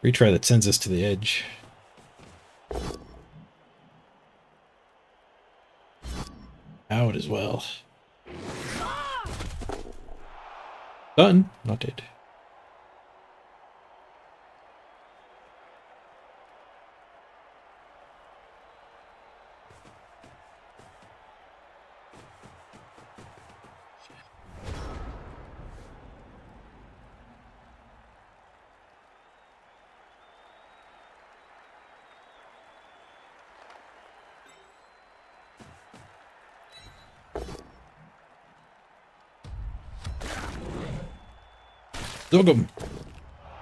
Retry that sends us to the edge. Out as well. Done. Not dead. Dug him.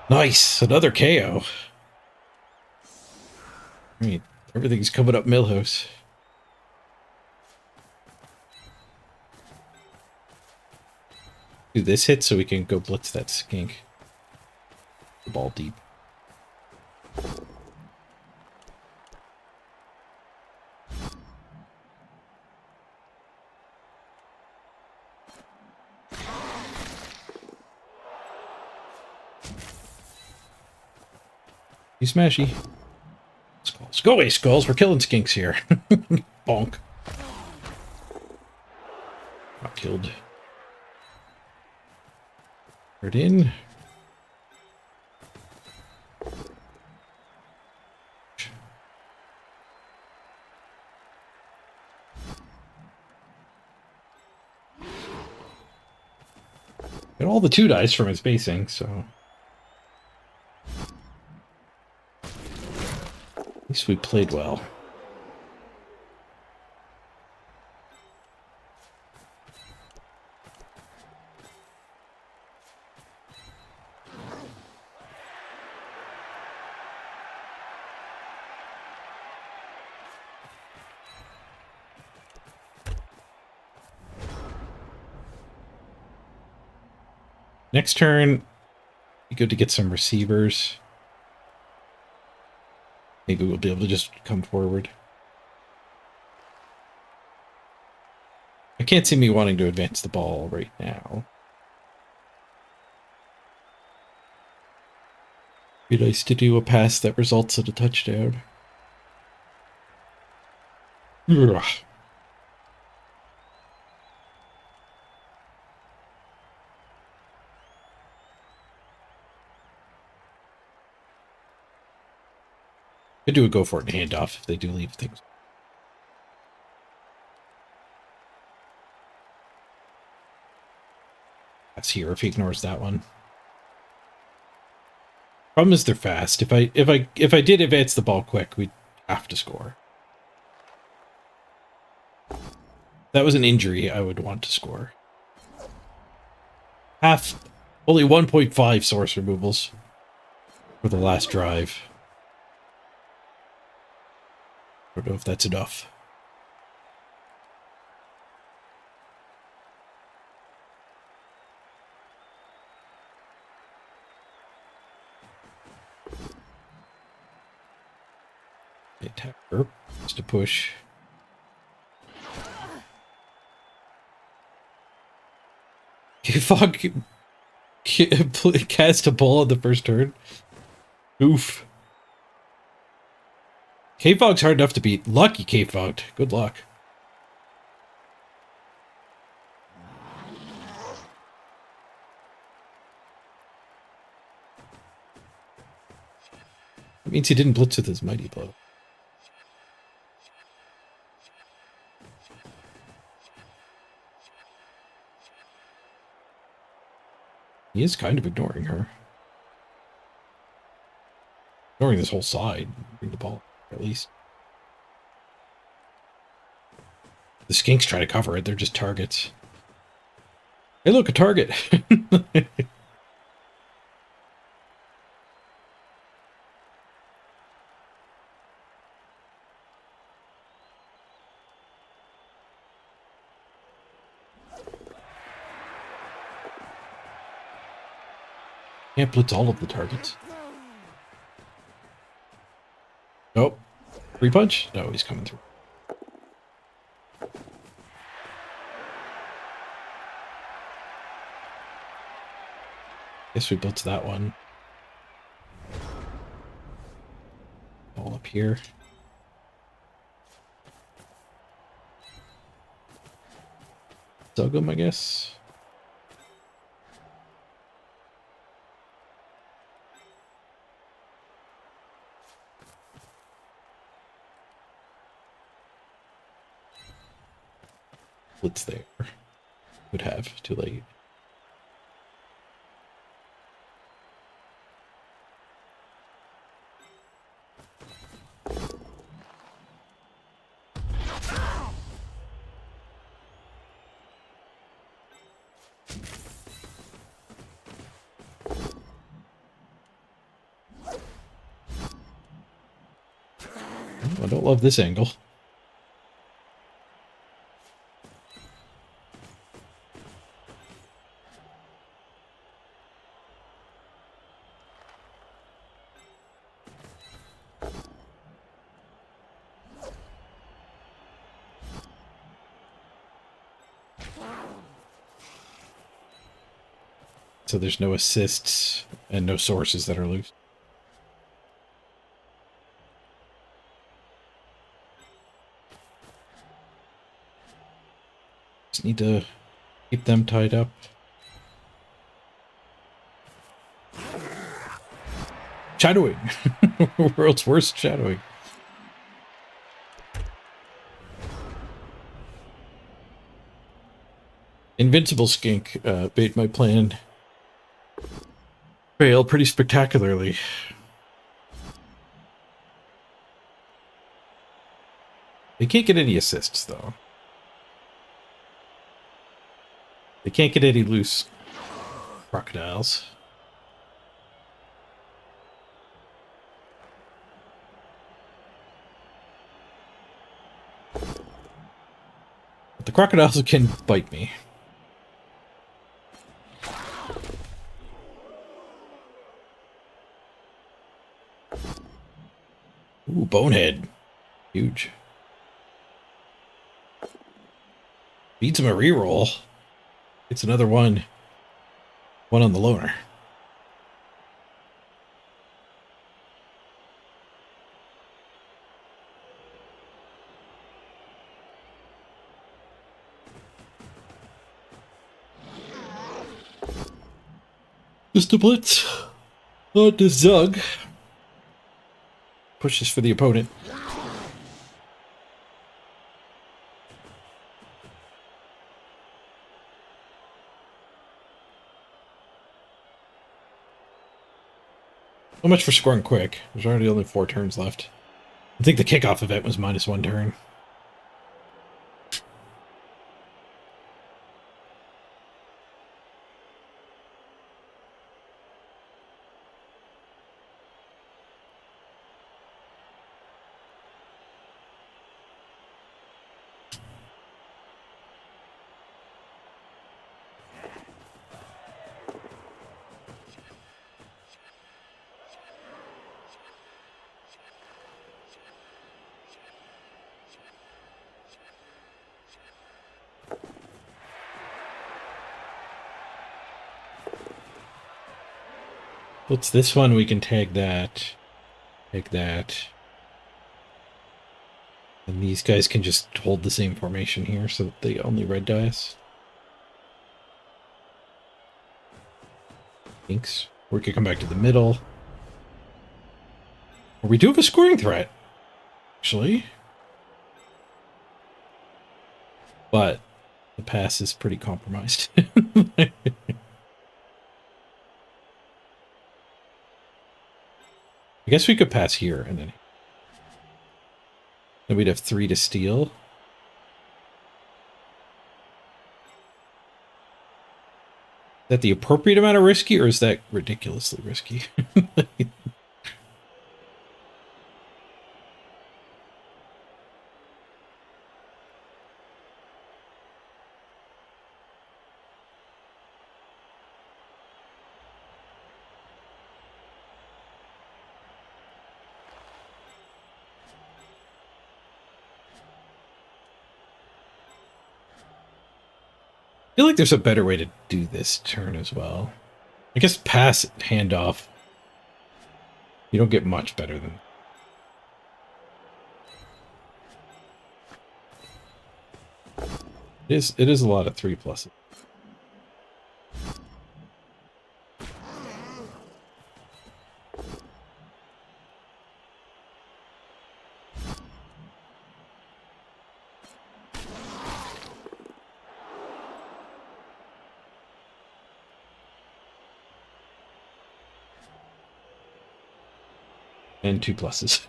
Nice. Another KO. I mean, everything's coming up Millhouse. Do this hit so we can go blitz that skink. The ball deep. You smashy. Skulls. Go away, skulls. We're killing skinks here. Bonk. Got killed. Hurt in. Got all the 2 dice from his basing, so. At least we played well. Next turn, be good to get some receivers. Maybe we'll be able to just come forward. I can't see me wanting to advance the ball right now. Be nice to do a pass that results in a touchdown. Ugh. Could do a go for it and handoff if they do leave things. That's here if he ignores that one. Problem is they're fast. If I did advance the ball quick, we'd have to score. If that was an injury, I would want to score. Only 1.5 source removals for the last drive. I don't know if that's enough. Attack her just to push. Fuck. Cast a ball on the first turn. Oof. K-Fog's hard enough to beat. Lucky K-Fog. Good luck. That means he didn't blitz with his mighty blow. He is kind of ignoring her. Ignoring this whole side. Bring the ball, at least. The skinks try to cover it. They're just targets. Hey, look, a target. Can't blitz all of the targets. Nope. Free punch? No, he's coming through. Guess we blitz that one. All up here. Dug him, I guess. Blitz there. Would have. Too late. I don't love this angle. So there's no assists and no sources that are loose. Just need to keep them tied up. Shadowing! World's worst shadowing. Invincible Skink made my plan fail pretty spectacularly. They can't get any assists, though. They can't get any loose crocodiles. But the crocodiles can bite me. bonehead. Huge. Beats him a reroll. It's another one. One on the loner. Just a blitz. Not the Zug. Pushes for the opponent. So much for scoring quick. There's already only 4 turns left. I think the kickoff event was -1 turn. What's this one? We can tag that. Take that. And these guys can just hold the same formation here so that they only red dice. Thanks. We could come back to the middle. Or we do have a scoring threat, actually. But the pass is pretty compromised. I guess we could pass here and then we'd have 3 to steal. Is that the appropriate amount of risky, or is that ridiculously risky? I feel like there's a better way to do this turn as well. I guess pass, handoff. You don't get much better than... It is a lot of 3 pluses. And 2 pluses.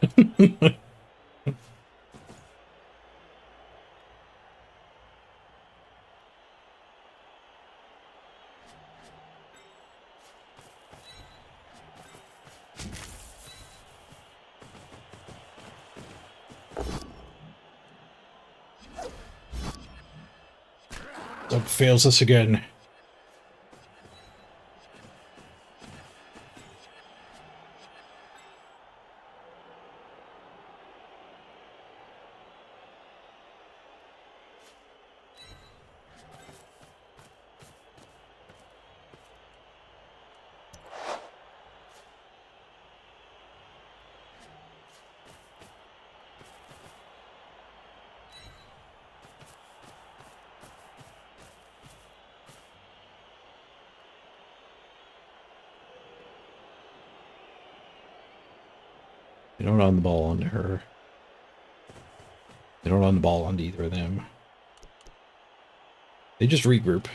Doug fails us again. They don't on the ball onto her. They don't on the ball onto either of them. They just regroup.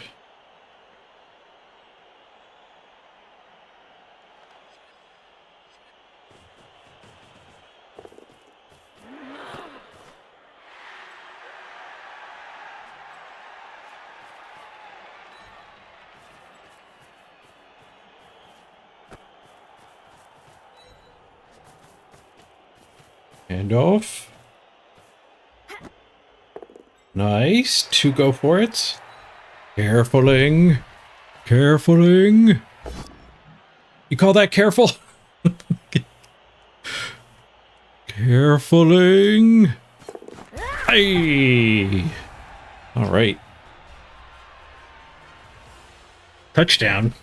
Handoff. Nice. 2 go for it. Carefuling. Carefuling. You call that careful? Carefuling. Hey. All right. Touchdown.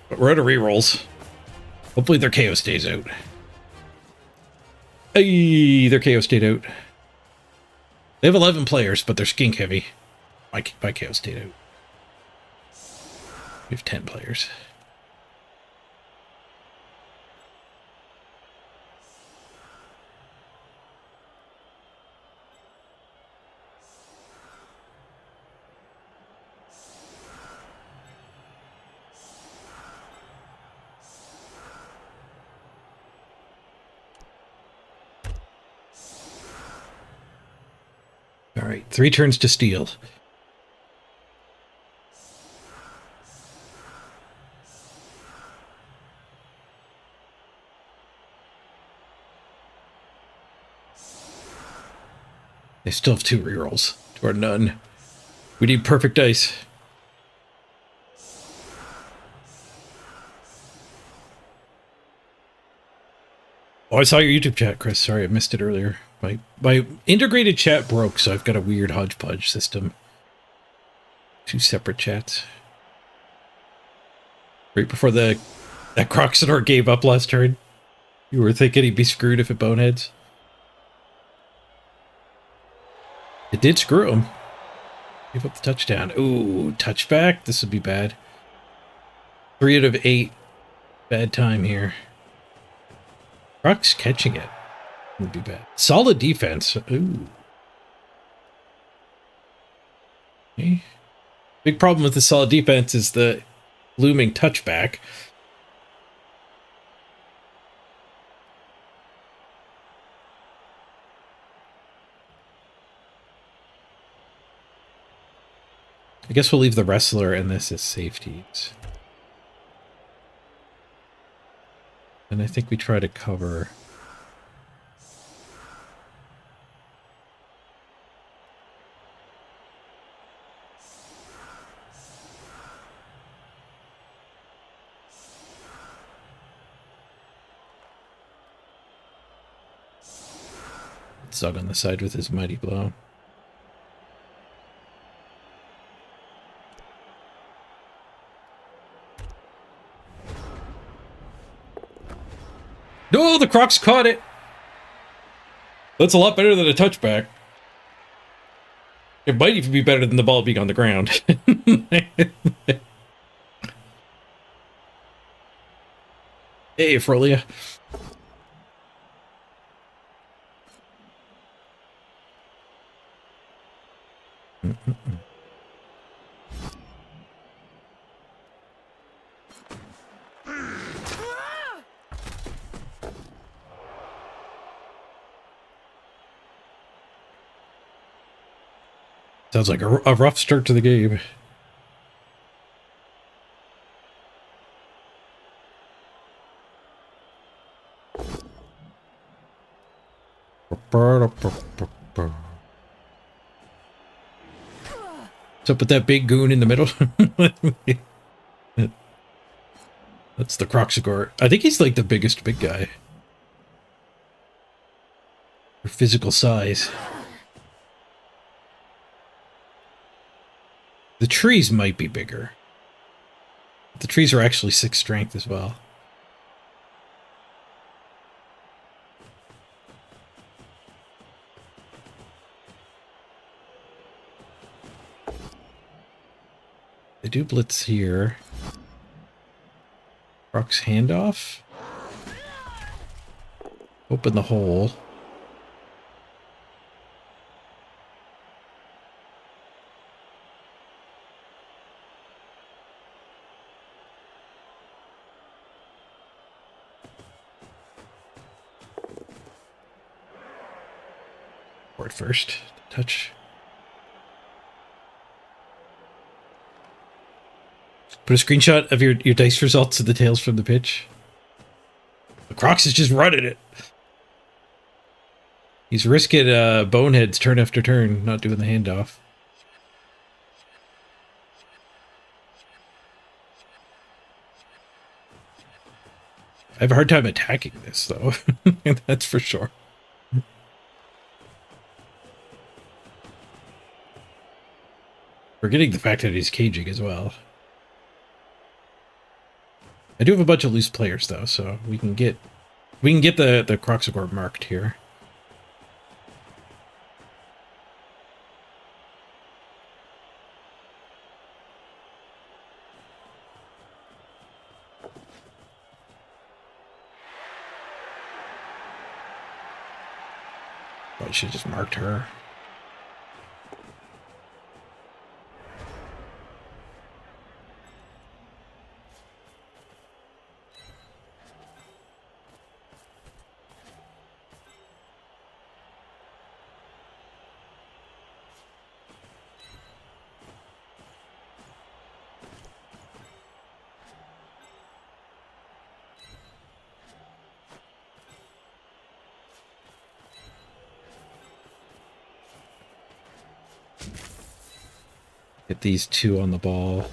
But we're out of rerolls. Hopefully their KO stays out. Hey, their KO stayed out. They have 11 players, but they're skink heavy. My KO stayed out. We have 10 players. All right, 3 turns to steal. They still have 2 rerolls to our none. We need perfect dice. Oh, I saw your YouTube chat, Chris. Sorry, I missed it earlier. My integrated chat broke, so I've got a weird hodgepodge system. 2 separate chats. Right before that Croxador gave up last turn. You were thinking he'd be screwed if it boneheads. It did screw him. Give up the touchdown. Ooh, touchback? This would be bad. 3 out of 8. Bad time here. Crocs catching it would be bad. Solid defense. Ooh. Okay. Big problem with the solid defense is the looming touchback. I guess we'll leave the wrestler and this as safeties. And I think we try to cover. Zug on the side with his mighty blow. No, the Crocs caught it. That's a lot better than a touchback. It might even be better than the ball being on the ground. Hey, Frolia. Sounds like a rough start to the game. What's up with that big goon in the middle? That's the Croxagore. I think he's like the biggest big guy. For physical size. The trees might be bigger. The trees are actually 6 strength as well. They do blitz here. Rock's handoff. Open the hole. Board first. Touch. Put a screenshot of your dice results of the tails from the pitch. The Crocs is just running it. He's risking boneheads turn after turn, not doing the handoff. I have a hard time attacking this, though. That's for sure. Forgetting the fact that he's caging as well. I do have a bunch of loose players though, so we can get the Croxagore marked here. I should have just marked her. Get these two on the ball.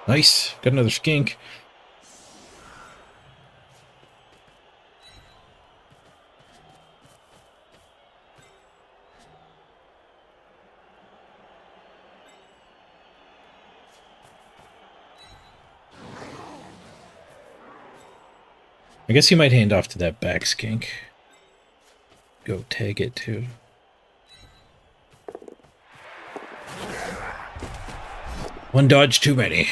Nice. Got another skink. I guess he might hand off to that back skink. Go tag it too. One dodge too many.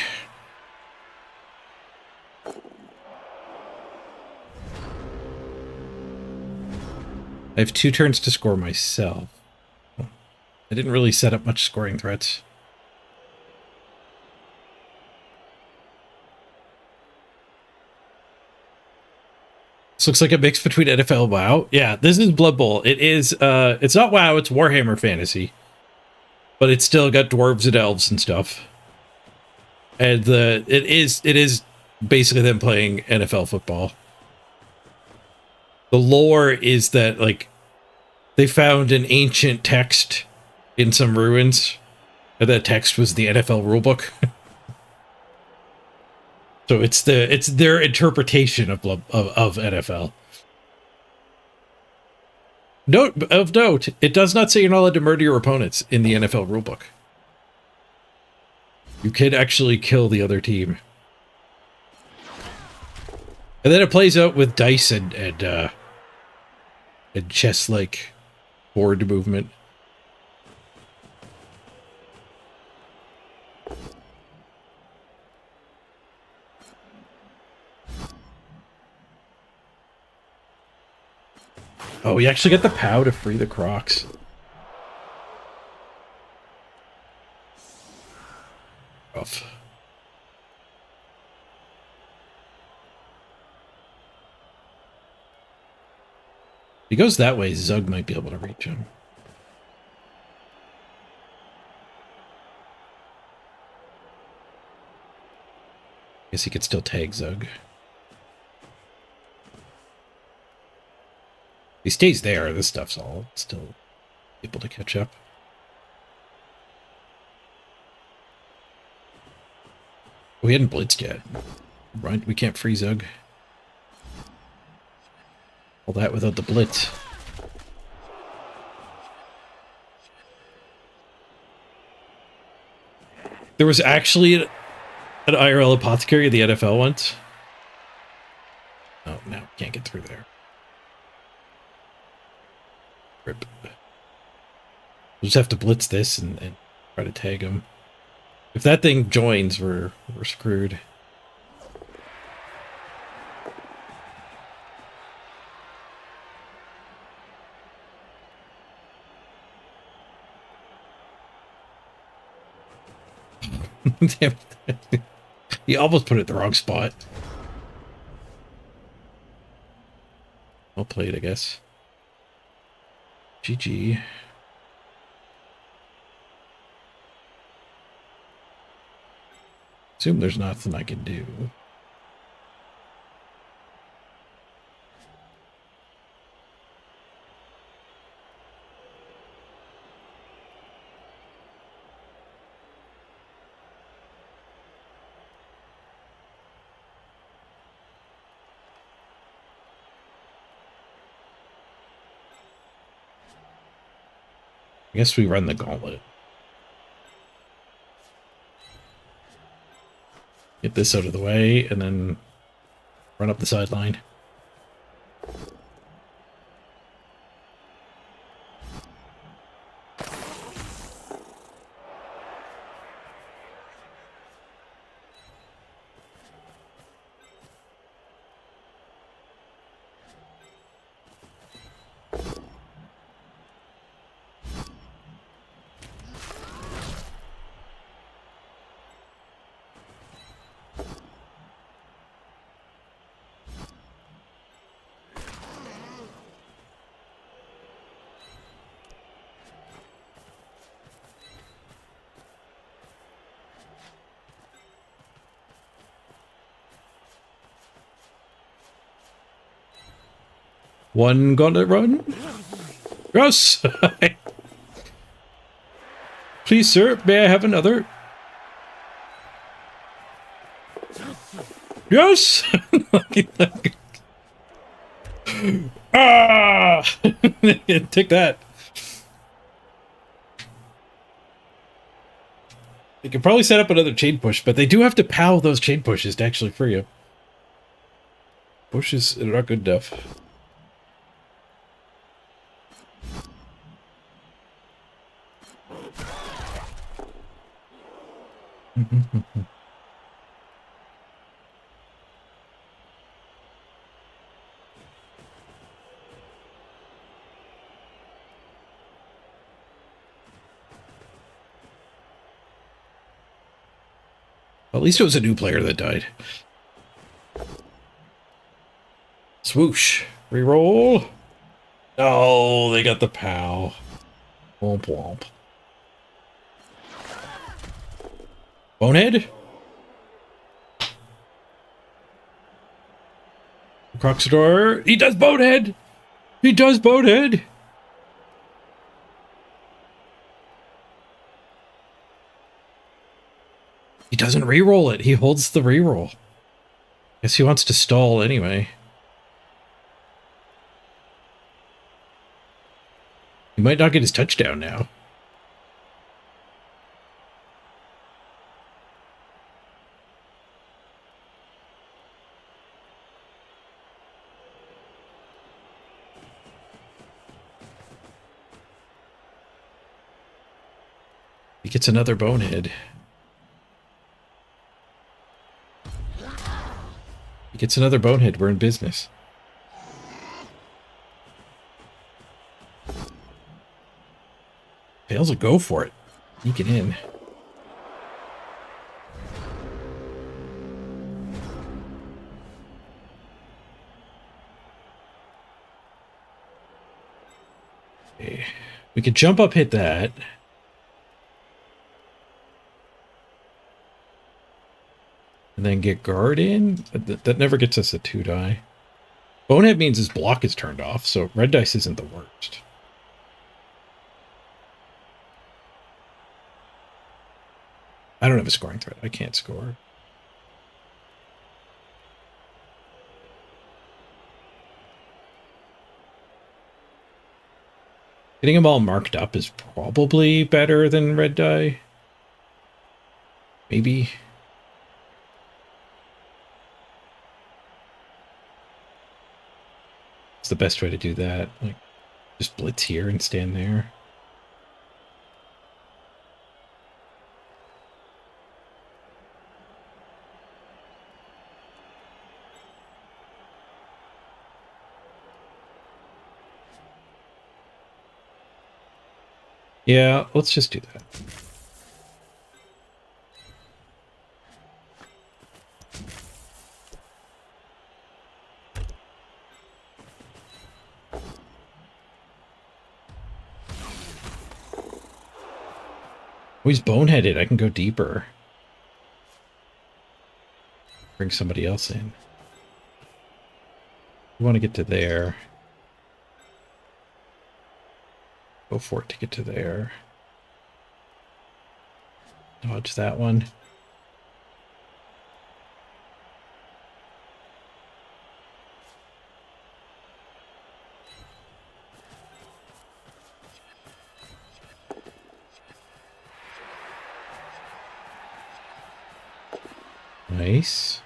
I have 2 turns to score myself. I didn't really set up much scoring threats. This looks like a mix between NFL and WoW. Yeah, this is Blood Bowl. It is, it's not WoW, it's Warhammer Fantasy. But it's still got dwarves and elves and stuff. And it is basically them playing NFL football. The lore is that, like, they found an ancient text in some ruins, and that text was the NFL rulebook. So it's their interpretation of NFL. Note, it does not say you're not allowed to murder your opponents in the NFL rulebook. You can actually kill the other team. And then it plays out with dice and chess-like board movement. Oh, we actually got the POW to free the Crocs. Rough. If he goes that way, Zug might be able to reach him. Guess he could still tag Zug. He stays there, this stuff's all still able to catch up. We hadn't blitzed yet. Right, we can't free Zug. All that without the blitz. There was actually an IRL apothecary in the NFL once. Oh, no, can't get through there. Rip. We'll just have to blitz this and try to tag him. If that thing joins, we're screwed. Damn it. He almost put it in the wrong spot. Well played, I guess. GG. Assume there's nothing I can do. I guess we run the gauntlet. Get this out of the way, and then run up the sideline. One gauntlet run. Yes! Please, sir, may I have another? Yes! Ah! Take that. They could probably set up another chain push, but they do have to POW those chain pushes to actually free you. Pushes are not good enough. At least it was a new player that died. Swoosh. Reroll. Oh, they got the POW. Womp womp. Bonehead? Croxador. He does Bonehead! He does Bonehead! He doesn't reroll it. He holds the reroll. Guess he wants to stall anyway. He might not get his touchdown now. He gets another bonehead. He gets another bonehead. We're in business. Fails to go for it. Sneak it in. Okay. We could jump up, hit that. And then get guard in. That never gets us a 2-die. Bonehead means his block is turned off, so red dice isn't the worst. I don't have a scoring threat. I can't score. Getting them all marked up is probably better than red die. Maybe. It's the best way to do that. Like, just blitz here and stand there. Yeah, let's just do that. Oh, he's boneheaded. I can go deeper. Bring somebody else in. We want to get to there. Go for it to get to there. Dodge that one. Nice.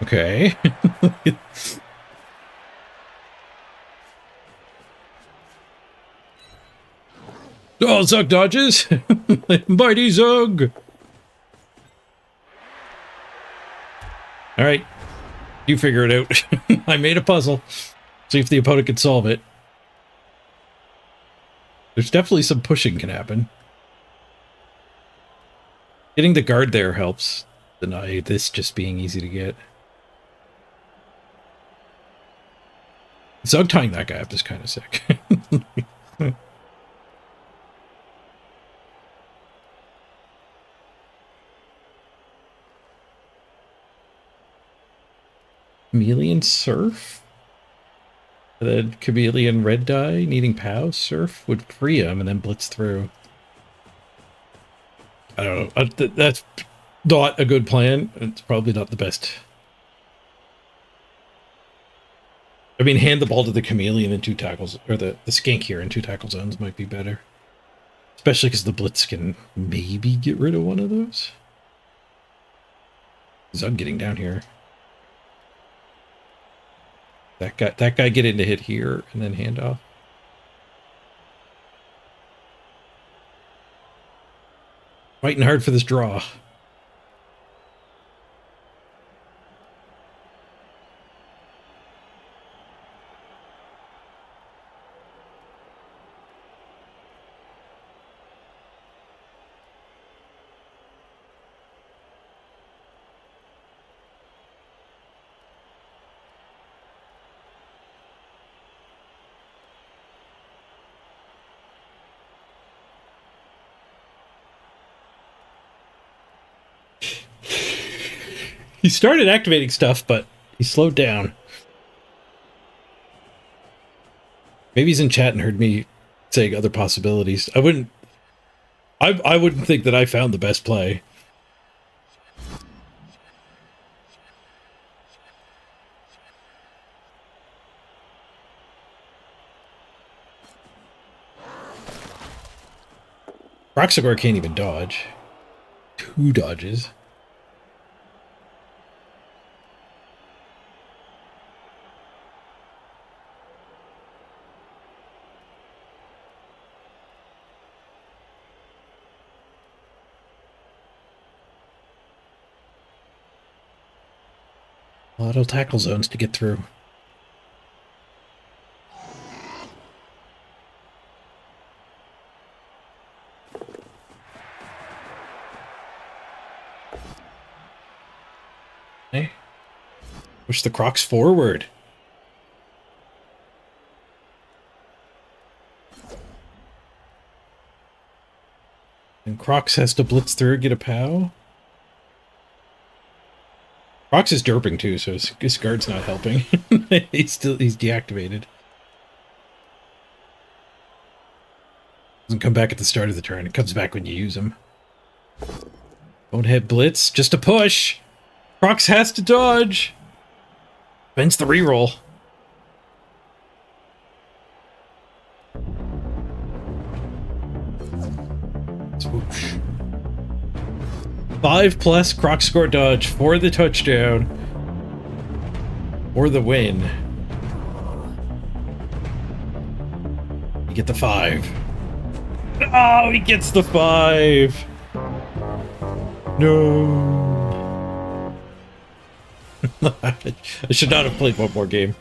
Okay. Oh, Zug dodges. Mighty Zug. All right. You figure it out. I made a puzzle. See if the opponent can solve it. There's definitely some pushing can happen. Getting the guard there helps deny this just being easy to get. Zug tying that guy up is kind of sick. Chameleon Surf? The Chameleon Red Die needing POW Surf would free him and then blitz through. I don't know. That's not a good plan. It's probably not the best. I mean, hand the ball to the Chameleon in 2 tackles, or the Skink here in 2 tackle zones might be better. Especially because the blitz can maybe get rid of one of those. Zug getting down here. That guy get into hit here and then hand off. Fighting hard for this draw. He started activating stuff, but he slowed down. Maybe he's in chat and heard me saying other possibilities. I wouldn't think that I found the best play. Roxagore can't even dodge. 2 dodges. Auto tackle zones to get through. Okay. Push the Crocs forward. And Crocs has to blitz through, get a POW. Crocs is derping too, so his guard's not helping. he's deactivated. Doesn't come back at the start of the turn. It comes back when you use him. Bonehead blitz, just a push. Crocs has to dodge. Bends the reroll. Swoosh. 5+ Croc score dodge for the touchdown. Or the win. You get the 5. Oh, he gets the 5. No. I should not have played one more game.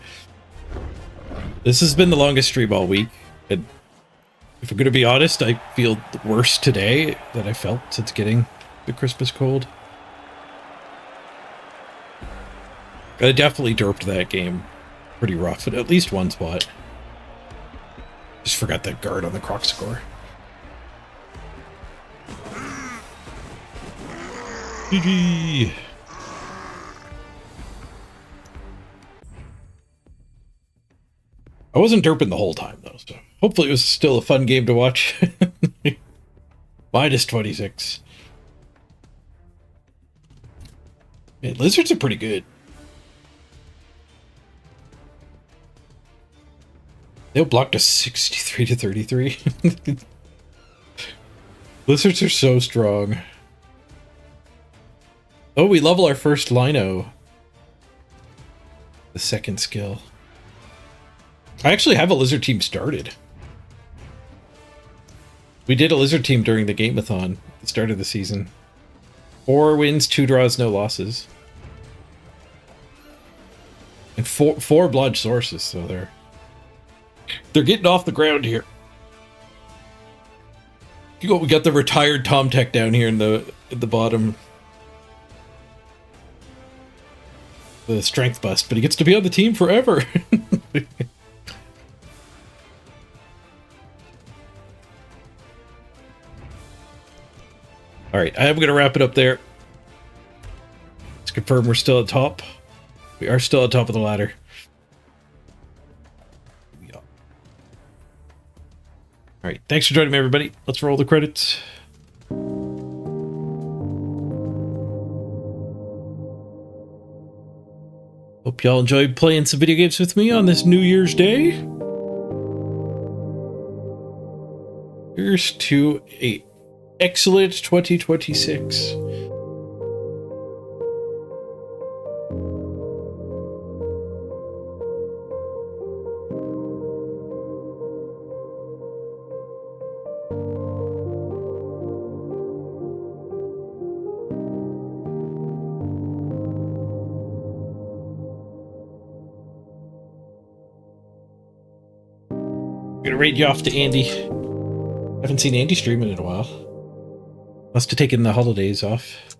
This has been the longest stream all week. And if I'm going to be honest, I feel worse today than I felt since getting the Christmas cold. I definitely derped that game pretty rough at least one spot. Just forgot that guard on the Croc score. GG. I wasn't derping the whole time, though, so hopefully it was still a fun game to watch. Minus 26. Man, lizards are pretty good. They'll block to 63 to 33. Lizards are so strong. Oh, we level our first Lino. The second skill. I actually have a lizard team started. We did a lizard team during the Gameathon at the start of the season. 4 wins, 2 draws, no losses. And four blood sources, so they're getting off the ground here. We got the retired Tom Tech down here in the bottom. The strength bust, but he gets to be on the team forever. All right, I am going to wrap it up there. Let's confirm we're still at top. We are still at top of the ladder. All right, thanks for joining me, everybody. Let's roll the credits. Hope y'all enjoyed playing some video games with me on this New Year's Day. Here's to a excellent 2026. I'm gonna raid you off to Andy. Haven't seen Andy streaming in a while. Must have taken the holidays off.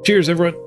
Cheers, everyone.